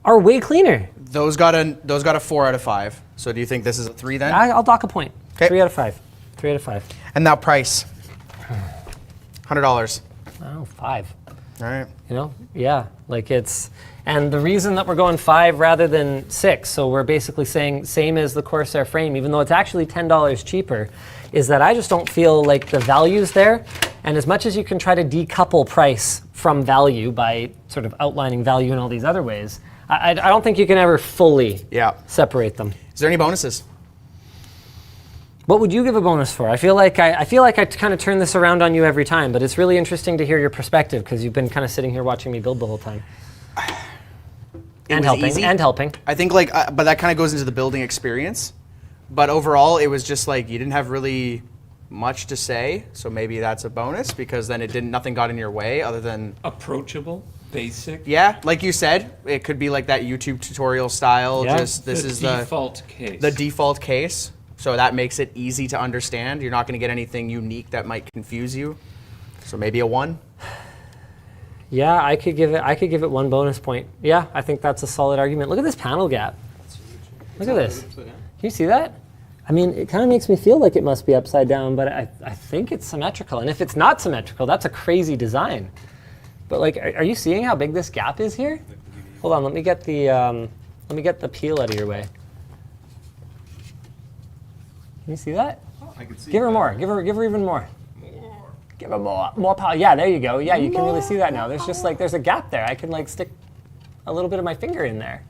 are way cleaner. Those got a 4 out of 5. So do you think this is a 3 then? I'll dock a point. 'Kay. 3 out of 5. 3 out of 5. And now price. $100. Oh, 5. All right. You know, yeah, like it's, and the reason that we're going 5 rather than 6, so we're basically saying same as the Corsair frame, even though it's actually $10 cheaper, is that I just don't feel like the value's there. And as much as you can try to decouple price from value by sort of outlining value in all these other ways, I don't think you can ever fully separate them. Is there any bonuses? What would you give a bonus for? I feel like I kind of turn this around on you every time, but it's really interesting to hear your perspective because you've been kind of sitting here watching me build the whole time. And helping. I think but that kind of goes into the building experience. But overall, it was just like you didn't have really much to say, so maybe that's a bonus because then nothing got in your way other than Approachable, basic. yeah, like you said, it could be like that YouTube tutorial style. Yeah. Just this is default case. the default case. So that makes it easy to understand. You're not going to get anything unique that might confuse you. So maybe a 1. Yeah, I could give it 1 bonus point. Yeah, I think that's a solid argument. Look at this panel gap. Look at this. Can you see that? I mean, it kind of makes me feel like it must be upside down, but I think it's symmetrical. And if it's not symmetrical, that's a crazy design. But like, are you seeing how big this gap is here? Hold on, let me get the peel out of your way. Can you see that? Oh, I can see. Give her more. Give her even more. Give her more power. Yeah, there you go. Yeah, you can really see that now. There's just like there's a gap there. I can like stick a little bit of my finger in there.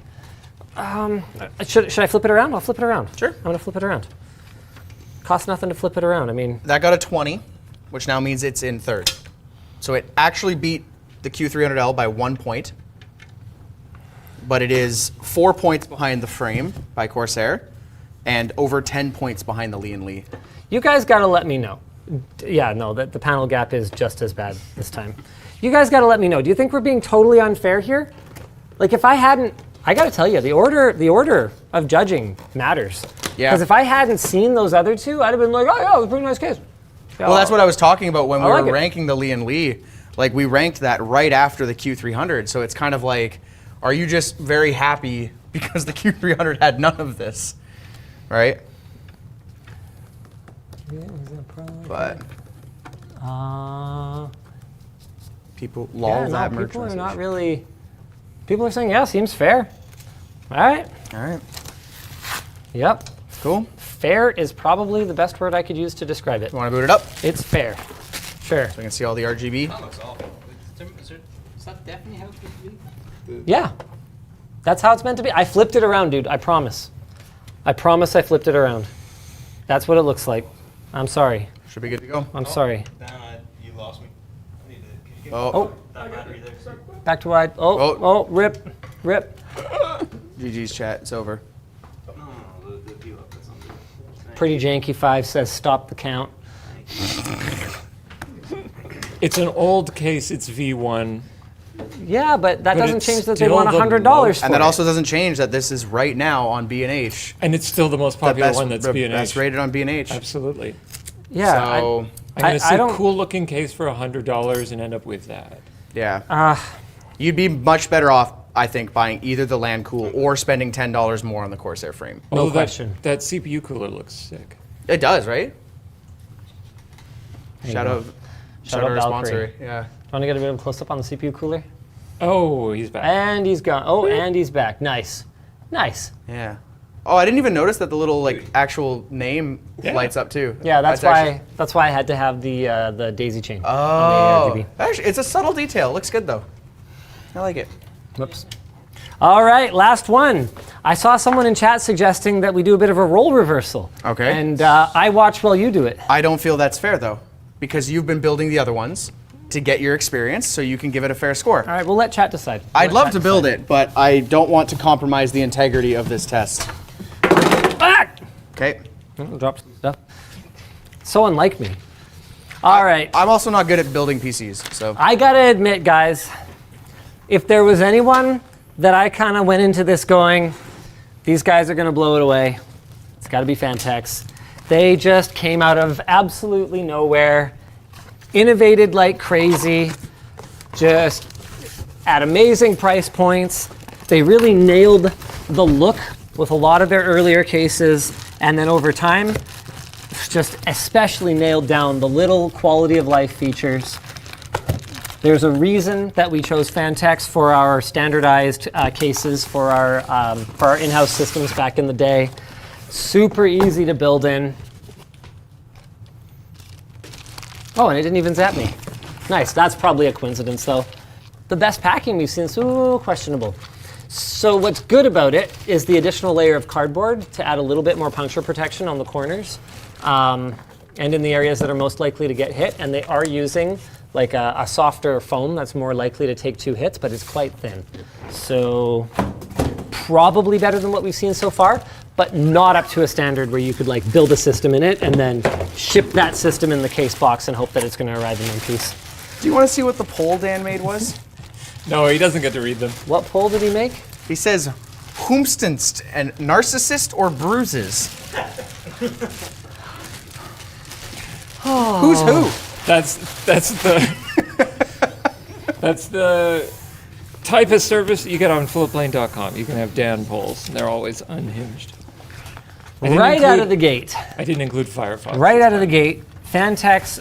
Should I flip it around? I'll flip it around. Sure. I'm gonna flip it around. Costs nothing to flip it around. I mean, That got a 20, which now means it's in third. So it actually beat the Q300L by 1 point, but it is 4 points behind the frame by Corsair and over 10 points behind the Lian Li. you guys gotta let me know. Yeah, no, the panel gap is just as bad this time. You guys gotta let me know. Do you think we're being totally unfair here? Like if I hadn't, I gotta tell you, the order of judging matters. Yeah. Because if I hadn't seen those other two, I'd have been like, oh yeah, it was a pretty nice case. Yeah, Well, that's what I was talking about when we like were it. ranking the Lian Li. Like we ranked that right after the Q300. So it's kind of like, are you just very happy because the Q300 had none of this, right? But people yeah, no, that people are not merchandising. really. People are saying, yeah, seems fair. All right. All right, Yep. cool. Fair is probably the best word I could use to describe it. You want to boot it up so It's fair. Sure. we can see all the RGB? That looks awful. Is that definitely how it's supposed to be? Yeah. That's how it's meant to be. I flipped it around, dude. I promise. I promise I flipped it around. That's what it looks like. I'm sorry. Should be good to go. I'm sorry. You lost me. I need to. Can you get Oh, that battery there? Back to wide. Oh, rip. GG's chat. It's over. No, the deal up. That's not good. Pretty janky 5 says stop the count. It's an old case. It's V1. Yeah, but that doesn't it's change that they still want the $100 most- for And that it. also doesn't change that this is right now on B&H. And it's still the most The popular best, one that's B&H. That's rated on B&H. Absolutely. Yeah. So, I'm going to see I a don't- cool looking case for $100 and end up with that. yeah. You'd be much better off, I think, buying either the Lancool or spending $10 more on the Corsair frame. Although question. That CPU cooler looks sick. It does, right? you Shout go. out, Shout out our Valkyrie. sponsor. Yeah. Want to get a bit of a close-up on the CPU cooler? Oh, he's back. And he's gone. Oh, and he's back. Nice. Nice. Yeah. Oh, I didn't even notice that the little like actual name Yeah. lights up too. Yeah, that's why actually- that's why I had to have the daisy chain Oh, on the RGB. actually, it's a subtle detail. Looks good though. I like it. Whoops. All right, last one. I saw someone in chat suggesting that we do a bit of a role reversal. Okay. And I watch while you do it. I don't feel that's fair though, because you've been building the other ones to get your experience, so you can give it a fair score. All right, we'll let chat decide. I'd love to build it, but I don't want to compromise the integrity of this test. Ah! Okay. Drop some stuff. So unlike me. All right. I'm also not good at building PCs, so. I gotta admit, guys, if there was anyone that I kind of went into this going, these guys are gonna blow it away, it's gotta be Phanteks. They just came out of absolutely nowhere, innovated like crazy, just at amazing price points. They really nailed the look with a lot of their earlier cases, and then over time, just especially nailed down the little quality of life features. There's a reason that we chose Phanteks for our standardized cases for our in-house systems back in the day. Super easy to build in. Oh, and it didn't even zap me. Nice, that's probably a coincidence though. The best packing we've seen, so questionable. So what's good about it is the additional layer of cardboard to add a little bit more puncture protection on the corners and in the areas that are most likely to get hit. And they are using like a softer foam that's more likely to take 2 hits, but it's quite thin. So probably better than what we've seen so far, but not up to a standard where you could like build a system in it and then ship that system in the case box and hope that it's going to arrive in one piece. Do you want to see what the poll Dan made was? No, he doesn't get to read them. What poll did he make? He says, whomstenst and narcissist or bruises? Who's who? That's the that's the type of service that you get on floatplane.com. You can have Dan polls, and they're always unhinged. Right out of the gate. I didn't include Firefox. Right out of the gate, Phanteks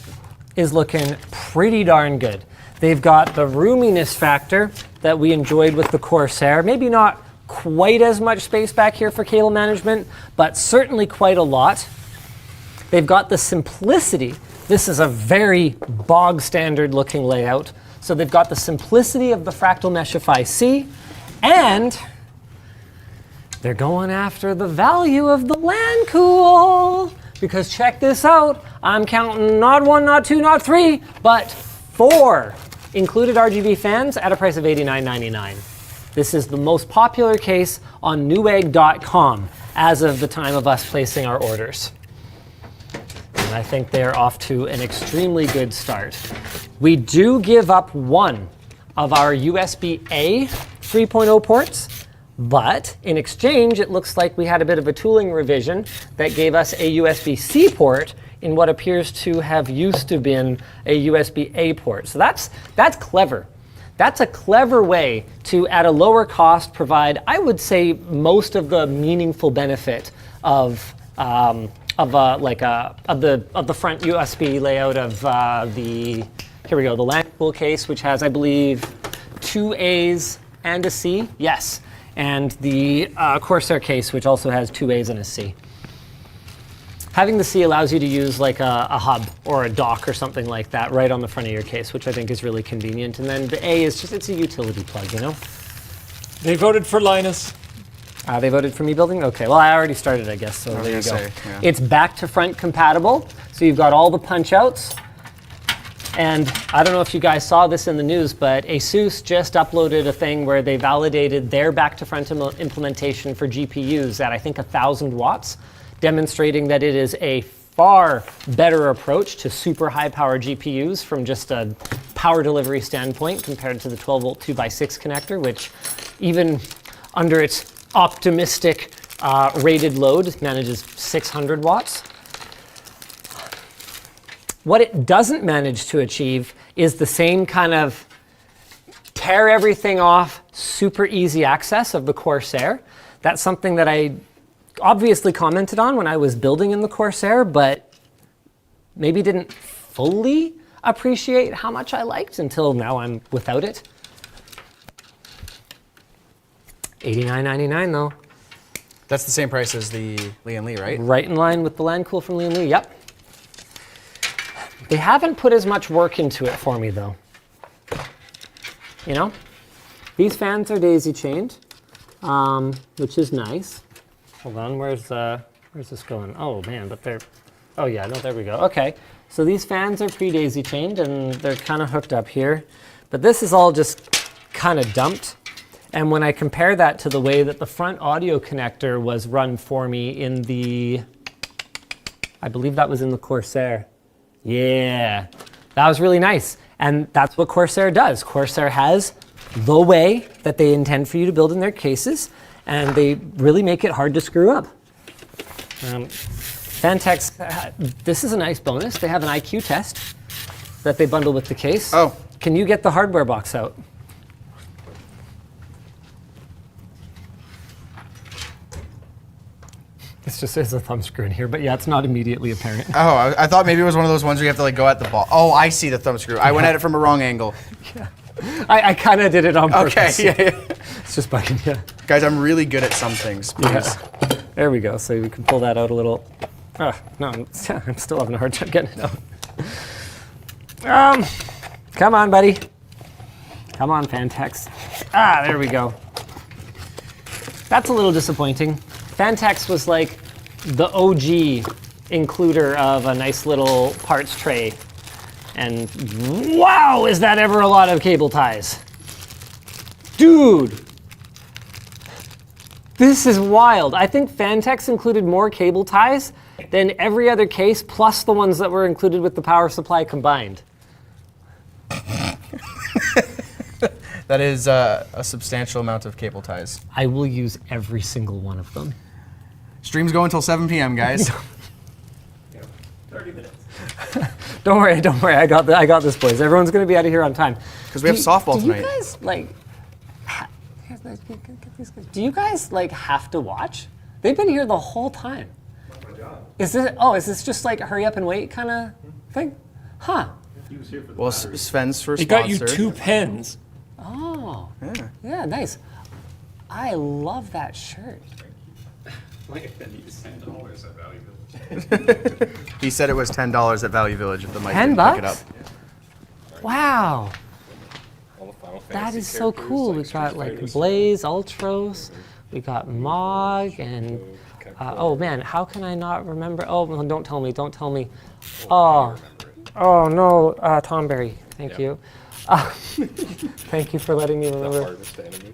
is looking pretty darn good. They've got the roominess factor that we enjoyed with the Corsair. Maybe not quite as much space back here for cable management, but certainly quite a lot. They've got the simplicity. This is a very bog standard looking layout. So they've got the simplicity of the Fractal Meshify C, and they're going after the value of the Lancool. Because check this out, I'm counting not 1, not 2, not 3, but 4 included RGB fans at a price of $89.99. This is the most popular case on newegg.com as of the time of us placing our orders. And I think they're off to an extremely good start. We do give up one of our USB-A 3.0 ports, but in exchange, it looks like we had a bit of a tooling revision that gave us a USB-C port in what appears to have used to been a USB-A port. So that's clever. That's a clever way to, at a lower cost, provide, I would say, most of the meaningful benefit of the front USB layout of the Lancool case, which has, I believe, 2 A's and a C. Yes. And the Corsair case, which also has 2 A's and a C. Having the C allows you to use like a hub or a dock or something like that right on the front of your case, which I think is really convenient. And then the A is just, it's a utility plug, you know? They voted for Linus. They voted for me building? Okay, well, I already started, I guess, so there you go. Say, yeah. It's back to front compatible, so you've got all the punch outs. And I don't know if you guys saw this in the news, but ASUS just uploaded a thing where they validated their back-to-front implementation for GPUs at, I think, 1,000 watts, demonstrating that it is a far better approach to super high power GPUs from just a power delivery standpoint compared to the 12 volt 2x6 connector, which even under its optimistic rated load manages 600 watts. What it doesn't manage to achieve is the same kind of tear everything off, super easy access of the Corsair. That's something that I obviously commented on when I was building in the Corsair, but maybe didn't fully appreciate how much I liked until now I'm without it. $89.99 though. That's the same price as the Lian Li, right? Right in line with the Lancool from Lian Li, yep. They haven't put as much work into it for me though. You know? These fans are daisy chained, which is nice. Hold on, where's this going? Oh man, but they're, oh yeah, no, there we go. Okay, so these fans are pre-daisy chained and they're kind of hooked up here, but this is all just kind of dumped. And when I compare that to the way that the front audio connector was run for me in the, I believe that was in the Corsair. Yeah, that was really nice. And that's what Corsair does. Corsair has the way that they intend for you to build in their cases, and they really make it hard to screw up. Phanteks, this is a nice bonus. They have an IQ test that they bundle with the case. Oh. Can you get the hardware box out? This just says a thumb screw in here, but yeah, it's not immediately apparent. Oh, I thought maybe it was one of those ones where you have to like go at the ball. Oh, I see the thumb screw. I went at it from a wrong angle. Yeah. I kind of did it on purpose. Okay, yeah. It's just bugging you. Guys, I'm really good at some things, please. Yeah. There we go. So we can pull that out a little. No, I'm still having a hard time getting it out. Come on, buddy. Come on, Phanteks. There we go. That's a little disappointing. Phanteks was like the OG includer of a nice little parts tray. And wow, is that ever a lot of cable ties. Dude, this is wild. I think Phanteks included more cable ties than every other case, plus the ones that were included with the power supply combined. That is a substantial amount of cable ties. I will use every single one of them. Stream's going until 7 p.m., guys. 30 minutes. Don't worry. I got this, boys. Everyone's going to be out of here on time. Because we have softball do tonight. You guys do you guys like have to watch? They've been here the whole time. That's my job. Is this just like a hurry up and wait kind of thing? Huh. He was here for the Well, batteries. Sven's first He got you sponsor. 2 pens. Oh. Yeah. Yeah, nice. I love that shirt. Like, I need $10 at Value Village. He said it was $10 at Value Village if the mic 10 didn't pick it up. bucks? Wow. All the Final That Fantasy is so characters, cool. like We got Street like Fighters. Blaze, Ultros, we got Mog, and oh man, how can I not remember? Oh, well, don't tell me. Oh, oh no, Tom Berry. Thank you. Thank you for letting me The remember. hardest enemy.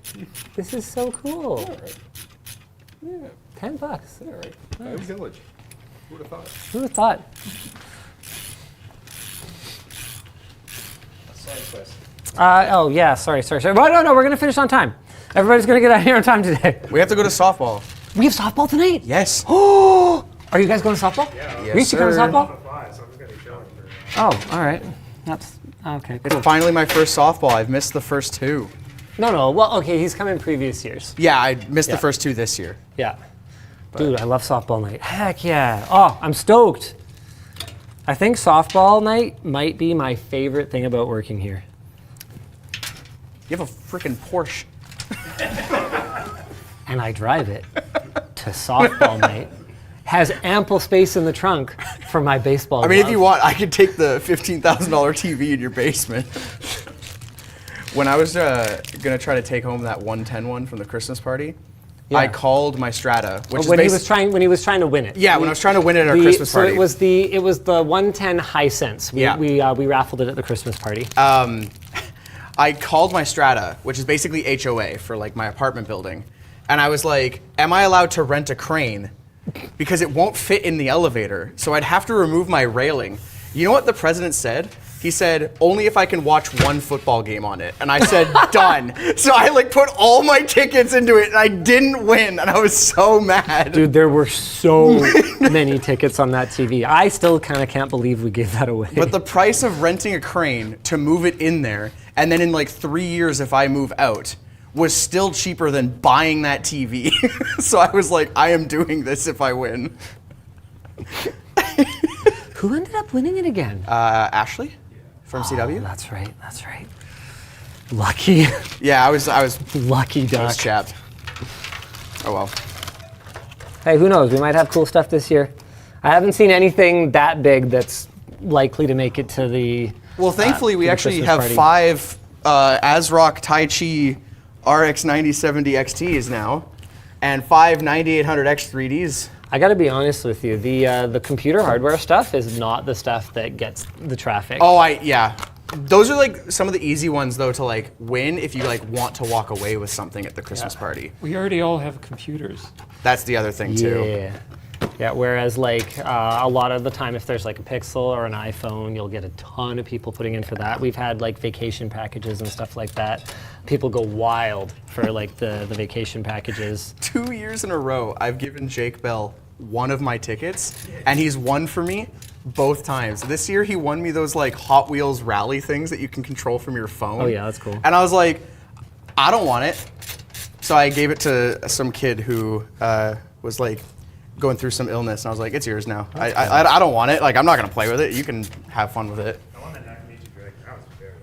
This is so cool. All right. Yeah, $10. all right. Value Village. Who would have thought? Who would have thought? A side quest. Oh yeah, sorry. Well, no, we're gonna finish on time. Everybody's gonna get out of here on time today. We have to go to softball. We have softball tonight. Yes. Oh, are you guys going to softball? Yeah, Yes, Reese, you coming to sir. softball? 5, so I'm just going to be chilling for Oh, all right. That's okay. Cool. It's finally my first softball. I've missed the first 2. No. Well, okay. He's come in previous years. Yeah, I missed Yeah. the first 2 this year. Yeah. Dude, I love softball night. Heck yeah. Oh, I'm stoked. I think softball night might be my favorite thing about working here. You have a freaking Porsche. And I drive it to softball night. Has ample space in the trunk for my baseball I mean, if glove. you want, I could take the $15,000 TV in your basement. When I was gonna try to take home that 110 one from the Christmas party, Yeah. I called my Strata, which when is he was trying to win it. Yeah, when I was trying to win it at our Christmas so party. it was the 110 high cents. We raffled it at the Christmas party. I called my Strata, which is basically HOA for like my apartment building, and I was like, "Am I allowed to rent a crane because it won't fit in the elevator. So I'd have to remove my railing. You know what the president said? He said, only if I can watch one football game on it. And I said, done. So I like put all my tickets into it and I didn't win. And I was so mad. Dude, there were so many tickets on that TV. I still kind of can't believe we gave that away. But the price of renting a crane to move it in there, and then in like 3 years if I move out, was still cheaper than buying that TV. So I was like, I am doing this if I win. Who ended up winning it again? Ashley from CW. That's right, that's right. Lucky. Yeah, I was Lucky I was duck. chapped. Oh well. Hey, who knows? We might have cool stuff this year. I haven't seen anything that big that's likely to make it to the. Well, thankfully we the actually Christmas have party. 5 ASRock Tai Chi RX 9070 XTs now, and 5 9800 X3Ds. I got to be honest with you. The computer hardware stuff is not the stuff that gets the traffic. Oh, yeah. Those are like some of the easy ones though to like win if you like want to walk away with something at the Christmas party. We already all have computers. That's the other thing too. Yeah. Yeah, whereas like a lot of the time if there's like a Pixel or an iPhone, you'll get a ton of people putting in for that. We've had like vacation packages and stuff like that. People go wild for like the vacation packages. 2 years in a row, I've given Jake Bell one of my tickets, and he's won for me both times. This year he won me those like Hot Wheels rally things that you can control from your phone. Oh yeah, that's cool. And I was like, I don't want it. So I gave it to some kid who was like going through some illness, and I was like, it's yours now. I don't want it. Like, I'm not gonna play with it. You can have fun with it. I want that Nakamichi Drake. I was very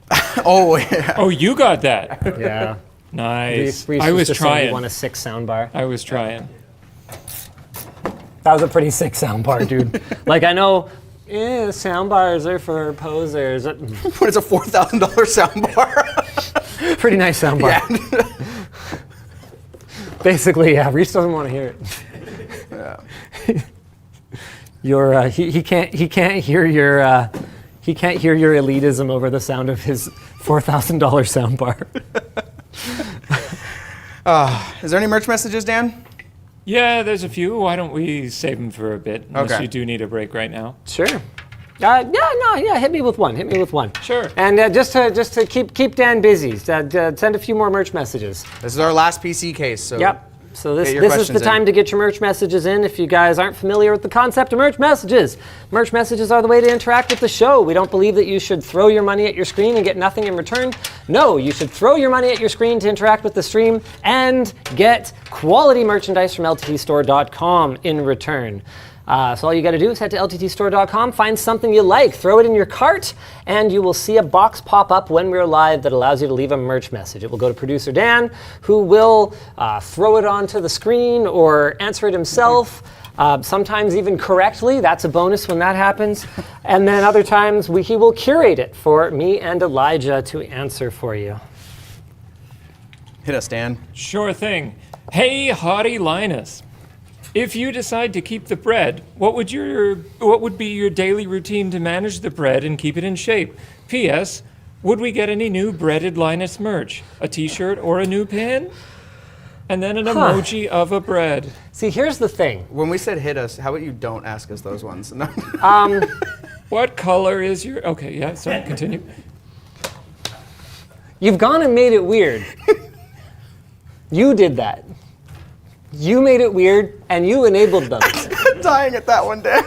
happy. Oh yeah. Oh, you got that. Yeah. Nice. Reese I was just saying he trying. won a 6 soundbar. I was trying. That was a pretty sick soundbar, dude. Like I know, soundbars are for posers. But it's a $4,000 soundbar. Pretty nice soundbar. Yeah. Basically, yeah. Reese doesn't want to hear it. Yeah. Your he can't hear your elitism over the sound of his $4,000 soundbar. Is there any merch messages, Dan? Yeah, there's a few. Why don't we save them for a bit? Unless Okay. you do need a break right now. Sure. Hit me with one. Hit me with one. Sure. And just to keep Dan busy, send a few more merch messages. This is our last PC case, so. Yep. So this Get your is the questions time in. to get your merch messages in. If you guys aren't familiar with the concept of merch messages are the way to interact with the show. We don't believe that you should throw your money at your screen and get nothing in return. No, you should throw your money at your screen to interact with the stream and get quality merchandise from lttstore.com in return. So all you got to do is head to lttstore.com, find something you like, throw it in your cart, and you will see a box pop up when we're live that allows you to leave a merch message. It will go to producer Dan, who will throw it onto the screen or answer it himself, sometimes even correctly. That's a bonus when that happens. And then other times he will curate it for me and Elijah to answer for you. Hit us, Dan. Sure thing. Hey, haughty Linus. If you decide to keep the bread, what would be your daily routine to manage the bread and keep it in shape? P.S. Would we get any new breaded Linus merch? A t-shirt or a new pin? And then an emoji of a bread. See, here's the thing. When we said hit us, how about you don't ask us those ones? No. What color is your... Okay, yeah, sorry, continue. You've gone and made it weird. You did that. You made it weird, and you enabled them. I'm dying at that one, Dan.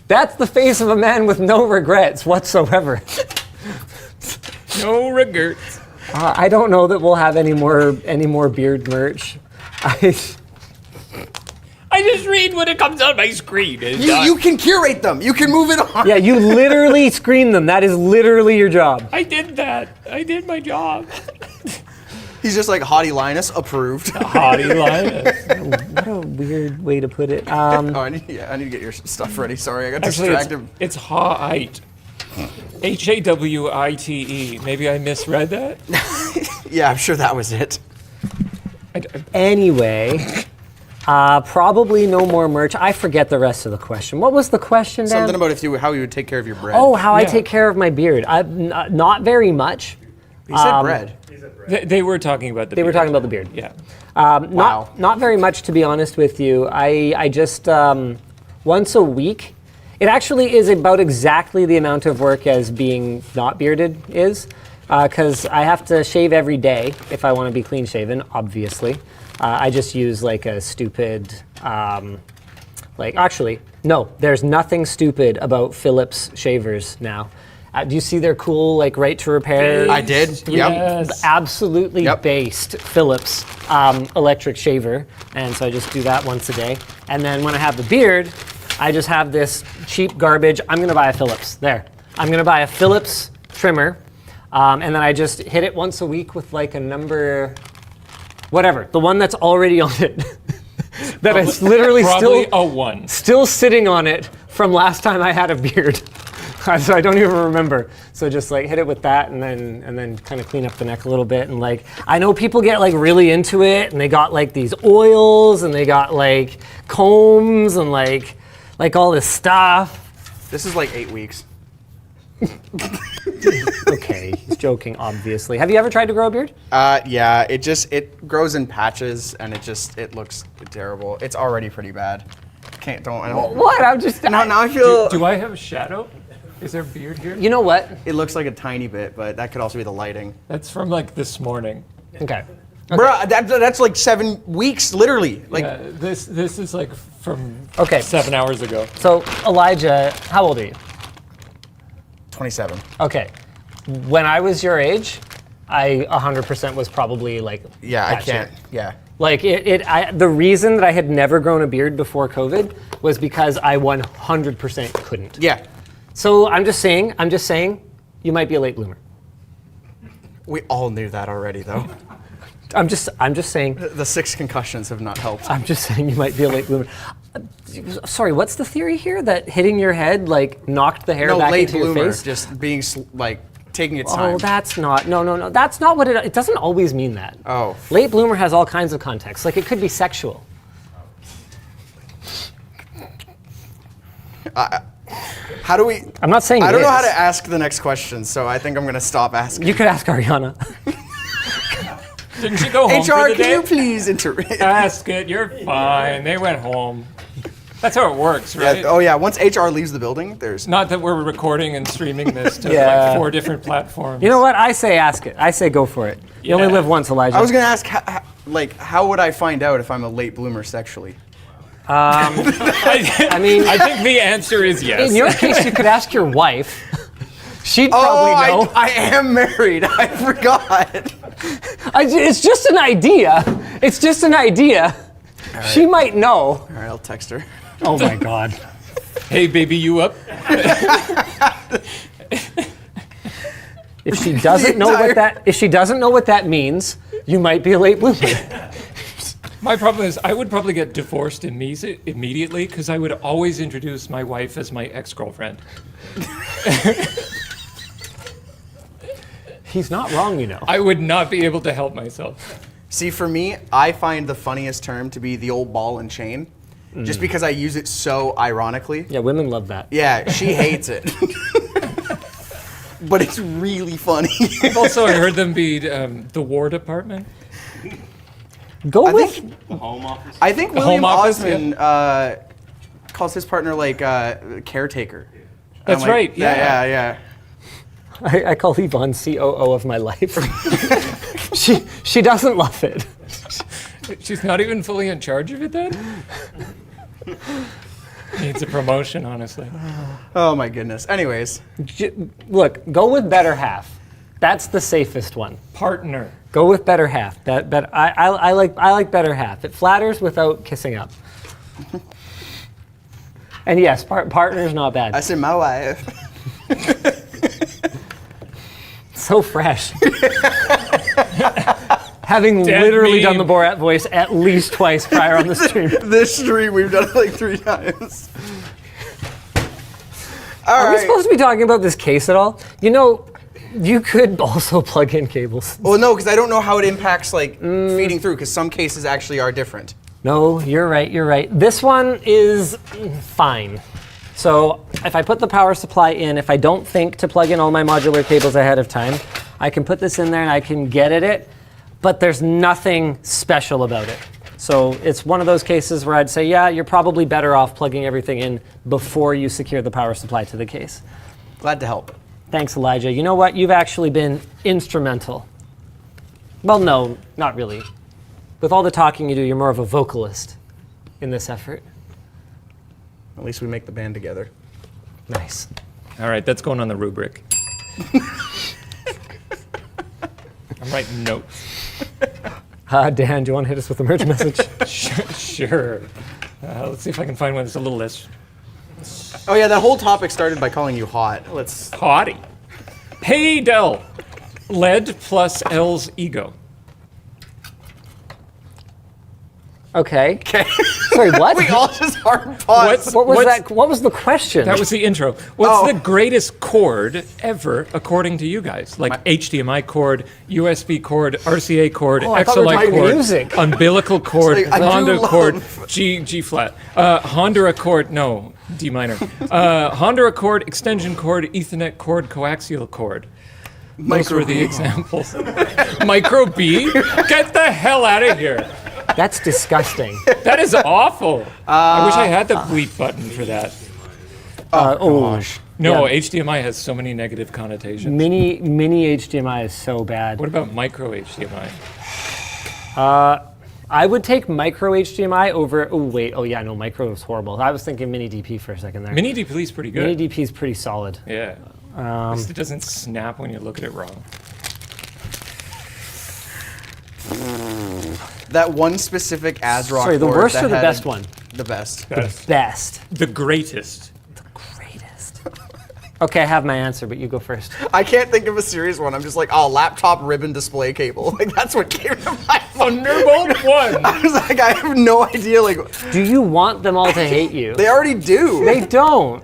That's the face of a man with no regrets whatsoever. No regrets. I don't know that we'll have any more beard merch. I just read when it comes on my screen. You can curate them. You can move it on. Yeah, you literally screen them. That is literally your job. I did that. I did my job. He's just like Haughty Linus, approved. Haughty Linus. What a weird way to put it. I need to get your stuff ready. Sorry, I got Actually, distracted. it's Hawite. Hawite. Maybe I misread that? Yeah, I'm sure that was it. Anyway, probably no more merch. I forget the rest of the question. What was the question, Dan? Something about how you would take care of your bread. Oh, how I Yeah. take care of my beard. Not very much. He said bread. They were talking about the They were beard. talking about the beard. Yeah. Wow. Not very much, to be honest with you. I just once a week. It actually is about exactly the amount of work as being not bearded is, because I have to shave every day if I want to be clean shaven. Obviously, I just use like a stupid. Actually, no. There's nothing stupid about Philips shavers now. Do you see their cool right to repair? I did. Yep. Yes. Absolutely Yep. based Philips electric shaver, and so I just do that once a day. And then when I have the beard, I just have this cheap garbage. I'm gonna buy a Philips. I'm gonna buy a Philips trimmer, and then I just hit it once a week with like a number, whatever, the one that's already on it. That is literally Probably a 1. still sitting on it from last time I had a beard. So I don't even remember. So just hit it with that, and then kind of clean up the neck a little bit. And I know people get really into it, and they got these oils, and they got combs, and all this stuff. This is 8 weeks. Okay, he's joking, obviously. Have you ever tried to grow a beard? Yeah, it grows in patches, and it looks terrible. It's already pretty bad. I don't. What? I'm just. Now I feel. Do I have a shadow? Is there beard here? You know what? It looks like a tiny bit, but that could also be the lighting. That's from this morning. Okay. Bruh, that's 7 weeks, literally. Yeah, this is from Okay. 7 hours ago. So Elijah, how old are you? 27. Okay. When I was your age, I 100% was probably Yeah, I patchy. can't. Yeah. The reason that I had never grown a beard before COVID was because I 100% couldn't. Yeah. So I'm just saying, you might be a late bloomer. We all knew that already, though. I'm just saying, The 6 concussions have not helped. I'm just saying you might be a late bloomer. Sorry, what's the theory here? That hitting your head knocked the hair No, back late into your bloomer, face? just being taking its time. Oh, that's not. No. That's not what it doesn't always mean that. Oh. Late bloomer has all kinds of contexts. It could be sexual. How do we? I'm not saying I it don't know how is. to ask the next question, so I think I'm gonna stop asking. You could ask Ariana. Didn't you go home HR, for the can day? you please interrupt? Ask it. You're fine. They went home. That's how it works, right? Yeah, oh yeah, once HR leaves the building, there's. Not that we're recording and streaming this to Yeah. 4 different platforms. You know what? I say ask it. I say go for it. You only Yeah. live once, Elijah. I was gonna ask, how would I find out if I'm a late bloomer sexually? I mean, I think the answer is yes. in your case, you could ask your wife. She'd probably know. I am married. I forgot. It's just an idea. It's just an idea. She might know. All right, I'll text her. Oh my God. Hey, baby, you up? If she doesn't know what that means, you might be a late bloomer. My problem is I would probably get divorced immediately because I would always introduce my wife as my ex-girlfriend. He's not wrong, you know. I would not be able to help myself. See, for me, I find the funniest term to be the old ball and chain, just because I use it so ironically. Yeah, women love that. Yeah, she hates it. But it's really funny. I've also heard them be the War Department. Go I with. think, The home office. I think The William Home Office, Osmond calls his partner caretaker. That's I'm like, right, yeah. I call Yvonne COO of my life. she doesn't love it. She's not even fully in charge of it then? Needs a promotion, honestly. Oh my goodness. Anyways, Look, go with better half. That's the safest one. Partner. Go with better half. I like better half. It flatters without kissing up. And yes, partner's not I bad. said my wife. So fresh. Having Dead literally done the meme. Borat voice at least twice prior on the stream. This stream, we've done it 3 times. All Are we right. supposed to be talking about this case at all? You know, you could also plug in cables. Well, no, because I don't know how it impacts feeding through, because some cases actually are different. No, you're right. This one is fine. So if I put the power supply in, if I don't think to plug in all my modular cables ahead of time, I can put this in there and I can get at it, but there's nothing special about it. So it's one of those cases where I'd say, yeah, you're probably better off plugging everything in before you secure the power supply to the case. Glad to help. Thanks, Elijah. You know what? You've actually been instrumental. Well, no, not really. With all the talking you do, you're more of a vocalist in this effort. At least we make the band together. Nice. All right, that's going on the rubric. I'm writing notes. Dan, do you want to hit us with a merge message? Sure. Let's see if I can find one that's a little less Oh yeah, that whole topic started by calling you hot. Let's. haughty. Hey, Dell. Lead plus L's ego. Okay. Sorry, what? We all just hard pause. What was What's- that? What was the question? That was the intro. What's the greatest cord ever, according to you guys? Like HDMI cord, USB cord, RCA cord, I thought we were XLI talking cord, music. umbilical cord, It's like, I do Honda love- cord, G flat, Honda cord, no, D minor, Honda cord, extension cord, Ethernet cord, coaxial cord. Those were the examples. Micro B? Get the hell out of here. That's disgusting. That is awful. I wish I had the bleep button for that. Gosh. No, Yeah. HDMI has so many negative connotations. Mini HDMI is so bad. What about micro HDMI? I would take micro HDMI over. Oh wait. Oh yeah. No, micro is horrible. I was thinking mini DP for a second there. Mini DP is pretty good. Mini DP is pretty solid. Yeah. At least it doesn't snap when you look at it wrong. That one specific ASRock. Sorry, the board worst that or the had best one? The best. Best. The greatest. Greatest. Okay, I have my answer, but you go first. I can't think of a serious one. I'm just like, oh, laptop ribbon display cable. Like that's what came to my mind. Thunderbolt 1! I was like, I have no idea. Like, Do you want them all to hate you? they already do. They don't.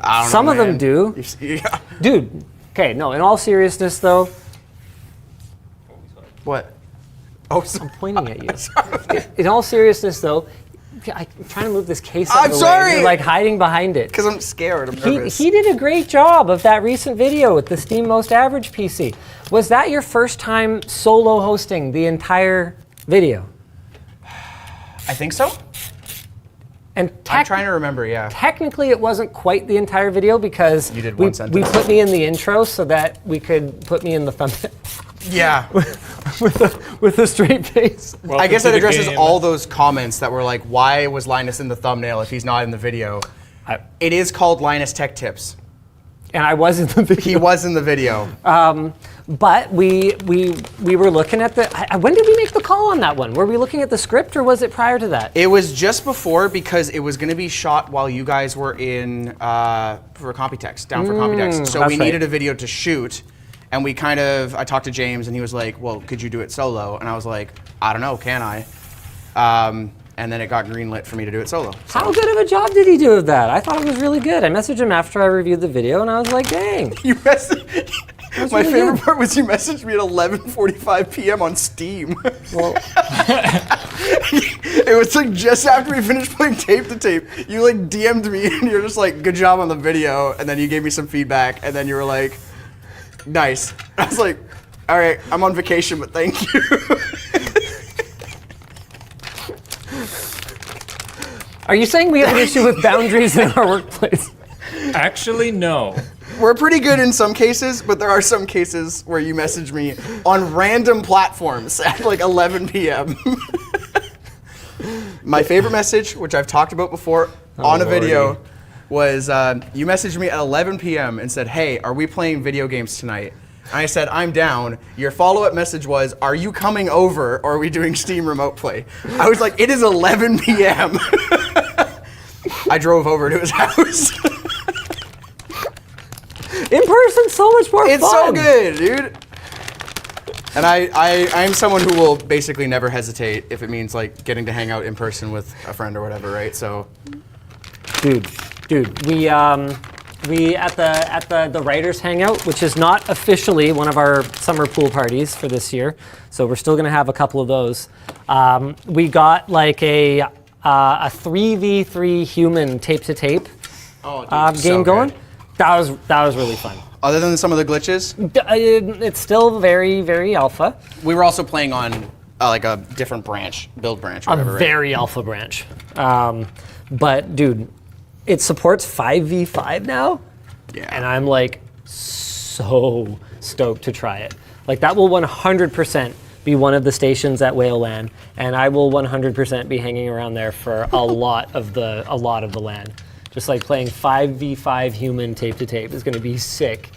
I don't Some know, of them man. do. Yeah. Dude. Okay. No. In all seriousness, though, What? Oh, so, I'm pointing at you. In all seriousness, though, I'm trying to move this case out I'm of the way. sorry! You're like hiding behind it. because I'm scared. I'm nervous. He did a great job of that recent video with the Steam Most Average PC. Was that your first time solo hosting the entire video? I think so. And I'm trying to remember. Yeah. technically, it wasn't quite the entire video because You did we, one sentence. we put me in the intro so that we could put me in the thumbnail Yeah. with a straight face. I guess that Welcome to the addresses game. all those comments that were like, why was Linus in the thumbnail if he's not in the video? I- It is called Linus Tech Tips. And I was in the video. He was in the video. But we were looking at the. When did we make the call on that one? Were we looking at the script or was it prior to that? It was just before because it was going to be shot while you guys were in for Computex, down for Computex. So that's we right. needed a video to shoot, and I talked to James, and he was like, "Well, could you do it solo?" And I was like, "I don't know, can I?" And then it got greenlit for me to do it solo. So How good of a job did he do of that? I thought it was really good. I messaged him after I reviewed the video and I was like, dang. you messaged. My really favorite good. part was you messaged me at 11:45 p.m. on Steam. Well, It was like just after we finished playing Tape to Tape. You like DM'd me and you're just like, good job on the video. And then you gave me some feedback and then you were like, nice. I was like, all right, I'm on vacation, but thank you. are you saying we have an issue with boundaries in our workplace? Actually, no. We're pretty good in some cases, but there are some cases where you message me on random platforms at like 11 p.m. My favorite message, which I've talked about before on a video, was you messaged me at 11 p.m. and said, hey, are we playing video games tonight? And I said, I'm down. Your follow-up message was, are you coming over or are we doing Steam Remote Play? I was like, it is 11 p.m. I drove over to his house. In person, so much more It's fun. so good, dude. And I'm someone who will basically never hesitate if it means like getting to hang out in person with a friend or whatever, right? So Dude, we at the writers hangout, which is not officially one of our summer pool parties for this year, so we're still gonna have a couple of those. We got like a 3v3 human tape to tape game going. That was really fun. Other than some of the glitches, It's still very, very alpha. we were also playing on like a different build branch, or A whatever. right? very alpha branch. But dude, it supports 5v5 now. Yeah. And I'm like so stoked to try it. Like that will 100% be one of the stations at Whale Land, and I will 100% be hanging around there for a lot of the LAN. Just like playing 5v5 human tape to tape is going to be sick.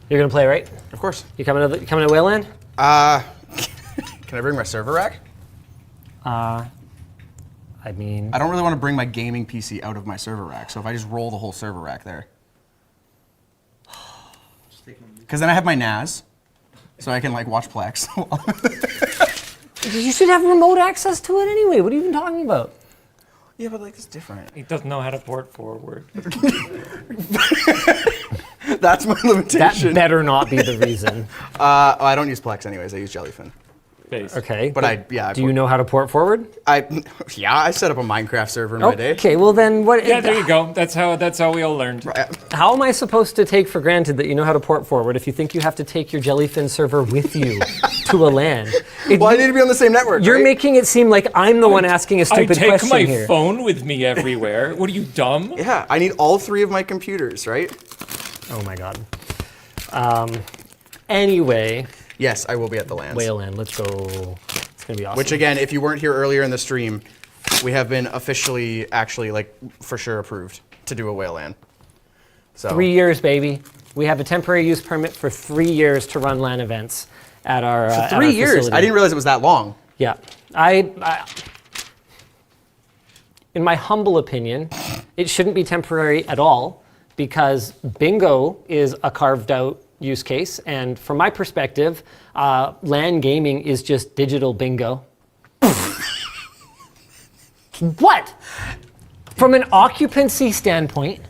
You're going to play, right? Of course. You coming to Whale Land? Can I bring my server rack? I mean, I don't really want to bring my gaming PC out of my server rack, so if I just roll the whole server rack there. Because then I have my NAS, so I can like watch Plex. you should have remote access to it anyway. What are you even talking about? Yeah, but like it's different. He doesn't know how to port forward. That's my That limitation. better not be the reason. I don't use Plex anyways. I use Jellyfin. Base. Okay. But do you know how to port forward? I set up a Minecraft server in my day. Okay, well then what? Yeah, there you go. That's how we all learned. How am I supposed to take for granted that you know how to port forward if you think you have to take your Jellyfin server with you to a LAN? Well, I need to be on the same network. You're right? making it seem like I'm the one asking a I stupid take question my here. phone with me everywhere. What are you, dumb? Yeah, I need all 3 of my computers, right? Oh my god. Anyway, Yes, I will be at the LANs. Whale Land, let's go. It's gonna be awesome. Which again, if you weren't here earlier in the stream, we have been officially, actually, like for sure approved to do a whale LAN. So 3 years, baby. We have a temporary use permit for 3 years to run LAN events at our. at our 3 years. facility. I didn't realize it was that long. Yeah, in my humble opinion, it shouldn't be temporary at all because bingo is a carved out use case, and from my perspective, LAN gaming is just digital bingo. What? From an occupancy standpoint,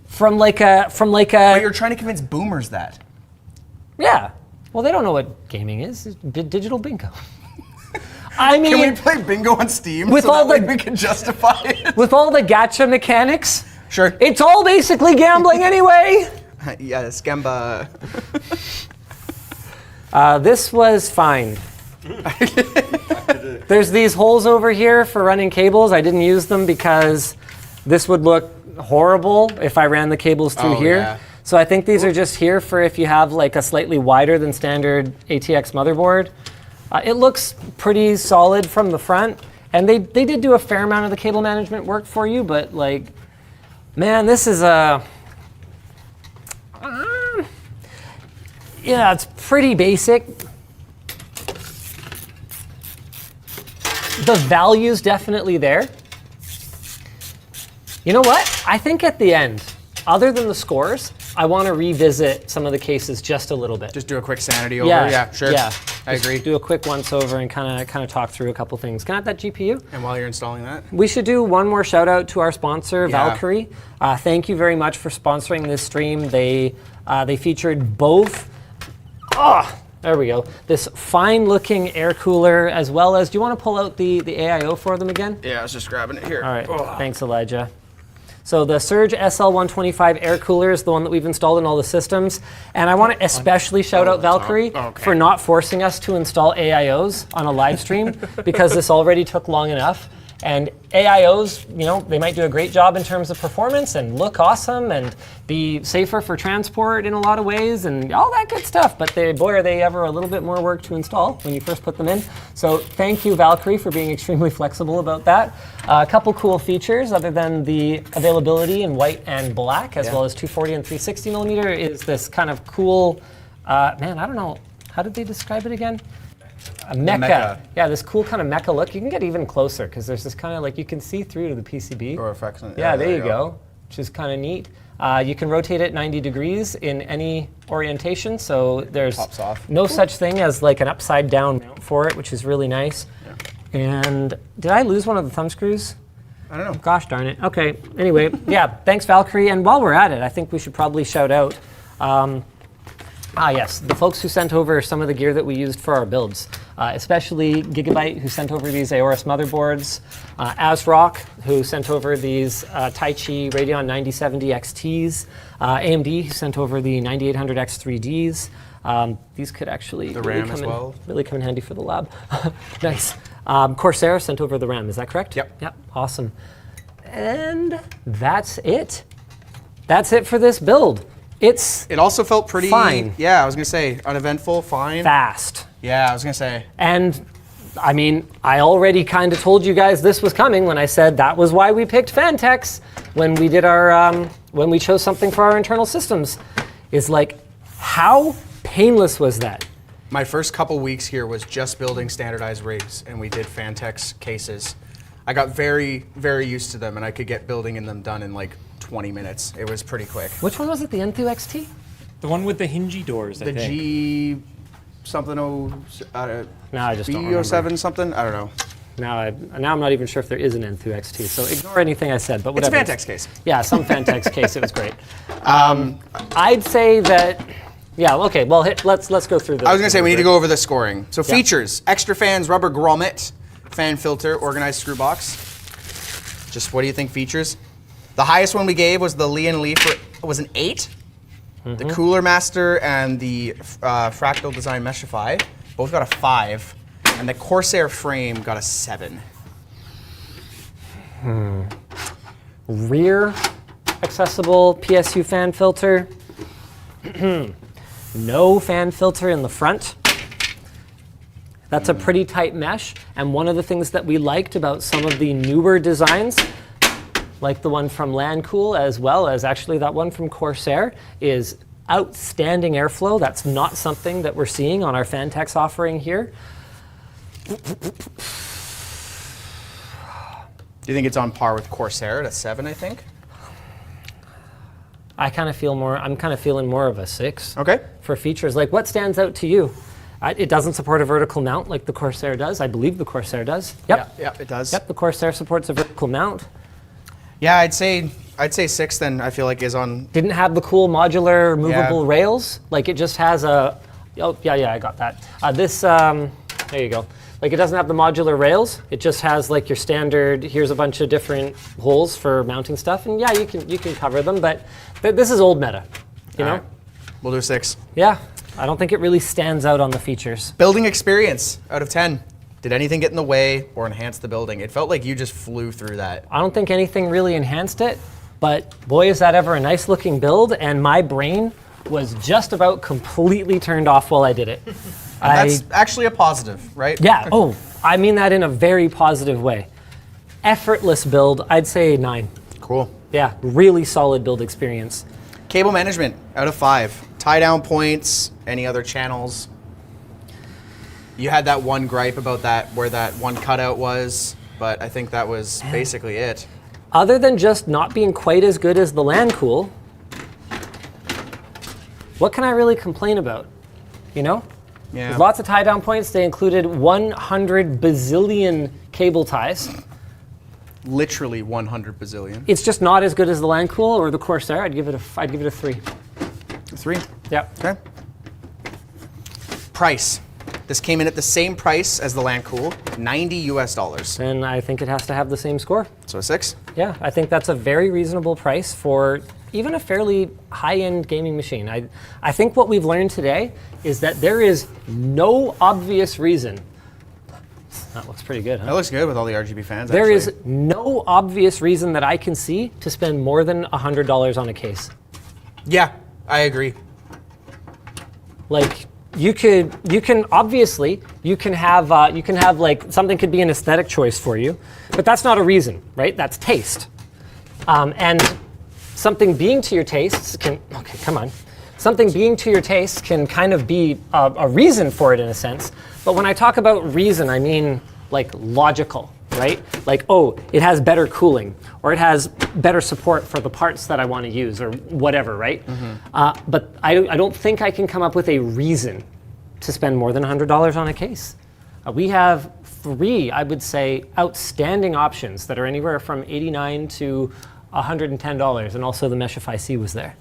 from like a But you're trying to convince boomers that. yeah. Well, they don't know what gaming is. It's digital bingo. I mean, Can we play bingo on Steam with so all that the- way we can justify it? with all the gacha mechanics, Sure. it's all basically gambling anyway. Yeah, Skemba. This was fine. There's these holes over here for running cables. I didn't use them because this would look horrible if I ran the cables through Oh, here. yeah. So I think these are just here for if you have like a slightly wider than standard ATX motherboard. It looks pretty solid from the front, and they did do a fair amount of the cable management work for you, but like, man, this is a... yeah, it's pretty basic. The value's definitely there. You know what? I think at the end, other than the scores, I want to revisit some of the cases just a little bit. Just do a quick sanity over. Yeah, sure. Yeah. I Just agree. do a quick once over and kind of talk through a couple things. Can I have that GPU? And while you're installing that, We should do one more shout out to our sponsor, Yeah. Valkyrie. Thank you very much for sponsoring this stream. They featured both. There we go. This fine looking air cooler, as well as. Do you want to pull out the AIO for them again? yeah, I was just grabbing it here. All right. Thanks, Elijah. So the Surge SL125 air cooler is the one that we've installed in all the systems. And I want to especially shout out Valkyrie for not forcing us to install AIOs on a live stream because this already took long enough. And AIOs, you know, they might do a great job in terms of performance and look awesome and be safer for transport in a lot of ways and all that good stuff. But boy, are they ever a little bit more work to install when you first put them in. So thank you, Valkyrie, for being extremely flexible about that. A couple cool features other than the availability in white and black, as well as 240 and 360 millimeter, is this kind of cool, man, I don't know, how did they describe it again? A mecha. mecha. Yeah, this cool kind of mecha look. You can get even closer because there's this kind of like, you can see through to the PCB. Or effects. Yeah, there you go, which is kind of neat. You can rotate it 90 degrees in any orientation, so there's Pops off. no such thing as like an upside down mount for it, which is really nice. And did I lose one of the thumb screws? I don't know. Gosh darn it. Okay, anyway, yeah, thanks Valkyrie. And while we're at it, I think we should probably shout out Ah, yes, the folks who sent over some of the gear that we used for our builds, especially Gigabyte, who sent over these Aorus motherboards, ASRock, who sent over these Taichi Radeon 9070 XTs, AMD, who sent over the 9800X 3Ds. These could actually The RAM as well. really come in handy for the lab. Nice. Corsair sent over the RAM, is that correct? Yep. Yep, awesome. And that's it. That's it for this build. It also felt pretty fine. Yeah, I was gonna say uneventful, fine. Fast. Yeah, I was gonna say. And I mean, I already kind of told you guys this was coming when I said that was why we picked Phanteks when we did our when we chose something for our internal systems. Is like, how painless was that? My first couple weeks here was just building standardized rigs, and we did Phanteks cases. I got very, very used to them, and I could get building in them done in like 20 minutes. It was pretty quick. Which one was it? The Enthoo XT? The one with the hingy doors, I The think. G something No, I just don't B07 something. I don't know. Now I'm not even sure if there is an Enthoo XT. So ignore anything I said. But It's a whatever. Phanteks case. Yeah, some Phanteks case. It was great. I'd say that. Yeah. Okay. Well, let's go through this. I was gonna say we need to go over the scoring. So features: extra fans, rubber grommet, fan filter, organized screw box. Just what do you think features? The highest one we gave was the Lian Li was an 8. The Cooler Master and the Fractal Design Meshify both got a 5, and the Corsair frame got a 7. Rear accessible PSU fan filter. No fan filter in the front. That's a pretty tight mesh, and one of the things that we liked about some of the newer designs, like the one from Lancool, as well as actually that one from Corsair, is outstanding airflow. That's not something that we're seeing on our Phanteks offering here. Do you think it's on par with Corsair at a 7, I think? I'm kind of feeling more of a 6. Okay. For features. Like, what stands out to you? It doesn't support a vertical mount like the Corsair does. I believe the Corsair does. Yep. Yeah, it does. Yep, the Corsair supports a vertical mount. Yeah, I'd say 6 then, I feel like is on. Didn't have the cool modular movable Yeah. rails. Like, it just has a, oh, yeah, I got that. There you go. Like, it doesn't have the modular rails. It just has like your standard, here's a bunch of different holes for mounting stuff. And yeah, you can cover them, but this is old meta, you know? All right. We'll do a 6. Yeah, I don't think it really stands out on the features. Building experience out of 10. Did anything get in the way or enhance the building? It felt like you just flew through that. I don't think anything really enhanced it, but boy, is that ever a nice looking build, and my brain was just about completely turned off while I did it. That's actually a positive, right? Yeah, oh, I mean that in a very positive way. Effortless build, I'd say 9. Cool. Yeah, really solid build experience. Cable management out of 5. Tie down points, any other channels? You had that one gripe about that, where that one cutout was, but I think that was basically it. Other than just not being quite as good as the Lancool, what can I really complain about? You know? Yeah. There's lots of tie down points. They included 100 bazillion cable ties. Literally 100 bazillion. It's just not as good as the Lancool or the Corsair. I'd give it a 3. 3. Yeah. Okay. Price. This came in at the same price as the Lancool, $90 US. And I think it has to have the same score. So a 6. Yeah, I think that's a very reasonable price for even a fairly high-end gaming machine. I think what we've learned today is that there is no obvious reason. That looks pretty good, huh? That looks good with all the RGB fans. There actually. is no obvious reason that I can see to spend more than $100 on a case. Yeah, I agree. Like, you can have like, something could be an aesthetic choice for you, but that's not a reason, right? That's taste. And something being to your tastes something being to your tastes can kind of be a reason for it in a sense. But when I talk about reason, I mean like logical, right? Like, oh, it has better cooling, or it has better support for the parts that I want to use, or whatever, right? But I don't think I can come up with a reason to spend more than $100 on a case. We have 3, I would say, outstanding options that are anywhere from $89 to $110, and also the Meshify C was there.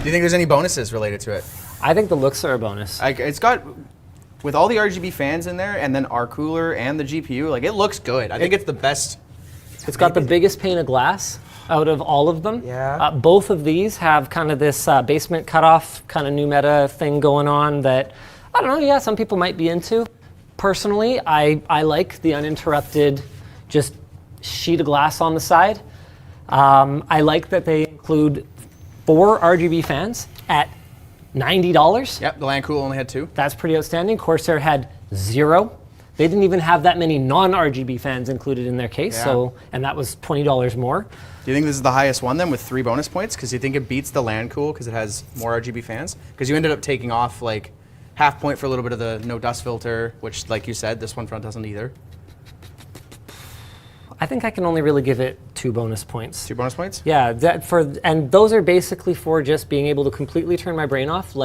Do you think there's any bonuses related to it? I think the looks are a bonus. It's got, with all the RGB fans in there, and then our cooler and the GPU, like it looks good. I think it's the best. It's got the biggest pane of glass out of all of them. Yeah. Both of these have kind of this basement cutoff kind of new meta thing going on that, I don't know, yeah, some people might be into. Personally, I like the uninterrupted just sheet of glass on the side. I like that they include 4 RGB fans at $90. Yep, the Lancool only had 2. That's pretty outstanding. Corsair had 0. They didn't even have that many non-RGB fans included in their case, Yeah. and that was $20 more. Do you think this is the highest one then with 3 bonus points? Because you think it beats the Lancool because it has more RGB fans? Because you ended up taking off like half point for a little bit of the no dust filter, which like you said, this one front doesn't either. I think I can only really give it 2 bonus points. 2 bonus points? Yeah, and those are basically for just being able to completely turn my brain off,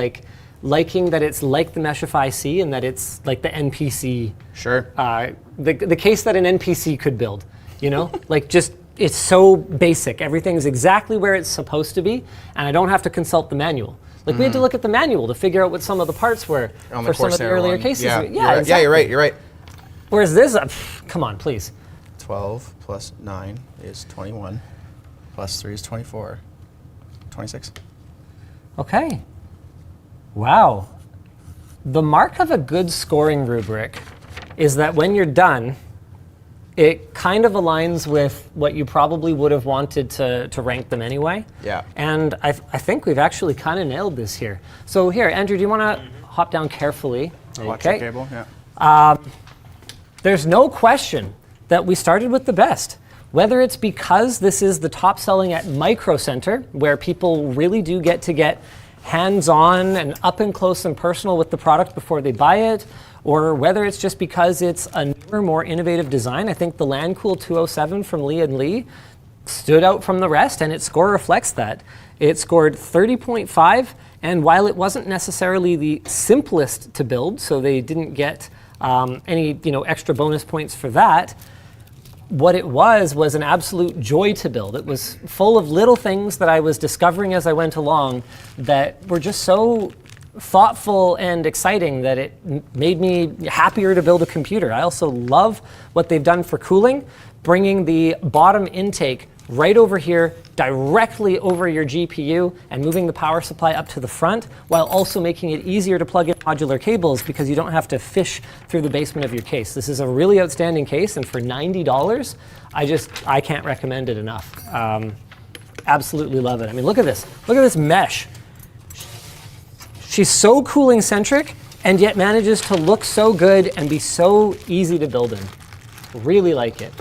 liking that it's like the Meshify C and that it's like the NPC. Sure. The case that an NPC could build, you know? Like just, it's so basic. Everything's exactly where it's supposed to be, and I don't have to consult the manual. Like we had to look at the manual to figure out what some of the parts were On for the some of the Corsair earlier one. cases. Yeah, Exactly. you're right. Whereas this, come on, please. 12 plus 9 is 21, plus 3 is 24, 26. Okay. Wow. The mark of a good scoring rubric is that when you're done, it kind of aligns with what you probably would have wanted to rank them anyway. Yeah. And I think we've actually kind of nailed this here. So here, Andrew, do you want to hop down carefully? Watch your cable, yeah. There's no question that we started with the best. Whether it's because this is the top selling at Micro Center, where people really do get to get hands-on and up and close and personal with the product before they buy it, or whether it's just because it's a newer, more innovative design. I think the Lancool 207 from Lian Li stood out from the rest, and its score reflects that. It scored 30.5, and while it wasn't necessarily the simplest to build, so they didn't get any extra bonus points for that, what it was an absolute joy to build. It was full of little things that I was discovering as I went along that were just so thoughtful and exciting that it made me happier to build a computer. I also love what they've done for cooling, bringing the bottom intake right over here, directly over your GPU, and moving the power supply up to the front, while also making it easier to plug in modular cables because you don't have to fish through the basement of your case. This is a really outstanding case, and for $90, I can't recommend it enough. Absolutely love it. I mean, look at this. Look at this mesh. She's so cooling centric, and yet manages to look so good and be so easy to build in. Really like it.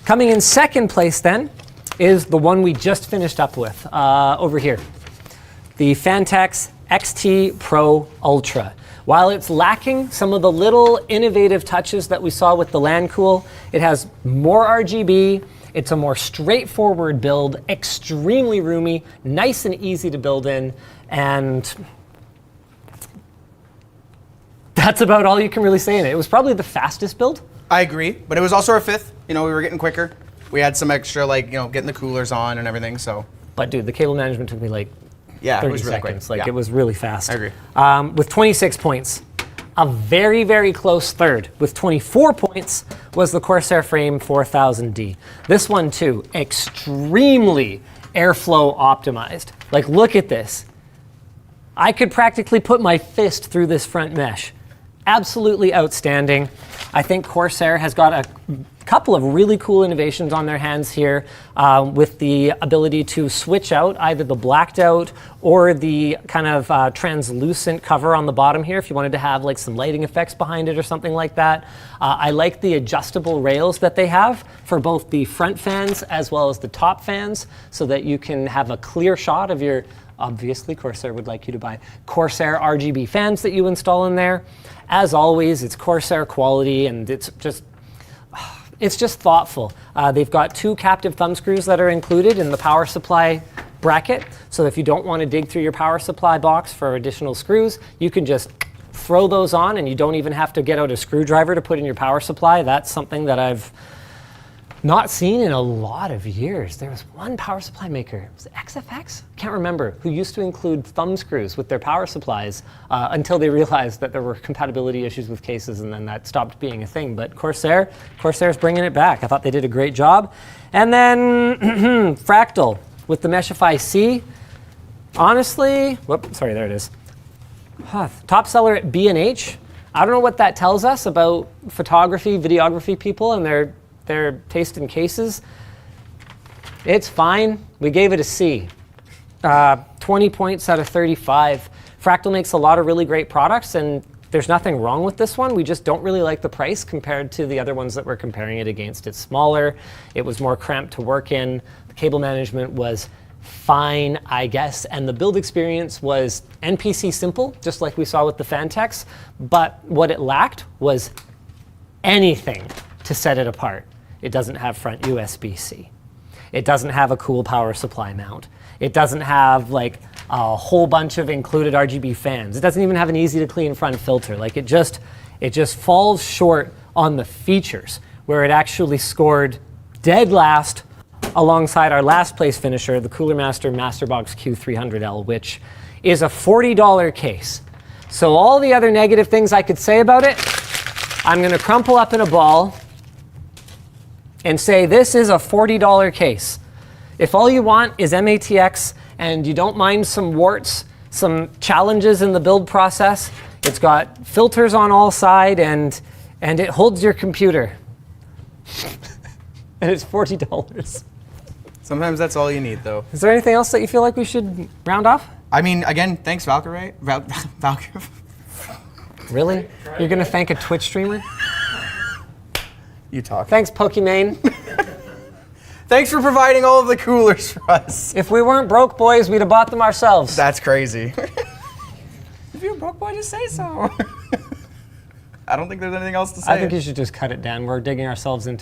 Coming in second place then is the one we just finished up with over here. The Phanteks XT Pro Ultra. While it's lacking some of the little innovative touches that we saw with the Lancool, it has more RGB, it's a more straightforward build, extremely roomy, nice and easy to build in, and that's about all you can really say in it. It was probably the fastest build. I agree, but it was also our 5th. We were getting quicker. We had some extra, getting the coolers on and everything, so. But dude, the cable management took me 30 it was really seconds. quick. It was really fast. I agree. With 26 points. A very, very close third. With 24 points was the Corsair Frame 4000D. This one too, extremely airflow optimized. Look at this. I could practically put my fist through this front mesh. Absolutely outstanding. I think Corsair has got a couple of really cool innovations on their hands here with the ability to switch out either the blacked out or the kind of translucent cover on the bottom here if you wanted to have some lighting effects behind it or something like that. I like the adjustable rails that they have for both the front fans as well as the top fans so that you can have a clear shot of your, obviously Corsair would like you to buy Corsair RGB fans that you install in there. As always, it's Corsair quality and it's just thoughtful. They've got 2 captive thumb screws that are included in the power supply bracket. So if you don't want to dig through your power supply box for additional screws, you can just throw those on and you don't even have to get out a screwdriver to put in your power supply. That's something that I've not seen in a lot of years. There was one power supply maker, was it XFX? Can't remember, who used to include thumb screws with their power supplies until they realized that there were compatibility issues with cases, and then that stopped being a thing. But Corsair's bringing it back. I thought they did a great job. And then Fractal with the Meshify C. Honestly, sorry, there it is. Top seller at B&H. I don't know what that tells us about photography, videography people and their taste in cases. It's fine. We gave it a C. 20 points out of 35. Fractal makes a lot of really great products, and there's nothing wrong with this one. We just don't really like the price compared to the other ones that we're comparing it against. It's smaller. It was more cramped to work in. The cable management was fine, I guess, and the build experience was NPC simple, just like we saw with the Phanteks, but what it lacked was anything to set it apart. It doesn't have front USB-C. It doesn't have a cool power supply mount. It doesn't have like a whole bunch of included RGB fans. It doesn't even have an easy to clean front filter. Like it just falls short on the features, where it actually scored dead last alongside our last place finisher, the Cooler Master MasterBox Q300L, which is a $40 case. So all the other negative things I could say about it, I'm going to crumple up in a ball and say this is a $40 case. If all you want is MATX and you don't mind some warts, some challenges in the build process, it's got filters on all sides and it holds your computer. And it's $40. Sometimes that's all you need, though. Is there anything else that you feel like we should round off? I mean, again, thanks, Valkyrie. Valkyrie. Really? You're going to thank a Twitch streamer? You talk. Thanks, Pokimane. Thanks for providing all of the coolers for us. If we weren't broke boys, we'd have bought them ourselves. That's crazy. If you're a broke boy, just say so. I don't think there's anything else to say. I think you should just cut it down. We're digging ourselves into